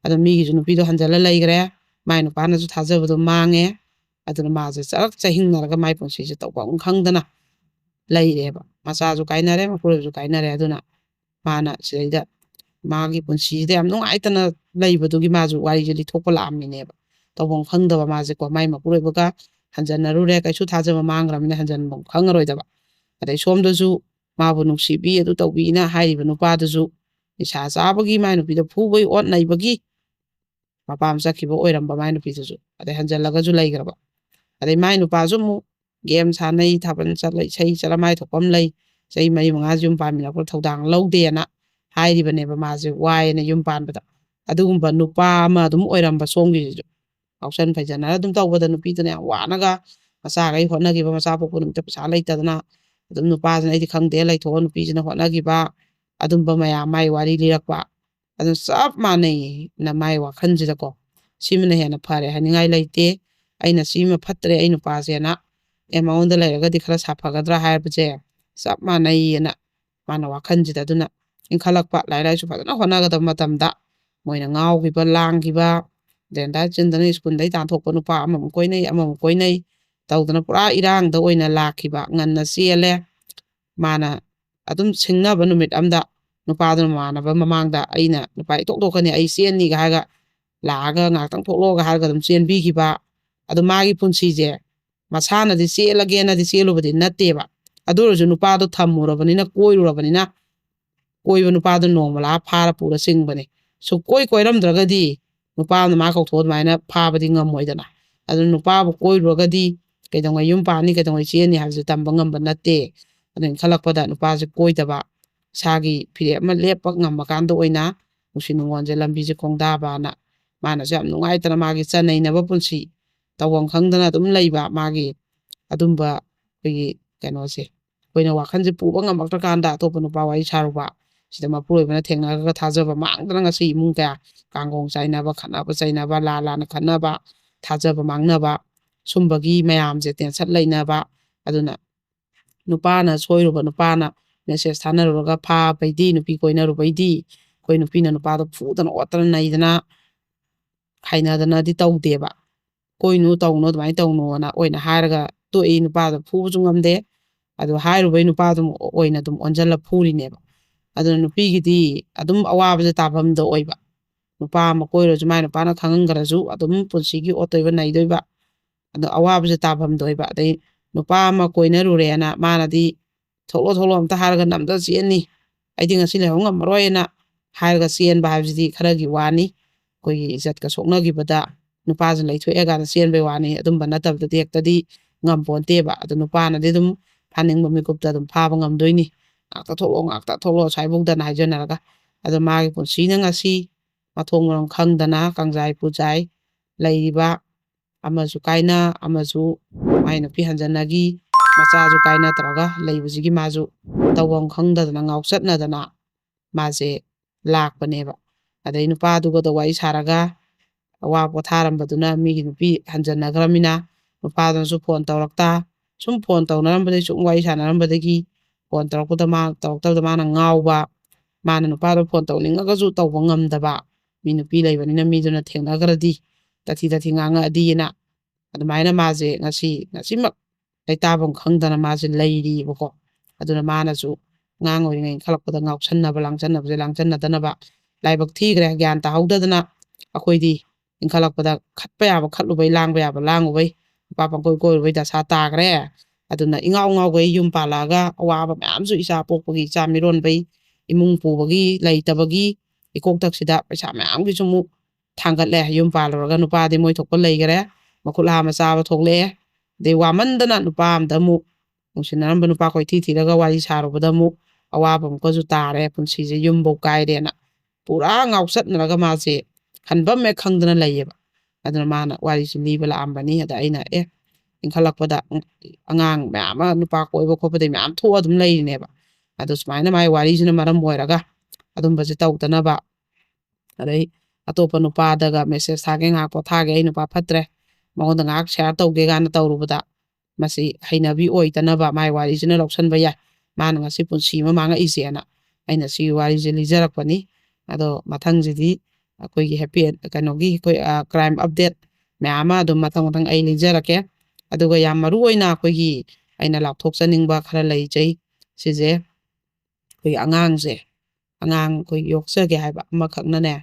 ꯑꯗꯣ ꯃꯤꯒꯤꯁꯨ ꯅꯨꯄꯤꯗꯣ ꯍꯟꯖꯤꯜꯂ ꯂꯩꯈ꯭ꯔꯦ ꯃꯥꯏ ꯅꯨꯄꯥꯅꯁꯨ ꯊꯥꯖꯕꯗꯣ ꯃꯥꯡꯉꯦ ꯑꯗꯨꯅ ꯃꯥꯁꯦ ꯆꯔꯛ ꯆഹിꯡꯅꯔꯒ ꯃꯥꯏ ꯄꯨꯟꯁꯤꯁꯦ ꯇꯧꯐꯝ ꯈꯪꯗꯅ ꯂꯩꯔꯦꯕ ꯃꯆꯥꯁꯨ ꯀꯥꯏꯅꯔꯦ ꯃꯄꯨꯔꯣꯏꯕꯁꯨ ꯀꯥꯏꯅꯔꯦ ꯑꯗꯨꯅ ꯃꯥꯅ ꯁꯤꯗꯩꯗ ꯃꯥꯒꯤ ꯄꯨꯟꯁꯤꯁꯤꯗ ꯌꯥꯝ ꯅꯨꯡꯉꯥꯏꯇꯅ ꯂꯩꯕꯗꯨꯒꯤ ꯃꯥꯁꯨ ꯋꯥꯔꯤꯁꯦ ꯂꯤꯊꯣꯛꯄ ꯂꯥꯛꯑꯝꯃꯤꯅꯦꯕ ꯇꯧꯐꯝ ꯈꯪꯗꯕ ꯃꯥꯁꯦꯀꯣ ꯃꯥꯏ ꯃꯄꯨꯔꯣꯏꯕꯒ ꯍꯟꯖꯟꯅꯔꯨꯔꯦ ꯀꯩꯁꯨ ꯊꯥꯖꯕ ꯃꯥꯡꯈ꯭ꯔꯕꯅꯤꯅ ꯍꯟꯖꯟꯐꯝ ꯈꯪꯉꯔꯣꯏꯗꯕ ꯑꯗꯩ ꯁꯣꯝꯗꯁꯨ ꯃꯥꯕꯨ ꯅꯨꯡꯁꯤꯕꯤ ꯑꯗꯨ ꯇꯧꯕꯤꯅ ꯍꯥꯏꯔꯤꯕ ꯅꯨꯄꯥꯗꯨꯁꯨ ꯅꯤꯁꯥ ꯆꯥꯕꯒꯤ ꯃꯥꯏ ꯅꯨꯄꯤꯗ ꯐꯨꯕꯒꯤ ꯑꯣꯠ ꯅꯩꯕꯒꯤ ꯃꯄꯥꯝ ꯆꯠꯈꯤꯕ ꯑꯣꯏꯔꯝꯕ ꯃꯥꯏ ꯅꯨꯄꯤꯗꯨꯁꯨ ꯑꯗꯩ ꯍꯟꯖꯜꯂꯒꯁꯨ ꯂꯩꯈ꯭ꯔꯕ ꯑꯗꯩ ꯃꯥꯏ ꯅꯨꯄꯥꯁꯨ ꯑꯃꯨꯛ ꯒꯦꯝ ꯁꯥꯟꯅꯩ ꯊꯥꯕꯜ ꯆꯠꯂ ꯏꯁꯩ ꯆꯠꯂ ꯃꯥꯏ ꯊꯣꯛꯄ ꯑꯃ ꯂꯩ ꯆꯍꯤ 4-5 ꯌꯨꯝ ꯄꯥꯟꯃꯤꯟꯅꯔꯛꯄ ꯊꯧꯗꯥꯡ ꯂꯧꯗꯦꯅ ꯍꯥꯏꯔꯤꯕꯅꯦꯕ ꯃꯥꯁꯦ ꯋꯥꯏꯅ ꯌꯨꯝ ꯄꯥꯟꯕꯗ ꯑꯗꯨꯒꯨꯝꯕ ꯅꯨꯄꯥ ꯑꯃ ꯑꯗꯨꯝ ꯑꯣꯏꯔꯝꯕ ꯁꯣꯝꯒꯤꯁꯤꯁꯨ ꯉꯥꯎꯁꯟ ꯐꯩꯖꯟꯅꯔ ꯑꯗꯨꯝ ꯇꯧꯕꯗ ꯅꯨꯄꯤꯗꯨꯅ ꯌꯥꯝ ꯋꯥꯅꯒ ꯃꯆꯥꯈꯩ ꯍꯣꯠꯅꯈꯤꯕ ꯃꯆꯥ ꯄꯣꯛꯄ ꯅꯨꯃꯤꯠꯇ ꯄꯩꯁꯥ ꯂꯩꯇꯗꯅ ꯑꯗꯨꯝ ꯅꯨꯄꯥꯁꯤꯅ ꯑꯩꯗꯤ ꯈꯪꯗꯦ ꯂꯩꯊꯣꯛꯑ ꯅꯨꯄꯤꯁꯤꯅ ꯍꯣꯠꯅꯈꯤꯕ ꯑꯗꯨꯝꯕ ꯃꯌꯥꯝ ꯃꯥꯏ ꯋꯥꯔꯤ ꯂꯤꯔꯛꯄ ꯑꯗꯨ ꯆꯞ ꯃꯥꯟꯅꯩꯅ ꯃꯥꯏ ꯋꯥꯈꯜꯁꯤꯗꯀꯣ ꯁꯤꯃꯅ ꯍꯦꯟꯅ ꯐꯔꯦ ꯍꯥꯏꯅꯤꯡꯉꯥꯏ ꯂꯩꯇꯦ ꯑꯩꯅ ꯁꯤꯃ ꯐꯠꯇ꯭ꯔꯦ ꯑꯩ ꯅꯨꯄꯥꯁꯦꯅ ꯃꯉꯣꯟꯗ ꯂꯩꯔꯒꯗꯤ ꯈꯔ ꯁꯥꯐꯒꯗ꯭ꯔꯥ ꯍꯥꯏꯕꯁꯦ ꯆꯞ ꯃꯥꯟꯅꯩꯌꯦꯅ ꯃꯥꯅ ꯋꯥꯈꯜꯁꯤꯗ ꯑꯗꯨꯅ ꯏꯟꯈꯠꯂꯛꯄ ꯂꯥꯏꯔꯤꯛ ꯂꯥꯏꯁꯨ ꯐꯖꯅ ꯍꯣꯠꯅꯒꯗꯕ ꯃꯇꯝꯗ ꯃꯣꯏꯅ ꯉꯥꯎꯈꯤꯕ ꯂꯥꯡꯈꯤꯕ ꯗ꯭ꯔꯦꯟꯗ ꯆꯤꯟꯗꯅ ꯁ꯭ꯀꯨꯜꯗꯩ ꯇꯥꯟꯊꯣꯛꯄ ꯅꯨꯄꯥ ꯑꯃꯃꯨꯛ ꯀꯣꯏꯅꯩ ꯑꯃꯃꯨꯛ ꯀꯣꯏꯅꯩ ꯇꯧꯗꯅ ꯄꯨꯔꯥ ꯏꯔꯥꯡꯗ ꯑꯣꯏꯅ ꯂꯥꯛꯈꯤꯕ ꯉꯟꯅ ꯆꯦꯜꯂꯦ ꯃꯥꯅ ꯑꯗꯨꯝ ꯁꯤꯡꯅꯕ ꯅꯨꯃꯤꯠ ꯑꯃꯗ ꯅꯨꯄꯥꯗꯨꯅ ꯃꯃꯥꯟꯅꯕ ꯃꯃꯥꯡꯗ ꯑꯩꯅ ꯅꯨꯄꯥ ꯏꯇꯣꯛ ꯑꯩ ꯆꯦꯟꯅꯤꯒ ꯍꯥꯏꯔꯒ ꯂꯥꯛꯑꯒ ꯉꯥꯏꯍꯥꯛꯇꯪ ꯊꯣꯛꯂꯛꯑꯒ ꯍꯥꯏꯔꯒ ꯑꯗꯨꯝ ꯆꯦꯟꯕꯤꯈꯤꯕ ꯑꯗꯨ ꯃꯥꯒꯤ ꯄꯨꯟꯁꯤꯁꯦ ꯃꯁꯥꯅꯗꯤ ꯆꯦꯜꯂꯒꯦꯅꯗꯤ ꯆꯦꯜꯂꯨꯕꯗꯤ ꯅꯠꯇꯦꯕ ꯑꯗꯨ ꯑꯣꯏꯔꯁꯨ ꯅꯨꯄꯥꯗꯣ ꯊꯝꯃꯨꯔꯕꯅꯤꯅ ꯀꯣꯏꯔꯨꯔꯕꯅꯤꯅ ꯀꯣꯏꯕ ꯅꯨꯄꯥꯗꯨ ꯅꯣꯡꯃ ꯂꯥꯛꯑ ꯐꯥꯔ ꯄꯨꯔ ꯆꯤꯡꯕꯅꯦ ꯀꯣꯏꯔꯝꯗ꯭ꯔꯒꯗꯤ ꯅꯨꯄꯥꯗꯨꯅ ꯃꯥ ꯀꯧꯊꯣꯛꯑ ꯑꯗꯨꯃꯥꯏꯅ ꯐꯥꯕꯗꯤ ꯉꯝꯃꯣꯏꯗꯅ ꯑꯗꯨꯅ ꯅꯨꯄꯥꯕꯨ ꯀꯣꯏꯔꯨꯔꯒꯗꯤ ꯀꯩꯗꯧꯉꯩ ꯌꯨꯝ ꯄꯥꯟꯅꯤ ꯀꯩꯗꯧꯉꯩ ꯆꯦꯟꯅꯤ ꯍꯥꯏꯕꯁꯦ ꯇꯝꯕ ꯉꯝꯕ ꯅꯠꯇꯦ ꯑꯗꯨꯅ ꯏꯟꯈꯠꯂꯛꯄꯗ ꯅꯨꯄꯥꯁꯦ ꯀꯣꯏꯗꯕ ꯏꯁꯥꯒꯤ ꯐꯤꯔꯦꯞ ꯑꯃ ꯂꯦꯞꯄ ꯉꯝꯃꯀꯥꯟꯗ ꯑꯣꯏꯅ ꯅꯨꯡꯁꯤ ꯅꯨꯡꯉꯣꯟꯁꯦ ꯂꯝꯕꯤꯁꯦ ꯈꯣꯡꯗꯥꯕꯅ ꯃꯥꯅꯁꯨ ꯌꯥꯝ ꯅꯨꯡꯉꯥꯏꯇꯅ ꯃꯥꯒꯤ ꯆꯟꯅꯩꯅꯕ ꯄꯨꯟꯁꯤ ꯇꯧꯐꯝ ꯈꯪꯗꯅ ꯑꯗꯨꯝ ꯂꯩꯕ ꯃꯥꯒꯤ ꯑꯗꯨꯝꯕ ꯑꯩꯈꯣꯏꯒꯤ ꯀꯩꯅꯣꯁꯦ ꯑꯩꯈꯣꯏꯅ ꯋꯥꯈꯜꯁꯦ ꯄꯨꯕ ꯉꯝꯃꯛꯇ꯭ꯔꯀꯥꯟꯗ ꯑꯇꯣꯞꯄ ꯅꯨꯄꯥ ꯋꯥꯔꯤ ꯁꯥꯔꯨꯕ ꯁꯤꯗ ꯃꯄꯨꯔꯣꯏꯕꯅ ꯊꯦꯡꯅꯔꯒ ꯊꯥꯖꯕ ꯃꯥꯡꯗꯅ ꯉꯁꯤ ꯏꯃꯨꯡ ꯀꯌꯥ ꯀꯥꯡꯒꯣꯡ ꯆꯥꯏꯅꯕ ꯈꯠꯅꯕ ꯆꯩꯅꯕ ꯂꯥꯟꯅ ꯈꯠꯅꯕ ꯊꯥꯖꯕ ꯃꯥꯡꯅꯕ ꯁꯨꯝꯕꯒꯤ ꯃꯌꯥꯝꯁꯦ ꯇꯦꯟꯁꯟ ꯂꯩꯅꯕ ꯑꯗꯨꯅ ꯅꯨꯄꯥꯅ ꯁꯣꯏꯔꯨꯕ ꯅꯨꯄꯥꯅ ꯃꯦꯁꯦꯖ ꯊꯥꯅꯔꯨꯔꯒ ꯐꯥꯕꯩꯗꯤ ꯅꯨꯄꯤ ꯀꯣꯏꯅꯔꯨꯕꯩꯗꯤ ꯑꯩꯈꯣꯏ ꯅꯨꯄꯤꯅ ꯅꯨꯄꯥꯗꯣ ꯐꯨꯗꯅ ꯑꯣꯠꯇꯅ ꯅꯩꯗꯅ ꯈꯥꯏꯅꯗꯅꯗꯤ ꯇꯧꯗꯦꯕ ꯀꯣꯏꯅꯨ ꯇꯧꯅꯨ ꯑꯗꯨꯃꯥꯏꯅ ꯇꯧꯅꯨꯅ ꯑꯣꯏꯅ ꯍꯥꯏꯔꯒ ꯇꯣꯛꯏ ꯅꯨꯄꯥꯗꯣ ꯐꯨꯕꯁꯨ ꯉꯝꯗꯦ ꯑꯗꯨ ꯍꯥꯏꯔꯨꯕꯩ ꯅꯨꯄꯥꯗꯨ ꯑꯣꯏꯅ ꯑꯗꯨꯝ ꯑꯣꯟꯁꯤꯜꯂ ꯐꯨꯔꯤꯅꯦꯕ ꯑꯗꯨꯅ ꯅꯨꯄꯤꯒꯤꯗꯤ ꯑꯗꯨꯝ ꯑꯋꯥꯕꯁꯦ ꯇꯥꯐꯝꯗ ꯑꯣꯏꯕ ꯅꯨꯄꯥ ꯑꯃ ꯀꯣꯏꯔꯁꯨ ꯃꯥꯏ ꯅꯨꯄꯥꯅ ꯈꯪꯍꯟꯈ꯭ꯔꯁꯨ ꯑꯗꯨꯝ ꯄꯨꯟꯁꯤꯒꯤ ꯑꯣꯠꯇꯣꯏꯕ ꯅꯩꯗꯣꯏꯕ ꯑꯗꯣ ꯑꯋꯥꯕꯁꯦ ꯇꯥꯐꯝꯗ ꯑꯣꯏꯕ ꯑꯗꯩ ꯅꯨꯄꯥ ꯑꯃ ꯀꯣꯏꯅꯔꯨꯔꯦꯅ ꯃꯥꯅꯗꯤ ꯊꯣꯛꯂꯣ ꯑꯝꯇ ꯍꯥꯏꯔꯒ ꯅꯝꯗ ꯆꯦꯟꯅꯤ ꯑꯩꯗꯤ ꯉꯁꯤ ꯂꯩꯍꯧ ꯉꯝꯃꯔꯣꯏꯅ ꯍꯥꯏꯔꯒ ꯆꯦꯟꯕ ꯍꯥꯏꯕꯁꯤꯗꯤ ꯈꯔꯒꯤ ꯋꯥꯅꯤ ꯑꯩꯈꯣꯏꯒꯤ ꯏꯖꯠꯀ ꯁꯣꯛꯅꯈꯤꯕꯗ ꯅꯨꯄꯥꯁꯤꯅ ꯂꯩꯊꯣꯛꯑꯦꯀꯥꯟꯗ ꯆꯦꯟꯕꯩ ꯋꯥꯅꯤ ꯑꯗꯨꯝꯕ ꯅꯠꯇꯕꯗꯗꯤ ꯍꯦꯛꯇꯗꯤ ꯉꯝꯄꯣꯟꯇꯦꯕ ꯑꯗꯨ ꯅꯨꯄꯥꯅꯗꯤ ꯑꯗꯨꯝ ꯐꯥꯅꯤꯡꯕ ꯃꯤꯀꯨꯞꯇ ꯑꯗꯨꯝ ꯐꯥꯕ ꯉꯝꯗꯣꯏꯅꯤ ꯉꯥꯛꯇ ꯊꯣꯛꯂꯛꯑꯣ ꯁ꯭ꯋꯥꯏꯐꯥꯎꯗꯅ ꯍꯥꯏꯖꯅꯔꯒ ꯑꯗꯣ ꯃꯥꯒꯤ ꯄꯨꯟꯁꯤꯅ ꯉꯁꯤ ꯃꯊꯣꯡ ꯃꯔꯝ ꯈꯪꯗꯅ ꯀꯪꯖꯥꯏ ꯄꯨꯖꯥꯏ ꯂꯩꯔꯤꯕ ꯑꯃꯁꯨ ꯀꯥꯏꯅ ꯑꯃꯁꯨ ꯃꯥꯏ ꯅꯨꯄꯤ ꯍꯟꯖꯟꯅꯒꯤ ꯃꯆꯥꯁꯨ ꯀꯥꯏꯅ ꯇꯧꯔꯒ ꯂꯩꯕꯁꯤꯒꯤ ꯃꯥꯁꯨ ꯇꯧꯐꯝ ꯈꯪꯗꯗꯅ ꯉꯥꯎꯆꯠꯅꯗꯅ ꯃꯥꯁꯦ ꯂꯥꯛꯄꯅꯦꯕ ꯑꯗꯩ ꯅꯨꯄꯥꯗꯨꯒꯗ ꯋꯥꯔꯤ ꯁꯥꯔꯒ ꯑꯋꯥ ꯄꯣꯊꯥꯔꯝꯕꯗꯨꯅ ꯃꯤꯒꯤ ꯅꯨꯄꯤ ꯍꯟꯖꯟꯅꯈ꯭ꯔꯃꯤꯅ ꯅꯨꯄꯥꯗꯨꯅꯁꯨ ꯐꯣꯟ ꯇꯧꯔꯛꯇ ꯁꯨꯝ ꯐꯣꯟ ꯇꯧꯅꯔꯝꯕꯗꯒꯤ ꯁꯨꯝ ꯋꯥꯔꯤ ꯁꯥꯟꯅꯔꯝꯕꯗꯒꯤ ꯐꯣꯟ ꯇꯧꯔꯛꯇꯕꯗ ꯃꯥꯅ ꯉꯥꯎꯕ ꯃꯥꯅ ꯅꯨꯄꯥꯗꯣ ꯐꯣꯟ ꯇꯧꯅꯤꯡꯉꯒꯁꯨ ꯇꯧꯕ ꯉꯝꯗꯕ ꯃꯤ ꯅꯨꯄꯤ ꯂꯩꯕꯅꯤꯅ ꯃꯤꯗꯨꯅ ꯊꯦꯡꯅꯈ꯭ꯔꯗꯤ ꯇꯊꯤ ꯉꯥꯡꯉꯛꯑꯗꯤꯅ ꯑꯗꯨꯃꯥꯏꯅ ꯃꯥꯁꯦ ꯉꯁꯤꯃꯛ ꯂꯩꯇꯥꯐꯝ ꯈꯪꯗꯅ ꯃꯥꯁꯦ ꯂꯩꯔꯤꯕꯀꯣ ꯑꯗꯨꯅ ꯃꯥꯅꯁꯨ ꯑꯉꯥꯡ ꯑꯣꯏꯔꯤꯉꯩ ꯏꯟꯈꯠꯂꯛꯄꯗ ꯂꯥꯡꯖꯟꯅꯗꯅꯕ ꯂꯥꯏꯕꯛ ꯊꯤꯈ꯭ꯔꯦ ꯒ꯭ꯌꯥꯟ ꯇꯥꯍꯧꯗꯗꯅ ꯑꯩꯈꯣꯏꯗꯤ ꯏꯟꯈꯠꯂꯛꯄꯗ ꯈꯠꯄ ꯌꯥꯕ ꯈꯠꯂꯨꯕꯩ ꯂꯥꯡꯕ ꯌꯥꯕ ꯂꯥꯡꯉꯨꯕꯩ ꯅꯨꯄꯥ ꯄꯪꯀꯣꯏ ꯀꯣꯏꯔꯨꯕꯩ ꯗꯁꯥ ꯇꯥꯈ꯭ꯔꯦ ꯑꯗꯨꯅ ꯉꯥꯎꯈꯩ ꯌꯨꯝ ꯄꯥꯜꯂꯛꯑꯒ ꯑꯋꯥꯕ ꯃꯌꯥꯝꯁꯨ ꯏꯆꯥ ꯄꯣꯛꯄꯒꯤ ꯏꯆꯥ ꯃꯤꯔꯣꯟꯕꯩ ꯏꯃꯨꯡ ꯄꯨꯕꯒꯤ ꯂꯩꯇꯕꯒꯤ ꯏꯀꯣꯛꯇꯛꯁꯤꯗ ꯄꯩꯁꯥ ꯃꯌꯥꯝꯒꯤꯁꯨ ꯑꯃꯨꯛ ꯊꯥꯡꯒꯠꯂꯦ ꯌꯨꯝ ꯄꯥꯜꯂꯨꯔꯒ ꯅꯨꯄꯥꯗꯤ ꯃꯣꯏ ꯊꯣꯛꯄ ꯂꯩꯈꯔꯦ ꯃꯈꯨꯠ ꯍꯥꯝꯃ ꯆꯥꯕ ꯊꯣꯛꯂꯛꯑꯦ ꯑꯗꯩ ꯋꯥꯃꯟꯗꯅ ꯅꯨꯄꯥ ꯑꯃꯗ ꯑꯃꯨꯛ ꯅꯨꯡꯁꯤꯅꯔꯝꯕ ꯅꯨꯄꯥ ꯀꯣꯏꯊꯤ ꯊꯤꯔꯒ ꯋꯥꯔꯤ ꯁꯥꯔꯨꯕꯗ ꯑꯃꯨꯛ ꯑꯋꯥꯕ ꯑꯃꯨꯛꯀꯁꯨ ꯇꯥꯔꯦ ꯄꯨꯟꯁꯤꯁꯦ ꯌꯨꯝꯐꯧ ꯀꯥꯏꯔꯦꯅ ꯄꯨꯔꯥ ꯉꯥꯎꯆꯠꯅꯔꯒ ꯃꯥꯁꯦ ꯈꯟꯐꯝ ꯍꯦꯛ ꯈꯪꯗꯅ ꯂꯩꯌꯦꯕ ꯑꯗꯨꯅ ꯃꯥꯅ ꯋꯥꯔꯤꯁꯤ ꯂꯤꯕ ꯂꯥꯛꯑꯝꯕꯅꯤ ꯑꯗ ꯑꯩꯅ ꯏꯟꯈꯠꯂꯛꯄꯗ ꯑꯉꯥꯡ ꯃꯌꯥꯝ ꯑꯃ ꯅꯨꯄꯥ ꯀꯣꯏꯕ ꯈꯣꯠꯄꯗꯩ ꯃꯌꯥꯝ ꯊꯣꯛꯑ ꯑꯗꯨꯝ ꯂꯩꯔꯤꯅꯦꯕ ꯑꯗꯣ ꯁꯨꯃꯥꯏꯅ ꯃꯥꯒꯤ ꯋꯥꯔꯤꯁꯤꯅ ꯃꯔꯝ ꯑꯣꯏꯔꯒ ꯑꯗꯨꯝꯕꯁꯦ ꯇꯧꯗꯅꯕ ꯑꯗꯩ ꯑꯇꯣꯞꯄ ꯅꯨꯄꯥꯗꯒ ꯃꯦꯁꯦꯖ ꯊꯥꯒꯦ ꯉꯥꯏꯍꯥꯛ ꯄꯣꯊꯥꯒꯦ ꯑꯩ ꯅꯨꯄꯥ ꯐꯠꯇ꯭ꯔꯦ ꯃꯉꯣꯟꯗ ꯉꯥꯏꯍꯥꯛ ꯁꯦꯌꯔ ꯇꯧꯒꯦ ꯀꯥꯏꯅ ꯇꯧꯔꯨꯕꯗ ꯃꯁꯤ ꯍꯩꯅꯕꯤ ꯑꯣꯏꯗꯅꯕ ꯃꯥꯏ ꯋꯥꯔꯤꯁꯤꯅ ꯂꯧꯁꯟꯕ ꯌꯥꯏ ꯃꯥꯅ ꯉꯁꯤ ꯄꯨꯟꯁꯤ ꯑꯃ ꯃꯥꯡꯉꯛꯏꯁꯦꯅ ꯑꯩꯅ ꯁꯤꯒꯤ ꯋꯥꯔꯤꯁꯦ ꯂꯤꯖꯔꯛꯄꯅꯤ ꯑꯗꯣ ꯃꯊꯪꯁꯤꯗꯤ ꯑꯩꯈꯣꯏꯒꯤ ꯀꯩꯅꯣꯒꯤ ꯑꯩꯈꯣꯏ ꯀ꯭ꯔꯥꯏꯝ ꯑꯞꯗꯦꯠ ꯃꯌꯥꯝ ꯑꯃ ꯑꯗꯨꯝ ꯃꯊꯪ ꯑꯩ ꯂꯤꯖꯔꯛꯀꯦ ꯑꯗꯨꯒ ꯌꯥꯝ ꯃꯔꯨ ꯑꯣꯏꯅ ꯑꯩꯈꯣꯏꯒꯤ ꯑꯩꯅ ꯂꯥꯎꯊꯣꯛꯆꯅꯤꯡꯕ ꯈꯔ ꯂꯩꯖꯩ ꯁꯤꯁꯦ ꯑꯩꯈꯣꯏꯒꯤ ꯑꯉꯥꯡ ꯑꯩꯈꯣꯏ ꯌꯣꯛꯆꯒꯦ ꯍꯥꯏꯕ ꯑꯃꯈꯛꯅꯅꯦ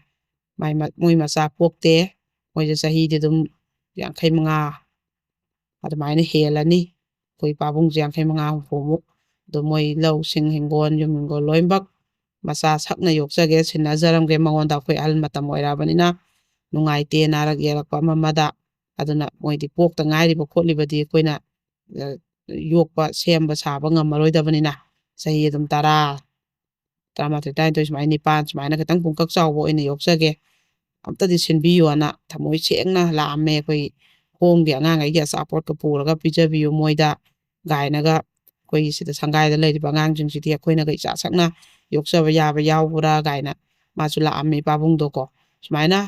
ꯃꯣꯏ ꯃꯆꯥ ꯄꯣꯛꯇꯦ ꯃꯣꯏꯁꯦ ꯆꯍꯤꯗꯤ ꯑꯗꯨꯝ 55 ꯑꯗꯨꯃꯥꯏꯅ ꯍꯦꯜꯂꯅꯤ ꯑꯩꯈꯣꯏ ꯄꯥꯕꯨꯡꯁꯦ 55 ꯍꯨꯝꯐꯨꯃꯨꯛ ꯑꯗꯣ ꯃꯣꯏ ꯂꯧꯁꯤꯡ ꯍꯤꯡꯒꯣꯜ ꯌꯨꯝ ꯍꯤꯡꯒꯣꯜ ꯂꯣꯏꯅꯃꯛ ꯃꯆꯥ ꯁꯛꯅ ꯌꯣꯛꯆꯒꯦ ꯁꯤꯟꯅꯖꯔꯝꯒꯦ ꯃꯉꯣꯟꯗ ꯑꯩꯈꯣꯏ ꯑꯍꯜ ꯃꯇꯝ ꯑꯣꯏꯔꯛꯑꯕꯅꯤꯅ ꯅꯨꯡꯉꯥꯏꯇꯦ ꯅꯥꯔꯛ ꯌꯦꯛꯂꯛꯄ ꯑꯃꯗ ꯑꯗꯨꯅ ꯃꯣꯏꯗꯤ ꯄꯣꯛꯇ ꯉꯥꯏꯔꯤꯕ ꯈꯣꯠꯂꯤꯕꯗꯤ ꯑꯩꯈꯣꯏꯅ ꯌꯣꯛꯄ ꯁꯦꯝꯕ ꯁꯥꯕ ꯉꯝꯃꯔꯣꯏꯗꯕꯅꯤ나 ꯆꯍꯤ ꯑꯗꯨꯝ 10 18 19 ꯁꯨꯃꯥꯏꯅ 9 ꯁꯨꯃꯥꯏꯅ ꯈꯤꯇꯪ ꯄꯨꯡꯀꯛ ꯆꯥꯎꯕ ꯑꯣꯏꯅ ꯌꯣꯛꯆꯒꯦ ꯑꯝꯇꯗꯤ ꯁꯤꯟꯕꯤꯌꯣꯅ ꯊꯃꯣꯏ ꯁꯦꯡꯅ ꯂꯥꯛꯑꯝꯃꯦ ꯑꯩꯈꯣꯏ ꯍꯣꯝꯒꯤ ꯑꯉꯥꯡꯈꯩꯒꯤ ꯑꯆꯥꯄꯣꯠꯀ ꯄꯨꯔꯒ ꯄꯤꯖꯕꯤꯌꯨ ꯃꯣꯏꯗ ꯒꯥꯏꯅꯒ ꯑꯩꯈꯣꯏꯒꯤ ꯁꯤꯗ ꯁꯪꯒꯥꯏꯗ ꯂꯩꯔꯤꯕ ꯑꯉꯥꯡꯁꯤꯡꯁꯤꯗꯤ ꯑꯩꯈꯣꯏꯅꯒ ꯏꯆꯥ ꯁꯛꯅ ꯌꯣꯛꯆꯕ ꯌꯥꯕ ꯌꯥꯎꯕ꯭ꯔꯥ ꯒꯥꯏꯅ ꯃꯥꯁꯨ ꯂꯥꯛꯑꯝꯃꯤ ꯄꯥꯕꯨꯡꯗꯣꯀꯣ ꯁꯨꯃꯥꯏꯅ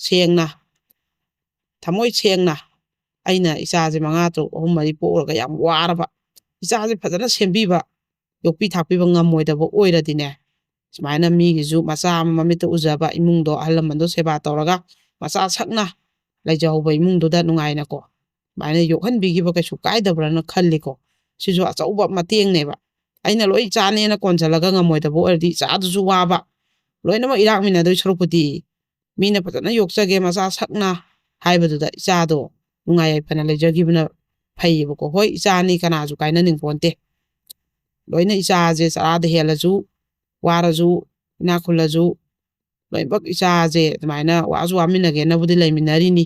ꯁꯦꯡꯅ ꯊꯃꯣꯏ ꯁꯦꯡꯅ ꯑꯩꯅ ꯏꯆꯥꯁꯦ 5 ꯇꯔꯨꯛ 3 4 ꯄꯣꯛꯎꯔꯒ ꯌꯥꯝ ꯋꯥꯔꯕ ꯏꯆꯥꯁꯦ ꯐꯖꯅ ꯁꯦꯝꯕꯤꯕ ꯌꯣꯛꯄꯤ ꯊꯥꯛꯄꯤꯕ ꯉꯝꯃꯣꯏꯗꯕ ꯑꯣꯏꯔꯗꯤꯅꯦ ꯁꯨꯃꯥꯏꯅ ꯃꯤꯒꯤꯁꯨ ꯃꯆꯥ ꯑꯃ ꯃꯃꯤꯠꯇ ꯎꯖꯕ ꯏꯃꯨꯡꯗꯣ ꯑꯍꯜ ꯂꯃꯟꯗꯣ ꯁꯦꯕꯥ ꯇꯧꯔꯒ ꯃꯆꯥ ꯁꯛꯅ ꯂꯩꯖꯍꯧꯕ ꯏꯃꯨꯡꯗꯨꯗ ꯅꯨꯡꯉꯥꯏꯅꯀꯣ ꯁꯨꯃꯥꯏꯅ ꯌꯣꯛꯍꯟꯕꯤꯈꯤꯕ ꯀꯩꯁꯨ ꯀꯥꯏꯗꯕ꯭ꯔꯅ ꯈꯜꯂꯤꯀꯣ ꯁꯤꯁꯨ ꯑꯆꯧꯕ ꯃꯇꯦꯡꯅꯦꯕ ꯑꯩꯅ ꯂꯣꯏ ꯏꯆꯥꯅꯦꯅ ꯀꯣꯟꯁꯤꯜꯂꯒ ꯉꯝꯃꯣꯏꯗꯕ ꯑꯣꯏꯔꯗꯤ ꯏꯆꯥꯗꯨꯁꯨ ꯋꯥꯕ ꯂꯣꯏꯅꯃꯛ ꯏꯔꯥꯛꯃꯤꯟꯅꯗꯣꯏ ꯁꯔꯨꯛꯄꯨꯗꯤ ꯃꯤꯅ ꯐꯖꯅ ꯌꯣꯛꯆꯒꯦ ꯃꯆꯥ ꯁꯛꯅ ꯍꯥꯏꯕꯗꯨꯗ ꯏꯆꯥꯗꯣ ꯅꯨꯡꯉꯥꯏ ꯌꯥꯏꯐꯅ ꯂꯩꯖꯈꯤꯕꯅ ꯐꯩꯌꯦꯕꯀꯣ ꯍꯣꯏ ꯏꯆꯥꯅꯤ ꯀꯅꯥꯁꯨ ꯀꯥꯏꯅꯅꯤꯡꯄꯣꯟꯇꯦ ꯂꯣꯏꯅ ꯏꯆꯥꯁꯦ ꯆꯔꯥꯗ ꯍꯦꯜꯂꯁꯨ ꯋꯥꯔꯁꯨ ꯏꯅꯥꯛ ꯈꯨꯜꯂꯁꯨ ꯂꯣꯏꯅꯃꯛ ꯏꯆꯥꯁꯦ ꯑꯗꯨꯃꯥꯏꯅ ꯋꯥꯁꯨ ꯋꯥꯃꯤꯟꯅꯒꯦꯅꯕꯨꯗꯤ ꯂꯩꯃꯤꯟꯅꯔꯤꯅꯤ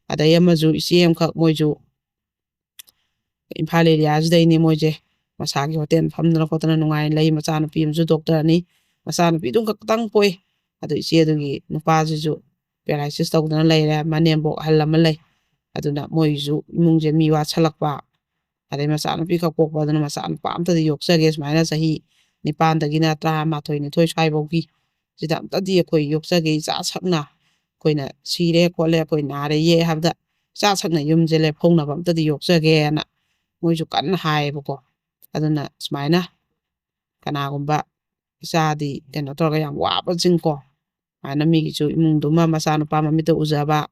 ꯑꯗꯩ ꯑꯃꯁꯨ ꯏꯆꯦ ꯑꯃꯈꯛ ꯃꯣꯏꯁꯨ ꯏꯝꯐꯥꯜ ꯑꯦꯔꯤꯌꯥꯁꯤꯗꯩꯅꯤ ꯃꯣꯏꯁꯦ ꯃꯁꯥꯒꯤ ꯍꯣꯇꯦꯜ ꯐꯝꯗꯅ ꯈꯣꯠꯇꯅ ꯅꯨꯡꯉꯥꯏꯅ ꯂꯩ ꯃꯆꯥꯅꯨꯄꯤ ꯑꯃꯁꯨ ꯗꯣꯛꯇꯔꯅꯤ ꯃꯆꯥꯅꯨꯄꯤꯗꯨꯝ ꯈꯛꯇꯪ ꯄꯣꯛꯏ ꯑꯗꯨ ꯏꯆꯦꯗꯨꯒꯤ ꯅꯨꯄꯥꯁꯤꯁꯨ ꯄꯦꯔꯥꯂꯥꯏꯁꯤꯁ ꯇꯧꯗꯅ ꯂꯩꯔꯦ ꯃꯅꯦꯝꯕꯣꯛ ꯑꯍꯜ ꯑꯃ ꯂꯩ ꯑꯗꯨꯅ ꯃꯣꯏꯒꯤꯁꯨ ꯏꯃꯨꯡꯁꯦ ꯃꯤ ꯋꯥꯠꯁꯜꯂꯛꯄ ꯑꯗꯩ ꯃꯆꯥꯅꯨꯄꯤ ꯈꯛ ꯄꯣꯛꯄ ꯑꯗꯨꯅ ꯃꯆꯥꯅꯨꯄꯥ ꯑꯝꯇꯗꯤ ꯌꯣꯛꯆꯒꯦ ꯁꯨꯃꯥꯏꯅ ꯆꯍꯤ 9ꯗꯒꯤꯅ 12, 13 ꯁ꯭ꯋꯥꯏꯐꯥꯎꯒꯤ ꯁꯤꯗ ꯑꯝꯇꯗꯤ ꯑꯩꯈꯣꯏ ꯌꯣꯛꯆꯒꯦ ꯏꯆꯥ ꯁꯛꯅ ꯑꯩꯈꯣꯏꯅ ꯁꯤꯔꯦ ꯈꯣꯠꯂꯦ ꯑꯩꯈꯣꯏ ꯅꯥꯔꯦ ꯌꯦ ꯍꯥꯏꯕꯗ ꯏꯆꯥ ꯁꯛꯅ ꯌꯨꯝꯁꯦ ꯂꯦꯞꯍꯧꯅꯕ ꯑꯝꯇꯗꯤ ꯌꯣꯛꯆꯒꯦꯅ ꯃꯣꯏꯁꯨ ꯀꯟꯅ ꯍꯥꯏꯌꯦꯕꯀꯣ ꯑꯗꯨꯅ ꯁꯨꯃꯥꯏꯅ ꯀꯅꯥꯒꯨꯝꯕ ꯏꯆꯥꯗꯤ ꯀꯩꯅꯣ ꯇꯧꯔꯒ ꯌꯥꯝ ꯋꯥꯕꯁꯤꯡꯀꯣ ꯁꯨꯃꯥꯏꯅ ꯃꯤꯒꯤꯁꯨ ꯏꯃꯨꯡꯗꯨꯃ ꯃꯆꯥꯅꯨꯄꯥ ꯃꯃꯤꯠꯇ ꯎꯖꯕ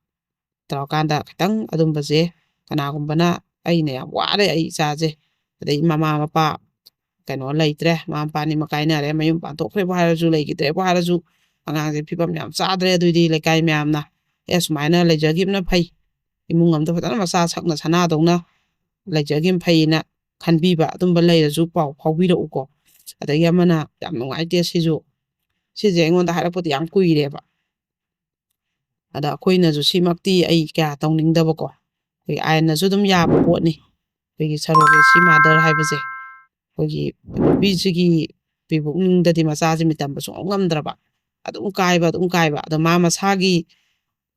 ꯇꯧꯔꯀꯥꯟꯗ ꯈꯤꯇꯪ ꯑꯗꯨꯝꯕꯁꯦ ꯀꯅꯥꯒꯨꯝꯕꯅ ꯑꯩꯅ ꯌꯥꯝ ꯋꯥꯔꯦ ꯑꯩ ꯏꯆꯥꯁꯦ ꯑꯗꯩ ꯃꯃꯥ ꯃꯄꯥ ꯀꯩꯅꯣ ꯂꯩꯇ꯭ꯔꯦ ꯃꯃꯥ ꯃꯄꯥꯅꯤꯃꯛ ꯀꯥꯏꯅꯔꯦ ꯃꯌꯨꯝ ꯄꯥꯟꯊꯣꯛꯈ꯭ꯔꯦꯕꯨ ꯍꯥꯏꯔꯁꯨ ꯂꯩꯈꯤꯗ꯭ꯔꯦꯕꯨ ꯍꯥꯏꯔꯁꯨ ꯑꯉꯥꯡꯁꯦ ꯐꯤꯕꯝ ꯌꯥꯝ ꯆꯥꯗ꯭ꯔꯦ ꯑꯗꯨꯏꯗꯤ ꯂꯩꯀꯥꯏ ꯃꯌꯥꯝꯅ ꯁꯨꯃꯥꯏꯅ ꯂꯩꯖꯈꯤꯕꯅ ꯐꯩ ꯏꯃꯨꯡ ꯑꯝꯗ ꯐꯖꯅ ꯃꯆꯥ ꯁꯛꯅ ꯁꯅꯥꯗꯧꯅ ꯂꯩꯖꯈꯤꯕ ꯐꯩꯅ ꯈꯟꯕꯤꯕ ꯑꯗꯨꯝꯕ ꯂꯩꯔꯁꯨ ꯄꯥꯎ ꯐꯥꯎꯕꯤꯔꯛꯎꯀꯣ ꯑꯗꯒꯤ ꯑꯃꯅ ꯌꯥꯝ ꯅꯨꯡꯉꯥꯏꯇꯦ ꯁꯤꯁꯦ ꯑꯩꯉꯣꯟꯗ ꯍꯥꯏꯔꯛꯄꯗꯤ ꯌꯥꯝ ꯀꯨꯏꯔꯦꯕ ꯑꯗ ꯑꯩꯈꯣꯏꯅꯁꯨ ꯁꯤꯃꯛꯇꯤ ꯑꯩ ꯀꯌꯥ ꯇꯧꯅꯤꯡꯗꯕꯀꯣ ꯑꯩꯈꯣꯏ ꯑꯥꯏꯟꯅꯁꯨ ꯑꯗꯨꯝ ꯌꯥꯕ ꯄꯣꯠꯅꯤ ꯑꯩꯈꯣꯏꯒꯤ ꯁꯔꯣꯒꯦꯁꯤ ꯃꯥꯗꯔ ꯍꯥꯏꯕꯁꯦ ꯑꯩꯈꯣꯏꯒꯤ ꯅꯨꯄꯤꯁꯤꯒꯤ ꯄꯤꯕꯨꯛꯅꯤꯡꯗꯗꯤ ꯃꯆꯥꯁꯤ ꯃꯤꯇꯝꯕ ꯁꯨꯡꯉꯝ ꯉꯝꯗ꯭ꯔꯕ ꯑꯗꯨꯝ ꯀꯥꯏꯕ ꯑꯗꯣ ꯃꯥ ꯃꯁꯥꯒꯤ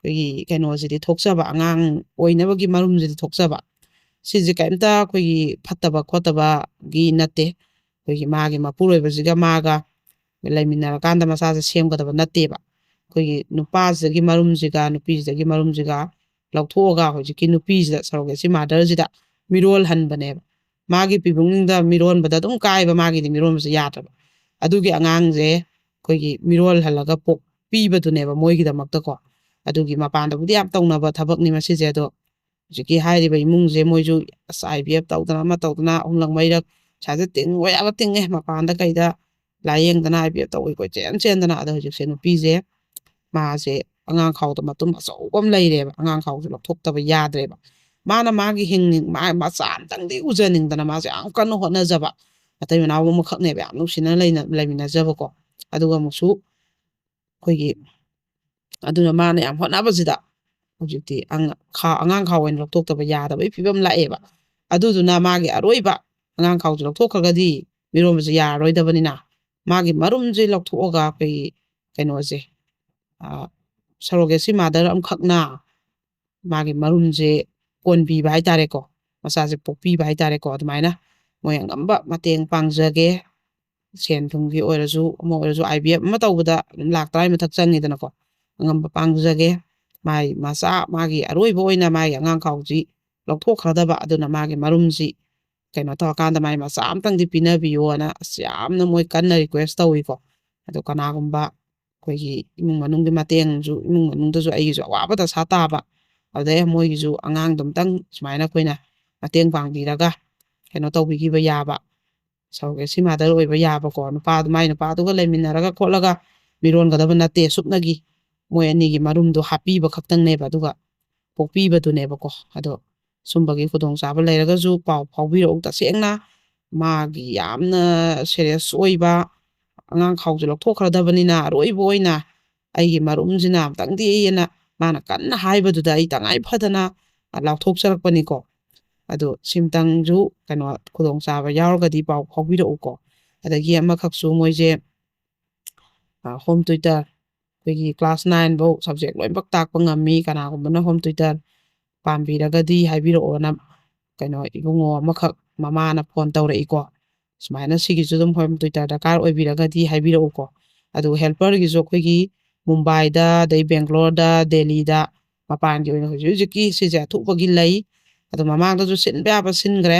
ꯑꯩꯈꯣꯏꯒꯤ ꯀꯩꯅꯣꯁꯤꯗꯤ ꯊꯣꯛꯆꯕ ꯑꯉꯥꯡ ꯑꯣꯏꯅꯕꯒꯤ ꯃꯔꯨꯝꯁꯤꯗꯤ ꯊꯣꯛꯆꯕ ꯁꯤꯁꯦ ꯀꯩꯝꯇ ꯑꯩꯈꯣꯏꯒꯤ ꯐꯠꯇꯕ ꯈꯣꯠꯇꯕꯒꯤ ꯅꯠꯇꯦ ꯑꯩꯈꯣꯏꯒꯤ ꯃꯥꯒꯤ ꯃꯄꯨꯔꯣꯏꯕꯁꯤꯒ ꯃꯥꯒ ꯂꯩꯃꯤꯟꯅꯔꯀꯥꯟꯗ ꯃꯆꯥꯁꯦ ꯁꯦꯝꯒꯗꯕ ꯅꯠꯇꯦꯕ ꯑꯩꯈꯣꯏꯒꯤ ꯅꯨꯄꯥꯁꯤꯗꯒꯤ ꯃꯔꯨꯝꯁꯤꯒ ꯅꯨꯄꯤꯁꯤꯗꯒꯤ ꯃꯔꯨꯝꯁꯤꯒ ꯂꯧꯊꯣꯛꯑꯒ ꯍꯧꯖꯤꯛꯀꯤ ꯅꯨꯄꯤꯁꯤꯗ ꯁꯔꯣꯒꯦꯁꯤ ꯃꯥꯗꯔꯁꯤꯗ ꯃꯤꯔꯣꯜꯍꯟꯕꯅꯦꯕ ꯃꯥꯒꯤ ꯄꯤꯕꯨꯡꯅꯤꯡꯗ ꯃꯤꯔꯣꯟꯕꯗ ꯑꯗꯨꯝ ꯀꯥꯏꯕ ꯃꯥꯒꯤꯗꯤ ꯃꯤꯔꯣꯟꯕꯁꯦ ꯌꯥꯗ꯭ꯔꯕ ꯑꯗꯨꯒꯤ ꯑꯉꯥꯡꯁꯦ ꯑꯩꯈꯣꯏꯒꯤ ꯃꯤꯔꯣꯜꯍꯜꯂꯒ ꯄꯤꯕꯗꯨꯅꯦꯕ ꯃꯣꯏꯒꯤꯗꯃꯛꯇꯀꯣ ꯑꯗꯨꯒꯤ ꯃꯄꯥꯟꯗꯕꯨꯗꯤ ꯌꯥꯝ ꯇꯧꯅꯕ ꯊꯕꯛꯅꯤ ꯃꯁꯤꯁꯦ ꯑꯗꯣ ꯍꯧꯖꯤꯛꯀꯤ ꯍꯥꯏꯔꯤꯕ ꯏꯃꯨꯡꯁꯦ ꯃꯣꯏꯁꯨ IVF ꯇꯧꯗꯅ ꯑꯃ ꯇꯧꯗꯅ 3ꯂꯛ 4ꯂꯛ ꯄꯩꯁꯥꯁꯦ ꯇꯤꯡꯕ ꯌꯥꯕ ꯇꯤꯡꯉꯦ ꯃꯄꯥꯟꯗ ꯀꯩꯗ ꯂꯥꯏꯌꯦꯡꯗꯅ IVF ꯇꯧꯋꯤ ꯀꯣꯏ ꯆꯦꯟꯗꯅ ꯑꯗꯣ ꯍꯧꯖꯤꯛꯁꯦ ꯅꯨꯄꯤꯁꯦ ꯃꯥꯁꯦ ꯑꯉꯥꯡ ꯈꯥꯎꯗ ꯃꯇꯨꯝ ꯑꯆꯧꯕ ꯑꯃ ꯂꯩꯔꯦꯕ ꯑꯉꯥꯡ ꯈꯥꯎꯁꯦ ꯂꯧꯊꯣꯛꯇꯕ ꯌꯥꯗ꯭ꯔꯦꯕ ꯃꯥꯅ ꯃꯥꯒꯤ ꯃꯆꯥ ꯑꯝꯇꯪꯗꯤ ꯎꯖꯅꯤꯡꯗꯅ ꯃꯥꯁꯦ ꯌꯥꯝ ꯀꯟꯅ ꯍꯣꯠꯅꯖꯕ ꯃꯇꯩ ꯃꯅꯥꯎ ꯑꯃꯈꯛꯅꯦꯕ ꯌꯥꯝ ꯅꯨꯡꯁꯤꯅ ꯂꯩꯃꯤꯟꯅꯖꯕꯀꯣ ꯑꯗꯨꯒ ꯑꯃꯨꯛꯁꯨ ꯑꯩꯈꯣꯏꯒꯤ ꯑꯗꯨꯅ ꯃꯥꯅ ꯌꯥꯝ ꯍꯣꯠꯅꯕꯁꯤꯗ ꯍꯧꯖꯤꯛꯇꯤ ꯑꯉꯥꯡ ꯈꯥꯎ ꯑꯣꯏꯅ ꯂꯧꯊꯣꯛꯇꯕ ꯌꯥꯗꯕꯒꯤ ꯐꯤꯕꯝ ꯂꯥꯛꯑꯦꯕ ꯑꯗꯨꯗꯨꯅ ꯃꯥꯒꯤ ꯑꯔꯣꯏꯕ ꯑꯉꯥꯡ ꯈꯥꯎꯁꯦ ꯂꯧꯊꯣꯛꯈ꯭ꯔꯒꯗꯤ ꯃꯤꯔꯣꯟꯕꯁꯦ ꯌꯥꯔꯔꯣꯏꯗꯕꯅꯤꯅ ꯃꯥꯒꯤ ꯃꯔꯨꯝꯁꯦ ꯂꯧꯊꯣꯛꯑꯒ ꯑꯩꯈꯣꯏꯒꯤ ꯀꯩꯅꯣꯁꯦ ꯁꯔꯣꯒꯦꯁꯤ ꯃꯥꯗꯔ ꯑꯃꯈꯛꯅ ꯃꯥꯒꯤ ꯃꯔꯨꯝꯁꯦ ꯀꯣꯟꯕꯤꯕ ꯍꯥꯏꯇꯥꯔꯦꯀꯣ ꯃꯆꯥꯁꯦ ꯄꯣꯛꯄꯤꯕ ꯍꯥꯏꯇꯥꯔꯦꯀꯣ ꯑꯗꯨꯃꯥꯏꯅ ꯃꯣꯏ ꯑꯉꯝꯕ ꯃꯇꯦꯡ ꯄꯥꯡꯖꯒꯦ ꯁꯦꯟ ꯊꯨꯝꯒꯤ ꯑꯣꯏꯔꯁꯨ ꯑꯃ ꯑꯣꯏꯔꯁꯨ IVF ꯑꯃ ꯇꯧꯕꯗ ꯑꯗꯨꯝ 1,00,000 ꯃꯊꯛ ꯆꯪꯉꯤꯗꯅꯀꯣ ꯑꯉꯝꯕ ꯄꯥꯡꯖꯒꯦ ꯃꯥꯒꯤ ꯑꯔꯣꯏꯕ ꯑꯣꯏꯅ ꯃꯥꯒꯤ ꯑꯉꯥꯡ ꯈꯥꯎꯁꯤ ꯂꯧꯊꯣꯛꯈ꯭ꯔꯗꯕ ꯑꯗꯨꯅ ꯃꯥꯒꯤ ꯃꯔꯨꯝꯁꯤ ꯀꯩꯅꯣ ꯇꯧꯔꯀꯥꯟꯗ ꯃꯆꯥ ꯑꯝꯇꯪꯗꯤ ꯄꯤꯅꯕꯤꯌꯣꯅ ꯌꯥꯝꯅ ꯃꯣꯏ ꯀꯟꯅ ꯔꯤꯀ꯭ꯋꯦꯁ ꯇꯧꯋꯤꯀꯣ ꯑꯗꯣ ꯀꯅꯥꯒꯨꯝꯕ ꯑꯩꯈꯣꯏꯒꯤ ꯏꯃꯨꯡ ꯃꯅꯨꯡꯒꯤ ꯃꯇꯦꯡꯁꯨ ꯏꯃꯨꯡ ꯃꯅꯨꯡꯗꯁꯨ ꯑꯩꯒꯤꯁꯨ ꯑꯋꯥꯕ ꯗꯁꯥ ꯇꯥꯕ ꯑꯗꯩ ꯃꯣꯏꯒꯤꯁꯨ ꯑꯉꯥꯡꯗꯣ ꯑꯝꯇꯪ ꯁꯨꯃꯥꯏꯅ ꯑꯩꯈꯣꯏꯅ ꯃꯇꯦꯡ ꯄꯥꯡꯕꯤꯔꯒ ꯀꯩꯅꯣ ꯇꯧꯕꯤꯈꯤꯕ ꯌꯥꯕ ꯁꯔꯣꯒꯦꯁꯤ ꯃꯥꯗꯔ ꯑꯣꯏꯕ ꯌꯥꯕꯀꯣ ꯃꯥꯏ ꯅꯨꯄꯥꯗꯨꯒ ꯂꯩꯃꯤꯟꯅꯔꯒ ꯈꯣꯠꯂꯒ ꯃꯤꯔꯣꯟꯒꯗꯕ ꯅꯠꯇꯦ ꯁꯨꯞꯅꯒꯤ ꯃꯣꯏ ꯑꯅꯤꯒꯤ ꯃꯔꯨꯝꯗꯣ ꯍꯥꯞꯄꯤꯕ ꯈꯛꯇꯪꯅꯦꯕ ꯑꯗꯨꯒ ꯄꯣꯛꯄꯤꯕꯗꯨꯅꯦꯕꯀꯣ ꯑꯗꯣ ꯁꯨꯝꯕꯒꯤ ꯈꯨꯗꯣꯡꯆꯥꯕ ꯂꯩꯔꯒꯁꯨ ꯄꯥꯎ ꯐꯥꯎꯕꯤꯔꯛꯎ ꯇꯁꯦꯡꯅ ꯃꯥꯒꯤ ꯌꯥꯝꯅ ꯁꯦꯔꯤꯌꯁ ꯑꯣꯏꯕ ꯑꯉꯥꯡ ꯈꯥꯎꯁꯦ ꯂꯧꯊꯣꯛꯈ꯭ꯔꯗꯕꯅꯤꯅ ꯑꯔꯣꯏꯕ ꯑꯣꯏꯅ ꯑꯩꯒꯤ ꯃꯔꯨꯝꯁꯤꯅ ꯑꯝꯇꯪꯗꯤ ꯃꯥꯅ ꯀꯟꯅ ꯍꯥꯏꯕꯗꯨꯗ ꯑꯩ ꯇꯉꯥꯏ ꯐꯗꯅ ꯂꯥꯎꯊꯣꯛꯆꯔꯛꯄꯅꯤꯀꯣ ꯑꯗꯣ ꯁꯤꯝꯇꯪꯁꯨ ꯀꯩꯅꯣ ꯈꯨꯗꯣꯡꯆꯥꯕ ꯌꯥꯎꯔꯒꯗꯤ ꯄꯥꯎ ꯐꯥꯎꯕꯤꯔꯛꯎꯀꯣ ꯑꯗꯒꯤ ꯑꯃꯈꯛꯁꯨ ꯃꯣꯏꯁꯦ ꯍꯣꯝ ꯇ꯭ꯌꯨꯇꯔ ꯑꯩꯈꯣꯏꯒꯤ ꯀ꯭ꯂꯥꯁ 9 ꯐꯧ ꯁꯕꯖꯦꯛ ꯂꯣꯏꯅꯃꯛ ꯇꯥꯛꯄ ꯉꯝꯃꯤ ꯀꯅꯥꯒꯨꯝꯕꯅ ꯍꯣꯝ ꯇ꯭ꯌꯨꯇꯔ ꯄꯥꯝꯕꯤꯔꯒꯗꯤ ꯍꯥꯏꯕꯤꯔꯛꯑꯣꯅ ꯀꯩꯅꯣ ꯏꯕꯨꯡꯉꯣ ꯑꯃꯈꯛ ꯃꯃꯥꯅ ꯐꯣꯟ ꯇꯧꯔꯛꯏꯀꯣ ꯁꯨꯃꯥꯏꯅ ꯁꯤꯒꯤꯁꯨ ꯑꯗꯨꯝ ꯍꯣꯝ ꯇ꯭ꯌꯨꯇꯔ ꯗꯔꯀꯥꯔ ꯑꯣꯏꯕꯤꯔꯒꯗꯤ ꯍꯥꯏꯕꯤꯔꯛꯎꯀꯣ ꯑꯗꯨꯒ ꯍꯦꯜꯄꯔꯒꯤꯁꯨ ꯑꯩꯈꯣꯏꯒꯤ ꯃꯨꯝꯕꯥꯏꯗ ꯑꯗꯩ ꯕꯦꯡꯒ꯭ꯂꯣꯔꯗ ꯗꯦꯜꯂꯤꯗ ꯃꯄꯥꯟꯒꯤ ꯑꯣꯏꯅ ꯍꯧꯖꯤꯛꯀꯤ ꯁꯤꯁꯦ ꯑꯊꯨꯕꯒꯤ ꯂꯩ ꯑꯗꯣ ꯃꯃꯥꯡꯗꯁꯨ ꯁꯤꯟꯕ ꯌꯥꯕ ꯁꯤꯟꯈ꯭ꯔꯦ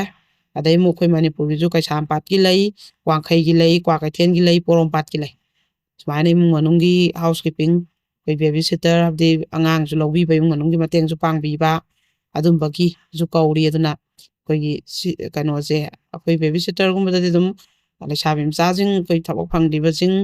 ꯑꯗꯩ ꯑꯃꯨꯛ ꯑꯩꯈꯣই ꯃꯅꯤꯄꯨꯔꯒꯤꯁꯨ ꯀꯩꯁꯥꯝꯄꯥꯠꯀꯤ ꯂꯩ ꯋꯥꯡꯈꯩꯒꯤ ꯂꯩ ꯀ꯭ꯋꯥꯀꯩꯊꯦꯜꯒꯤ ꯂꯩ ꯄꯣꯔꯣꯝꯄꯥꯠꯀꯤ ꯂꯩ ꯁꯨꯃꯥꯏꯅ ꯏꯃꯨꯡ ꯃꯅꯨꯡꯒꯤ ꯍꯥꯎꯁ ꯀꯤꯄꯤꯡ ꯑꯩꯈꯣꯏ ꯕꯦꯕꯤ ꯁꯤꯇꯔ ꯍꯥꯏꯕꯗꯤ ꯑꯉꯥꯡꯁꯨ ꯂꯧꯕꯤꯕ ꯏꯃꯨꯡ ꯃꯅꯨꯡꯒꯤ ꯃꯇꯦꯡꯁꯨ ꯄꯥꯡꯕꯤꯕ ꯑꯗꯨꯝꯕꯒꯤꯁꯨ ꯀꯧꯔꯤ ꯑꯗꯨꯅ ꯑꯩꯈꯣꯏꯒꯤ ꯀꯩꯅꯣꯁꯦ ꯑꯩꯈꯣꯏ ꯕꯦꯕꯤ ꯁꯤꯇꯔꯒꯨꯝꯕꯗꯗꯤ ꯑꯗꯨꯝ ꯂꯩꯁꯥꯕꯤ ꯃꯆꯥꯁꯤꯡ ꯑꯩꯈꯣই ꯊꯕꯛ ꯐꯪꯗ꯭ꯔꯤꯕꯁꯤꯡ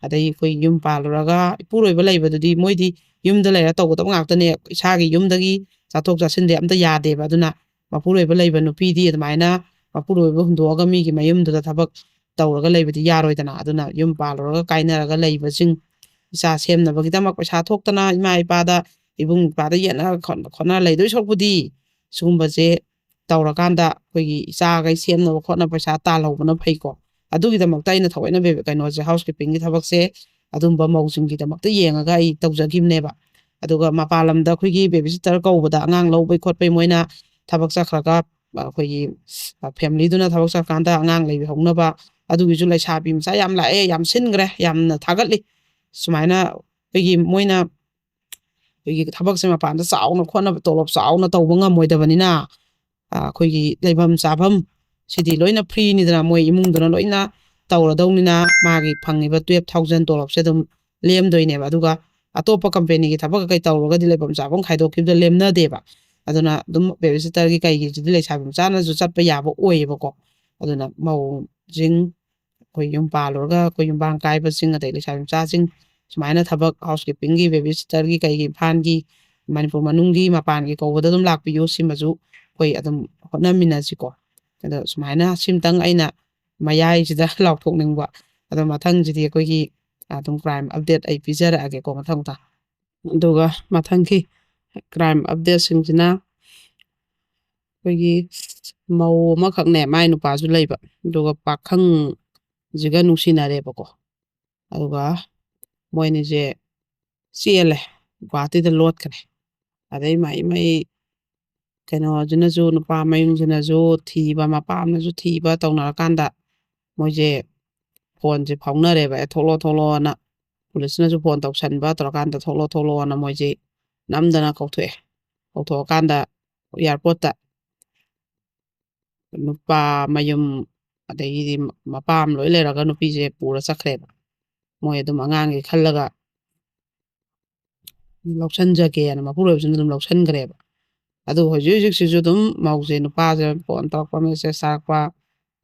ꯑꯗꯩ ꯑꯩꯈꯣꯏ ꯌꯨꯝ ꯄꯥꯜꯂꯨꯔꯒ ꯏꯄꯨꯔꯣꯏꯕ ꯂꯩꯕꯗꯨꯗꯤ ꯃꯣꯏꯗꯤ ꯌꯨꯝꯗ ꯂꯩꯔ ꯇꯧꯒꯗꯕ ꯉꯥꯛꯇꯅꯦ ꯏꯁꯥꯒꯤ ꯌꯨꯝꯗꯒꯤ ꯆꯥꯊꯣꯛ ꯆꯥꯁꯤꯟꯗꯤ ꯑꯝꯇ ꯌꯥꯗꯦꯕ ꯑꯗꯨꯅ ꯃꯄꯨꯔꯣꯏꯕ ꯂꯩꯕ ꯅꯨꯄꯤꯗꯤ ꯑꯗꯨꯃꯥꯏꯅ ꯃꯄꯨꯔꯣꯏꯕ ꯍꯨꯟꯗꯣꯛꯑꯒ ꯃꯤꯒꯤ ꯃꯌꯨꯝꯗꯨꯗ ꯊꯕꯛ ꯇꯧꯔꯒ ꯂꯩꯕꯗꯤ ꯌꯥꯔꯣꯏꯗꯅ ꯑꯗꯨꯅ ꯌꯨꯝ ꯄꯥꯜꯂꯨꯔꯒ ꯀꯥꯏꯅꯔꯒ ꯂꯩꯕꯁꯤꯡ ꯏꯆꯥ ꯁꯦꯝꯅꯕꯒꯤꯗꯃꯛ ꯄꯩꯁా ꯊꯣꯛꯇꯅ ꯏꯃꯥ ꯏꯄꯥꯗ ꯏꯕꯨꯡ ꯏꯄ꯭ꯋꯥꯗ ꯌꯦꯠꯅ ꯈꯣꯠꯅ ꯂꯩꯗꯣꯏ ꯁꯔꯨꯛꯄꯨꯗꯤ ꯁꯤꯒꯨꯝꯕꯁꯦ ꯇꯧꯔꯀꯥꯟꯗ ꯑꯩꯈꯣꯏꯒꯤ ꯏꯆꯥꯈꯩ ꯁꯦꯝꯅꯕ ꯈꯣꯠꯅꯕ ꯄꯩꯁꯥ ꯇꯥꯜꯍꯧꯕꯅ ꯐꯩꯀꯣ ꯑꯗꯨꯒꯤꯗꯃꯛꯇ ꯑꯩꯅ ꯊꯑꯣꯏꯅ ꯀꯩꯅꯣꯁꯦ ꯍꯥꯎꯁ ꯀꯤꯞꯄꯤꯡꯒꯤ ꯊꯕꯛꯁꯦ ꯑꯗꯨꯝꯕ ꯃꯧꯁꯤꯡꯒꯤꯗꯃꯛꯇ ꯌꯦꯡꯉꯒ ꯑꯩ ꯇꯧꯖꯈꯤꯕꯅꯦꯕ ꯑꯗꯨꯒ ꯃꯄꯥꯟ ꯂꯝꯗ ꯑꯩꯈꯣꯏꯒꯤ ꯕꯦꯕꯤ ꯁꯤꯇꯔ ꯀꯧꯕꯗ ꯑꯉꯥꯡ ꯂꯧꯕꯩ ꯈꯣꯠꯄꯩ ꯃꯣꯏꯅ ꯊꯕꯛ ꯆꯠꯈ꯭ꯔꯒ ꯑꯩꯈꯣꯏꯒꯤ ꯐꯦꯃꯤꯂꯤꯗꯨꯅ ꯊꯕꯛ ꯆꯠꯀꯥꯟꯗ ꯑꯉꯥꯡ ꯂꯩꯍꯧꯅꯕ ꯑꯗꯨꯒꯤꯁꯨ ꯂꯩꯁꯥꯕꯤ ꯃꯆꯥ ꯌꯥꯝ ꯂꯥꯛꯑꯦ ꯌꯥꯝ ꯁꯤꯟꯈ꯭ꯔꯦ ꯌꯥꯝꯅ ꯊꯥꯒꯠꯂꯤ ꯁꯨꯃꯥꯏꯅ ꯑꯩꯈꯣꯏꯒꯤ ꯃꯣꯏꯅ ꯑꯩꯈꯣꯏꯒꯤ ꯊꯕꯛꯁꯦ ꯃꯄꯥꯟꯗ ꯆꯥꯎꯅ ꯈꯣꯠꯅꯕ ꯇꯣꯂꯣꯞ ꯆꯥꯎꯅ ꯇꯧꯕ ꯉꯝꯃꯣꯏꯗꯕꯅꯤꯅ ꯑꯩꯈꯣꯏꯒꯤ ꯂꯩꯐꯝ ꯆꯥꯐꯝ ꯁꯤꯗꯤ ꯂꯣꯏꯅ ꯐ꯭ꯔꯤꯅꯤꯗꯅ ꯃꯣꯏ ꯏꯃꯨꯡꯗꯨꯅ ꯂꯣꯏꯅ ꯇꯧꯔꯗꯧꯅꯤꯅ ꯃꯥꯒꯤ ꯐꯪꯉꯤꯕ 12,000 ꯇꯣꯂꯣꯞꯁꯦ ꯑꯗꯨꯝ ꯂꯦꯝꯗꯣꯏꯅꯦꯕ ꯑꯗꯨꯒ ꯑꯇꯣꯞꯄ ꯀꯝꯄꯦꯅꯤꯒꯤ ꯊꯕꯛ ꯀꯩ ꯇꯧꯔꯒꯗꯤ ꯂꯩꯐꯝ ꯆꯥꯐꯝ ꯈꯥꯏꯗꯣꯛꯈꯤꯕꯗ ꯂꯦꯝꯅꯗꯦꯕ ꯑꯗꯨꯅ ꯑꯗꯨꯝ ꯕꯦꯕꯤ ꯁꯤꯇꯔꯒꯤ ꯀꯩꯒꯤꯁꯤꯗꯤ ꯂꯩꯁꯥꯕꯤ ꯃꯆꯥꯅꯁꯨ ꯆꯠꯄ ꯌꯥꯕ ꯑꯣꯏꯌꯦꯕꯀꯣ ꯑꯗꯨꯅ ꯃꯧꯁꯤꯡ ꯑꯩꯈꯣꯏ ꯌꯨꯝ ꯄꯥꯜꯂꯨꯔꯒ ꯑꯩꯈꯣꯏ ꯌꯨꯝꯕꯥꯡ ꯀꯥꯏꯕꯁꯤꯡ ꯑꯗꯩ ꯂꯩꯁꯥꯕꯤ ꯃꯆꯥꯁꯤꯡ ꯁꯨꯃꯥꯏꯅ ꯊꯕꯛ ꯍꯥꯎꯁ ꯀꯤꯞꯄꯤꯡꯒꯤ ꯕꯦꯕꯤ ꯁꯤꯇꯔꯒꯤ ꯀꯩꯒꯤ ꯏꯝꯐꯥꯜꯒꯤ ꯃꯅꯤꯄꯨꯔ ꯃꯅꯨꯡꯒꯤ ꯃꯄꯥꯟꯒꯤ ꯀꯧꯕꯗ ꯑꯗꯨꯝ ꯂꯥꯛꯄꯤꯌꯨ ꯁꯤꯃꯁꯨ ꯑꯩꯈꯣꯏ ꯑꯗꯨꯝ ꯍꯣꯠꯅꯃꯤꯟꯅꯁꯤꯀꯣ ꯑꯗꯣ ꯁꯨꯃꯥꯏꯅ ꯁꯤꯃꯇꯪ ꯑꯩꯅ ꯃꯌꯥꯏꯁꯤꯗ ꯂꯥꯎꯊꯣꯛꯅꯤꯡꯕ ꯑꯗꯣ ꯃꯊꯪꯁꯤꯗꯤ ꯑꯩꯈꯣꯏꯒꯤ ꯑꯗꯨꯝ ꯀ꯭ꯔꯥꯏꯝ ꯑꯞꯗꯦꯠ ꯑꯩ ꯄꯤꯖꯔꯛꯑꯒꯦꯀꯣ ꯃꯊꯪ ꯑꯗꯨꯒ ꯃꯊꯪꯒꯤ ꯀ꯭ꯔꯥꯏꯝ ꯑꯞꯗꯦꯠꯁꯤꯡꯁꯤꯅ ꯑꯩꯈꯣꯏꯒꯤ ꯃꯧ ꯑꯃꯈꯛꯅꯦ ꯃꯥꯏ ꯅꯨꯄꯥꯁꯨ ꯂꯩꯕ ꯑꯗꯨꯒ ꯄꯥꯈꯪꯁꯤꯒ ꯅꯨꯡꯁꯤꯅꯔꯦꯕꯀோ ꯑꯗꯨꯒ ꯃꯣꯏꯅꯤꯁꯦ ꯆꯦꯜꯂꯦ ꯒꯨꯍꯥꯇꯤꯗ ꯂꯣꯠꯈ꯭ꯔꯦ ꯑꯗꯩ ꯃꯩ ꯀꯩꯅꯣꯁꯤꯅꯁꯨ ꯅꯨꯄꯥ ꯃꯌꯨꯝꯁꯤꯅꯁꯨ ꯊꯤꯕ ꯃꯄꯥꯝꯅꯁꯨ ꯊꯤꯕ ꯇꯧꯅꯔꯀꯥꯟꯗ ꯃꯣꯏꯁꯦ ꯐꯣꯟꯁꯦ ꯐꯥꯎꯅꯔꯦꯕ ꯊꯣꯛꯂꯣꯑꯣꯅ ꯄꯨꯂꯤꯁꯅꯁꯨ ꯐꯣꯟ ꯇꯧꯁꯟꯕ ꯇꯧꯔꯀꯥꯟꯗ ꯊꯣꯛꯂꯣꯑꯣꯅ ꯃꯣꯏꯁꯦ ꯅꯝꯗꯅ ꯀꯧꯊꯣꯛꯑꯀꯥꯟꯗ ꯏꯌꯥꯔꯄꯣꯔꯠꯇ ꯅꯨꯄꯥ ꯃꯌꯨꯝ ꯑꯗꯒꯤꯗꯤ ꯃꯄꯥꯝ ꯂꯣꯏ ꯂꯩꯔꯒ ꯅꯨꯄꯤꯁꯦ ꯄꯨꯔ ꯆꯠꯈ꯭ꯔꯦꯕ ꯃꯣꯏ ꯑꯗꯨꯝ ꯑꯉꯥꯡꯒꯤ ꯈꯜꯂꯒ ꯂꯧꯁꯟꯖꯒꯦꯅ ꯃꯄꯨꯔꯣꯏꯕꯁꯤꯅ ꯑꯗꯨꯝ ꯂꯧꯁꯟꯈ꯭ꯔꯦꯕ ꯑꯗꯨ ꯍꯧꯖꯤꯛꯁꯤꯁꯨ ꯑꯗꯨꯝ ꯃꯧꯁꯦ ꯅꯨꯄꯥꯁꯦ ꯐꯣꯟ ꯇꯧꯔꯛꯄ ꯃꯦꯁꯦꯖ ꯊꯥꯔꯛꯄ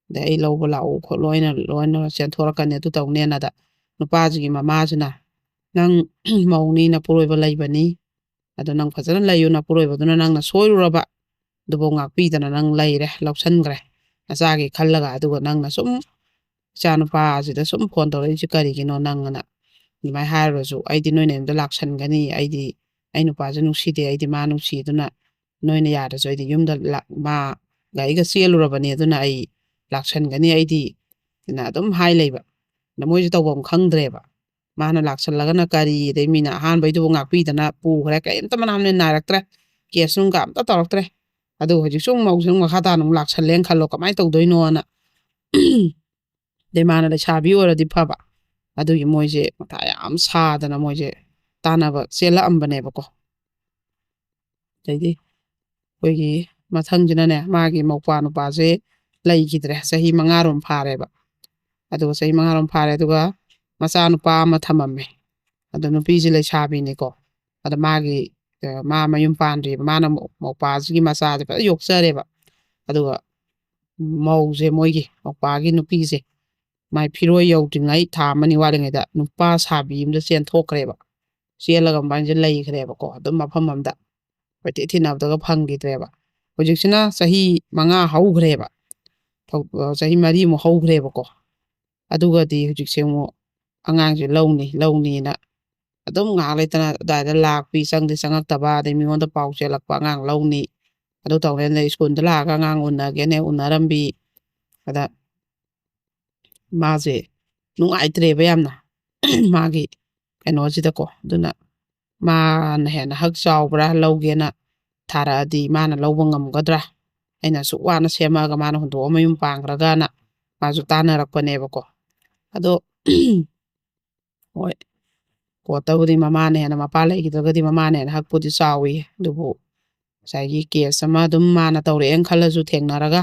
ꯑꯗꯩ ꯑꯩ ꯂꯧꯕ ꯂꯥꯛꯎ ꯈꯣꯠꯂꯨ ꯑꯩꯅ ꯂꯣꯏꯅ ꯆꯦꯟꯊꯣꯔꯛꯀꯅꯤ ꯑꯗꯨ ꯇꯧꯅꯦꯅꯗ ꯅꯨꯄꯥꯁꯤꯒꯤ ꯃꯃꯥꯁꯤꯅ ꯅꯪ ꯃꯧꯅꯤ ꯅꯄꯨꯔꯣꯏꯕ ꯂꯩꯕꯅꯤ ꯑꯗꯣ ꯅꯪ ꯐꯖꯅ ꯂꯩꯌꯨ ꯅꯄꯨꯔꯣꯏꯕꯗꯨꯅ ꯅꯪꯅ ꯁꯣꯏꯔꯨꯔꯕ ꯑꯗꯨꯐꯥꯎ ꯉꯥꯛꯄꯤꯗꯅ ꯅꯪ ꯂꯩꯔꯦ ꯂꯧꯁꯟꯈ꯭ꯔꯦ ꯅꯆꯥꯒꯤ ꯈꯜꯂꯒ ꯑꯗꯨꯒ ꯅꯪꯅ ꯁꯨꯝ ꯏꯆꯥ ꯅꯨꯄꯥꯁꯤꯗ ꯁꯨꯝ ꯐꯣꯟ ꯇꯧꯔꯛꯏꯁꯤ ꯀꯔꯤꯒꯤꯅꯣ ꯅꯪꯅ ꯑꯗꯨꯃꯥꯏꯅ ꯍꯥꯏꯔꯨꯔꯁꯨ ꯑꯩꯗꯤ ꯅꯣꯏꯅ ꯌꯨꯝꯗ ꯂꯥꯛꯁꯟꯒꯅꯤ ꯑꯩ ꯅꯨꯄꯥꯁꯦ ꯅꯨꯡꯁꯤꯗꯦ ꯑꯩꯗꯤ ꯃꯥ ꯅꯨꯡꯁꯤ ꯑꯗꯨꯅ ꯅꯣꯏꯅ ꯌꯥꯗ꯭ꯔꯁꯨ ꯑꯩꯗꯤ ꯌꯨꯝꯗ ꯃꯥꯒ ꯑꯩꯒ ꯆꯦꯜꯂꯨꯔꯕꯅꯤ ꯑꯗꯨꯅ ꯑꯩ ꯂꯥꯛꯁꯟꯒꯅꯤ ꯑꯩꯗꯤ ꯑꯗꯨꯝ ꯍꯥꯏ ꯂꯩꯕ ꯑꯗ ꯃꯣꯏꯁꯨ ꯇꯧꯐꯝ ꯈꯪꯗ꯭ꯔꯦꯕ ꯃꯥꯅ ꯂꯥꯛꯁꯜꯂꯒꯅ ꯀꯔꯤ ꯑꯗꯩ ꯃꯤꯅ ꯑꯍꯥꯟꯕꯩꯗꯨꯕꯨ ꯉꯥꯛꯄꯤꯗꯅ ꯄꯨꯈ꯭ꯔꯦ ꯀꯔꯤꯝꯇ ꯃꯅꯥꯝꯅ ꯅꯥꯏꯔꯛꯇ꯭ꯔꯦ ꯀꯦꯁ ꯅꯨꯡꯒ ꯑꯝꯇ ꯇꯧꯔꯛꯇ꯭ꯔꯦ ꯑꯗꯨ ꯍꯧꯖꯤꯛꯁꯨ ꯃꯧꯁꯨ ꯃꯈꯥ ꯇꯥꯅ ꯑꯃꯨꯛ ꯂꯥꯛꯁꯜꯂꯦꯅ ꯈꯜꯂꯣ ꯀꯃꯥꯏꯅ ꯇꯧꯗꯣꯏꯅꯣꯅ ꯑꯗꯩ ꯃꯥꯅ ꯂꯩꯁꯥꯕꯤ ꯑꯣꯏꯔꯗꯤ ꯐꯕ ꯑꯗꯨꯒꯤ ꯃꯣꯏꯁꯦ ꯃꯊꯥ ꯌꯥꯝ ꯁꯥꯗꯅ ꯃꯣꯏꯁꯦ ꯇꯥꯟꯅꯕ ꯆꯦꯜꯂꯛꯑꯝꯕꯅꯦꯕꯀꯣ ꯑꯗꯩꯗꯤ ꯑꯩꯈꯣꯏꯒꯤ ꯃꯊꯪꯁꯤꯅꯅꯦ ꯃꯥꯒꯤ ꯃꯧꯄ꯭ꯋꯥ ꯅꯨꯄꯥꯁꯦ ꯂꯩꯈꯤꯗ꯭ꯔꯦ ꯆꯍꯤ 5 ꯐꯥꯔꯦꯕ ꯑꯗꯨꯒ ꯆꯍꯤ 5 ꯐꯥꯔꯦ ꯑꯗꯨꯒ ꯃꯆꯥꯅꯨꯄꯥ ꯑꯃ ꯊꯝꯃꯝꯃꯦ ꯑꯗꯣ ꯅꯨꯄꯤꯁꯤ ꯂꯩꯁꯥꯕꯤꯅꯤꯀꯣ ꯑꯗ ꯃꯥ ꯃꯌꯨꯝ ꯄꯥꯟꯗ꯭ꯔꯤꯕ ꯃꯥꯅ ꯃꯧꯄ꯭ꯋꯥꯁꯤꯒꯤ ꯃꯆꯥꯁꯦ ꯐꯖꯅ ꯌꯣꯛꯆꯔꯦꯕ ꯑꯗꯨꯒ ꯃꯧꯁꯦ ꯃꯣꯏꯒꯤ ꯃꯧꯄ꯭ꯋꯥꯒꯤ ꯅꯨꯄꯤꯁꯦ ꯃꯥꯏ ꯐꯤꯔꯣꯏ ꯌꯧꯗ꯭ꯔꯤꯉꯩ ꯊꯥ 2 ꯋꯥꯠꯂꯤꯉꯩꯗ ꯅꯨꯄꯥ ꯁꯥꯕꯤ ꯑꯃꯗ ꯆꯦꯟꯊꯣꯛꯈ꯭ꯔꯦꯕ ꯆꯦꯜꯂꯒ ꯃꯕꯥꯅꯤꯁꯦ ꯂꯩꯈ꯭ꯔꯦꯕꯀꯣ ꯑꯗꯨꯝ ꯃꯐꯝ ꯑꯃꯗ ꯀꯣꯏꯊꯤ ꯊꯤꯅꯕꯗꯒ ꯐꯪꯈꯤꯗ꯭ꯔꯦꯕ ꯍꯧꯖꯤꯛꯁꯤꯅ ꯆꯍꯤ 5 ꯍꯧꯈ꯭ꯔꯦꯕ ꯆꯍꯤ 4 ꯍꯧꯈ꯭ꯔꯦꯕꯀோ ꯑꯗꯨꯒꯗꯤ ꯍꯧꯖꯤꯛꯁꯦ ꯑꯃꯨꯛ ꯑꯉꯥꯡꯁꯦ ꯂꯧꯅꯤꯅ ꯑꯗꯨꯝ ꯉꯥꯏꯍꯥꯛ ꯂꯩꯇꯅ ꯑꯗꯨꯋꯥꯏꯗ ꯂꯥꯛꯄꯤ ꯆꯪꯉꯛꯇꯕ ꯑꯗꯩ ꯃꯤꯉꯣꯟꯗ ꯄꯥꯎ ꯆꯦꯜꯂꯛꯄ ꯑꯉꯥꯡ ꯂꯧꯅꯤ ꯑꯗꯨ ꯇꯧꯔꯦꯅ ꯁ꯭ꯀꯨꯜꯗ ꯂꯥꯛꯑꯒ ꯑꯉꯥꯡ ꯎꯅꯒꯦꯅꯦ ꯎꯅꯔꯝꯕꯤ ꯑꯗ ꯃꯥꯁꯦ ꯅꯨꯡꯉꯥꯏꯇ꯭ꯔꯦꯕ ꯌꯥꯝꯅ ꯃꯥꯒꯤ ꯀꯩꯅꯣꯁꯤꯗꯀꯣ ꯑꯗꯨꯅ ꯃꯥꯅ ꯍꯦꯟꯅ ꯍꯛ ꯆꯥꯎꯕ꯭ꯔꯥ ꯂꯧꯒꯦꯅ ꯊꯥꯔꯛꯑꯗꯤ ꯃꯥꯅ ꯂꯧꯕ ꯉꯝꯒꯗ꯭ꯔꯥ ꯑꯩꯅ ꯑꯁꯨꯛ ꯋꯥꯅ ꯁꯦꯝꯃꯛꯑꯒ ꯃꯥꯅ ꯍꯨꯟꯗꯣꯛꯑ ꯃꯌꯨꯝ ꯄꯥꯡꯈ꯭ꯔꯒꯅ ꯃꯥꯁꯨ ꯇꯥꯟꯅꯔꯛꯄꯅꯦꯕꯀꯣ ꯑꯗꯣ ꯍꯣꯏ ꯀꯣꯔꯠꯇꯕꯨꯗꯤ ꯃꯃꯥꯅ ꯍꯦꯟꯅ ꯃꯄꯥ ꯂꯩꯈꯤꯗ꯭ꯔꯒꯗꯤ ꯃꯃꯥꯅ ꯍꯦꯟꯅ ꯍꯛꯄꯨꯗꯤ ꯆꯥꯎꯋꯤ ꯑꯗꯨꯕꯨ ꯉꯁꯥꯏꯒꯤ ꯀꯦꯁ ꯑꯃ ꯑꯗꯨꯝ ꯃꯥꯅ ꯇꯧꯔꯛꯑꯦꯅ ꯈꯜꯂꯁꯨ ꯊꯦꯡꯅꯔꯒ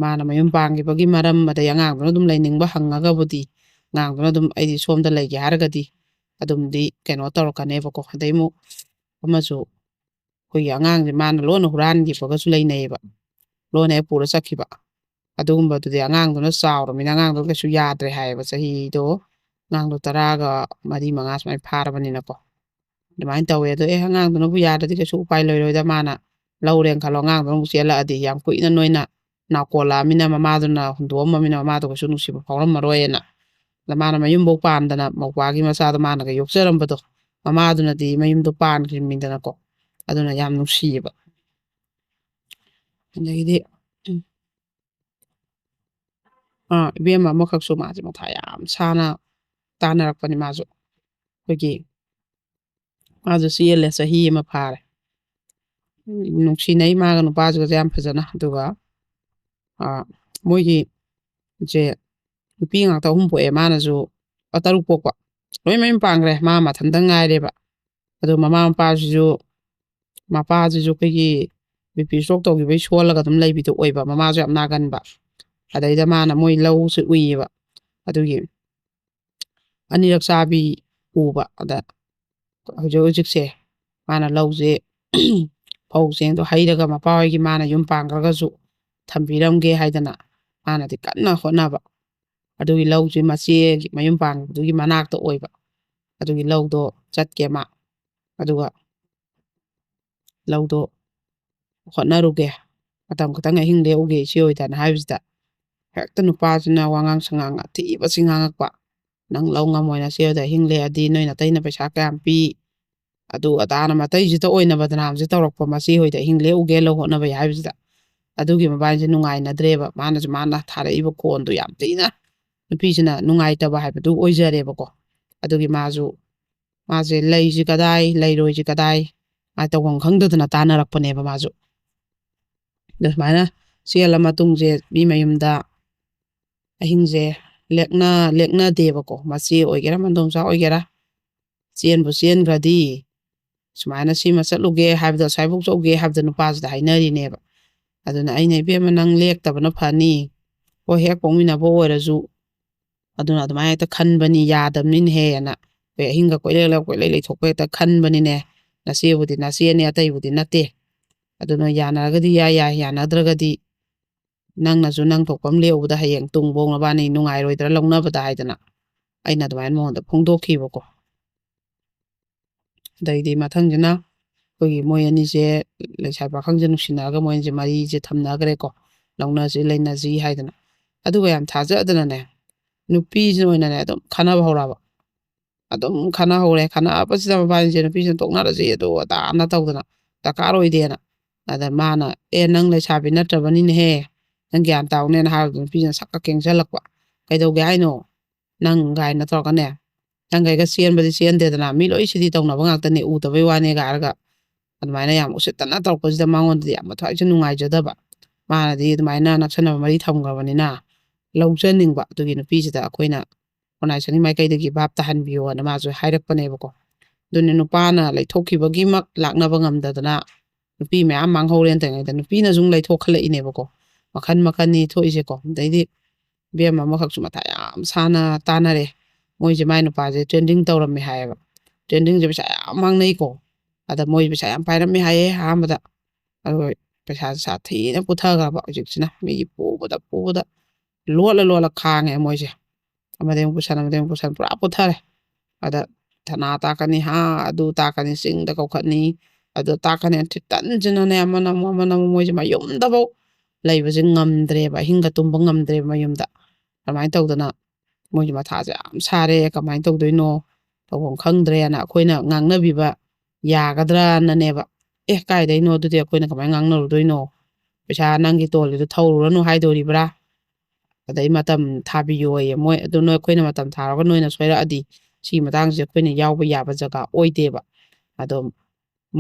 ꯃꯥꯅ ꯃꯌꯨꯝ ꯄꯥꯟꯈꯤꯕꯒꯤ ꯃꯔꯝ ꯑꯗꯩ ꯑꯉꯥꯡꯗꯨꯅ ꯑꯗꯨꯝ ꯂꯩꯅꯤꯡꯕ ꯍꯪꯉꯒꯕꯨꯗꯤ ꯑꯉꯥꯡꯗꯨꯅ ꯑꯗꯨꯝ ꯑꯩꯗꯤ ꯁꯣꯝꯗ ꯂꯩꯒꯦ ꯍꯥꯏꯔꯒꯗꯤ ꯑꯗꯨꯝꯗꯤ ꯀꯩꯅꯣ ꯇꯧꯔꯛꯀꯅꯦꯕꯀꯣ ꯑꯗꯩ ꯑꯃꯨꯛ ꯑꯃꯁꯨ ꯑꯩꯈꯣꯏꯒꯤ ꯑꯉꯥꯡꯁꯦ ꯃꯥꯅ ꯂꯣꯟꯅ ꯍꯨꯔꯥꯟꯈꯤꯕꯒꯁꯨ ꯂꯩꯅꯩꯌꯦꯕ ꯂꯣꯟꯅ ꯍꯦꯛ ꯄꯨꯔ ꯆꯠꯈꯤꯕ ꯑꯗꯨꯒꯨꯝꯕꯗꯨꯗꯤ ꯑꯉꯥꯡꯗꯨꯅ ꯆꯥꯎꯔꯕꯅꯤꯅ ꯑꯉꯥꯡꯗꯣ ꯀꯩꯁꯨ ꯌꯥꯗ꯭ꯔꯦ ꯍꯥꯏꯌꯦꯕ ꯆꯍꯤꯗꯣ ꯑꯉꯥꯡꯗꯣ 14 ꯁꯨꯃꯥꯏꯅ ꯐꯥꯔꯕꯅꯤꯅꯀꯣ ꯑꯗꯨꯃꯥꯏꯅ ꯇꯧꯋꯦ ꯑꯗꯣ ꯑꯉꯥꯡꯗꯨꯅꯕꯨ ꯌꯥꯗ꯭ꯔꯗꯤ ꯀꯩꯁꯨ ꯎꯄꯥꯏ ꯂꯩꯔꯣꯏꯗ ꯃꯥꯅ ꯂꯧꯔꯦꯅ ꯈꯜꯂꯣ ꯑꯉꯥꯡꯗꯨꯅ ꯑꯃꯨꯛ ꯆꯦꯜꯂꯛꯑꯗꯤ ꯌꯥꯝ ꯀꯨꯏꯅ ꯅꯣꯏꯅ ꯅꯥꯀꯣꯜꯂꯛꯑꯃꯤꯅ ꯃꯃꯥꯗꯨꯅ ꯍꯨꯟꯗꯣꯛꯑꯝꯃꯃꯤꯅ ꯃꯃꯥꯗꯣ ꯀꯩꯁꯨ ꯅꯨꯡꯁꯤꯕ ꯐꯥꯎꯔꯝꯃꯔꯣꯏꯅ ꯑꯗ ꯃꯥꯅ ꯃꯌꯨꯝꯐꯧ ꯄꯥꯟꯗꯅ ꯃꯧꯄ꯭ꯋꯥꯒꯤ ꯃꯆꯥꯗꯣ ꯃꯥꯅꯒ ꯌꯣꯛꯆꯔꯝꯕꯗꯣ ꯃꯃꯥꯗꯨꯅꯗꯤ ꯃꯌꯨꯝꯗꯣ ꯄꯥꯟꯈ꯭ꯔꯤꯕꯅꯤꯗꯅꯀꯣ ꯑꯗꯨꯅ ꯌꯥꯝ ꯅꯨꯡꯁꯤꯌꯦꯕ ꯑꯗꯒꯤꯗꯤ ꯏꯕꯦꯝꯃ ꯑꯃꯈꯛꯁꯨ ꯃꯥꯁꯦ ꯃꯊꯥ ꯌꯥꯝ ꯁꯥꯅ ꯇꯥꯟꯅꯔꯛꯄꯅꯤ ꯃꯥꯁꯨ ꯑꯩꯈꯣꯏꯒꯤ ꯃꯥꯁꯨ ꯆꯦꯜꯂꯦ ꯆꯍꯤ ꯑꯃ ꯐꯥꯔꯦ ꯅꯨꯡꯁꯤꯅꯩ ꯃꯥꯒ ꯅꯨꯄꯥꯁꯤꯒꯁꯦ ꯌꯥꯝ ꯐꯖꯅ ꯑꯗꯨꯒ ꯃꯣꯏꯒꯤ ꯁꯦ ꯅꯨꯄꯤ ꯉꯥꯛꯇ 3 ꯄꯣꯛꯑꯦ ꯃꯥꯅꯁꯨ 6 ꯄꯣꯛꯄ ꯂꯣꯏ ꯃꯌꯨꯝ ꯄꯥꯟꯈ꯭ꯔꯦ ꯃꯥ ꯃꯊꯟꯇ ꯉꯥꯏꯔꯦꯕ ꯑꯗꯣ ꯃꯄꯥꯁꯤꯁꯨ ꯑꯩꯈꯣꯏꯒꯤ BP ꯁ꯭ꯇ꯭ꯔꯣꯛ ꯇꯧꯈꯤꯕꯩ ꯁꯣꯜꯂꯒ ꯑꯗꯨꯝ ꯂꯩꯕꯤꯗꯣ ꯑꯣꯏꯕ ꯃꯃꯥꯁꯨ ꯌꯥꯝ ꯅꯥꯒꯟꯕ ꯑꯗꯩꯗ ꯃꯥꯅ ꯃꯣꯏ ꯂꯧꯁꯨ ꯎꯏꯌꯦꯕ ꯑꯗꯨꯒꯤ ꯑꯅꯤꯔꯛ ꯆꯥꯕꯤ ꯎꯕ ꯑꯗ ꯍꯧꯖꯤꯛꯁꯦ ꯃꯥꯅ ꯂꯧꯁꯦ ꯐꯧ ꯆꯦꯡꯗꯣ ꯍꯩꯔꯒ ꯃꯄꯥ ꯍꯣꯏꯒꯤ ꯃꯥꯅ ꯌꯨꯝ ꯄꯥꯟꯈ꯭ꯔꯒꯁꯨ ꯊꯝꯕꯤꯔꯝꯒꯦ ꯍꯥꯏꯗꯅ ꯃꯥꯅꯗꯤ ꯀꯟꯅ ꯍꯣꯠꯅꯕ ꯑꯗꯨꯒꯤ ꯂꯧꯁꯦ ꯃꯆꯦꯒꯤ ꯃꯌꯨꯝ ꯄꯥꯟꯕꯗꯨꯒꯤ ꯃꯅꯥꯛꯇ ꯑꯣꯏꯕ ꯑꯗꯨꯒꯤ ꯂꯧꯗꯣ ꯆꯠꯀꯦ ꯃꯥ ꯑꯗꯨꯒ ꯂꯧꯗꯣ ꯍꯣꯠꯅꯔꯨꯒꯦ ꯃꯇꯝ ꯈꯤꯇꯪ ꯑꯍꯤꯡ ꯂꯦꯛꯎꯒꯦ ꯏꯆꯦ ꯍꯣꯏꯗꯅ ꯍꯥꯏꯕꯁꯤꯗ ꯍꯦꯛꯇ ꯅꯨꯄꯥꯁꯤꯅ ꯋꯥꯉꯥꯡ ꯁꯉꯥꯡ ꯑꯊꯤꯕꯁꯤ ꯉꯥꯡꯉꯛꯄ ꯅꯪ ꯂꯧ ꯉꯝꯃꯣꯏ ꯅꯆꯦ ꯍꯣꯏꯗ ꯑꯍꯤꯡ ꯂꯦꯛꯑꯗꯤ ꯅꯣꯏ ꯅꯇꯩꯅ ꯄꯩꯁꯥ ꯀꯌꯥꯝ ꯄꯤ ꯑꯗꯨ ꯑꯗꯥꯅ ꯃꯇꯩꯁꯤꯗ ꯑꯣꯏꯅ ꯕꯗꯅꯥꯝꯁꯦ ꯇꯧꯔꯛꯄ ꯃꯆꯦ ꯍꯣꯏꯗ ꯑꯍꯤꯡ ꯂꯦꯛꯎꯒꯦ ꯂꯧ ꯍꯣꯠꯅꯕꯩ ꯍꯥꯏꯕꯁꯤꯗ ꯑꯗꯨꯒꯤ ꯃꯕꯥꯅꯤꯁꯦ ꯅꯨꯡꯉꯥꯏꯅꯗ꯭ꯔꯦꯕ ꯃꯥꯅ ꯊꯥꯔꯛꯏꯕ ꯈꯣꯟꯗꯣ ꯌꯥꯝ ꯊꯤꯅ ꯅꯨꯄꯤꯁꯤꯅ ꯅꯨꯡꯉꯥꯏꯇꯕ ꯍꯥꯏꯕꯗꯨ ꯑꯣꯏꯖꯔꯦꯕꯀோ ꯑꯗꯨꯒꯤ ꯃꯥꯁꯦ ꯂꯩꯁꯤ ꯀꯗꯥꯏ ꯂꯩꯔꯣꯏꯁꯤ ꯀꯗꯥꯏ ꯇꯧꯐꯝ ꯈꯪꯗꯗꯅ ꯇꯥꯟꯅꯔꯛꯄꯅꯦꯕ ꯃꯥꯁꯨ ꯑꯗ ꯁꯨꯃꯥꯏꯅ ꯆꯦꯜꯂ ꯃꯇꯨꯡꯁꯦ ꯃꯤ ꯃꯌꯨꯝꯗ ꯑꯍꯤꯡꯁꯦ ꯂꯦꯛꯅꯗꯦꯕꯀꯣ ꯃꯆꯦ ꯑꯣꯏꯒꯦꯔꯥ ꯃꯗꯣꯝꯆꯥ ꯑꯣꯏꯒꯦꯔꯥ ꯆꯦꯟꯕꯨ ꯆꯦꯟꯈ꯭ꯔꯗꯤ ꯁꯨꯃꯥꯏꯅ ꯁꯤꯃ ꯆꯠꯂꯨꯒꯦ ꯍꯥꯏꯕꯗ ꯑꯁ꯭ꯋꯥꯏꯐꯥꯎ ꯆꯧꯒꯦ ꯍꯥꯏꯕꯗ ꯅꯨꯄꯥꯁꯤꯗ ꯍꯥꯏꯅꯔꯤꯅꯦꯕ ꯑꯗꯨꯅ ꯑꯩꯅ ꯏꯕꯦꯝꯃ ꯅꯪ ꯂꯦꯛꯇꯕꯅ ꯐꯅꯤ ꯍꯣꯏ ꯍꯦꯛ ꯄꯣꯛꯃꯤꯟꯅꯕ ꯑꯣꯏꯔꯁꯨ ꯑꯗꯨꯅ ꯑꯗꯨꯃꯥꯏꯅ ꯍꯦꯛꯇ ꯈꯟꯕꯅꯤ ꯌꯥꯗꯕꯅꯤꯅꯦꯍꯦꯅ ꯑꯩꯈꯣꯏ ꯑꯍꯤꯡꯒ ꯀꯣꯏꯂꯩ ꯂꯩꯊꯣꯛꯄ ꯍꯦꯛꯇ ꯈꯟꯕꯅꯤꯅꯦ ꯅꯆꯦꯕꯨꯗꯤ ꯅꯆꯦꯅꯦ ꯑꯇꯩꯕꯨꯗꯤ ꯅꯠꯇꯦ ꯑꯗꯨꯅ ꯌꯥꯅꯔꯒꯗꯤ ꯌꯥꯏ ꯌꯥꯅꯗ꯭ꯔꯒꯗꯤ ꯅꯪꯅꯁꯨ ꯅꯪ ꯊꯣꯛꯄ ꯑꯃ ꯂꯦꯛꯎꯕꯗ ꯍꯌꯦꯡ ꯇꯨꯡꯕꯧ ꯅꯕꯥꯅꯤ ꯅꯨꯡꯉꯥꯏꯔꯣꯏꯗ꯭ꯔꯥ ꯂꯧꯅꯕꯗ ꯍꯥꯏꯗꯅ ꯑꯩꯅ ꯑꯗꯨꯃꯥꯏꯅ ꯃꯉꯣꯟꯗ ꯐꯣꯡꯗꯣꯛꯈꯤꯕꯀꯣ ꯑꯗꯩꯗꯤ ꯃꯊꯪꯁꯤꯅ ꯑꯩꯈꯣꯏꯒꯤ ꯃꯣꯏ ꯑꯅꯤꯁꯦ ꯂꯩꯁꯥꯕꯤ ꯄꯥꯈꯪꯁꯦ ꯅꯨꯡꯁꯤꯅꯔꯒ ꯃꯣꯏꯁꯦ ꯃꯔꯤꯁꯦ ꯊꯝꯅꯈ꯭ꯔꯦꯀꯣ ꯂꯧꯅꯁꯤ ꯂꯩꯅꯁꯤ ꯍꯥꯏꯗꯅ ꯑꯗꯨꯒ ꯌꯥꯝ ꯊꯥꯖꯗꯅꯅꯦ ꯅꯨꯄꯤꯁꯤꯅ ꯑꯣꯏꯅꯅꯦ ꯑꯗꯨꯝ ꯈꯟꯅꯕ ꯍꯧꯔꯛꯑꯕ ꯑꯗꯨꯝ ꯈꯟꯅꯍꯧꯔꯦ ꯈꯟꯅꯕꯁꯤꯗ ꯃꯕꯥꯅꯤꯁꯦ ꯅꯨꯄꯤꯁꯤꯅ ꯇꯣꯛꯅꯔꯁꯤ ꯑꯗꯨ ꯑꯗꯥꯅ ꯇꯧꯗꯅ ꯗꯔꯀꯥꯔ ꯑꯣꯏꯗꯦꯅ ꯑꯗ ꯃꯥꯅ ꯅꯪ ꯂꯩꯁꯥꯕꯤ ꯅꯠꯇ꯭ꯔꯕꯅꯤꯅꯦꯍꯦ ꯅꯪ ꯒ꯭ꯌꯥꯟ ꯇꯥꯎꯅꯦꯅ ꯍꯥꯏꯕꯗ ꯅꯨꯄꯤꯁꯤꯅ ꯁꯛꯀ ꯀꯦꯡꯁꯤꯜꯂꯛꯄ ꯀꯩꯗꯧꯒꯦ ꯍꯥꯏꯅꯣ ꯅꯪ ꯒꯥꯏꯅ ꯇꯧꯔꯒꯅꯦ ꯅꯪꯒꯩꯒ ꯆꯦꯟꯕꯗꯤ ꯆꯦꯟꯗꯦꯗꯅ ꯃꯤ ꯂꯣꯏ ꯁꯤꯗꯤ ꯇꯧꯅꯕ ꯉꯥꯛꯇꯅꯦ ꯎꯗꯕꯩ ꯋꯥꯅꯦꯒ ꯍꯥꯏꯔꯒ ꯑꯗꯨꯃꯥꯏꯅ ꯌꯥꯝ ꯎꯁꯤꯠꯇꯅ ꯇꯧꯔꯛꯄꯁꯤꯗ ꯃꯉꯣꯟꯗꯗꯤ ꯌꯥꯝ ꯊꯋꯥꯏꯁꯨ ꯅꯨꯡꯉꯥꯏꯖꯗꯕ ꯃꯥꯅꯗꯤ ꯑꯗꯨꯃꯥꯏꯅ ꯅꯛꯁꯟꯅꯕ ꯃꯔꯤ ꯊꯝꯈ꯭ꯔꯕꯅꯤꯅ ꯂꯧꯖꯅꯤꯡꯕ ꯑꯗꯨꯒꯤ ꯅꯨꯄꯤꯁꯤꯗ ꯑꯩꯈꯣꯏꯅ ꯈꯣꯟꯅꯥꯏ ꯃꯥꯏꯀꯩꯗꯒꯤ ꯚꯥꯞ ꯇꯥꯍꯟꯕꯤꯌꯣꯅ ꯃꯥꯁꯨ ꯍꯥꯏꯔꯛꯄꯅꯦꯕꯀꯣ ꯑꯗꯨꯅꯤ ꯅꯨꯄꯥꯅ ꯂꯩꯊꯣꯛꯈꯤꯕꯒꯤꯃꯛ ꯂꯥꯛꯅꯕ ꯉꯝꯗꯗꯅ ꯅꯨꯄꯤ ꯃꯌꯥꯝ ꯃꯥꯡꯍꯧꯔꯦꯅ ꯇꯧꯔꯤꯉꯩꯗ ꯅꯨꯄꯤꯅꯁꯨ ꯂꯩꯊꯣꯛꯈꯠꯂꯛꯏꯅꯦꯕꯀꯣ ꯃꯈꯟ ꯃꯈꯟꯅꯤ ꯊꯣꯛꯏꯁꯦꯀꯣ ꯑꯗꯩꯗꯤ ꯏꯕꯦꯝꯃ ꯑꯃꯈꯛꯁꯨ ꯃꯊꯥ ꯌꯥꯝ ꯁꯥꯅ ꯇꯥꯟꯅꯔꯦ ꯃꯣꯏꯁꯦ ꯃꯥꯏ ꯅꯨꯄꯥꯁꯦ ꯇ꯭ꯔꯦꯟꯗꯤꯡ ꯇꯧꯔꯝꯃꯦ ꯍꯥꯏꯌꯦꯕ ꯇ꯭ꯔꯦꯟꯗꯤꯡꯁꯦ ꯄꯩꯁꯥ ꯌꯥꯝ ꯃꯥꯡꯅꯩꯀꯣ ꯑꯗ ꯃꯣꯏ ꯄꯩꯁꯥ ꯌꯥꯝ ꯄꯥꯏꯔꯝꯃꯦ ꯍꯥꯏꯌꯦ ꯑꯍꯥꯟꯕꯗ ꯑꯗꯨꯒ ꯄꯩꯁꯥꯁꯦ ꯁꯥꯊꯤꯅ ꯄꯨꯊꯈ꯭ꯔꯕ ꯍꯧꯖꯤꯛꯁꯤꯅ ꯃꯤꯒꯤ ꯄꯨꯕꯗ ꯂꯣꯠꯂ ꯈꯥꯡꯉꯦ ꯃꯣꯏꯁꯦ ꯑꯃꯗꯩ ꯑꯃꯨꯛ ꯄꯨꯁꯟ ꯄꯨꯔꯥ ꯄꯨꯊꯔꯦ ꯑꯗ ꯊꯅꯥ ꯇꯥꯛꯀꯅꯤ ꯑꯗꯨ ꯇꯥꯛꯀꯅꯤ ꯆꯤꯡꯗ ꯀꯧꯈꯠꯅꯤ ꯑꯗꯨ ꯇꯥꯛꯀꯅꯤ ꯇꯟꯁꯤꯅꯅꯦ ꯑꯃꯅ ꯑꯃꯨꯛ ꯃꯣꯏꯁꯦ ꯃꯌꯨꯝꯗꯐꯥꯎ ꯂꯩꯕꯁꯦ ꯉꯝꯗ꯭ꯔꯦꯕ ꯑꯍꯤꯡꯒ ꯇꯨꯝꯕ ꯉꯝꯗ꯭ꯔꯦꯕ ꯃꯌꯨꯝꯗ ꯑꯗꯨꯃꯥꯏꯅ ꯇꯧꯗꯅ ꯃꯣꯏꯁꯦ ꯃꯊꯥꯁꯦ ꯌꯥꯝ ꯁꯥꯔꯦ ꯀꯃꯥꯏꯅ ꯇꯧꯗꯣꯏꯅꯣ ꯇꯧꯐꯝ ꯈꯪꯗ꯭ꯔꯦꯅ ꯑꯩꯈꯣꯏꯅ ꯉꯥꯡꯅꯕꯤꯕ ꯌꯥꯒꯗ꯭ꯔꯅꯅꯦꯕ ꯀꯥꯏꯗꯩꯅꯣ ꯑꯗꯨꯗꯤ ꯑꯩꯈꯣꯏꯅ ꯀꯃꯥꯏꯅ ꯉꯥꯡꯅꯔꯨꯗꯣꯏꯅೋ ꯄꯩꯁꯥ ꯅꯪꯒꯤ ꯇꯣꯜꯂꯤꯗꯣ ꯊꯧꯔꯨꯔꯅꯨ ꯍꯥꯏꯗꯣꯔꯤꯕ꯭ꯔꯥ ꯑꯗꯩ ꯃꯇꯝ ꯊꯥꯕꯤꯌꯣꯌꯦ ꯃꯣꯏ ꯑꯗꯨ ꯑꯩꯈꯣꯏꯅ ꯃꯇꯝ ꯊꯥꯔꯒ ꯅꯣꯏꯅ ꯁꯣꯏꯔꯛꯑꯗꯤ ꯁꯤꯒꯤ ꯃꯇꯥꯡꯁꯦ ꯑꯩꯈꯣꯏꯅ ꯌꯥꯎꯕ ꯌꯥꯕ ꯖꯒꯥ ꯑꯣꯏꯗꯦꯕ ꯑꯗꯣ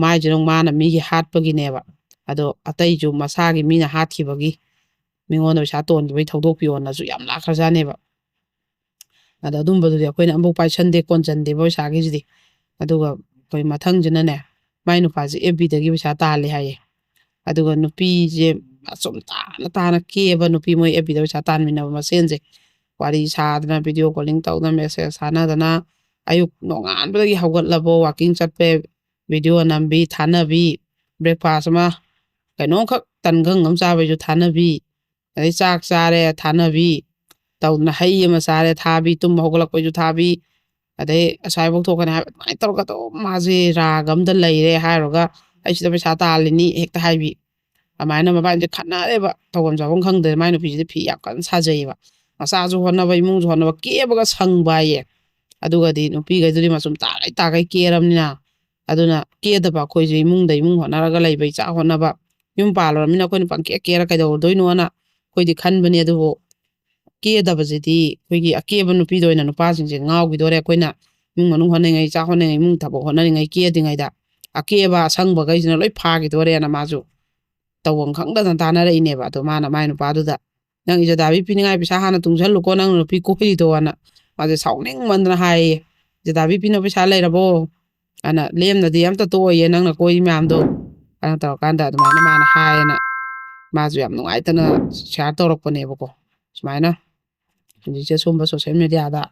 ꯃꯥꯏꯁꯤꯅ ꯃꯥꯅ ꯃꯤꯒꯤ ꯍꯥꯠꯄꯒꯤꯅꯦꯕ ꯑꯗꯣ ꯑꯇꯩꯁꯨ ꯃꯁꯥꯒꯤ ꯃꯤꯅ ꯍꯥꯠꯈꯤꯕꯒꯤ ꯃꯤꯉꯣꯟꯗ ꯄꯩꯁꯥ ꯇꯣꯟꯈꯤꯕꯒꯤ ꯊꯧꯗꯣꯛꯄꯤꯌꯣꯅꯁꯨ ꯌꯥꯝ ꯂꯥꯛꯈ꯭ꯔꯖꯥꯠꯅꯦꯕ ꯑꯗ ꯑꯗꯨꯝꯕꯗꯨꯗꯤ ꯑꯩꯈꯣꯏꯅ ꯑꯃꯐꯥꯎ ꯄꯥꯏꯁꯟꯗꯦ ꯀꯣꯟꯁꯤꯟꯗꯦꯕ ꯄꯩꯁꯥꯒꯤꯁꯤꯗꯤ ꯑꯗꯨꯒ ꯑꯩꯈꯣই ꯃꯊꯪꯁꯤꯅꯅꯦ ꯃꯥꯏ ꯅꯨꯄꯥꯁꯦ FBꯗꯒꯤ ꯄꯩꯁా ꯇꯥꯜꯂꯦ ꯍꯥꯏꯌꯦ ꯑꯗꯨꯒ ꯅꯨꯄꯤꯁꯦ ꯑꯁꯨꯝ ꯇꯥꯅ ꯀꯦꯕ ꯅꯨꯄꯤ ꯃꯣꯏ FBꯗ ꯄꯩꯁꯥ ꯇꯥꯟꯃꯤꯟꯅꯕ ꯃꯁꯦꯟꯁꯦ ꯋꯥꯔꯤ ꯁꯥꯗꯅ ꯚꯤꯗꯤꯑꯣ ꯀꯣꯂꯤꯡ ꯇꯧꯗꯅ ꯃꯦꯁꯦꯖ ꯊꯥꯅꯗꯅ ꯑꯌꯨꯛ ꯅꯣꯡꯉꯥꯟꯕꯗꯒꯤ ꯍꯧꯒꯠꯂꯕ ꯋꯥꯛꯀꯤꯡ ꯆꯠꯄ ꯚꯤꯗꯤꯑꯣ ꯅꯝꯕꯤ ꯊꯥꯅꯕꯤ ꯕ꯭ꯔꯦꯛꯐꯥꯁ ꯑꯃ ꯀꯩꯅꯣꯝꯈꯛ ꯇꯟꯒꯪ ꯑꯃ ꯆꯥꯕꯩꯁꯨ ꯊꯥꯅꯕꯤ ꯑꯗꯩ ꯆꯥꯛ ꯆꯥꯔꯦ ꯊꯥꯅꯕꯤ ꯇꯧꯗꯅ ꯍꯩ ꯑꯃ ꯆꯥꯔꯦ ꯊꯥꯕꯤ ꯇꯨꯝꯕ ꯍꯧꯒꯠꯂꯛꯄꯩꯁꯨ ꯊꯥꯕꯤ ꯑꯗꯩ ꯑꯁ꯭ꯋꯥꯏꯐꯥꯎ ꯊꯣꯛꯀꯅꯤ ꯍꯥꯏꯕ ꯑꯗꯨꯃꯥꯏꯅ ꯇꯧꯔꯒ ꯑꯗꯨꯝ ꯃꯥꯁꯦ ꯔꯥꯒ ꯑꯝꯗ ꯂꯩꯔꯦ ꯍꯥꯏꯔꯒ ꯑꯩ ꯁꯤꯗ ꯄꯩꯁꯥ ꯇꯥꯜꯂꯤꯅꯤ ꯍꯦꯛꯇ ꯍꯥꯏꯕꯤ ꯑꯗꯨꯃꯥꯏꯅ ꯃꯕꯥꯅꯤꯁꯦ ꯈꯠꯅꯔꯦꯕ ꯇꯧꯐꯝ ꯆꯥꯐꯝ ꯈꯪꯗ꯭ꯔꯦ ꯃꯥꯏ ꯅꯨꯄꯤꯁꯤꯗꯤ ꯐꯤ ꯌꯥꯝ ꯀꯟꯅ ꯁꯥꯖꯩꯌꯦꯕ ꯃꯆꯥꯁꯨ ꯍꯣꯠꯅꯕ ꯏꯃꯨꯡꯁꯨ ꯍꯣꯠꯅꯕ ꯀꯦꯕꯒ ꯁꯪꯕ ꯍꯥꯏꯌꯦ ꯑꯗꯨꯒꯗꯤ ꯅꯨꯄꯤꯈꯩꯗꯨꯗꯤ ꯃꯆꯨꯝ ꯇꯥꯈꯩ ꯇꯥꯈꯩ ꯀꯦꯔꯕꯅꯤꯅ ꯑꯗꯨꯅ ꯀꯦꯗꯕ ꯑꯩꯈꯣꯏꯁꯦ ꯏꯃꯨꯡꯗ ꯏꯃꯨꯡ ꯍꯣꯠꯅꯔꯒ ꯂꯩꯕ ꯏꯆꯥ ꯍꯣꯠꯅꯕ ꯌꯨꯝ ꯄꯥꯜꯂꯨꯔꯕꯅꯤꯅ ꯑꯩꯈꯣꯏꯅ ꯄꯪꯀꯦ ꯀꯦꯔ ꯀꯩꯗꯧꯔꯗꯣꯏꯅꯣꯅ ꯑꯩꯈꯣꯏꯗꯤ ꯈꯟꯕꯅꯤ ꯑꯗꯨꯕꯨ ꯀꯦꯗꯕꯁꯤꯗꯤ ꯑꯩꯈꯣꯏꯒꯤ ꯑꯀꯦꯕ ꯅꯨꯄꯤꯗ ꯑꯣꯏꯅ ꯅꯨꯄꯥꯁꯤꯡꯁꯦ ꯉꯥꯎꯈꯤꯗꯣꯔꯦ ꯑꯩꯈꯣꯏꯅ ꯏꯃꯨꯡ ꯃꯅꯨꯡ ꯍꯣꯠꯅꯔꯤꯉꯩ ꯆꯥꯛ ꯍꯣꯠꯅꯔꯤꯉꯩ ꯏꯃꯨꯡ ꯊꯕꯛ ꯍꯣꯠꯅꯔꯤꯉꯩ ꯀꯦꯗ꯭ꯔꯤꯉꯩꯗ ꯑꯀꯦꯕ ꯑꯁꯪꯕꯈꯩꯁꯤꯅ ꯂꯣꯏ ꯐꯥꯈꯤꯗꯣꯔꯦꯅ ꯃꯥꯁꯨ ꯇꯧꯐꯝ ꯈꯪꯗꯗꯅ ꯇꯥꯟꯅꯔꯛꯏꯅꯦꯕ ꯑꯗꯣ ꯃꯥꯅ ꯃꯥꯏ ꯅꯨꯄꯥꯗꯨꯗ ꯅꯪ ꯏꯖꯗꯥꯕꯤ ꯄꯤꯅꯤꯡꯉꯥꯏ ꯄꯩꯁా ꯍꯥꯟꯅ ꯇꯨꯡꯁꯤꯜꯂꯨꯀꯣ ꯅꯪ ꯅꯨꯄꯤ ꯀꯣꯏꯔꯤꯗꯣꯅ ꯃꯥꯁꯦ ꯁꯥꯎꯅꯤꯡꯃꯟꯗꯅ ꯍꯥꯏꯌꯦ ꯏꯖꯗꯥꯕꯤ ꯄꯤꯅ ꯄꯩꯁꯥ ꯂꯩꯔꯕꯣ ꯑꯅ ꯂꯦꯝꯅꯗꯤ ꯑꯝꯇ ꯇꯣꯛꯑꯣꯌꯦ ꯅꯪꯅ ꯀꯣꯏꯔꯤ ꯃꯌꯥꯝꯗꯣ ꯑꯅ ꯇꯧꯔꯀꯥꯟꯗ ꯑꯗꯨꯃꯥꯏꯅ ꯃꯥꯅ ꯍꯥꯏꯌꯦꯅ ꯃꯥꯁꯨ ꯌꯥꯝ ꯅꯨꯡꯉꯥꯏꯇꯅ ꯁꯤꯌꯥꯔ ꯇꯧꯔꯛꯄꯅꯦꯕꯀꯣ ꯁꯨꯃꯥꯏꯅ ꯍꯧꯖꯤꯛꯁꯦ ꯁꯨꯝꯕ ꯁꯣꯁꯦꯜ ꯃꯦꯗꯤꯌꯥꯗ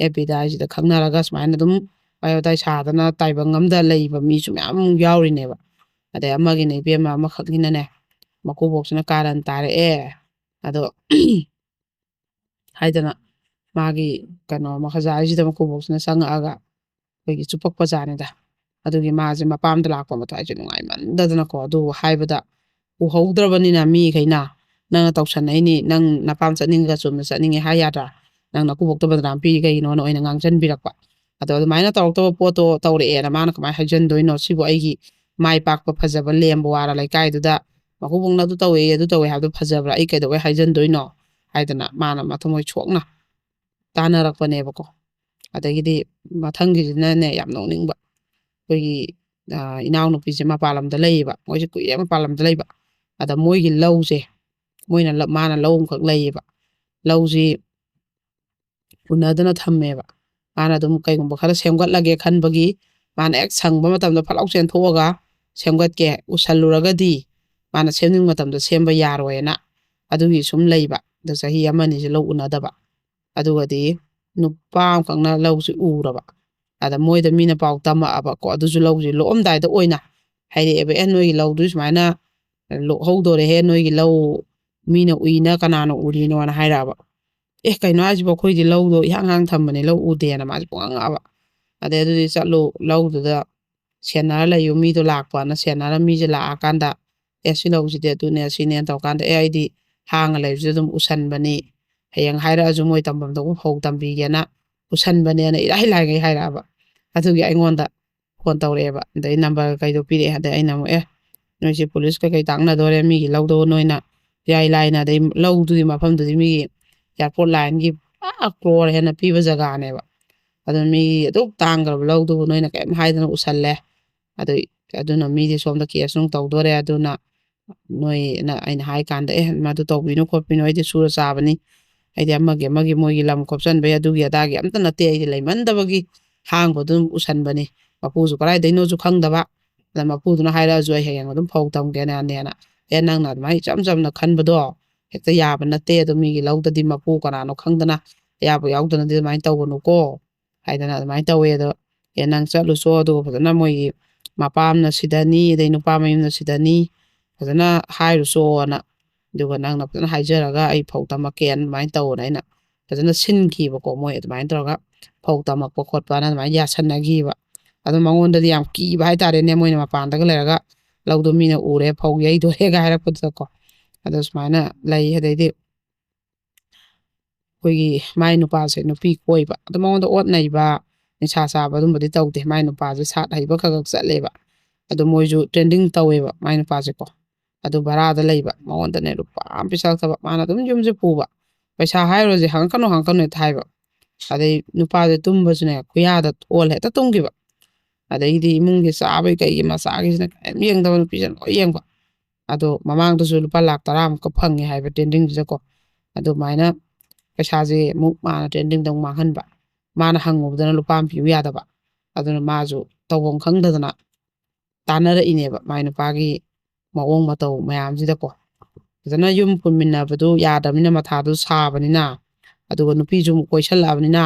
ꯑꯦꯐ.ꯕꯤꯗ ꯍꯥꯏꯁꯤꯗ ꯈꯪꯅꯔꯒ ꯁꯨꯃꯥꯏꯅ ꯑꯗꯨꯝ ꯋꯥꯔꯤ ꯋꯥꯇꯥꯏ ꯁꯥꯗꯅ ꯇꯥꯏꯕꯪ ꯑꯝꯗ ꯂꯩꯕ ꯃꯤꯁꯨ ꯃꯌꯥꯝ ꯌꯥꯎꯔꯤꯅꯦꯕ ꯑꯗꯩ ꯑꯃꯒꯤꯅ ꯏꯕꯦꯝꯃ ꯑꯃꯈꯛꯅꯤꯅꯅꯦ ꯃꯀꯨꯕꯣꯛꯁꯤꯅ ꯀꯥꯔꯟ ꯇꯥꯔꯛꯑꯦ ꯑꯗꯣ ꯍꯥꯏꯗꯅ ꯃꯥꯒꯤ ꯀꯩꯅꯣ ꯃꯈꯖꯥꯏꯁꯤꯗ ꯃꯀꯨꯕꯣꯛꯁꯤꯅ ꯆꯪꯉꯛꯑꯒ ꯑꯩꯈꯣꯏꯒꯤ ꯆꯨꯞꯄꯛꯄ ꯖꯥꯠꯅꯤꯗ ꯑꯗꯨꯒꯤ ꯃꯥꯁꯦ ꯃꯄꯥꯝꯗ ꯂꯥꯛꯄ ꯃꯊ꯭ꯋꯥꯏꯁꯦ ꯅꯨꯡꯉꯥꯏꯃꯟꯗꯗꯅꯀꯣ ꯑꯗꯨ ꯍꯥꯏꯕꯗ ꯎꯍꯧꯗ꯭ꯔꯕꯅꯤꯅ ꯃꯤꯈꯩꯅ ꯅꯪꯅ ꯇꯧꯁꯟꯅꯩꯅꯤ ꯅꯪ ꯅꯄꯥꯝ ꯆꯠꯅꯤꯡꯉꯒ ꯆꯨꯝꯅ ꯆꯠꯅꯤꯡꯉꯦ ꯍꯥꯏ ꯌꯥꯗ꯭ꯔꯥ ꯅꯪ ꯅꯀꯨꯕꯣꯛꯇ ꯕꯗꯅꯥꯝ ꯄꯤꯔꯤ ꯀꯩꯒꯤꯅꯣꯅ ꯑꯣꯏꯅ ꯉꯥꯡꯁꯤꯟꯕꯤꯔꯛꯄ ꯑꯗꯣ ꯑꯗꯨꯃꯥꯏꯅ ꯇꯧꯔꯛꯇꯕ ꯄꯣꯠꯇꯣ ꯇꯧꯔꯛꯑꯦꯅ ꯃꯥꯅ ꯀꯃꯥꯏꯅ ꯍꯥꯏꯖꯟꯗꯣꯏꯅꯣ ꯁꯤꯕꯨ ꯑꯩꯒꯤ ꯃꯥꯏ ꯄꯥꯛꯄ ꯐꯖꯕ ꯂꯦꯝꯕ ꯋꯥꯔ ꯂꯩꯀꯥꯏꯗꯨꯗ ꯃꯀꯨꯕꯣꯛꯅ ꯑꯗꯨ ꯇꯧꯋꯦ ꯍꯥꯏꯕꯗꯣ ꯐꯖꯕ꯭ꯔꯥ ꯑꯩ ꯀꯩꯗꯧꯕꯩ ꯍꯥꯏꯖꯟꯗꯣꯏꯅꯣ ꯍꯥꯏꯗꯅ ꯃꯥꯅ ꯃꯊꯃꯣꯏ ꯁꯣꯛꯅ ꯇꯥꯟꯅꯔꯛꯄꯅꯦꯕꯀꯣ ꯑꯗꯒꯤꯗꯤ ꯃꯊꯪꯒꯤꯁꯤꯅꯅꯦ ꯌꯥꯝ ꯅꯣꯛꯅꯤꯡꯕ ꯑꯩꯈꯣꯏꯒꯤ ꯏꯅꯥꯎꯅꯨꯄꯤꯁꯦ ꯃꯄꯥꯟ ꯂꯝꯗ ꯂꯩꯌꯦꯕ ꯃꯣꯏꯁꯦ ꯀꯨꯏꯔꯦ ꯃꯄꯥꯟ ꯂꯝꯗ ꯂꯩꯕ ꯑꯗ ꯃꯣꯏꯒꯤ ꯂꯧꯁꯦ ꯃꯥꯅ ꯂꯧ ꯑꯃꯈꯛ ꯂꯩꯌꯦꯕ ꯂꯧꯁꯤ ꯎꯅꯗꯅ ꯊꯝꯃꯦꯕ ꯃꯥꯅ ꯑꯗꯨꯝ ꯀꯩꯒꯨꯝꯕ ꯈꯔ ꯁꯦꯝꯒꯠꯂꯒꯦ ꯈꯟꯕꯒꯤ ꯃꯥꯅ ꯍꯦꯛ ꯁꯪꯕ ꯃꯇꯝꯗ ꯐꯠꯂꯥꯎ ꯆꯦꯟꯊꯣꯛꯑꯒ ꯁꯦꯝꯒꯠꯀꯦ ꯎꯁꯜꯂꯨꯔꯒꯗꯤ ꯃꯥꯅ ꯁꯦꯝꯅꯤꯡꯕ ꯃꯇꯝꯗ ꯁꯦꯝꯕ ꯌꯥꯔꯣꯏꯅ ꯑꯗꯨꯒꯤ ꯁꯨꯝ ꯂꯩꯕ ꯑꯗꯣ ꯆꯍꯤ ꯑꯃꯅꯤꯁꯦ ꯂꯧ ꯎꯅꯗꯕ ꯑꯗꯨꯒꯗꯤ ꯅꯨꯄꯥ ꯑꯃꯈꯛꯅ ꯂꯧꯁꯤ ꯎꯔꯕ ꯑꯗ ꯃꯣꯏꯗ ꯃꯤꯅ ꯄꯥꯎ ꯇꯝꯃꯛꯑꯕꯀꯣ ꯑꯗꯨꯁꯨ ꯂꯧꯁꯤ ꯂꯣꯛꯑꯝꯗꯥꯏꯗ ꯑꯣꯏꯅ ꯍꯥꯏꯔꯛꯑꯦꯕ ꯅꯣꯏꯒꯤ ꯂꯧꯗꯨ ꯁꯨꯃꯥꯏꯅ ꯂꯣꯛꯍꯧꯗꯣꯔꯦꯍꯦ ꯅꯣꯏꯒꯤ ꯂꯧ ꯃꯤꯅ ꯎꯏꯅ ꯀꯅꯥꯅ ꯎꯔꯤꯅꯣꯅ ꯍꯥꯏꯔꯛꯑꯕ ꯀꯩꯅꯣ ꯍꯥꯏꯁꯤꯕꯣ ꯑꯩꯈꯣꯏꯗꯤ ꯂꯧꯗꯣ ꯏꯍꯥꯡ ꯍꯥꯡ ꯊꯝꯕꯅꯦ ꯂꯧ ꯎꯗꯦꯅ ꯃꯥꯁꯦ ꯄꯨꯡꯉꯛꯑꯕ ꯑꯗꯩ ꯑꯗꯨꯗꯤ ꯆꯠꯂꯨ ꯂꯧꯗꯨꯗ ꯁꯦꯟꯅꯔ ꯂꯩꯌꯨ ꯃꯤꯗꯣ ꯂꯥꯛꯄꯅ ꯁꯦꯟꯅꯔ ꯃꯤꯁꯦ ꯂꯥꯛꯑꯀꯥꯟꯗ ꯁꯤ ꯂꯧꯁꯤꯗꯤ ꯑꯗꯨꯅꯦ ꯁꯤꯅꯦꯅ ꯇꯧꯔꯀꯥꯟꯗ ꯑꯩꯗꯤ ꯍꯥꯡꯉ ꯂꯩꯕꯁꯤꯗ ꯑꯗꯨꯝ ꯎꯁꯟꯕꯅꯤ ꯍꯌꯦꯡ ꯍꯥꯏꯔꯛꯑꯁꯨ ꯃꯣꯏ ꯇꯝꯐꯝꯗꯕꯨ ꯐꯧ ꯇꯝꯕꯤꯒꯦꯅ ꯎꯁꯟꯕꯅꯦꯅ ꯏꯔꯥꯏ ꯂꯥꯏꯒꯩ ꯍꯥꯏꯔꯛꯑꯕ ꯑꯗꯨꯒꯤ ꯑꯩꯉꯣꯟꯗ ꯐꯣꯟ ꯇꯧꯔꯛꯑꯦꯕ ꯑꯗꯩ ꯅꯝꯕꯔ ꯀꯩꯗꯣ ꯄꯤꯔꯛꯑꯦ ꯑꯗꯩ ꯑꯩꯅ ꯑꯃꯨꯛ ꯅꯣꯏꯁꯦ ꯄꯨꯂꯤꯁ ꯀꯩꯀꯩ ꯇꯥꯛꯅꯗꯣꯔꯦ ꯃꯤꯒꯤ ꯂꯧꯗꯣ ꯅꯣꯏꯅ ꯏꯔꯥꯏ ꯂꯥꯏꯅ ꯑꯗꯩ ꯂꯧꯗꯨꯒꯤ ꯃꯐꯝꯗꯨꯗꯤ ꯃꯤꯒꯤ ꯑꯦꯌꯥꯔꯄꯣꯔꯠ ꯂꯥꯏꯟꯒꯤ ꯀ꯭ꯔꯣꯔ ꯍꯦꯟꯅ ꯄꯤꯕ ꯖꯒꯥꯅꯦꯕ ꯑꯗꯨꯅ ꯃꯤꯒꯤ ꯑꯗꯨꯛ ꯇꯥꯡꯈ꯭ꯔꯕ ꯂꯧꯗꯨꯕꯨ ꯅꯣꯏꯅ ꯀꯔꯤꯝ ꯍꯥꯏꯗꯅ ꯎꯁꯜꯂꯦ ꯑꯗꯨꯅ ꯃꯤꯗꯤ ꯁꯣꯝꯗ ꯀꯦꯁ ꯅꯨꯡ ꯇꯧꯗꯣꯔꯦ ꯑꯗꯨꯅ ꯅꯣꯏꯅ ꯑꯩꯅ ꯍꯥꯏ ꯀꯥꯟꯗ ꯃꯗꯨ ꯇꯧꯕꯤꯅꯨ ꯈꯣꯠꯄꯤꯅꯨ ꯑꯩꯗꯤ ꯁꯨꯔ ꯆꯥꯕꯅꯤ ꯑꯩꯗꯤ ꯑꯃꯒꯤ ꯃꯣꯏꯒꯤ ꯂꯝ ꯈꯣꯞꯆꯟꯕꯩ ꯑꯗꯨꯒꯤ ꯑꯗꯥꯒꯤ ꯑꯝꯇ ꯅꯠꯇꯦ ꯑꯩꯗꯤ ꯂꯩꯃꯟꯗꯕꯒꯤ ꯍꯥꯡꯕꯗꯨ ꯑꯗꯨꯝ ꯎꯁꯟꯕꯅꯤ ꯃꯄꯨꯁꯨ ꯀꯗꯥꯏꯗꯩꯅꯣꯁꯨ ꯈꯪꯗꯕ ꯑꯗ ꯃꯄꯨꯗꯨꯅ ꯍꯥꯏꯔꯛꯑꯁꯨ ꯑꯩ ꯍꯌꯦꯡ ꯑꯗꯨꯝ ꯐꯧ ꯇꯝꯒꯦꯅꯅꯦꯅ ꯅꯪꯅ ꯑꯗꯨꯃꯥꯏꯅ ꯏꯆꯝ ꯆꯝꯅ ꯈꯟꯕꯗꯣ ꯍꯦꯛꯇ ꯌꯥꯕ ꯅꯠꯇꯦ ꯑꯗꯣ ꯃꯤꯒꯤ ꯂꯧꯗꯗꯤ ꯃꯄꯨ ꯀꯅꯥꯅꯣ ꯈꯪꯗꯅ ꯑꯌꯥꯕ ꯌꯥꯎꯗꯅꯗꯤ ꯑꯗꯨꯃꯥꯏꯅ ꯇꯧꯒꯅꯨꯀꯣ ꯍꯥꯏꯗꯅ ꯑꯗꯨꯃꯥꯏꯅ ꯇꯧꯋꯦ ꯑꯗꯣ ꯅꯪ ꯆꯠꯂꯨꯆꯣ ꯑꯗꯨꯒ ꯐꯖꯅ ꯃꯣꯏꯒꯤ ꯃꯄꯥꯝꯅ ꯁꯤꯗꯅꯤ ꯑꯗꯩ ꯅꯨꯄꯥ ꯃꯌꯨꯝꯅ ꯁꯤꯗꯅꯤ ꯐꯖꯅ ꯍꯥꯏꯔꯨꯆꯣꯅ ꯑꯗꯨꯒ ꯅꯪꯅ ꯐꯖꯅ ꯍꯥꯏꯖꯔꯒ ꯑꯩ ꯐꯧ ꯇꯝꯃꯛꯀꯦꯅ ꯑꯗꯨꯃꯥꯏꯅ ꯇꯧꯅ ꯑꯩꯅ ꯐꯖꯅ ꯁꯤꯟꯈꯤꯕꯀꯣ ꯃꯣꯏ ꯑꯗꯨꯃꯥꯏꯅ ꯇꯧꯔꯒ ꯐꯧ ꯇꯝꯃꯛꯄ ꯈꯣꯠꯄꯅ ꯑꯗꯨꯃꯥꯏꯅ ꯌꯥꯁꯟꯅꯈꯤꯕ ꯑꯗꯣ ꯃꯉꯣꯟꯗꯗꯤ ꯌꯥꯝ ꯀꯤꯕ ꯍꯥꯏꯇꯥꯔꯦꯅꯦ ꯃꯣꯏꯅ ꯃꯄꯥꯟꯗꯒ ꯂꯩꯔꯒ ꯂꯧꯗꯣ ꯃꯤꯅ ꯎꯔꯦ ꯐꯧ ꯌꯩꯗꯣꯔꯦꯒ ꯍꯥꯏꯔꯛꯄꯗꯨꯗꯀꯣ ꯑꯗꯣ ꯁꯨꯃꯥꯏꯅ ꯂꯩ ꯑꯗꯩꯗꯤ ꯑꯩꯈꯣꯏꯒꯤ ꯃꯥꯏ ꯅꯨꯄꯥꯁꯦ ꯅꯨꯄꯤ ꯀꯣꯏꯕ ꯑꯗꯣ ꯃꯉꯣꯟꯗ ꯑꯣꯠ ꯅꯩꯕ ꯅꯤꯁꯥ ꯆꯥꯕ ꯑꯗꯨꯝꯕꯗꯤ ꯇꯧꯗꯦ ꯃꯥꯏ ꯅꯨꯄꯥꯁꯦ ꯁꯥꯠ ꯍꯩꯕ ꯈꯛ ꯆꯠꯂꯦꯕ ꯑꯗꯣ ꯃꯣꯏꯁꯨ ꯇ꯭ꯔꯦꯟꯗꯤꯡ ꯇꯧꯋꯦꯕ ꯃꯥꯏ ꯅꯨꯄꯥꯁꯦꯀꯣ ꯑꯗꯨ ꯚꯔꯥꯗ ꯂꯩꯕ ꯃꯉꯣꯟꯗꯅꯦ ꯂꯨꯄꯥ ꯑꯃ ꯄꯤꯁꯜꯂꯛꯇꯕ ꯃꯥꯅ ꯑꯗꯨꯝ ꯌꯨꯝꯁꯦ ꯄꯨꯕ ꯄꯩꯁꯥ ꯍꯥꯏꯔꯨꯔꯁꯦ ꯍꯪꯉꯛꯀꯅꯨ ꯍꯦꯛꯇ ꯍꯥꯏꯕ ꯑꯗꯩ ꯅꯨꯄꯥꯁꯦ ꯇꯨꯝꯕꯁꯨꯅꯦ ꯈꯨꯌꯥꯗ ꯑꯣꯜ ꯍꯦꯛꯇ ꯇꯨꯝꯈꯤꯕ ꯑꯗꯩꯗꯤ ꯏꯃꯨꯡꯒꯤ ꯆꯥꯕꯩ ꯀꯩꯒꯤ ꯃꯆꯥꯒꯤꯁꯤꯅ ꯀꯔꯤꯝ ꯌꯦꯡꯗꯕ ꯅꯨꯄꯤꯁꯤꯅ ꯂꯣꯏ ꯌꯦꯡꯕ ꯑꯗꯣ ꯃꯃꯥꯡꯗꯁꯨ ꯂꯨꯄꯥ ꯂꯥꯛ 10 ꯐꯪꯉꯦ ꯍꯥꯏꯕ ꯇ꯭ꯔꯦꯟꯗꯤꯡꯁꯤꯗꯀꯣ ꯑꯗꯨꯃꯥꯏꯅ ꯄꯩꯁꯥꯁꯦ ꯑꯃꯨꯛ ꯃꯥꯅ ꯇ꯭ꯔꯦꯟꯗꯤꯡꯗ ꯑꯃꯨꯛ ꯃꯥꯡꯍꯟꯕ ꯃꯥꯅ ꯍꯪꯉꯨꯕꯗꯅ ꯂꯨꯄꯥ ꯑꯃ ꯄꯤꯌꯨ ꯌꯥꯗꯕ ꯑꯗꯨꯅ ꯃꯥꯁꯨ ꯇꯧꯐꯝ ꯈꯪꯗꯗꯅ ꯇꯥꯟꯅꯔꯛꯏꯅꯦꯕ ꯃꯥꯏ ꯅꯨꯄꯥꯒꯤ ꯃꯑꯣꯡ ꯃꯇꯧ ꯃꯌꯥꯝꯁꯤꯗꯀꯣ ꯐꯖꯅ ꯌꯨꯝ ꯄꯨꯟꯃꯤꯟꯅꯕꯗꯨ ꯌꯥꯗꯕꯅꯤꯅ ꯃꯊꯥꯗꯨ ꯁꯥꯕꯅꯤꯅ ꯑꯗꯨꯒ ꯅꯨꯄꯤꯁꯨ ꯑꯃꯨꯛ ꯀꯣꯏꯁꯜꯂꯛꯑꯕꯅꯤꯅ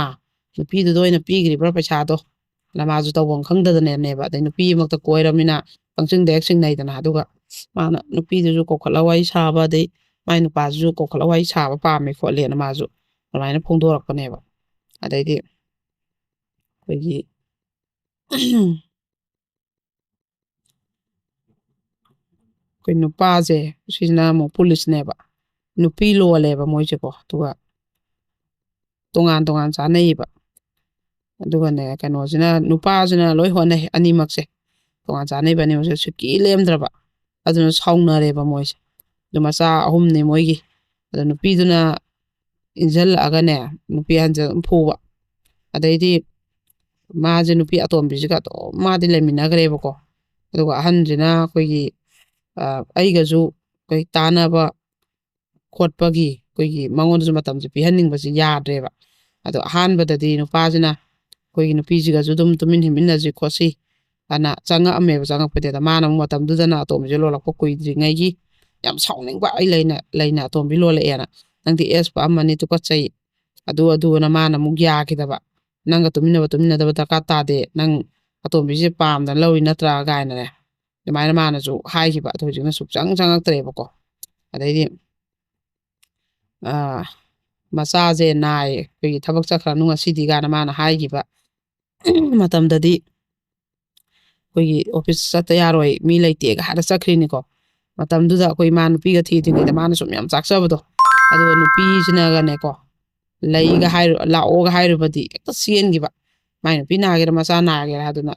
ꯅꯨꯄꯤꯗꯨꯗ ꯑꯣꯏꯅ ꯄꯤꯈ꯭ꯔꯤꯕ꯭ꯔꯥ ꯄꯩꯁꯥꯗꯣ ꯃꯥꯁꯨ ꯇꯧꯐꯝ ꯈꯪꯗꯗꯅꯅꯦꯕ ꯑꯗꯩ ꯅꯨꯄꯤ ꯑꯃꯛꯇ ꯀꯣꯏꯔꯕꯅꯤꯅ ꯄꯪꯆꯤꯡꯗ ꯍꯦꯛ ꯆꯤꯡꯅꯩꯗꯅ ꯑꯗꯨꯒ ꯃꯥꯅ ꯅꯨꯄꯤꯗꯨꯁꯨ ꯀꯧꯈꯠꯂ ꯋꯥꯔꯤ ꯁꯥꯕ ꯑꯗꯩ ꯃꯥꯏ ꯅꯨꯄꯥꯁꯤꯁꯨ ꯀꯧꯈꯠꯂ ꯋꯥꯔꯤ ꯁꯥꯕ ꯄꯥꯝꯃꯦ ꯈꯣꯠꯂꯦꯅ ꯃꯥꯁꯨ ꯑꯗꯨꯃꯥꯏꯅ ꯐꯣꯡꯗꯣꯔꯛꯄꯅꯦꯕ ꯑꯗꯩꯗꯤ ꯑꯩꯈꯣꯏꯒꯤ ꯑꯩꯈꯣꯏ ꯅꯨꯄꯥꯁꯦ ꯁꯤꯁꯤꯅ ꯑꯃꯨꯛ ꯄꯨꯂꯤꯁꯅꯦꯕ ꯅꯨꯄꯤ ꯂꯣꯜꯂꯦꯕ ꯃꯣꯏꯁꯦꯀꯣ ꯑꯗꯨꯒ ꯇꯣꯉꯥꯟ ꯇꯣꯉꯥꯟ ꯆꯥꯅꯩꯌꯦꯕ ꯑꯗꯨꯒꯅꯦ ꯀꯩꯅꯣꯁꯤꯅ ꯅꯨꯄꯥꯁꯤꯅ ꯂꯣꯏ ꯍꯣꯠꯅꯩ ꯑꯅꯤꯃꯛꯁꯦ ꯇꯣꯉꯥꯟ ꯆꯥꯅꯩꯕ ꯑꯅꯤꯃꯛꯁꯦ ꯁꯨꯛꯀꯤ ꯂꯦꯝꯗ꯭ꯔꯕ ꯑꯗꯨꯅ ꯁꯥꯎꯅꯔꯦꯕ ꯃꯣꯏꯁꯦ ꯑꯗꯨ ꯃꯆꯥ 3ꯅꯤ ꯃꯣꯏꯒꯤ ꯑꯗ ꯅꯨꯄꯤꯗꯨꯅ ꯏꯟꯁꯤꯜꯂꯛꯑꯒꯅꯦ ꯅꯨꯄꯤ ꯑꯍꯟꯁꯦ ꯑꯗꯨꯝ ꯐꯨꯕ ꯑꯗꯩꯗꯤ ꯃꯥꯁꯦ ꯅꯨꯄꯤ ꯑꯇꯣꯝꯕꯤꯁꯤꯒ ꯑꯗꯨꯝ ꯃꯥꯗꯤ ꯂꯩꯃꯤꯟꯅꯈ꯭ꯔꯦꯕꯀꯣ ꯑꯗꯨꯒ ꯑꯍꯟꯁꯤꯅ ꯑꯩꯈꯣꯏꯒꯤ ꯑꯩꯒꯁꯨ ꯑꯩꯈꯣꯏ ꯇꯥꯟꯅꯕ ꯈꯣꯠꯄꯒꯤ ꯑꯩꯈꯣꯏꯒꯤ ꯃꯉꯣꯟꯗꯁꯨ ꯃꯇꯝꯁꯦ ꯄꯤꯍꯟꯅꯤꯡꯕꯁꯤ ꯌꯥꯗ꯭ꯔꯦꯕ ꯑꯗꯣ ꯑꯍꯥꯟꯕꯗꯗꯤ ꯅꯨꯄꯥꯁꯤꯅ ꯑꯩꯈꯣꯏꯒꯤ ꯅꯨꯄꯤꯁꯤꯒꯁꯨ ꯑꯗꯨꯝ ꯇꯨꯃꯤꯟ ꯍꯤꯡꯃꯤꯟꯅꯁꯤ ꯈꯣꯠꯁꯤ ꯑꯅ ꯆꯪꯉꯛꯑꯝꯃꯦꯕ ꯆꯪꯉꯛꯄꯗꯨꯗ ꯃꯥꯅ ꯑꯃꯨꯛ ꯃꯇꯝꯗꯨꯗꯅ ꯑꯇꯣꯝꯕꯤꯁꯦ ꯂꯣꯜꯂꯛꯄ ꯀꯨꯏꯗ꯭ꯔꯤꯉꯩꯒꯤ ꯌꯥꯝ ꯁꯥꯎꯅꯤꯡꯕ ꯑꯩ ꯂꯩꯅ ꯑꯇꯣꯝꯕꯤ ꯂꯣꯜꯂꯛꯑꯦꯅ ꯅꯪꯗꯤ ꯑꯦꯁ ꯄꯛꯑꯝꯃꯅꯤ ꯇꯨꯀꯠꯆꯩ ꯑꯗꯨꯅ ꯃꯥꯅ ꯑꯃꯨꯛ ꯌꯥꯈꯤꯗꯕ ꯅꯪꯒ ꯇꯨꯃꯤꯟꯅꯗꯕ ꯗꯔꯀꯥꯔ ꯇꯥꯗꯦ ꯅꯪ ꯑꯇꯣꯝꯕꯤꯁꯦ ꯄꯥꯝꯗꯅ ꯂꯧꯔꯤ ꯅꯠꯇ꯭ꯔꯥ ꯀꯥꯏꯅꯅꯦ ꯑꯗꯨꯃꯥꯏꯅ ꯃꯥꯅꯁꯨ ꯍꯥꯏꯈꯤꯕ ꯑꯗꯨ ꯍꯧꯖꯤꯛꯅ ꯁꯨꯛꯆꯪ ꯆꯪꯉꯛꯇ꯭ꯔꯦꯕꯀꯣ ꯑꯗꯩꯗꯤ ꯃꯆꯥꯁꯦ ꯅꯥꯏ ꯑꯩꯈꯣꯏꯒꯤ ꯊꯕꯛ ꯆꯠꯈ꯭ꯔꯅꯨ ꯉꯁꯤꯗꯤ ꯀꯥꯏꯅ ꯃꯥꯅ ꯍꯥꯏꯈꯤꯕ ꯃꯇꯝꯗꯗꯤ ꯑꯩꯈꯣꯏꯒꯤ ꯑꯣꯐꯤꯁ ꯆꯠꯇ ꯌꯥꯔꯣꯏ ꯃꯤ ꯂꯩꯇꯦꯒ ꯍꯥꯏꯔ ꯆꯠꯈ꯭ꯔꯤꯅꯤꯀꯣ ꯃꯇꯝꯗꯨꯗ ꯑꯩꯈꯣꯏ ꯃꯥ ꯅꯨꯄꯤꯒ ꯊꯤꯗ꯭ꯔꯤꯉꯩꯗ ꯃꯥꯅ ꯁꯨꯝ ꯌꯥꯝ ꯆꯥꯛꯆꯕꯗꯣ ꯑꯗꯨꯒ ꯅꯨꯄꯤꯁꯤꯅꯒꯅꯦꯀꯣ ꯂꯥꯛꯑꯣꯒ ꯍꯥꯏꯔꯨꯕꯗꯤ ꯍꯦꯛꯇ ꯆꯦꯟꯈꯤꯕ ꯃꯥꯏ ꯅꯨꯄꯤ ꯅꯥꯒꯦꯔꯥ ꯃꯆꯥ ꯅꯥꯒꯦꯔꯥ ꯑꯗꯨꯅ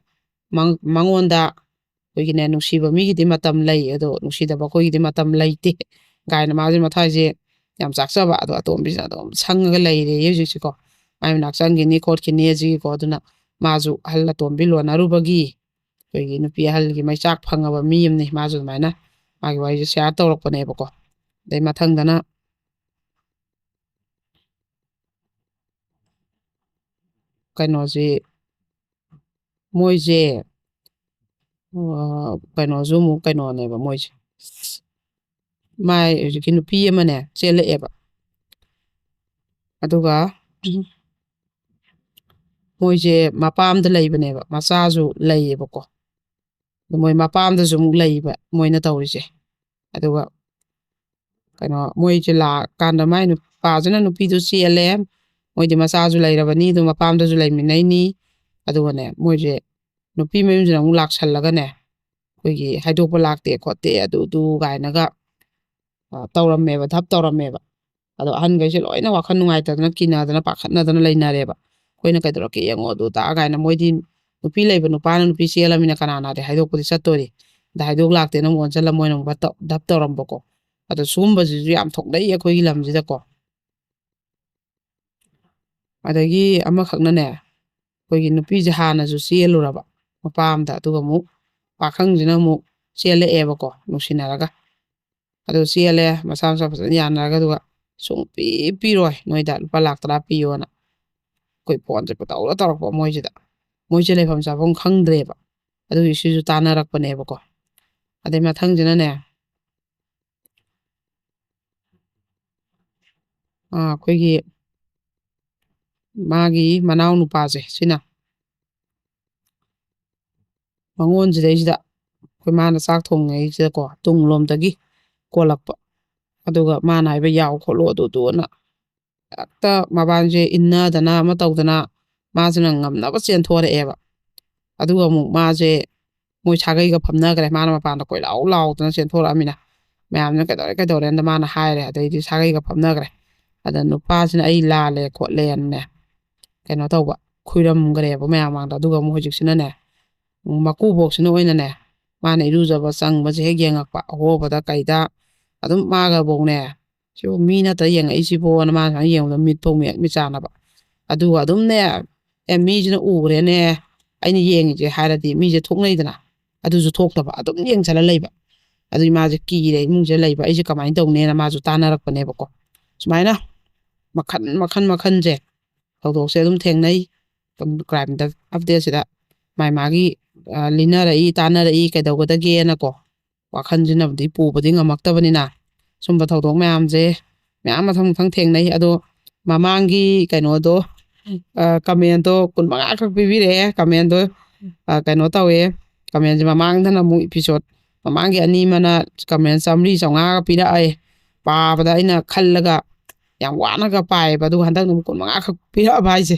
ꯃꯉꯣꯟꯗ ꯑꯩꯈꯣꯏꯒꯤꯅꯦ ꯅꯨꯡꯁꯤꯕ ꯃꯤꯒꯤꯗꯤ ꯃꯇꯝ ꯂꯩ ꯑꯗꯣ ꯅꯨꯡꯁꯤꯗꯕ ꯑꯩꯈꯣꯏꯒꯤꯗꯤ ꯃꯇꯝ ꯂꯩꯇꯦ ꯀꯥꯏꯅ ꯃꯥꯁꯦ ꯃꯊꯥꯏꯁꯦ ꯌꯥꯝ ꯆꯥꯛꯆꯕ ꯑꯗꯣ ꯑꯇꯣꯝꯕꯤꯁꯤꯅ ꯑꯗꯨꯝ ꯁꯪꯉꯒ ꯂꯩꯔꯦ ꯍꯧꯖꯤꯛꯁꯤꯀꯣ ꯃꯥꯏ ꯃꯅꯥꯛ ꯆꯪꯈꯤꯅꯤ ꯈꯣꯠꯈꯤꯅꯤ ꯑꯁꯤꯒꯤꯀꯣ ꯑꯗꯨꯅ ꯃꯥꯁꯨ ꯑꯍꯜ ꯑꯇꯣꯝꯕꯤ ꯂꯣꯟꯅꯔꯨꯕꯒꯤ ꯑꯩꯈꯣꯏꯒꯤ ꯅꯨꯄꯤ ꯑꯍꯜꯒꯤ ꯃꯩꯆꯥꯛ ꯐꯪꯉꯕ ꯃꯤ ꯑꯃꯅꯤ ꯃꯥꯁꯨ ꯑꯗꯨꯃꯥꯏꯅ ꯃꯥꯒꯤ ꯋꯥꯔꯤꯁꯦ ꯁꯦꯌꯥꯔ ꯇꯧꯔꯛꯄꯅꯦꯕꯀꯣ ꯑꯗꯩ ꯃꯊꯪꯗꯅ ꯀꯩꯅꯣꯁꯤ ꯃꯣꯏꯁꯦ ꯀꯩꯅꯣꯁꯨ ꯑꯃꯨꯛ ꯀꯩꯅꯣꯅꯦꯕ ꯃꯣꯏꯁꯦ ꯃꯥꯏ ꯍꯧꯖꯤꯛꯀꯤ ꯅꯨꯄꯤ ꯑꯃꯅꯦ ꯆꯦꯜꯂꯛꯑꯦꯕ ꯑꯗꯨꯒ ꯃꯣꯏꯁꯦ ꯃꯄꯥꯝꯗ ꯂꯩꯕꯅꯦꯕ ꯃꯆꯥꯁꯨ ꯂꯩꯌꯦꯕꯀꯣ ꯑꯗꯨ ꯃꯣꯏ ꯃꯄꯥꯝꯗꯁꯨ ꯑꯃꯨꯛ ꯂꯩꯕ ꯃꯣꯏꯅ ꯇꯧꯔꯤꯁꯦ ꯑꯗꯨꯒ ꯀꯩꯅꯣ ꯃꯣꯏꯁꯦ ꯂꯥꯛꯀꯥꯟꯗ ꯃꯥꯏ ꯅꯨꯄꯥꯁꯤꯅ ꯅꯨꯄꯤꯗꯨ ꯆꯦꯜꯂꯦ ꯃꯣꯏꯗꯤ ꯃꯆꯥꯁꯨ ꯂꯩꯔꯕꯅꯤ ꯑꯗꯨ ꯃꯄꯥꯝꯗꯁꯨ ꯂꯩꯃꯤꯟꯅꯩꯅꯤ ꯑꯗꯨꯒꯅꯦ ꯃꯣꯏꯁꯦ ꯅꯨꯄꯤ ꯃꯌꯨꯝꯁꯤꯅ ꯑꯃꯨꯛ ꯂꯥꯛꯁꯜꯂꯒꯅꯦ ꯑꯩꯈꯣꯏꯒꯤ ꯍꯥꯏꯗꯣꯛꯄ ꯂꯥꯛꯇꯦ ꯈꯣꯠꯇꯦ ꯑꯗꯨ ꯀꯥꯏꯅꯒ ꯇꯧꯔꯝꯃꯦꯕ ꯙꯞ ꯇꯧꯔꯝꯃꯦꯕ ꯑꯗꯣ ꯑꯍꯟꯈꯩꯁꯦ ꯂꯣꯏꯅ ꯋꯥꯈꯜ ꯅꯨꯡꯉꯥꯏꯇꯗꯅ ꯀꯤꯅꯗꯅ ꯄꯥꯈꯠꯅꯗꯅ ꯂꯩꯅꯔꯦꯕ ꯑꯩꯈꯣꯏꯅ ꯀꯩꯗꯧꯔꯛꯀꯦ ꯌꯦꯡꯉꯣ ꯑꯗꯨ ꯀꯥꯏꯅ ꯃꯣꯏꯗꯤ ꯅꯨꯄꯤ ꯂꯩꯕ ꯅꯨꯄꯥꯅ ꯅꯨꯄꯤ ꯆꯦꯜꯂꯃꯤꯅ ꯀꯅꯥꯅꯗꯤ ꯍꯥꯏꯗꯣꯛꯄꯗꯤ ꯆꯠꯇꯣꯔꯤ ꯑꯗ ꯍꯥꯏꯗꯣꯛ ꯂꯥꯛꯇꯦꯅ ꯑꯃꯨꯛ ꯑꯣꯟꯁꯤꯜꯂ ꯃꯣꯏꯅ ꯑꯃꯨꯛ ꯙꯞ ꯇꯧꯔꯝꯕꯀꯣ ꯑꯗꯣ ꯁꯤꯒꯨꯝꯕꯁꯤꯁꯨ ꯌꯥꯝ ꯊꯣꯛꯅꯩ ꯑꯩꯈꯣꯏꯒꯤ ꯂꯝꯁꯤꯗꯀꯣ ꯑꯗꯒꯤ ꯑꯃꯈꯛꯅꯅꯦ ꯑꯩꯈꯣꯏꯒꯤ ꯅꯨꯄꯤꯁꯦ ꯍꯥꯟꯅꯁꯨ ꯆꯦꯜꯂꯨꯔꯕ ꯃꯄꯥꯝꯗ ꯑꯗꯨꯒ ꯑꯃꯨꯛ ꯄꯥꯈꯪꯁꯤꯅ ꯑꯃꯨꯛ ꯆꯦꯜꯂꯛꯑꯦꯕꯀꯣ ꯅꯨꯡꯁꯤꯅꯔꯒ ꯑꯗꯨ ꯆꯦꯜꯂꯦ ꯃꯆꯥ ꯐꯖꯅ ꯌꯥꯅꯔꯒ ꯑꯗꯨꯒ ꯁꯨꯡꯄꯤ ꯄꯤꯔꯣꯏ ꯅꯣꯏꯗ ꯂꯨꯄꯥ 1,00,000 ꯄꯤꯌꯣꯅ ꯑꯩꯈꯣই ꯐꯣꯟꯁꯦ ꯄꯨꯇꯧꯗ ꯇꯧꯔꯛꯄ ꯃꯣꯏꯁꯤꯗ ꯃꯣꯏꯁꯦ ꯂꯩꯐꯝ ꯆꯥꯐꯝ ꯈꯪꯗ꯭ꯔꯦꯕ ꯑꯗꯨꯒꯤ ꯁꯤꯁꯨ ꯇꯥꯟꯅꯔꯛꯄꯅꯦꯕꯀꯣ ꯑꯗꯩ ꯃꯊꯪꯁꯤꯅꯅꯦ ꯑꯩꯈꯣꯏꯒꯤ ꯃꯥꯒꯤ ꯃꯅꯥꯎ ꯅꯨꯄꯥꯁꯦ ꯁꯤꯅ ꯃꯉꯣꯟꯁꯤꯗꯩꯁꯤꯗ ꯑꯩꯈꯣꯏ ꯃꯥꯅ ꯆꯥꯛ ꯊꯣꯡꯉꯩꯁꯤꯗꯀꯣ ꯇꯨꯡꯂꯣꯝꯗꯒꯤ ꯀꯣꯜꯂꯛꯄ ꯑꯗꯨꯒ ꯃꯥꯅ ꯍꯥꯏꯕ ꯌꯥꯎ ꯈꯣꯠꯂꯣ ꯑꯗꯨꯗꯨꯅ ꯍꯦꯛꯇ ꯃꯕꯥꯟꯁꯦ ꯏꯟꯅꯗꯅ ꯑꯃ ꯇꯧꯗꯅ ꯃꯥꯁꯤꯅ ꯉꯝꯅꯕ ꯆꯦꯟꯊꯣꯔꯛꯑꯦꯕ ꯑꯗꯨꯒ ꯑꯃꯨꯛ ꯃꯥꯁꯦ ꯃꯣꯏ ꯁꯥꯒꯩꯒ ꯐꯝꯅꯈ꯭ꯔꯦ ꯃꯥꯅ ꯃꯄꯥꯟꯗ ꯀꯣꯏꯂꯥꯎ ꯂꯥꯎꯗꯅ ꯆꯦꯟꯊꯣꯔꯛꯑꯃꯤꯅ ꯃꯌꯥꯝꯅ ꯀꯩꯗꯧꯔꯦꯅ ꯃꯥꯅ ꯍꯥꯏꯔꯦ ꯑꯗꯩꯗꯤ ꯁꯥꯒꯩꯒ ꯐꯝꯅꯈ꯭ꯔꯦ ꯑꯗ ꯅꯨꯄꯥꯁꯤꯅ ꯑꯩ ꯂꯥꯜꯂꯦ ꯈꯣꯠꯂꯦꯅꯅꯦ ꯀꯩꯅꯣ ꯇꯧꯕ ꯈꯨꯏꯔꯝꯈ꯭ꯔꯦꯕ ꯃꯌꯥꯝ ꯃꯥꯡꯗ ꯑꯗꯨꯒ ꯑꯃꯨꯛ ꯍꯧꯖꯤꯛꯁꯤꯅꯅꯦ ꯃꯀꯨꯕꯣꯛꯁꯤꯅ ꯑꯣꯏꯅꯅꯦ ꯃꯥꯅ ꯏꯔꯨꯖꯕ ꯆꯪꯕꯁꯦ ꯍꯦꯛ ꯌꯦꯡꯉꯛꯄ ꯑꯍꯣꯕꯗ ꯀꯩꯗ ꯑꯗꯨꯝ ꯃꯥꯒꯕꯧꯅꯦ ꯁꯤꯕꯨ ꯃꯤ ꯅꯠꯇ ꯌꯦꯡꯉꯛꯏꯁꯤꯕꯣꯅ ꯃꯥꯅ ꯁꯨꯃꯥꯏꯅ ꯌꯦꯡꯕꯗ ꯃꯤꯠꯐꯧ ꯃꯤꯠ ꯆꯥꯅꯕ ꯑꯗꯨꯒ ꯑꯗꯨꯝꯅꯦ ꯃꯤꯁꯤꯅ ꯎꯈ꯭ꯔꯦꯅꯦ ꯑꯩꯅ ꯌꯦꯡꯉꯤꯁꯦ ꯍꯥꯏꯔꯗꯤ ꯃꯤꯁꯦ ꯊꯣꯛꯅꯩꯗꯅ ꯑꯗꯨꯁꯨ ꯊꯣꯛꯇꯕ ꯑꯗꯨꯝ ꯌꯦꯡꯁꯜꯂ ꯂꯩꯕ ꯑꯗꯨꯒꯤ ꯃꯥꯁꯦ ꯀꯤꯔꯦ ꯏꯃꯨꯡꯁꯦ ꯂꯩꯕ ꯑꯩꯁꯦ ꯀꯃꯥꯏꯅ ꯇꯧꯅꯦꯅ ꯃꯥꯁꯨ ꯇꯥꯟꯅꯔꯛꯄꯅꯦꯕꯀꯣ ꯁꯨꯃꯥꯏꯅ ꯃꯈꯟꯁꯦ ꯊꯧꯗꯣꯛꯁꯦ ꯑꯗꯨꯝ ꯊꯦꯡꯅꯩ ꯀ꯭ꯔꯥꯏꯝꯗ ꯑꯞꯗꯦꯠꯁꯤꯗ ꯃꯥꯒꯤ ꯂꯤꯅꯔꯛꯏ ꯇꯥꯟꯅꯔꯛꯏ ꯀꯩꯗꯧꯒꯗꯒꯦꯅꯀꯣ ꯋꯥꯈꯜꯁꯤꯅꯕꯨꯗꯤ ꯄꯨꯕꯗꯤ ꯉꯝꯃꯛꯇꯕꯅꯤꯅ ꯁꯨꯝꯕ ꯊꯧꯗꯣꯛ ꯃꯌꯥꯝꯁꯦ ꯃꯌꯥꯝ ꯃꯊꯪ ꯊꯦꯡꯅꯩ ꯑꯗꯣ ꯃꯃꯥꯡꯒꯤ ꯀꯩꯅꯣꯗꯣ ꯀꯃꯦꯟꯇꯣ 15ꯈꯛ ꯄꯤꯕꯤꯔꯛꯑꯦ ꯀꯃꯦꯟꯇꯣ ꯀꯩꯅꯣ ꯇꯧꯋꯦ ꯀꯃꯦꯟꯁꯦ ꯃꯃꯥꯡꯗꯅ ꯑꯃꯨꯛ ꯏꯄꯤꯁꯣꯠ ꯃꯃꯥꯡꯒꯤ ꯑꯅꯤ ꯑꯃꯅ ꯀꯃꯦꯟ 100-150ꯒ ꯄꯤꯔꯛꯑꯦ ꯄꯥꯕꯗ ꯑꯩꯅ ꯈꯜꯂꯒ ꯌꯥꯝ ꯋꯥꯅꯒ ꯄꯥꯏꯌꯦꯕ ꯑꯗꯨꯒ ꯍꯟꯗꯛꯅ ꯑꯃꯨꯛ 15ꯈꯛ ꯄꯤꯔꯛꯑꯕ ꯍꯥꯏꯁꯦ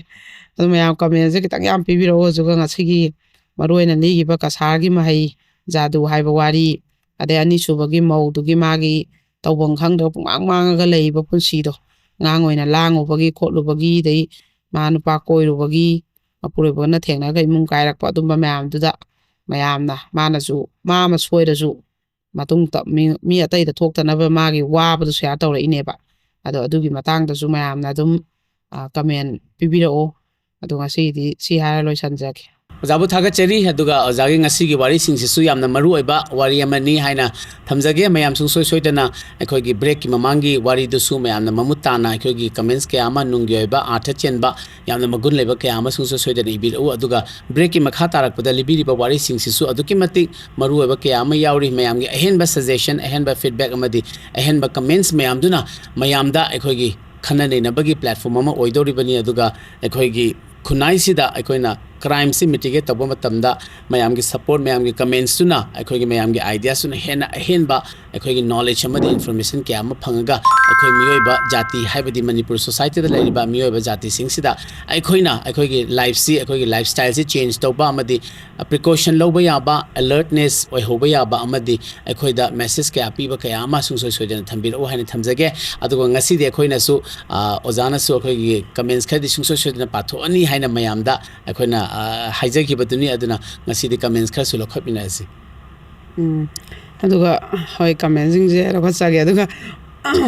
ꯑꯗꯨ ꯃꯌꯥꯝ ꯀꯃꯦꯟꯁꯦ ꯈꯤꯇꯪ ꯌꯥꯝ ꯄꯤꯕꯤꯔꯛꯑꯣ ꯑꯗꯨꯒ ꯉꯁꯤꯒꯤ ꯃꯔꯨꯑꯣꯏꯅ ꯂꯤꯈꯤꯕ ꯀꯁꯥꯔꯒꯤ ꯃꯍꯩ ꯖꯥꯗꯨ ꯍꯥꯏꯕ ꯋꯥꯔꯤ ꯑꯗꯩ ꯑꯅꯤꯁꯨꯕꯒꯤ ꯃꯧꯗꯨꯒꯤ ꯃꯥꯒꯤ ꯇꯧꯐꯝ ꯈꯪꯗꯕ ꯄꯨꯡꯃꯥꯡ ꯃꯥꯡꯉꯒ ꯂꯩꯕ ꯄꯨꯟꯁꯤꯗꯣ ꯑꯉꯥꯡ ꯑꯣꯏꯅ ꯂꯥꯡꯉꯨꯕꯒꯤ ꯈꯣꯠꯂꯨꯕꯒꯤ ꯑꯗꯩ ꯃꯥ ꯅꯨꯄꯥ ꯀꯣꯏꯔꯨꯕꯒꯤ ꯃꯄꯨꯔꯣꯏꯕꯒꯅ ꯊꯦꯡꯅꯔꯒ ꯏꯃꯨꯡ ꯀꯥꯏꯔꯛꯄ ꯑꯗꯨꯝꯕ ꯃꯌꯥꯝꯗꯨꯗ ꯃꯌꯥꯝꯅ ꯃꯥꯅꯁꯨ ꯃꯥ ꯑꯃ ꯁꯣꯏꯔꯁꯨ ꯃꯇꯨꯡꯗ ꯃꯤ ꯑꯇꯩꯗ ꯊꯣꯛꯇꯅꯕ ꯃꯥꯒꯤ ꯋꯥꯕꯗꯨ ꯁꯤꯌꯥꯔ ꯇꯧꯔꯛꯏꯅꯦꯕ ꯑꯗꯣ ꯑꯗꯨꯒꯤ ꯃꯇꯥꯡꯗꯁꯨ ꯃꯌꯥꯝꯅ ꯑꯗꯨꯝ ꯀꯃꯦꯟ ꯄꯤꯕꯤꯔꯛꯑꯣ ꯑꯗꯣ ꯉꯁꯤꯗꯤ ꯁꯤ ꯍꯥꯏꯔ ꯂꯣꯏꯁꯤꯟꯖꯒꯦ ꯑꯣꯖꯥꯕꯨ ꯊꯥꯒꯠꯆꯔꯤ ꯑꯗꯨꯒ ꯑꯣꯖꯥꯒꯤ ꯉꯁꯤꯒꯤ ꯋꯥꯔꯤꯁꯤꯡꯁꯤꯁꯨ ꯌꯥꯝꯅ ꯃꯔꯨꯑꯣꯏꯕ ꯋꯥꯔꯤ ꯑꯃꯅꯤ ꯍꯥꯏꯅ ꯊꯝꯖꯒꯦ ꯃꯌꯥꯝ ꯁꯨꯡꯁꯣꯏ ꯁꯣꯏꯗꯅ ꯑꯩꯈꯣꯏꯒꯤ ꯕ꯭ꯔꯦꯛꯀꯤ ꯃꯃꯥꯡꯒꯤ ꯋꯥꯔꯤꯗꯨꯁꯨ ꯃꯌꯥꯝꯅ ꯃꯃꯨꯠ ꯇꯥꯅ ꯑꯩꯈꯣꯏꯒꯤ ꯀꯃꯦꯟꯁ ꯀꯌꯥ ꯑꯃ ꯅꯨꯡꯒꯤ ꯑꯣꯏꯕ ꯑꯥꯔꯊ ꯆꯦꯟꯕ ꯌꯥꯝꯅ ꯃꯒꯨꯟ ꯂꯩꯕ ꯀꯌꯥ ꯑꯃ ꯁꯨꯡꯁꯣꯏ ꯁꯣꯏꯗꯅ ꯏꯕꯤꯔꯛꯎ ꯑꯗꯨꯒ ꯕ꯭ꯔꯦꯛꯀꯤ ꯃꯈꯥ ꯇꯥꯔꯛꯄꯗ ꯂꯤꯕꯤꯔꯤꯕ ꯋꯥꯔꯤꯁꯤꯡꯁꯤꯁꯨ ꯑꯗꯨꯛꯀꯤ ꯃꯇꯤꯛ ꯃꯔꯨꯑꯣꯏꯕ ꯀꯌꯥ ꯑꯃ ꯌꯥꯎꯔꯤ ꯃꯌꯥꯝꯒꯤ ꯑꯍꯦꯟꯕ ꯁꯖꯦꯁꯟ ꯑꯍꯦꯟꯕ ꯐꯤꯗꯕꯦꯛ ꯑꯃꯗꯤ ꯑꯍꯦꯟꯕ ꯀꯃꯦꯟꯁ ꯃꯌꯥꯝꯗꯨꯅ ꯃꯌꯥꯝꯗ ꯑꯩꯈꯣꯏꯒꯤ ꯈꯟꯅ ꯅꯩꯅꯕꯒꯤ ꯄ꯭ꯂꯦꯠꯐꯣꯝ ꯑꯃ ꯑꯣꯏꯗꯧꯔꯤꯕꯅꯤ ꯑꯗꯨꯒ ꯑꯩꯈꯣꯏꯒꯤ ꯈꯨꯟꯅꯥꯏꯁꯤꯗ ꯑꯩꯈꯣꯏꯅ ꯀ꯭ꯔꯥꯏꯝꯁꯤ ꯃꯤꯇꯤꯒꯦꯠ ꯇꯧꯕ ꯃꯇꯝꯗ ꯃꯌꯥꯝꯒꯤ ꯁꯄꯣꯔꯠ ꯃꯌꯥꯝꯒꯤ ꯀꯃꯦꯟꯁꯇꯨꯅ ꯑꯩꯈꯣꯏꯒꯤ ꯃꯌꯥꯝꯒꯤ ꯑꯥꯏꯗꯤꯌꯥꯁꯨꯅ ꯍꯦꯟꯅ ꯑꯍꯦꯟꯕ ꯑꯩꯈꯣꯏꯒꯤ ꯅꯣꯂꯦꯖ ꯑꯃꯗꯤ ꯏꯟꯐꯣꯔꯃꯦꯁꯟ ꯀꯌꯥ ꯑꯃ ꯐꯪꯉꯒ ꯑꯩꯈꯣꯏ ꯃꯤꯑꯣꯏꯕ ꯖꯥꯇꯤ ꯍꯥꯏꯕꯗꯤ ꯃꯅꯤꯄꯨꯔ ꯁꯣꯁꯥꯏꯇꯤꯗ ꯂꯩꯔꯤꯕ ꯃꯤꯑꯣꯏꯕ ꯖꯥꯇꯤꯁꯤꯡꯁꯤꯗ ꯑꯩꯈꯣꯏꯅ ꯑꯩꯈꯣꯏꯒꯤ ꯂꯥꯏꯐꯁꯤ ꯑꯩꯈꯣꯏꯒꯤ ꯂꯥꯏꯐ ꯁ꯭ꯇꯥꯏꯜꯁꯤ ꯆꯦꯟꯖ ꯇꯧꯕ ꯑꯃꯗꯤ ꯄ꯭ꯔꯤꯀꯣꯁꯟ ꯂꯧꯕ ꯌꯥꯕ ꯑꯦꯂꯔꯠꯅꯦꯁ ꯑꯣꯏꯍꯧꯕ ꯌꯥꯕ ꯑꯃꯗꯤ ꯑꯩꯈꯣꯏꯗ ꯃꯦꯁꯦꯖ ꯀꯌꯥ ꯄꯤꯕ ꯀꯌా ꯑꯃ ꯁꯨꯡꯁꯣꯏ ꯁꯣꯏꯗꯅ ꯊꯝꯕꯤꯔꯛꯎ ꯍꯥꯏꯅ ꯊꯝꯖꯒꯦ ꯑꯗꯨꯒ ꯉꯁꯤꯗꯤ ꯑꯩꯈꯣꯏꯅꯁꯨ ꯑꯣꯖꯥꯅꯁꯨ ꯑꯩꯈꯣꯏꯒꯤ ꯀꯃꯦꯟꯁ ꯈꯔꯗꯤ ꯁꯨꯡꯁꯣꯏ ꯁꯣꯏꯗꯅ ꯄꯥꯊꯣꯛꯑꯅꯤ ꯍꯥꯏꯅ ꯃꯌꯥꯝꯗ ꯑꯩꯈꯣꯏꯅ ꯍꯥꯏꯖꯈꯤꯕꯗꯨꯅꯤ ꯑꯗꯨꯅ ꯉꯁꯤꯗꯤ ꯀꯃꯦꯟꯁ ꯈꯔꯁꯨ ꯂꯧꯈꯠꯃꯤꯟꯅꯔꯁꯤ ꯑꯗꯨꯒ ꯍꯣꯏ ꯀꯃꯦꯟꯁꯤꯡꯁꯦ ꯂꯧꯈꯠꯆꯒꯦ ꯑꯗꯨꯒ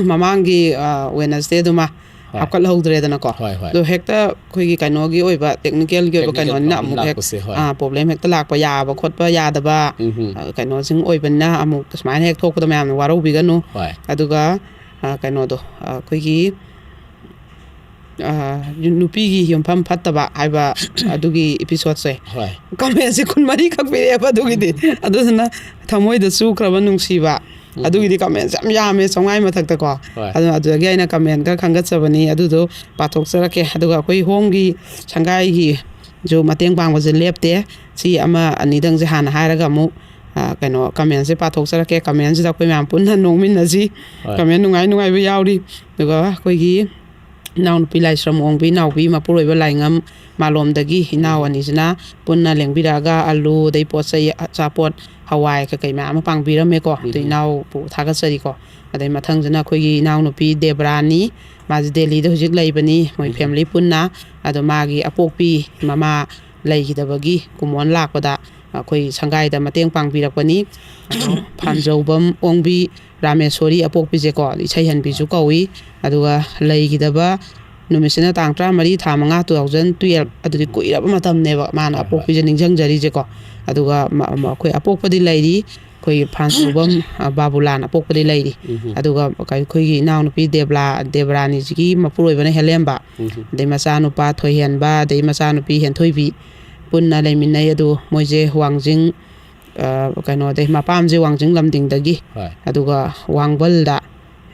ꯃꯃꯥꯡꯒꯤ ꯋꯦꯅꯁꯗꯦꯗꯨꯃ ꯍꯥꯞꯀꯠꯍꯧꯗ꯭ꯔꯦꯗꯅꯀꯣ ꯑꯗꯣ ꯍꯦꯛꯇ ꯑꯩꯈꯣꯏꯒꯤ ꯀꯩꯅꯣꯒꯤ ꯑꯣꯏꯕ ꯇꯦꯛꯅꯤꯀꯦꯜꯒꯤ ꯑꯣꯏꯕ ꯀꯩꯅꯣꯅꯤꯅ ꯑꯃꯨꯛ ꯍꯦꯛ ꯄ꯭ꯔꯣꯕ꯭ꯂꯦꯝ ꯍꯦꯛꯇ ꯂꯥꯛꯄ ꯌꯥꯕ ꯈꯣꯠꯄ ꯌꯥꯗꯕ ꯀꯩꯅꯣꯁꯤꯡ ꯑꯣꯏꯕꯅꯤꯅ ꯑꯃꯨꯛ ꯁꯨꯃꯥꯏꯅ ꯍꯦꯛ ꯊꯣꯛꯄꯗ ꯃꯌꯥꯝꯅ ꯋꯥꯔꯧꯕꯤꯒꯅꯨ ꯑꯗꯨꯒ ꯀꯩꯅꯣꯗꯣ ꯑꯩꯈꯣꯏꯒꯤ ꯅꯨꯄꯤꯒꯤ ꯌꯨꯝꯐꯝ ꯐꯠꯇꯕ ꯍꯥꯏꯕ ꯑꯗꯨꯒꯤ ꯏꯄꯤꯁꯣꯠꯁꯦ ꯀꯃꯦꯟꯁꯦ 14ꯈꯛ ꯄꯤꯔꯛꯑꯦꯕ ꯑꯗꯨꯒꯤꯗꯤ ꯑꯗꯨꯗꯨꯅ ꯊꯃꯣꯏꯗ ꯆꯨꯈ꯭ꯔꯕ ꯅꯨꯡꯁꯤꯕ ꯑꯗꯨꯒꯤꯗꯤ ꯀꯃꯦꯟꯁ ꯌꯥꯝ ꯌꯥꯝꯃꯦ 900 ꯃꯊꯛꯇꯀꯣ ꯑꯗꯨꯗꯒꯤ ꯑꯩꯅ ꯀꯃꯦꯟ ꯈꯔ ꯈꯟꯒꯠꯆꯕꯅꯤ ꯑꯗꯨꯗꯣ ꯄꯥꯊꯣꯛꯆꯔꯛꯀꯦ ꯑꯗꯨꯒ ꯑꯩꯈꯣꯏ ꯍꯣꯝꯒꯤ ꯁꯪꯒꯥꯏꯒꯤꯁꯨ ꯃꯇꯦꯡ ꯄꯥꯡꯕꯁꯦ ꯂꯦꯞꯇꯦ ꯁꯤ ꯑꯃ ꯑꯅꯤꯗꯪꯁꯦ ꯍꯥꯟꯅ ꯍꯥꯏꯔꯒ ꯑꯃꯨꯛ ꯀꯩꯅꯣ ꯀꯃꯦꯟꯁꯦ ꯄꯥꯊꯣꯛꯆꯔꯛꯀꯦ ꯀꯃꯦꯟꯁꯤꯗ ꯑꯩꯈꯣꯏ ꯃꯌꯥꯝ ꯄꯨꯟꯅ ꯅꯣꯡꯃꯤꯟꯅꯁꯤ ꯀꯃꯦꯟ ꯅꯨꯡꯉꯥꯏꯕ ꯌꯥꯎꯔꯤ ꯑꯗꯨꯒ ꯑꯩꯈꯣꯏꯒꯤ ꯏꯅꯥꯎꯅꯨꯄꯤ ꯂꯥꯏꯁ꯭ꯔꯝ ꯑꯣꯡꯕꯤ ꯏꯅꯥꯎꯕꯤ ꯃꯄꯨꯔꯣꯏꯕ ꯂꯥꯏꯉꯝ ꯃꯥꯂꯣꯝꯗꯒꯤ ꯏꯅꯥꯎ ꯑꯅꯤꯁꯤꯅ ꯄꯨꯟꯅ ꯂꯦꯡꯕꯤꯔꯛꯑꯒ ꯑꯂꯨ ꯑꯗꯩ ꯄꯣꯠ ꯆꯩ ꯑꯆꯥꯄꯣꯠ ꯍꯋꯥꯏ ꯀꯩ ꯃꯌꯥꯝ ꯑꯃ ꯄꯥꯡꯕꯤꯔꯝꯃꯦꯀꯣ ꯑꯗꯨ ꯏꯅꯥꯎꯕꯨ ꯊꯥꯒꯠꯆꯔꯤꯀꯣ ꯑꯗꯩ ꯃꯊꯪꯁꯤꯅ ꯑꯩꯈꯣꯏꯒꯤ ꯏꯅꯥꯎꯅꯨꯄꯤ ꯗꯦꯕ꯭ꯔꯥꯅꯤ ꯃꯥꯁꯤ ꯗꯦꯜꯂꯤꯗ ꯍꯧꯖꯤꯛ ꯂꯩꯕꯅꯤ ꯃꯣꯏ ꯐꯦꯃꯤꯂꯤ ꯄꯨꯟꯅ ꯑꯗꯣ ꯃꯥꯒꯤ ꯑꯄꯣꯛꯄꯤ ꯃꯃꯥ ꯂꯩꯈꯤꯗꯕꯒꯤ ꯀꯨꯝꯑꯣꯟ ꯂꯥꯛꯄꯗ ꯑꯩꯈꯣꯏ ꯁꯪꯒꯥꯏꯗ ꯃꯇꯦꯡ ꯄꯥꯡꯕꯤꯔꯛꯄꯅꯤ ꯐꯥꯟꯖꯧꯕꯝ ꯑꯣꯡꯕꯤ ꯔꯥꯃꯦꯁꯣꯔꯤ ꯑꯄꯣꯛꯄꯤꯁꯦꯀꯣ ꯏꯁꯩꯍꯟꯕꯤꯁꯨ ꯀꯧꯏ ꯑꯗꯨꯒ ꯂꯩꯈꯤꯗꯕ ꯅꯨꯃꯤꯠꯁꯤꯅ ꯇꯥꯡ 14 ꯊꯥ 5 2012 ꯑꯗꯨꯗꯤ ꯀꯨꯏꯔꯕ ꯃꯇꯝꯅꯦꯕ ꯃꯥꯅ ꯑꯄꯣꯛꯄꯤꯁꯦ ꯅꯤꯡꯁꯤꯡꯖꯔꯤꯁꯦꯀꯣ ꯑꯗꯨꯒ ꯑꯩꯈꯣꯏ ꯑꯄꯣꯛꯄꯗꯤ ꯂꯩꯔꯤ ꯑꯩꯈꯣꯏꯒꯤ ꯐꯥꯟꯖꯧꯕꯝ ꯕꯥꯕꯨꯂꯥꯟ ꯑꯄꯣꯛꯄꯗꯤ ꯂꯩꯔꯤ ꯑꯗꯨꯒ ꯑꯩꯈꯣꯏꯒꯤ ꯏꯅꯥꯎꯅꯨꯄꯤ ꯗꯦꯕ꯭ꯔꯥꯅꯤꯁꯤꯒꯤ ꯃꯄꯨꯔꯣꯏꯕꯅ ꯍꯦꯂꯦꯝꯕ ꯑꯗꯩ ꯃꯆꯥꯅꯨꯄꯥ ꯊꯣꯏꯍꯦꯟꯕ ꯑꯗꯩ ꯃꯆꯥꯅꯨꯄꯤ ꯍꯦꯟꯊꯣꯏꯕꯤ ꯄꯨꯟꯅ ꯂꯩꯃꯤꯟꯅꯩ ꯑꯗꯨ ꯃꯣꯏꯁꯦ ꯋꯥꯡꯖꯤꯡ ꯀꯩꯅꯣꯗꯩ ꯃꯄꯥꯝꯁꯦ ꯋꯥꯡꯖꯤꯡ ꯂꯝꯗꯤꯡꯗꯒꯤ ꯑꯗꯨꯒ ꯋꯥꯡꯕꯜꯗ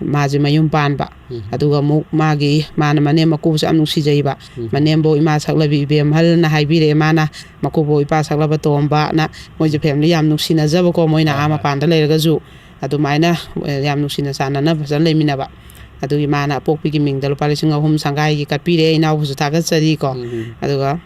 ꯃꯥꯁꯦ ꯃꯌꯨꯝ ꯄꯥꯟꯕ ꯑꯗꯨꯒ ꯑꯃꯨꯛ ꯃꯥꯅ ꯃꯅꯦꯝ ꯃꯀꯨꯕꯁꯨ ꯌꯥꯝ ꯅꯨꯡꯁꯤꯖꯩꯕ ꯃꯅꯦꯝꯕꯣ ꯏꯃꯥ ꯁꯛꯂꯕꯤ ꯏꯕꯦꯝꯍꯜꯅ ꯍꯥꯏꯕꯤꯔꯛꯑꯦ ꯃꯥꯅ ꯃꯀꯨꯕꯣ ꯏꯄꯥ ꯁꯛꯂꯕ ꯇꯣꯝꯕꯅ ꯃꯣꯏꯁꯦ ꯐꯦꯃꯤꯂꯤ ꯌꯥꯝ ꯅꯨꯡꯁꯤꯅꯖꯕꯀꯣ ꯃꯣꯏꯅ ꯃꯄꯥꯟꯗ ꯂꯩꯔꯒꯁꯨ ꯑꯗꯨꯃꯥꯏꯅ ꯌꯥꯝ ꯅꯨꯡꯁꯤꯅ ꯆꯥꯟꯅꯅ ꯐꯖꯅ ꯂꯩꯃꯤꯟꯅꯕ ꯑꯗꯨꯒꯤ ꯃꯥꯅ ꯑꯄꯣꯛꯄꯤꯒꯤ ꯃꯤꯡꯗ ꯂꯨꯄꯥ 3,000 ꯁꯪꯒꯥꯏꯒꯤ ꯀꯠꯄꯤꯔꯛꯑꯦ ꯏꯅꯥꯎꯕꯨꯁꯨ ꯊꯥꯒꯠꯆꯔꯤꯀꯣ ꯑꯗꯨꯒ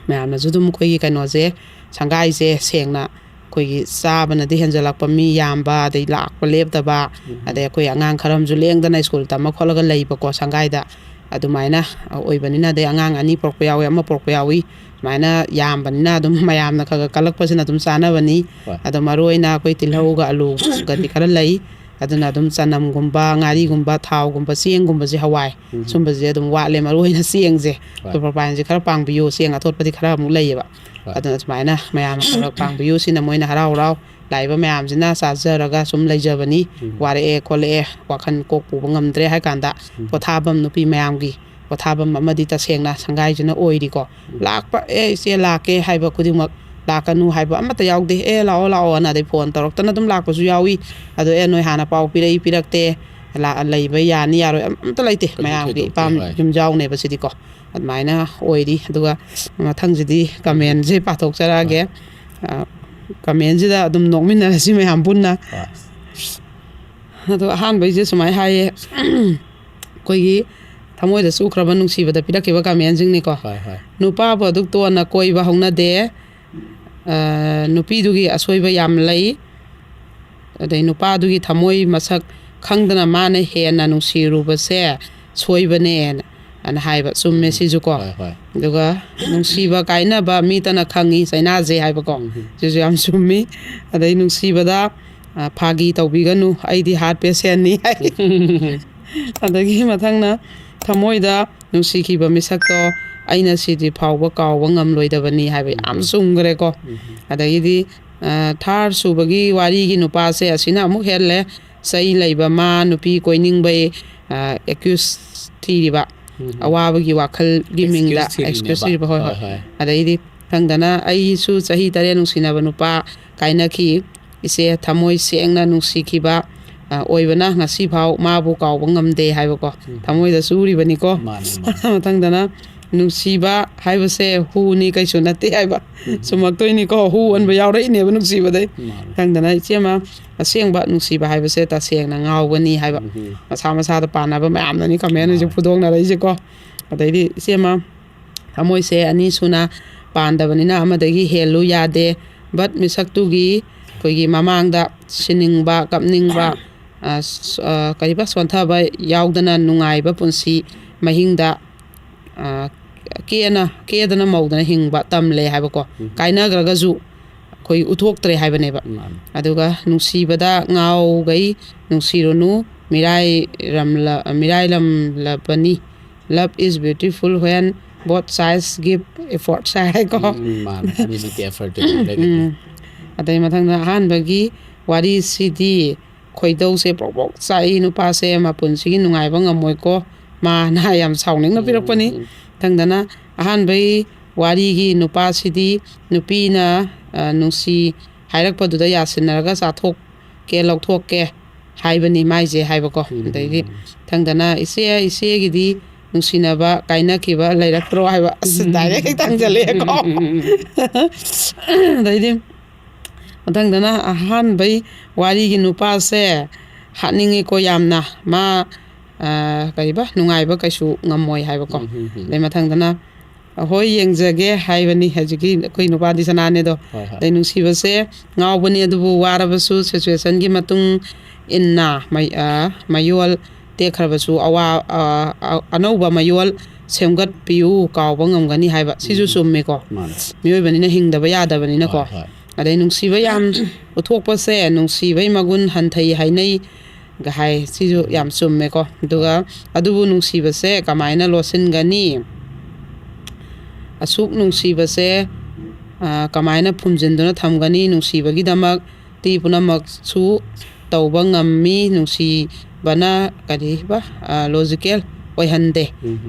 ꯃꯌꯥꯝꯅꯁꯨ ꯑꯗꯨꯝ ꯑꯩꯈꯣꯏꯒꯤ ꯀꯩꯅꯣꯁꯦ ꯁꯪꯒꯥꯏꯁꯦ ꯁꯦꯡꯅ ꯑꯩꯈꯣꯏꯒꯤ ꯆꯥꯕꯅꯗꯤ ꯍꯦꯟꯖꯜꯂꯛꯄ ꯃꯤ ꯌꯥꯝꯕ ꯑꯗꯩ ꯂꯥꯛꯄ ꯂꯦꯞꯇꯕ ꯑꯗꯩ ꯑꯩꯈꯣꯏ ꯑꯉꯥꯡ ꯈꯔ ꯑꯃꯁꯨ ꯂꯦꯡꯗꯅ ꯁ꯭ꯀꯨꯜ ꯇꯝꯃ ꯈꯣꯠꯂꯒ ꯂꯩꯕꯀꯣ ꯁꯪꯒꯥꯏꯗ ꯑꯗꯨꯃꯥꯏꯅ ꯑꯣꯏꯕꯅꯤꯅ ꯑꯗꯩ ꯑꯉꯥꯡ 2 ꯄꯣꯛꯄ ꯌꯥꯎꯏ 1 ꯄꯣꯛꯄ ꯌꯥꯎꯏ ꯁꯨꯃꯥꯏꯅ ꯌꯥꯝꯕꯅꯤꯅ ꯑꯗꯨꯝ ꯃꯌꯥꯝꯅ ꯈꯔ ꯀꯜꯂꯛꯄꯁꯤꯅ ꯑꯗꯨꯝ ꯆꯥꯅꯕꯅꯤ ꯑꯗꯣ ꯃꯔꯨꯑꯣꯏꯅ ꯑꯩꯈꯣꯏ ꯇꯤꯜꯍꯧꯒ ꯑꯂꯨꯒꯗꯤ ꯈꯔ ꯂꯩ ꯑꯗꯨꯅ ꯑꯗꯨꯝ ꯆꯅꯝꯒꯨꯝꯕ ꯉꯥꯔꯤꯒꯨꯝꯕ ꯊꯥꯎꯒꯨꯝꯕ ꯆꯦꯡꯒꯨꯝꯕꯁꯦ ꯍꯋꯥꯏ ꯁꯨꯝꯕꯁꯦ ꯑꯗꯨꯝ ꯋꯥꯠꯂꯦ ꯃꯔꯨꯑꯣꯏꯅ ꯆꯦꯡꯁꯦ ꯁꯨꯄꯔꯐꯥꯏꯟꯁꯦ ꯈꯔ ꯄꯥꯡꯕꯤꯌꯨ ꯆꯦꯡ ꯑꯊꯣꯠꯄꯗꯤ ꯈꯔ ꯑꯃꯨꯛ ꯂꯩꯌꯦꯕ ꯑꯗꯨꯅ ꯁꯨꯃꯥꯏꯅ ꯃꯌꯥꯝꯅ ꯈꯔ ꯄꯥꯡꯕꯤꯌꯨ ꯁꯤꯅ ꯃꯣꯏꯅ ꯍꯔꯥꯎ ꯂꯥꯛꯏꯕ ꯃꯌꯥꯝꯁꯤꯅ ꯆꯥꯖꯔꯒ ꯁꯨꯝ ꯂꯩꯖꯕꯅꯤ ꯋꯥꯔꯛꯑꯦ ꯈꯣꯠꯂꯛꯑꯦ ꯋꯥꯈꯜ ꯀꯣꯛ ꯄꯨꯕ ꯉꯝꯗ꯭ꯔꯦ ꯍꯥꯏ ꯀꯥꯟꯗ ꯄꯣꯊꯥꯐꯝ ꯅꯨꯄꯤ ꯃꯌꯥꯝꯒꯤ ꯄꯣꯊꯥꯐꯝ ꯑꯃꯗꯤ ꯇꯁꯦꯡꯅ ꯁꯪꯒꯥꯏꯁꯤꯅ ꯑꯣꯏꯔꯤꯀꯣ ꯂꯥꯛꯄ ꯏꯆꯦ ꯂꯥꯛꯀꯦ ꯍꯥꯏꯕ ꯈꯨꯗꯤꯡꯃꯛ ꯂꯥꯛꯀꯅꯨ ꯍꯥꯏꯕ ꯑꯃꯠꯇ ꯌꯥꯎꯗꯦ ꯂꯥꯛꯑꯣ ꯂꯥꯛꯑꯣꯅ ꯑꯗꯩ ꯐꯣꯟ ꯇꯧꯔꯛꯇꯅ ꯑꯗꯨꯝ ꯂꯥꯛꯄꯁꯨ ꯌꯥꯎꯏ ꯑꯗꯣ ꯅꯣꯏ ꯍꯥꯟꯅ ꯄꯥꯎ ꯄꯤꯔꯛꯇꯦ ꯂꯩꯕ ꯌꯥꯅꯤ ꯌꯥꯔꯣꯏ ꯑꯝꯇ ꯂꯩꯇꯦ ꯃꯌꯥꯝꯒꯤ ꯏꯄꯥꯝ ꯌꯨꯝꯖꯥꯎꯅꯦꯕꯁꯤꯗꯤꯀꯣ ꯑꯗꯨꯃꯥꯏꯅ ꯑꯣꯏꯔꯤ ꯑꯗꯨꯒ ꯃꯊꯪꯁꯤꯗꯤ ꯀꯃꯦꯟꯁꯦ ꯄꯥꯊꯣꯛꯆꯔꯛꯑꯒꯦ ꯀꯃꯦꯟꯁꯤꯗ ꯑꯗꯨꯝ ꯅꯣꯛꯃꯤꯟꯅꯔꯁꯤ ꯃꯌꯥꯝ ꯄꯨꯟꯅ ꯑꯗꯣ ꯑꯍꯥꯟꯕꯩꯁꯦ ꯁꯨꯃꯥꯏꯅ ꯍꯥꯏꯌꯦ ꯑꯩꯈꯣꯏꯒꯤ ꯊꯃꯣꯏꯗ ꯆꯨꯈ꯭ꯔꯕ ꯅꯨꯡꯁꯤꯕꯗ ꯄꯤꯔꯛꯈꯤꯕ ꯀꯃꯦꯟꯁꯤꯡꯅꯤꯀꯣ ꯅꯨꯄꯥꯕꯨ ꯑꯗꯨꯛ ꯇꯣꯟꯅ ꯀꯣꯏꯕ ꯍꯧꯅꯗꯦ ꯅꯨꯄꯤꯗꯨꯒꯤ ꯑꯁꯣꯏꯕ ꯌꯥꯝ ꯂꯩ ꯑꯗꯩ ꯅꯨꯄꯥꯗꯨꯒꯤ ꯊꯃꯣꯏ ꯃꯁꯛ ꯈꯪꯗꯅ ꯃꯥꯅ ꯍꯦꯟꯅ ꯅꯨꯡꯁꯤꯔꯨꯕꯁꯦ ꯁꯣꯏꯕꯅꯦꯅ ꯍꯥꯏꯕ ꯆꯨꯝꯃꯦ ꯁꯤꯁꯨꯀꯣ ꯑꯗꯨꯒ ꯅꯨꯡꯁꯤꯕ ꯀꯥꯏꯅꯕ ꯃꯤꯇꯅ ꯈꯪꯉꯤ ꯆꯩꯅꯥꯖꯦ ꯍꯥꯏꯕꯀꯣ ꯁꯤꯁꯨ ꯌꯥꯝ ꯆꯨꯝꯃꯤ ꯑꯗꯩ ꯅꯨꯡꯁꯤꯕꯗ ꯐꯥꯒꯤ ꯇꯧꯕꯤꯒꯅꯨ ꯑꯩꯗꯤ ꯍꯥꯔꯠ ꯄꯦꯁꯦꯟꯅꯤ ꯍꯥꯏ ꯑꯗꯒꯤ ꯃꯊꯪꯅ ꯊꯃꯣꯏꯗ ꯅꯨꯡꯁꯤꯈꯤꯕ ꯃꯤꯁꯛꯇꯣ ꯑꯩꯅ ꯁꯤꯗꯤ ꯐꯥꯎꯕ ꯀꯥꯎꯕ ꯉꯝꯂꯣꯏꯗꯕꯅꯤ ꯍꯥꯏꯕ ꯌꯥꯝ ꯆꯨꯝꯈ꯭ꯔꯦꯀꯣ ꯑꯗꯒꯤꯗꯤ ꯊꯥꯔ ꯁꯨꯕꯒꯤ ꯋꯥꯔꯤꯒꯤ ꯅꯨꯄꯥꯁꯦ ꯑꯁꯤꯅ ꯑꯃꯨꯛ ꯍꯦꯜꯂꯦ ꯆꯩ ꯂꯩꯕ ꯃꯥ ꯅꯨꯄꯤ ꯀꯣꯏꯅꯤꯡꯕꯩ ꯑꯦꯀ꯭ꯌꯨꯁ ꯊꯤꯔꯤꯕ ꯑꯋꯥꯕꯒꯤ ꯋꯥꯈꯜꯒꯤ ꯃꯤꯡꯗ ꯑꯦꯛꯁꯀ꯭ꯌꯨꯁ ꯊꯤꯔꯤꯕ ꯍꯣꯏ ꯑꯗꯩꯗꯤ ꯈꯪꯗꯅ ꯑꯩꯁꯨ ꯆꯍꯤ 7 ꯅꯨꯡꯁꯤꯅꯕ ꯅꯨꯄꯥ ꯀꯥꯏꯅꯈꯤ ꯏꯆꯦ ꯊꯃꯣꯏ ꯁꯦꯡꯅ ꯅꯨꯡꯁꯤꯈꯤꯕ ꯑꯣꯏꯕꯅ ꯉꯁꯤꯐꯥꯎ ꯃꯥꯕꯨ ꯀꯥꯎꯕ ꯉꯝꯗꯦ ꯍꯥꯏꯕꯀꯣ ꯊꯃꯣꯏꯗ ꯆꯨꯔꯤꯕꯅꯤꯀꯣ ꯃꯊꯪꯗꯅ ꯅꯨꯡꯁꯤꯕ ꯍꯥꯏꯕꯁꯦ ꯍꯨꯅꯤ ꯀꯩꯁꯨ ꯅꯠꯇꯦ ꯍꯥꯏꯕ ꯆꯨꯝꯃꯛꯇꯣꯏꯅꯤꯀꯣ ꯍꯨ ꯑꯣꯟꯕ ꯌꯥꯎꯔꯛꯏꯅꯦꯕ ꯅꯨꯡꯁꯤꯕꯗꯩ ꯈꯪꯗꯅ ꯏꯆꯦꯃ ꯑꯁꯦꯡꯕ ꯅꯨꯡꯁꯤꯕ ꯍꯥꯏꯕꯁꯦ ꯇꯁꯦꯡꯅ ꯉꯥꯎꯒꯅꯤ ꯍꯥꯏꯕ ꯃꯁꯥ ꯃꯁꯥꯗ ꯄꯥꯟꯅꯕ ꯃꯌꯥꯝꯅꯅꯤ ꯀꯃꯦꯟ ꯍꯧꯖꯤꯛ ꯐꯨꯗꯣꯛꯅꯔꯛꯏꯁꯦꯀꯣ ꯑꯗꯩꯗꯤ ꯏꯆꯦꯃ ꯊꯃꯣꯏꯁꯦ ꯑꯅꯤ ꯁꯨꯅ ꯄꯥꯟꯗꯕꯅꯤꯅ ꯑꯃꯗꯒꯤ ꯍꯦꯜꯂꯨ ꯌꯥꯗꯦ ꯕꯠ ꯃꯤꯁꯛꯇꯨꯒꯤ ꯑꯩꯈꯣꯏꯒꯤ ꯃꯃꯥꯡꯗ ꯁꯤꯅꯤꯡꯕ ꯀꯞꯅꯤꯡꯕ ꯀꯔꯤꯕ ꯁꯣꯟꯊꯕ ꯌꯥꯎꯗꯅ ꯅꯨꯡꯉꯥꯏꯕ ꯄꯨꯟꯁꯤ ꯃꯍꯤꯡꯗ ꯀꯦꯗꯅ ꯃꯧꯗꯅ ꯍꯤꯡꯕ ꯇꯝꯂꯦ ꯍꯥꯏꯕꯀꯣ ꯀꯥꯏꯅꯈ꯭ꯔꯒꯁꯨ ꯑꯩꯈꯣꯏ ꯎꯠꯊꯣꯛꯇ꯭ꯔꯦ ꯍꯥꯏꯕꯅꯦꯕ ꯑꯗꯨꯒ ꯅꯨꯡꯁꯤꯕꯗ ꯉꯥꯎꯒꯩ ꯅꯨꯡꯁꯤꯔꯨꯅꯨ ꯃꯤꯔꯥꯏꯂꯝꯂꯕꯅꯤ ꯂꯞ ꯏꯁ beautiful ꯋꯦꯟ both sides give efforts ꯍꯥꯏꯀꯣ ꯑꯗꯩ ꯃꯊꯪꯗ ꯑꯍꯥꯟꯕꯒꯤ ꯋꯥꯔꯤꯁꯤꯗꯤ ꯈꯣꯏꯗꯧꯁꯦ ꯄ꯭ꯔꯣꯛ ꯆꯥꯛꯏ ꯅꯨꯄꯥꯁꯦ ꯃꯄꯨꯟꯁꯤꯒꯤ ꯅꯨꯡꯉꯥꯏꯕ ꯉꯝꯃꯣꯏꯀꯣ ꯃꯥꯅ ꯌꯥꯝ ꯁꯥꯎꯅꯤꯡꯅ ꯄꯤꯔꯛꯄꯅꯤ ꯃꯊꯪꯗꯅ ꯑꯍꯥꯟꯕꯩ ꯋꯥꯔꯤꯒꯤ ꯅꯨꯄꯥꯁꯤꯗꯤ ꯅꯨꯄꯤꯅ ꯅꯨꯡꯁꯤ ꯍꯥꯏꯔꯛꯄꯗꯨꯗ ꯌꯥꯁꯤꯟꯅꯔꯒ ꯆꯥꯊꯣꯛꯀꯦ ꯂꯧꯊꯣꯛꯀꯦ ꯍꯥꯏꯕꯅꯤ ꯃꯥꯏꯁꯦ ꯍꯥꯏꯕꯀꯣ ꯑꯗꯩꯗꯤ ꯃꯊꯪꯗꯅ ꯏꯆꯦꯒꯤꯗꯤ ꯅꯨꯡꯁꯤꯅꯕ ꯀꯥꯏꯅꯈꯤꯕ ꯂꯩꯔꯛꯇ꯭ꯔꯣ ꯍꯥꯏꯕ ꯑꯁ ꯗꯥꯏꯔꯦꯛ ꯍꯦꯛ ꯇꯥꯡꯖꯜꯂꯛꯑꯦꯀꯣ ꯑꯗꯩꯗꯤ ꯃꯊꯪꯗꯅ ꯑꯍꯥꯟꯕꯩ ꯋꯥꯔꯤꯒꯤ ꯅꯨꯄꯥꯁꯦ ꯍꯥꯠꯅꯤꯡꯉꯤꯀꯣ ꯌꯥꯝꯅ ꯃꯥ ꯀꯔꯤꯕ ꯅꯨꯡꯉꯥꯏꯕ ꯀꯩꯁꯨ ꯉꯝꯃꯣꯏ ꯍꯥꯏꯕꯀꯣ ꯑꯗꯩ ꯃꯊꯪꯗꯅ ꯍꯣꯏ ꯌꯦꯡꯖꯒꯦ ꯍꯥꯏꯕꯅꯤ ꯍꯧꯖꯤꯛꯀꯤ ꯑꯩꯈꯣꯏ ꯅꯨꯄꯥꯗꯤ ꯁꯅꯥꯅꯦꯗꯣ ꯑꯗꯩ ꯅꯨꯡꯁꯤꯕꯁꯦ ꯉꯥꯎꯕꯅꯤ ꯑꯗꯨꯕꯨ ꯋꯥꯔꯕꯁꯨ ꯁꯤꯆꯨꯋꯦꯁꯟꯒꯤ ꯃꯇꯨꯡ ꯏꯟꯅ ꯃꯌꯣꯜ ꯇꯦꯛꯈ꯭ꯔꯕꯁꯨ ꯑꯅꯧꯕ ꯃꯌꯣꯜ ꯁꯦꯝꯒꯠꯄꯤꯌꯨ ꯀꯥꯎꯕ ꯉꯝꯒꯅꯤ ꯍꯥꯏꯕ ꯁꯤꯁꯨ ꯆꯨꯝꯃꯦꯀꯣ ꯃꯤꯑꯣꯏꯕꯅꯤ나 ꯍꯤꯡꯗꯕ ꯌꯥꯗꯕꯅꯤꯅꯀꯣ ꯑꯗꯩ ꯅꯨꯡꯁꯤꯕ ꯌꯥꯝ ꯎꯠꯊꯣꯛꯄꯁꯦ ꯅꯨꯡꯁꯤꯕꯩ ꯃꯒꯨꯟ ꯍꯟꯊꯩ ꯍꯥꯏꯅꯩ ꯍꯥꯏ ꯁꯤꯁꯨ ꯌꯥꯝ ꯆꯨꯝꯃꯦꯀꯣ ꯑꯗꯨꯒ ꯑꯗꯨꯕꯨ ꯅꯨꯡꯁꯤꯕꯁꯦ ꯀꯃꯥꯏꯅ ꯂꯣꯠꯁꯤꯟꯒꯅꯤ ꯑꯁꯨꯛ ꯅꯨꯡꯁꯤꯕꯁꯦ ꯀꯃꯥꯏꯅ ꯐꯨꯝꯖꯤꯟꯗꯨꯅ ꯊꯝꯒꯅꯤ ꯅꯨꯡꯁꯤꯕꯒꯤꯗꯃꯛꯇꯤ ꯄꯨꯝꯅꯃꯛꯁꯨ ꯇꯧꯕ ꯉꯝꯃꯤ ꯅꯨꯡꯁꯤꯕꯅ ꯀꯔꯤꯕ ꯂꯣꯖꯤꯀꯦꯜ ꯑꯣꯏꯍꯟꯗꯦ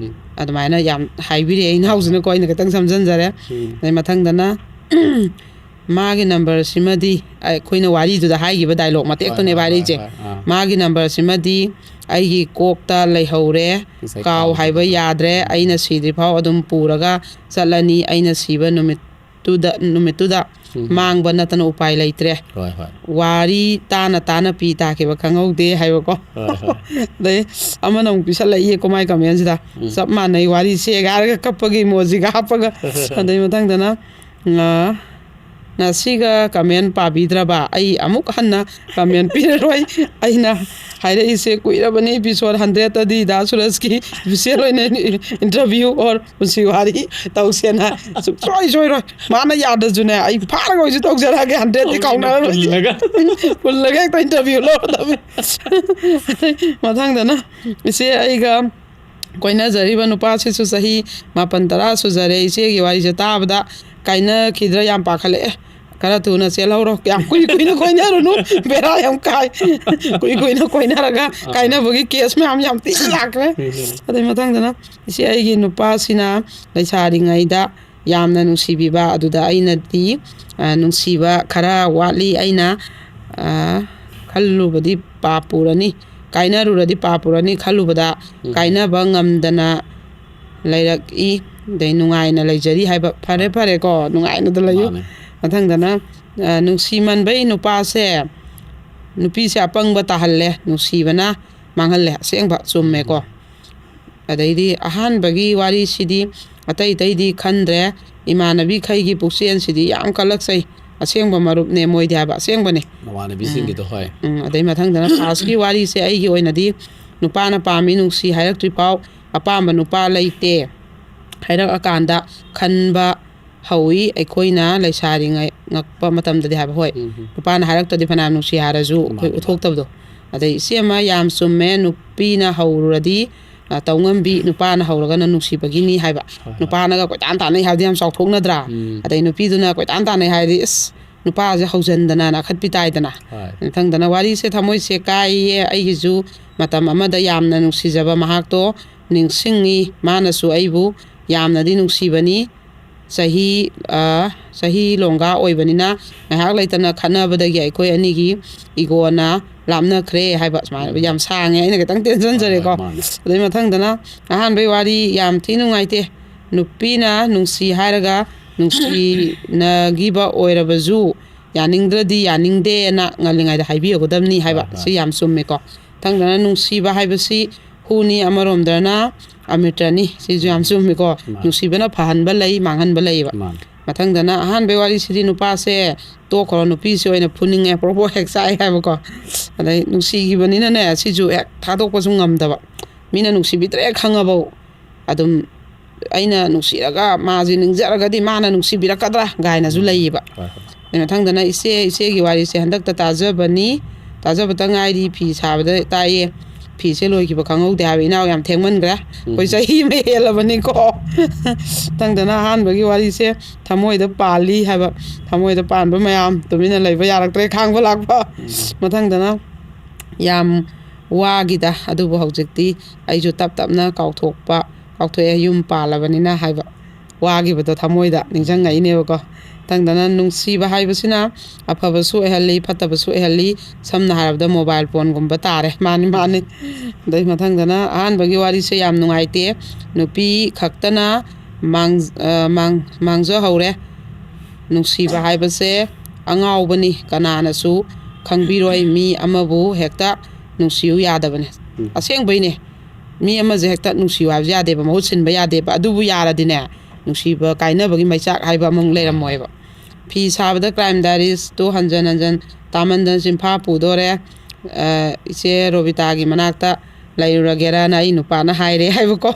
ꯑꯗꯨꯃꯥꯏꯅ ꯌꯥꯝ ꯍꯥꯏꯕꯤꯔꯛꯑꯦ ꯏꯅꯥꯎꯁꯤꯅꯀꯣ ꯑꯩꯅ ꯈꯤꯇꯪ ꯁꯝꯖꯤꯟꯖꯔꯦ ꯑꯗꯩ ꯃꯊꯪꯗꯅ ꯃꯥꯒꯤ ꯅꯝꯕꯔꯁꯤꯃꯗꯤ ꯑꯩꯈꯣꯏꯅ ꯋꯥꯔꯤꯗꯨꯗ ꯍꯥꯏꯈꯤꯕ ꯗꯥꯏꯂꯣꯛ ꯃꯇꯦꯛꯇꯨꯅꯦꯕ ꯍꯥꯏꯔꯛꯏꯁꯦ ꯃꯥꯒꯤ ꯅꯝꯕꯔꯁꯤꯃꯗꯤ ꯑꯩꯒꯤ ꯀꯣꯛꯇ ꯂꯩꯍꯧꯔꯦ ꯀꯥꯎ ꯍꯥꯏꯕ ꯌꯥꯗ꯭ꯔꯦ ꯑꯩꯅ ꯁꯤꯗ꯭ꯔꯤꯐꯥꯎ ꯑꯗꯨꯝ ꯄꯨꯔꯒ ꯆꯠꯂꯅꯤ ꯑꯩꯅ ꯁꯤꯕ ꯅꯨꯃꯤꯠꯇꯨꯗ ꯃꯥꯡꯕ ꯅꯠꯇꯅ ꯎꯄꯥꯏ ꯂꯩꯇ꯭ꯔꯦ ꯋꯥꯔꯤ ꯇꯥꯅ ꯄꯤ ꯇꯥꯈꯤꯕ ꯈꯪꯍꯧꯗꯦ ꯍꯥꯏꯕꯀꯣ ꯑꯗꯩ ꯑꯃꯅ ꯑꯃꯨꯛ ꯄꯤꯁꯜꯂꯛꯏꯌꯦ ꯀꯣꯃꯥꯏ ꯀꯃꯦꯟꯁꯤꯗ ꯆꯞ ꯃꯥꯟꯅꯩ ꯋꯥꯔꯤ ꯁꯦꯒ ꯍꯥꯏꯔꯒ ꯀꯞꯄꯒꯤ ꯏꯃꯣꯖꯤꯒ ꯍꯥꯞꯄꯒ ꯑꯗꯩ ꯃꯊꯪꯗꯅ ꯉꯁꯤꯒ ꯀꯃꯦꯟ ꯄꯥꯕꯤꯗ꯭ꯔꯕ ꯑꯩ ꯑꯃꯨꯛ ꯍꯟꯅ ꯀꯃꯦꯟ ꯄꯤꯔꯔꯣꯏ ꯑꯩꯅ ꯍꯥꯏꯔꯛꯏꯁꯦ ꯀꯨꯏꯔꯕꯅꯤ ꯏꯄꯤꯁꯣꯠ 100ꯇꯗꯤ ꯗꯥ ꯁꯨꯔꯖꯀꯤ ꯏꯁꯄꯤꯁꯦꯜ ꯑꯣꯏꯅ ꯏꯟꯇꯔꯚꯤꯌꯨ ꯑꯣꯔ ꯄꯨꯟꯁꯤ ꯋꯥꯔꯤ ꯇꯧꯁꯦꯅ ꯁꯨꯡꯁꯣꯏ ꯁꯣꯏꯔꯣꯏ ꯃꯥꯅ ꯌꯥꯗ꯭ꯔꯁꯨꯅꯦ ꯑꯩ ꯐꯥꯔꯒ ꯑꯣꯏꯁꯨ ꯇꯧꯖꯔꯛꯑꯒꯦ 100ꯗꯤ ꯀꯥꯎꯅꯔꯔꯣꯏ ꯄꯨꯜꯂꯒ ꯍꯦꯛꯇ ꯏꯟꯇꯔꯚꯤꯌꯨ ꯂꯧꯔꯗꯕꯅꯤ ꯃꯊꯪꯗꯅ ꯏꯆꯦ ꯑꯩꯒ ꯀꯣꯏꯅꯖꯔꯤꯕ ꯅꯨꯄꯥꯁꯤꯁꯨ ꯆꯍꯤ 9-10 ꯁꯨꯖꯔꯦ ꯏꯆꯦꯒꯤ ꯋꯥꯔꯤꯁꯦ ꯇꯥꯕꯗ ꯀꯥꯏꯅꯈꯤꯗ꯭ꯔꯥ ꯌꯥꯝ ꯄꯥꯈꯠꯂꯛꯑꯦ ꯈꯔ ꯊꯨꯅ ꯆꯦꯜꯍꯧꯔꯣ ꯌꯥꯝ ꯀꯨꯏꯅ ꯀꯣꯏꯅꯔꯨꯅꯨ ꯕꯦꯔꯥ ꯌꯥꯝ ꯀꯥꯏ ꯀꯨꯏꯅ ꯀꯣꯏꯅꯔꯒ ꯀꯥꯏꯅꯕꯒꯤ ꯀꯦꯁ ꯃꯌꯥꯝ ꯌꯥꯝ ꯊꯤꯅ ꯂꯥꯛꯈ꯭ꯔꯦ ꯑꯗꯩ ꯃꯊꯪꯗꯅ ꯏꯆꯦ ꯑꯩꯒꯤ ꯅꯨꯄꯥꯁꯤꯅ ꯂꯩꯁꯥꯔꯤꯉꯩꯗ ꯌꯥꯝꯅ ꯅꯨꯡꯁꯤꯕꯤꯕ ꯑꯗꯨꯗ ꯑꯩꯅꯗꯤ ꯅꯨꯡꯁꯤꯕ ꯈꯔ ꯋꯥꯠꯂꯤ ꯑꯩꯅ ꯈꯜꯂꯨꯕꯗꯤ ꯄꯥꯞ ꯄꯨꯔꯅꯤ ꯀꯥꯏꯅꯔꯨꯔꯗꯤ ꯄꯥꯞꯄꯨꯔꯅꯤ ꯈꯜꯂꯨꯕꯗ ꯀꯥꯏꯅꯕ ꯉꯝꯗꯅ ꯂꯩꯔꯛꯏ ꯑꯗꯩ ꯅꯨꯡꯉꯥꯏꯅ ꯂꯩꯖꯔꯤ ꯍꯥꯏꯕ ꯐꯔꯦ ꯀꯣ ꯅꯨꯡꯉꯥꯏꯅꯗ ꯂꯩꯌꯨ ꯃꯊꯪꯗꯅ ꯅꯨꯡꯁꯤꯃꯟꯕꯩ ꯅꯨꯄꯥꯁꯦ ꯅꯨꯄꯤꯁꯦ ꯑꯄꯪꯕ ꯇꯥꯍꯜꯂꯦ ꯅꯨꯡꯁꯤꯕꯅ ꯃꯥꯡꯍꯜꯂꯦ ꯑꯁꯦꯡꯕ ꯆꯨꯝꯃꯦꯀꯣ ꯑꯗꯩꯗꯤ ꯑꯍꯥꯟꯕꯒꯤ ꯋꯥꯔꯤꯁꯤꯗꯤ ꯑꯇꯩꯗꯤ ꯈꯟꯗ꯭ꯔꯦ ꯏꯃꯥꯟꯅꯕꯤꯈꯩꯒꯤ ꯄꯨꯛꯆꯦꯜꯁꯤꯗꯤ ꯌꯥꯝ ꯀꯜꯂꯛꯆꯩ ꯑꯁꯦꯡꯕ ꯃꯔꯨꯞꯅꯦ ꯃꯣꯏꯗꯤ ꯍꯥꯏꯕ ꯑꯁꯦꯡꯕꯅꯦ ꯃꯃꯥꯟꯅꯕꯤꯁꯤꯡꯒꯤꯗꯣ ꯍꯣꯏ ꯑꯗꯩ ꯃꯊꯪꯗꯅ ꯐꯥꯔꯁꯀꯤ ꯋꯥꯔꯤꯁꯦ ꯑꯩꯒꯤ ꯑꯣꯏꯅꯗꯤ ꯅꯨꯄꯥꯅ ꯄꯥꯝꯃꯤ ꯅꯨꯡꯁꯤ ꯍꯥꯏꯔꯛꯇ꯭ꯔꯤ ꯐꯥꯎ ꯑꯄꯥꯝꯕ ꯅꯨꯄꯥ ꯂꯩꯇꯦ ꯍꯥꯏꯔꯛꯑꯀꯥꯟꯗ ꯈꯟꯕ ꯍꯧꯏ ꯑꯩꯈꯣꯏꯅ ꯂꯩꯁꯥꯔꯤꯉꯩ ꯉꯛꯄ ꯃꯇꯝꯗꯗꯤ ꯍꯥꯏꯕ ꯍꯣꯏ ꯅꯨꯄꯥꯅ ꯍꯥꯏꯔꯛꯇ꯭ꯔꯗꯤ ꯐꯅꯌꯥꯝ ꯅꯨꯡꯁꯤ ꯍꯥꯏꯔꯁꯨ ꯑꯩꯈꯣꯏ ꯎꯠꯊꯣꯛꯇꯕꯗꯣ ꯑꯗꯩ ꯏꯆꯦ ꯑꯃ ꯌꯥꯝ ꯆꯨꯝꯃꯦ ꯅꯨꯄꯤꯅ ꯍꯧꯔꯨꯔꯗꯤ ꯇꯧꯉꯝꯕꯤ ꯅꯨꯄꯥꯅ ꯍꯧꯔꯒꯅ ꯅꯨꯡꯁꯤꯕꯒꯤꯅꯤ ꯍꯥꯏꯕ ꯅꯨꯄꯥꯅꯒ ꯀꯣꯏꯇꯥꯟ ꯇꯥꯟꯅꯩ ꯍꯥꯏꯕꯗꯤ ꯌꯥꯝ ꯆꯥꯎꯊꯣꯛꯅꯗ꯭ꯔꯥ ꯑꯗꯩ ꯅꯨꯄꯤꯗꯨꯅ ꯀꯣꯏꯇꯥꯟ ꯇꯥꯟꯅꯩ ꯍꯥꯏꯔꯗꯤ ꯏꯁ ꯅꯨꯄꯥꯁꯦ ꯍꯧꯖꯤꯟꯗꯅ ꯅꯥꯈꯠꯄꯤ ꯇꯥꯏꯗꯅ ꯃꯊꯪꯗꯅ ꯋꯥꯔꯤꯁꯦ ꯊꯃꯣꯏꯁꯦ ꯀꯥꯏꯌꯦ ꯑꯩꯒꯤꯁꯨ ꯃꯇꯝ ꯑꯃꯗ ꯌꯥꯝꯅ ꯅꯨꯡꯁꯤꯖꯕ ꯃꯍꯥꯛꯇꯣ ꯅꯤꯡꯁꯤꯡꯉꯤ ꯃꯥꯅꯁꯨ ꯑꯩꯕꯨ ꯌꯥꯝꯅꯗꯤ ꯅꯨꯡꯁꯤꯕꯅꯤ ꯆꯍꯤ ꯂꯣꯡꯒꯥ ꯑꯣꯏꯕꯅꯤna ꯉꯥꯏꯍꯥꯛ ꯂꯩꯇꯅ ꯈꯠꯅꯕꯗꯒꯤ ꯑꯩꯈꯣꯏ ꯑꯅꯤꯒꯤ ꯏꯒꯣꯅ ꯂꯥꯞꯅꯈ꯭ꯔꯦ ꯍꯥꯏꯕ ꯁꯨꯃꯥꯏꯅ ꯌꯥꯝ ꯁꯥꯡꯉꯦ ꯑꯩꯅ ꯈꯤꯇꯪ ꯇꯦꯟꯁꯤꯟꯖꯔꯦꯀꯣ ꯑꯗꯩ ꯃꯊꯪꯗꯅ ꯑꯍꯥꯟꯕꯩ ꯋꯥꯔꯤ ꯌꯥꯝ ꯊꯤ ꯅꯨꯡꯉꯥꯏꯇꯦ ꯅꯨꯄꯤꯅ ꯅꯨꯡꯁꯤ ꯍꯥꯏꯔꯒ ꯅꯨꯡꯁꯤꯅꯈꯤꯕ ꯑꯣꯏꯔꯕꯁꯨ ꯌꯥꯅꯤꯡꯗ꯭ꯔꯗꯤ ꯌꯥꯅꯤꯡꯗꯦꯅ ꯉꯜꯂꯤꯉꯩꯗ ꯍꯥꯏꯕꯤꯒꯗꯕꯅꯤ ꯍꯥꯏꯕ ꯁꯤ ꯌꯥꯝ ꯆꯨꯝꯃꯦꯀꯣ ꯃꯊꯪꯗꯅ ꯅꯨꯡꯁꯤꯕ ꯍꯥꯏꯕꯁꯤ ꯍꯨꯅꯤ ꯑꯃꯔꯣꯝꯗꯅ ꯑꯃ꯭ꯔꯤꯇꯅꯤ ꯁꯤꯁꯨ ꯌꯥꯝ ꯆꯨꯝꯃꯦꯀꯣ ꯅꯨꯡꯁꯤꯕꯅ ꯐꯍꯟꯕ ꯂꯩ ꯃꯥꯡꯍꯟꯕ ꯂꯩꯌꯦꯕ ꯃꯊꯪꯗꯅ ꯑꯍꯥꯟꯕꯩ ꯋꯥꯔꯤꯁꯤꯗꯤ ꯅꯨꯄꯥꯁꯦ ꯇꯣꯛꯈ꯭ꯔꯣ ꯅꯨꯄꯤꯁꯦ ꯑꯣꯏꯅ ꯐꯨꯅꯤꯡꯉꯦ ꯄ꯭ꯔꯣꯄꯣ ꯍꯦꯛ ꯆꯥꯏ ꯍꯥꯏꯕꯀꯣ ꯑꯗꯩ ꯅꯨꯡꯁꯤꯈꯤꯕꯅꯤꯅꯅꯦ ꯁꯤꯁꯨ ꯍꯦꯛ ꯊꯥꯗꯣꯛꯄꯁꯨ ꯉꯝꯗꯕ ꯃꯤꯅ ꯅꯨꯡꯁꯤꯕꯤꯗ꯭ꯔꯦ ꯈꯪꯉꯕꯧ ꯑꯗꯨꯝ ꯑꯩꯅ ꯅꯨꯡꯁꯤꯔꯒ ꯃꯥꯁꯤ ꯅꯤꯡꯖꯔꯒꯗꯤ ꯃꯥꯅ ꯅꯨꯡꯁꯤꯕꯤꯔꯛꯀꯗ꯭ꯔꯥ ꯒꯥꯏꯅꯁꯨ ꯂꯩꯌꯦꯕ ꯃꯊꯪꯗꯅ ꯏꯆꯦꯒꯤ ꯋꯥꯔꯤꯁꯦ ꯍꯟꯗꯛꯇ ꯇꯥꯖꯕꯇ ꯉꯥꯏꯔꯤ ꯐꯤ ꯁꯥꯕꯗ ꯇꯥꯏꯌꯦ ꯐꯤꯁꯦ ꯂꯣꯏꯈꯤꯕ ꯈꯪꯍꯧꯗꯦ ꯍꯥꯏꯕ ꯏꯅꯥꯎ ꯌꯥꯝ ꯊꯦꯡꯃꯟꯈ꯭ꯔꯦ ꯑꯩꯈꯣꯏ ꯆꯍꯤ ꯑꯃ ꯍꯦꯜꯂꯕꯅꯤꯀꯣ ꯃꯊꯪꯗꯅ ꯑꯍꯥꯟꯕꯒꯤ ꯋꯥꯔꯤꯁꯦ ꯊꯃꯣꯏꯗ ꯄꯥꯜꯂꯤ ꯍꯥꯏꯕ ꯊꯃꯣꯏꯗ ꯄꯥꯟꯕ ꯃꯌꯥꯝ ꯇꯨꯃꯤꯟꯅ ꯂꯩꯕ ꯌꯥꯔꯛꯇ꯭ꯔꯦ ꯈꯥꯡꯕ ꯂꯥꯛꯄ ꯃꯊꯪꯗꯅ ꯌꯥꯝ ꯋꯥꯒꯤꯗ ꯑꯗꯨꯕꯨ ꯍꯧꯖꯤꯛꯇꯤ ꯑꯩꯁꯨ ꯇꯞꯅ ꯀꯥꯎꯊꯣꯛꯑꯦ ꯌꯨꯝ ꯄꯥꯜꯂꯕꯅꯤꯅ ꯍꯥꯏꯕ ꯋꯥꯒꯤꯕꯗꯣ ꯊꯃꯣꯏꯗ ꯅꯤꯡꯁꯤꯡꯉꯛꯏꯅꯦꯕꯀꯣ ꯃꯊꯪꯗꯅ ꯅꯨꯡꯁꯤꯕ ꯍꯥꯏꯕꯁꯤꯅ ꯑꯐꯕꯁꯨ ꯑꯣꯏꯍꯜꯂꯤ ꯐꯠꯇꯕꯁꯨ ꯑꯣꯏꯍꯜꯂꯤ ꯁꯝꯅ ꯍꯥꯏꯔꯕꯗ ꯃꯣꯕꯥꯏꯜ ꯐꯣꯟꯒꯨꯝꯕ ꯇꯥꯔꯦ ꯃꯥꯅꯤ ꯑꯗꯩ ꯃꯊꯪꯗꯅ ꯑꯍꯥꯟꯕꯒꯤ ꯋꯥꯔꯤꯁꯦ ꯌꯥꯝ ꯅꯨꯡꯉꯥꯏꯇꯦ ꯅꯨꯄꯤ ꯈꯛꯇꯅ ꯃꯥꯡꯖꯍꯧꯔꯦ ꯅꯨꯡꯁꯤꯕ ꯍꯥꯏꯕꯁꯦ ꯑꯉꯥꯎꯕꯅꯤ ꯀꯅꯥꯅꯁꯨ ꯈꯪꯕꯤꯔꯣꯏ ꯃꯤ ꯑꯃꯕꯨ ꯍꯦꯛꯇ ꯅꯨꯡꯁꯤꯌꯨ ꯌꯥꯗꯕꯅꯦ ꯑꯁꯦꯡꯕꯩꯅꯦ ꯃꯤ ꯑꯃꯁꯦ ꯍꯦꯛꯇ ꯅꯨꯡꯁꯤꯌꯨ ꯍꯥꯏꯕꯁꯦ ꯌꯥꯗꯦꯕ ꯃꯍꯨꯠ ꯁꯤꯟꯕ ꯌꯥꯗꯦꯕ ꯑꯗꯨꯕꯨ ꯌꯥꯔꯗꯤꯅꯦ ꯅꯨꯡꯁꯤꯕ ꯀꯥꯏꯅꯕꯒꯤ ꯃꯩꯆꯥꯛ ꯍꯥꯏꯕ ꯑꯃꯨꯛ ꯂꯩꯔꯝꯃꯣꯏꯕ ꯐꯤ ꯁꯥꯕꯗ ꯀ꯭ꯔꯥꯏꯝ ꯗꯥꯏꯔꯤꯁꯇꯣ ꯍꯟꯖꯟ ꯇꯥꯃꯟꯗꯅ ꯆꯤꯟꯐꯥ ꯄꯨꯗꯣꯔꯦ ꯏꯆꯦ ꯔꯣꯕꯤꯇꯥꯒꯤ ꯃꯅꯥꯛꯇ ꯂꯩꯔꯨꯔꯒꯦꯔꯅ ꯑꯩ ꯅꯨꯄꯥꯅ ꯍꯥꯏꯔꯦ ꯍꯥꯏꯕꯀꯣ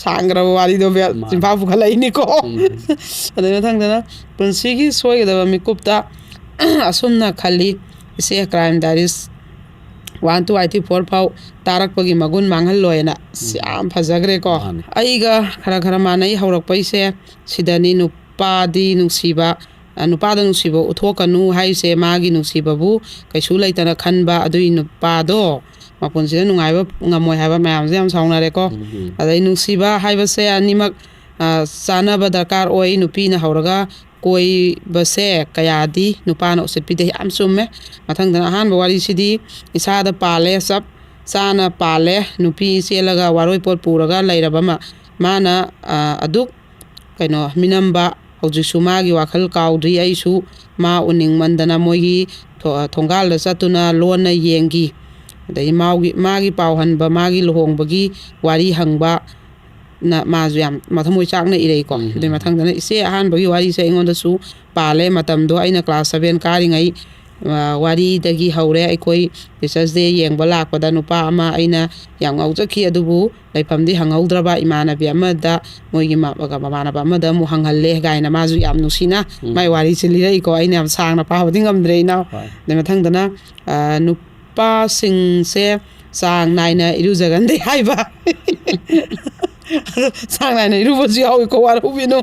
ꯁꯥꯡꯈ꯭ꯔꯕ ꯋꯥꯔꯤꯗꯣ ꯆꯤꯟꯐꯥ ꯄꯨꯈꯠꯂꯛꯏꯅꯤꯀꯣ ꯑꯗꯩ ꯃꯊꯪꯗꯅ ꯄꯨꯟꯁꯤꯒꯤ ꯁꯣꯏꯒꯗꯕ ꯃꯤꯀꯨꯞꯇ ꯑꯁꯨꯝꯅ ꯈꯜꯂꯤ ꯏꯆꯦ ꯀ꯭ꯔꯥꯏꯝ ꯗꯥꯏꯔꯤꯁ 1 to 84 ꯐꯥꯎ ꯇꯥꯔꯛꯄꯒꯤ ꯃꯒꯨꯟ ꯃꯥꯡꯍꯜꯂꯣꯏꯅ ꯌꯥꯝ ꯐꯖꯈ꯭ꯔꯦꯀꯣ ꯑꯩꯒ ꯈꯔ ꯃꯥꯟꯅꯩ ꯍꯧꯔꯛꯄꯩꯁꯦ ꯁꯤꯗꯅꯤ ꯅꯨꯄꯥꯗ ꯅꯨꯡꯁꯤꯕ ꯎꯠꯊꯣꯛꯀꯅꯨ ꯍꯥꯏꯁꯦ ꯃꯥꯒꯤ ꯅꯨꯡꯁꯤꯕꯕꯨ ꯀꯩꯁꯨ ꯂꯩꯇꯅꯈꯟꯕ ꯑꯗꯨꯏ ꯅꯨꯄꯥꯗꯣ ꯃꯄꯨꯟꯁꯤꯗ ꯅꯨꯡꯉꯥꯏꯕ ꯉꯝꯃꯣꯏ ꯍꯥꯏꯕ ꯃꯌꯥꯝꯁꯦ ꯌꯥꯝ ꯁꯥꯎꯅꯔꯦꯀꯣ ꯑꯗꯩ ꯅꯨꯡꯁꯤꯕ ꯍꯥꯏꯕꯁꯦ ꯑꯅꯤꯃꯛ ꯆꯥꯅꯕ ꯗꯔꯀꯥꯔ ꯑꯣꯏ ꯅꯨꯄꯤꯅ ꯍꯧꯔꯒ ꯀꯣꯏꯕꯁꯦ ꯀꯌꯥꯗꯤ ꯅꯨꯄꯥꯅ ꯎꯁꯤꯠꯄꯤꯗꯦ ꯌꯥꯝ ꯆꯨꯝꯃꯦ ꯃꯊꯪꯗꯅ ꯑꯍꯥꯟꯕ ꯋꯥꯔꯤꯁꯤꯗꯤ ꯏꯁꯥꯗ ꯄꯥꯜꯂꯦ ꯆꯞ ꯆꯥꯅ ꯄꯥꯜꯂꯦ ꯅꯨꯄꯤ ꯆꯦꯜꯂꯒ ꯋꯥꯔꯣꯏꯄꯣꯠ ꯄꯨꯔꯒ ꯂꯩꯔꯕ ꯃꯥꯅ ꯑꯗꯨꯛ ꯃꯤꯅꯝꯕ ꯍꯧꯖꯤꯛꯁꯨ ꯃꯥꯒꯤ ꯋꯥꯈꯜ ꯀꯥꯎꯗ꯭ꯔꯤ ꯑꯩꯁꯨ ꯃꯥ ꯎꯅꯤꯡꯃꯟꯗꯅ ꯃꯣꯏꯒꯤ ꯊꯣꯡꯒꯥꯜꯗ ꯆꯠꯇꯨꯅ ꯂꯣꯟꯅ ꯌꯦꯡꯈꯤ ꯑꯗꯩ ꯃꯥꯒꯤ ꯄꯥꯎ ꯍꯟꯕ ꯃꯥꯒꯤ ꯂꯨꯍꯣꯡꯕꯒꯤ ꯋꯥꯔꯤ ꯍꯪꯕ ꯃꯥꯁꯨ ꯌꯥꯝ ꯃꯊꯃꯣꯏ ꯆꯥꯛꯅ ꯏꯔꯩꯀꯣ ꯑꯗꯩ ꯃꯊꯪꯗꯅ ꯏꯆꯦ ꯑꯍꯥꯟꯕꯒꯤ ꯋꯥꯔꯤꯁꯦ ꯑꯩꯉꯣꯟꯗꯁꯨ ꯄꯥꯜꯂꯦ ꯃꯇꯝꯗꯣ ꯑꯩꯅ ꯀ꯭ꯂꯥꯁ 7 ꯀꯥꯔꯤꯉꯩ ꯋꯥꯔꯤꯗꯒꯤ ꯍꯧꯔꯦ ꯑꯩꯈꯣꯏ ꯇꯤꯆꯔꯁ ꯗꯦ ꯌꯦꯡꯕ ꯂꯥꯛꯄꯗ ꯅꯨꯄꯥ ꯑꯃ ꯑꯩꯅ ꯌꯥꯝ ꯉꯥꯎꯖꯈꯤ ꯑꯗꯨꯕꯨ ꯂꯩꯐꯝꯗꯤ ꯍꯪꯍꯧꯗ꯭ꯔꯕ ꯏꯃꯥꯟꯅꯕꯤ ꯑꯃꯗ ꯃꯣꯏꯒꯤ ꯃꯃꯥꯟꯅꯕ ꯑꯃꯗ ꯑꯃꯨꯛ ꯍꯪꯍꯜꯂꯦ ꯀꯥꯏꯅ ꯃꯥꯁꯨ ꯌꯥꯝ ꯅꯨꯡꯁꯤꯅ ꯃꯥꯏ ꯋꯥꯔꯤꯁꯦ ꯂꯤꯔꯛꯏꯀꯣ ꯑꯩꯅ ꯌꯥꯝ ꯁꯥꯡꯅ ꯄꯥꯕꯗꯤ ꯉꯝꯗ꯭ꯔꯦ ꯏꯅꯥꯎ ꯑꯗꯩ ꯃꯊꯪꯗꯅ ꯅꯨꯄꯥꯁꯤꯡꯁꯦ ꯆꯥꯡ ꯅꯥꯏꯅ ꯏꯔꯨꯖꯒꯟꯗꯦ ꯍꯥꯏꯕ ꯆꯥꯡ ꯅꯥꯏꯅ ꯏꯔꯨꯕꯁꯨ ꯌꯥꯎꯏꯀꯣ ꯋꯥꯔꯧꯕꯤꯅꯨ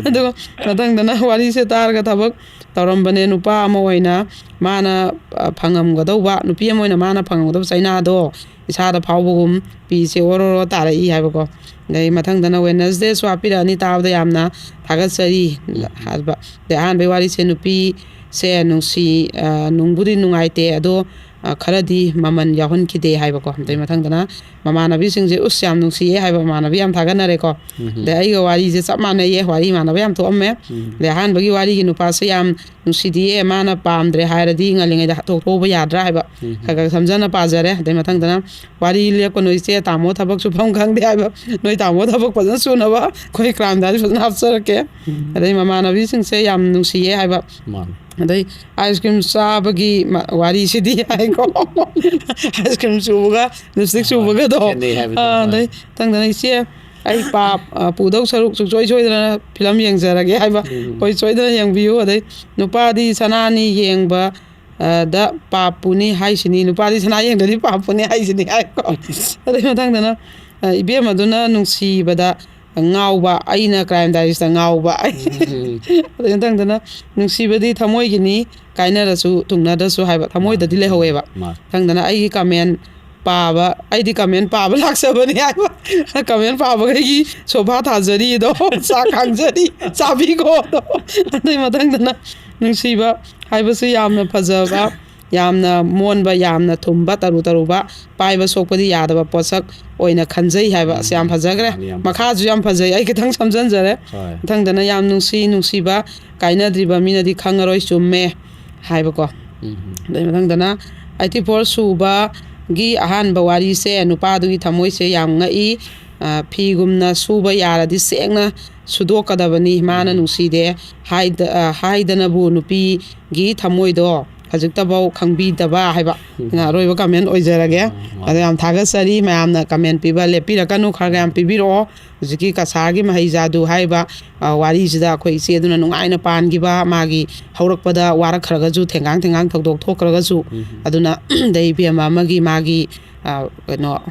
ꯑꯗꯨꯒ ꯃꯊꯪꯗꯅ ꯋꯥꯔꯤꯁꯦ ꯇꯥꯔꯒ ꯊꯕꯛ ꯇꯧꯔꯝꯕꯅꯦ ꯅꯨꯄꯥ ꯑꯃ ꯑꯣꯏꯅ ꯃꯥꯅ ꯐꯪꯉꯝꯒꯗꯧꯕ ꯅꯨꯄꯤ ꯑꯃ ꯑꯣꯏꯅ ꯃꯥꯅ ꯐꯪꯉꯝꯒꯗꯧꯕ ꯆꯩꯅꯥꯗꯣ ꯏꯁꯥꯗ ꯐꯥꯎꯕꯒꯨꯝ ꯄꯤꯁꯦ ꯑꯣꯔꯣ ꯇꯥꯔꯛꯏ ꯍꯥꯏꯕꯀꯣ ꯑꯗꯩ ꯃꯊꯪꯗꯅ ꯋꯦꯗꯅꯁꯗꯦꯁꯨ ꯍꯥꯞꯄꯤꯔꯛꯑꯅꯤ ꯇꯥꯕꯗ ꯌꯥꯝꯅ ꯊꯥꯒꯠꯆꯔꯤ ꯍꯥꯏꯕ ꯑꯗꯩ ꯑꯍꯥꯟꯕꯒꯤ ꯋꯥꯔꯤꯁꯦ ꯅꯨꯄꯤꯁꯦ ꯅꯨꯡꯕꯨꯗꯤ ꯅꯨꯡꯉꯥꯏꯇꯦ ꯑꯗꯣ ꯈꯔꯗꯤ ꯃꯃꯟ ꯌꯥꯎꯍꯟꯈꯤꯗꯦ ꯍꯥꯏꯕꯀꯣ ꯑꯗꯩ ꯃꯊꯪꯗꯅ ꯃꯃꯥꯟꯅꯕꯤꯁꯤꯡꯁꯦ ꯎꯁ ꯌꯥꯝ ꯅꯨꯡꯁꯤꯌꯦ ꯍꯥꯏꯕ ꯃꯃꯥꯟꯅꯕꯤ ꯌꯥꯝ ꯊꯥꯒꯠꯅꯔꯦꯀꯣ ꯑꯗꯩ ꯑꯩꯒ ꯋꯥꯔꯤꯁꯦ ꯆꯞ ꯃꯥꯟꯅꯩꯌꯦ ꯋꯥꯔꯤ ꯏꯃꯥꯟꯅꯕ ꯌꯥꯝ ꯊꯣꯛꯑꯝꯃꯦ ꯑꯗꯩ ꯑꯍꯥꯟꯕꯒꯤ ꯋꯥꯔꯤꯒꯤ ꯅꯨꯄꯥꯁꯦ ꯌꯥꯝ ꯅꯨꯡꯁꯤꯗꯤꯌꯦ ꯃꯥꯅ ꯄꯥꯝꯗ꯭रे ꯍꯥꯏꯔꯗꯤ ꯉꯜꯂꯤꯉꯩꯗ ꯇꯣꯛꯊꯣꯛꯄ ꯌꯥꯗ꯭ꯔꯥ ꯍꯥꯏꯕ ꯈꯔ ꯁꯝꯖꯅ ꯄꯥꯖꯔꯦ ꯑꯗꯩ ꯃꯊꯪꯗꯅ ꯋꯥꯔꯤ ꯂꯦꯞꯀꯅꯨ ꯏꯆꯦ ꯇꯥꯃꯣ ꯊꯕꯛ ꯁꯨꯐꯝ ꯈꯪꯗꯦ ꯍꯥꯏꯕ ꯅꯣꯏ ꯇꯥꯃꯣ ꯊꯕꯛ ꯐꯖꯅ ꯁꯨꯅꯕ ꯑꯩꯈꯣꯏ ꯀ꯭ꯔꯥꯏꯝ ꯗꯥꯏꯔꯤꯁ ꯐꯖꯅ ꯍꯥꯞꯆꯔꯛꯀꯦ ꯑꯗꯩ ꯃꯃꯥꯟꯅꯕꯤꯁꯤꯡꯁꯦ ꯌꯥꯝ ꯅꯨꯡꯁꯤꯌꯦ ꯍꯥꯏꯕ ꯑꯗꯩ ꯑꯥꯏꯁ ꯀ꯭ꯔꯤꯝ ꯆꯥꯕꯒꯤ ꯋꯥꯔꯤꯁꯤꯗꯤ ꯍꯥꯏꯀꯣ ꯑꯥꯏꯁ ꯀ꯭ꯔꯤꯝ ꯆꯨꯕꯒ ꯂꯤꯞꯁꯇꯤꯛ ꯆꯨꯕꯒꯗꯣ ꯑꯗꯩ ꯃꯊꯪꯗꯅ ꯏꯆꯦ ꯑꯩ ꯄꯨꯗꯧ ꯁꯔꯨꯛ ꯁꯨꯡꯁꯣꯏ ꯁꯣꯏꯗꯅ ꯐꯤꯂꯝ ꯌꯦꯡꯖꯔꯒꯦ ꯍꯥꯏꯕ ꯍꯣꯏ ꯁꯣꯏꯗꯅ ꯌꯦꯡꯕꯤꯌꯨ ꯑꯗꯩ ꯅꯨꯄꯥꯗꯤ ꯁꯅꯥꯅꯤ ꯌꯦꯡꯕ ꯗ ꯄꯥꯞꯄꯨꯅꯤ ꯍꯥꯏꯁꯤꯅꯤ ꯅꯨꯄꯥꯗꯤ ꯁꯅꯥ ꯌꯦꯡꯗꯗꯤ ꯄꯥꯞꯄꯨꯅꯤ ꯍꯥꯏꯁꯤꯅꯤ ꯍꯥꯏꯀꯣ ꯑꯗꯩ ꯃꯊꯪꯗꯅ ꯏꯕꯦꯝ ꯑꯗꯨꯅ ꯅꯨꯡꯁꯤꯕꯗ ꯉꯥꯎꯕ ꯑꯩꯅ ꯀ꯭ꯔꯥꯏꯝ ꯗꯥꯏꯔꯤꯁꯇ ꯉꯥꯎꯕ ꯑꯗꯩ ꯃꯊꯪꯗꯅ ꯅꯨꯡꯁꯤꯕꯗꯤ ꯊꯃꯣꯏꯒꯤꯅꯤ ꯀꯥꯏꯅꯔꯁꯨ ꯊꯨꯡꯅꯗ꯭ꯔꯁꯨ ꯍꯥꯏꯕ ꯊꯃꯣꯏꯗꯗꯤ ꯂꯩꯍꯧꯋꯦꯕ ꯃꯊꯪꯗꯅ ꯑꯩꯒꯤ ꯀꯃꯦꯟ ꯄꯥꯕ ꯑꯩꯗꯤ ꯀꯃꯦꯟ ꯄꯥꯕ ꯂꯥꯛꯆꯕꯅꯤ ꯍꯥꯏꯕ ꯀꯃꯦꯟ ꯄꯥꯕꯈꯩꯒꯤ ꯁꯣꯐꯥ ꯊꯥꯖꯔꯤꯗꯣ ꯆꯥꯛ ꯈꯥꯡꯖꯔꯤ ꯆꯥꯕꯤꯈꯣꯗꯣ ꯑꯗꯩ ꯃꯊꯪꯗꯅ ꯅꯨꯡꯁꯤꯕ ꯍꯥꯏꯕꯁꯤ ꯌꯥꯝꯅ ꯐꯖꯕ ꯌꯥꯝꯅ ꯃꯣꯟꯕ ꯌꯥꯝꯅ ꯊꯨꯝꯕ ꯇꯔꯨ ꯇꯔꯨꯕ ꯄꯥꯏꯕ ꯁꯣꯛꯄꯗꯤ ꯌꯥꯗꯕ ꯄꯣꯠꯁꯛ ꯑꯣꯏꯅ ꯈꯟꯖꯩ ꯍꯥꯏꯕ ꯑꯁ ꯌꯥꯝ ꯐꯖꯈ꯭ꯔꯦ ꯃꯈꯥꯁꯨ ꯌꯥꯝ ꯐꯖꯩ ꯑꯩ ꯈꯤꯇꯪ ꯁꯝꯖꯟꯖꯔꯦ ꯃꯊꯪꯗꯅ ꯌꯥꯝ ꯅꯨꯡꯁꯤꯕ ꯀꯥꯏꯅꯗ꯭ꯔꯤꯕ ꯃꯤꯅꯗꯤ ꯈꯪꯉꯔꯣꯏ ꯆꯨꯝꯃꯦ ꯍꯥꯏꯕꯀꯣ ꯑꯗꯩ ꯃꯊꯪꯗꯅ 84 ꯁꯨꯕꯒꯤ ꯑꯍꯥꯟꯕ ꯋꯥꯔꯤꯁꯦ ꯅꯨꯄꯥꯗꯨꯒꯤ ꯊꯃꯣꯏꯁꯦ ꯌꯥꯝ ꯉꯛꯏ ꯐꯤꯒꯨꯝꯅ ꯁꯨꯕ ꯌꯥꯔꯗꯤ ꯁꯦꯡꯅ ꯁꯨꯗꯣꯛꯀꯗꯕꯅꯤ ꯃꯥꯅ ꯅꯨꯡꯁꯤꯗꯦ ꯍꯥꯏꯗꯅꯕꯨ ꯅꯨꯄꯤꯒꯤ ꯊꯃꯣꯏꯗꯣ ꯍꯧꯖꯤꯛꯇꯐꯥꯎ ꯈꯪꯕꯤꯗꯕ ꯍꯥꯏꯕ ꯑꯔꯣꯏꯕ ꯀꯃꯦꯟ ꯑꯣꯏꯖꯔꯒꯦ ꯑꯗꯣ ꯌꯥꯝ ꯊꯥꯒꯠꯆꯔꯤ ꯃꯌꯥꯝꯅ ꯀꯃꯦꯟ ꯄꯤꯕ ꯂꯦꯞꯄꯤꯔꯛꯀꯅꯨ ꯈꯔ ꯌꯥꯝ ꯄꯤꯕꯤꯔꯛꯑꯣ ꯍꯧꯖꯤꯛꯀꯤ ꯀꯁꯥꯔꯒꯤ ꯃꯍꯩ ꯖꯥꯗꯨ ꯍꯥꯏꯕ ꯋꯥꯔꯤꯁꯤꯗ ꯑꯩꯈꯣꯏ ꯏꯆꯦꯗꯨꯅ ꯅꯨꯡꯉꯥꯏꯅ ꯄꯥꯟꯈꯤꯕ ꯃꯥꯒꯤ ꯍꯧꯔꯛꯄꯗ ꯋꯥꯔꯛꯈ꯭ꯔꯒꯁꯨ ꯊꯦꯡꯒꯥꯡ ꯊꯧꯗꯣꯛ ꯊꯣꯛꯈ꯭ꯔꯒꯁꯨ ꯑꯗꯨꯅ ꯗꯩ ꯏꯕꯦꯝꯃ ꯑꯃꯒꯤ ꯃꯥꯒꯤ ꯀꯩꯅꯣ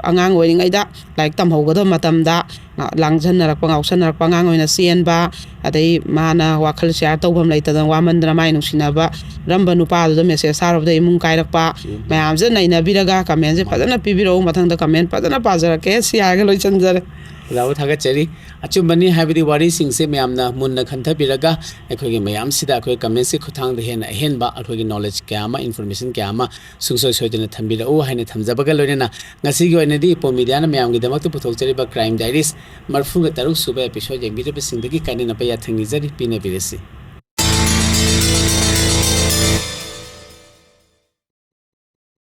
ꯑꯉꯥꯡ ꯑꯣꯏꯔꯤꯉꯩꯗ ꯂꯥꯏꯔꯤꯛ ꯇꯝꯍꯧꯒꯗꯕ ꯃꯇꯝꯗ ꯂꯥꯡꯖꯟꯅꯔꯛꯄ ꯉꯥꯎꯁꯟꯅꯔꯛꯄ ꯑꯉꯥꯡ ꯑꯣꯏꯅ ꯆꯦꯟꯕ ꯑꯗꯩ ꯃꯥꯅ ꯋꯥꯈꯜ ꯁꯤꯌꯥꯔ ꯇꯧꯐꯝ ꯂꯩꯇꯗꯅ ꯋꯥꯃꯟꯗꯅ ꯃꯥꯏ ꯅꯨꯡꯁꯤꯅꯕ ꯔꯝꯕ ꯅꯨꯄꯥꯗꯨꯗ ꯃꯦꯁꯦꯖ ꯊꯥꯔꯨꯕꯗ ꯏꯃꯨꯡ ꯀꯥꯏꯔꯛꯄ ꯃꯌꯥꯝꯁꯦ ꯅꯩꯅꯕꯤꯔꯒ ꯀꯃꯦꯟꯁꯦ ꯐꯖꯅ ꯄꯤꯕꯤꯔꯛꯎ ꯃꯊꯪꯗ ꯀꯃꯦꯟ ꯐꯖꯅ ꯄꯥꯖꯔꯛꯀꯦ ꯁꯤ ꯍꯥꯏꯔꯒ ꯂꯣꯏꯁꯤꯟꯖꯔꯦ ꯑꯣꯖꯥꯕꯨ ꯊꯥꯒꯠꯆꯔꯤ ꯑꯆꯨꯝꯕꯅꯤ ꯍꯥꯏꯕꯗꯤ ꯋꯥꯔꯤꯁꯤꯡꯁꯦ ꯃꯌꯥꯝꯅ ꯃꯨꯟꯅ ꯈꯟꯊꯕꯤꯔꯒ ꯑꯩꯈꯣꯏꯒꯤ ꯃꯌꯥꯝꯁꯤꯗ ꯑꯩꯈꯣꯏ ꯀꯃꯦꯟꯠꯁꯤ ꯈꯨꯠꯊꯥꯡꯗ ꯍꯦꯟꯅ ꯑꯍꯦꯟꯕ ꯑꯩꯈꯣꯏꯒꯤ ꯅꯣꯂꯦꯖ ꯀꯌꯥ ꯑꯃ ꯏꯟꯐꯣꯔꯃꯦꯁꯟ ꯀꯌꯥ ꯑꯃ ꯁꯨꯡꯁꯣꯏ ꯁꯣꯏꯗꯅ ꯊꯝꯕꯤꯔꯛꯎ ꯍꯥꯏꯅ ꯊꯝꯖꯕꯒ ꯂꯣꯏꯅꯅ ꯉꯁꯤꯒꯤ ꯑꯣꯏꯅꯗꯤ ꯏꯄꯣ ꯃꯤꯗꯤꯌꯥꯅ ꯃꯌꯥꯝꯒꯤꯗꯃꯛꯇ ꯄꯨꯊꯣꯛꯆꯔꯤꯕ ꯀ꯭ꯔꯥꯏꯝ ꯗꯥꯏꯔꯤꯁ 34 ꯁꯨꯕ ꯑꯦꯄꯤꯁꯣꯗ ꯌꯦꯡꯕꯤꯔꯤꯕꯁꯤꯡꯗꯒꯤ ꯀꯥꯏꯅꯅꯕ ꯌꯥꯊꯪ ꯅꯤꯖꯔꯤ ꯄꯤꯅꯕꯤꯔꯁꯤ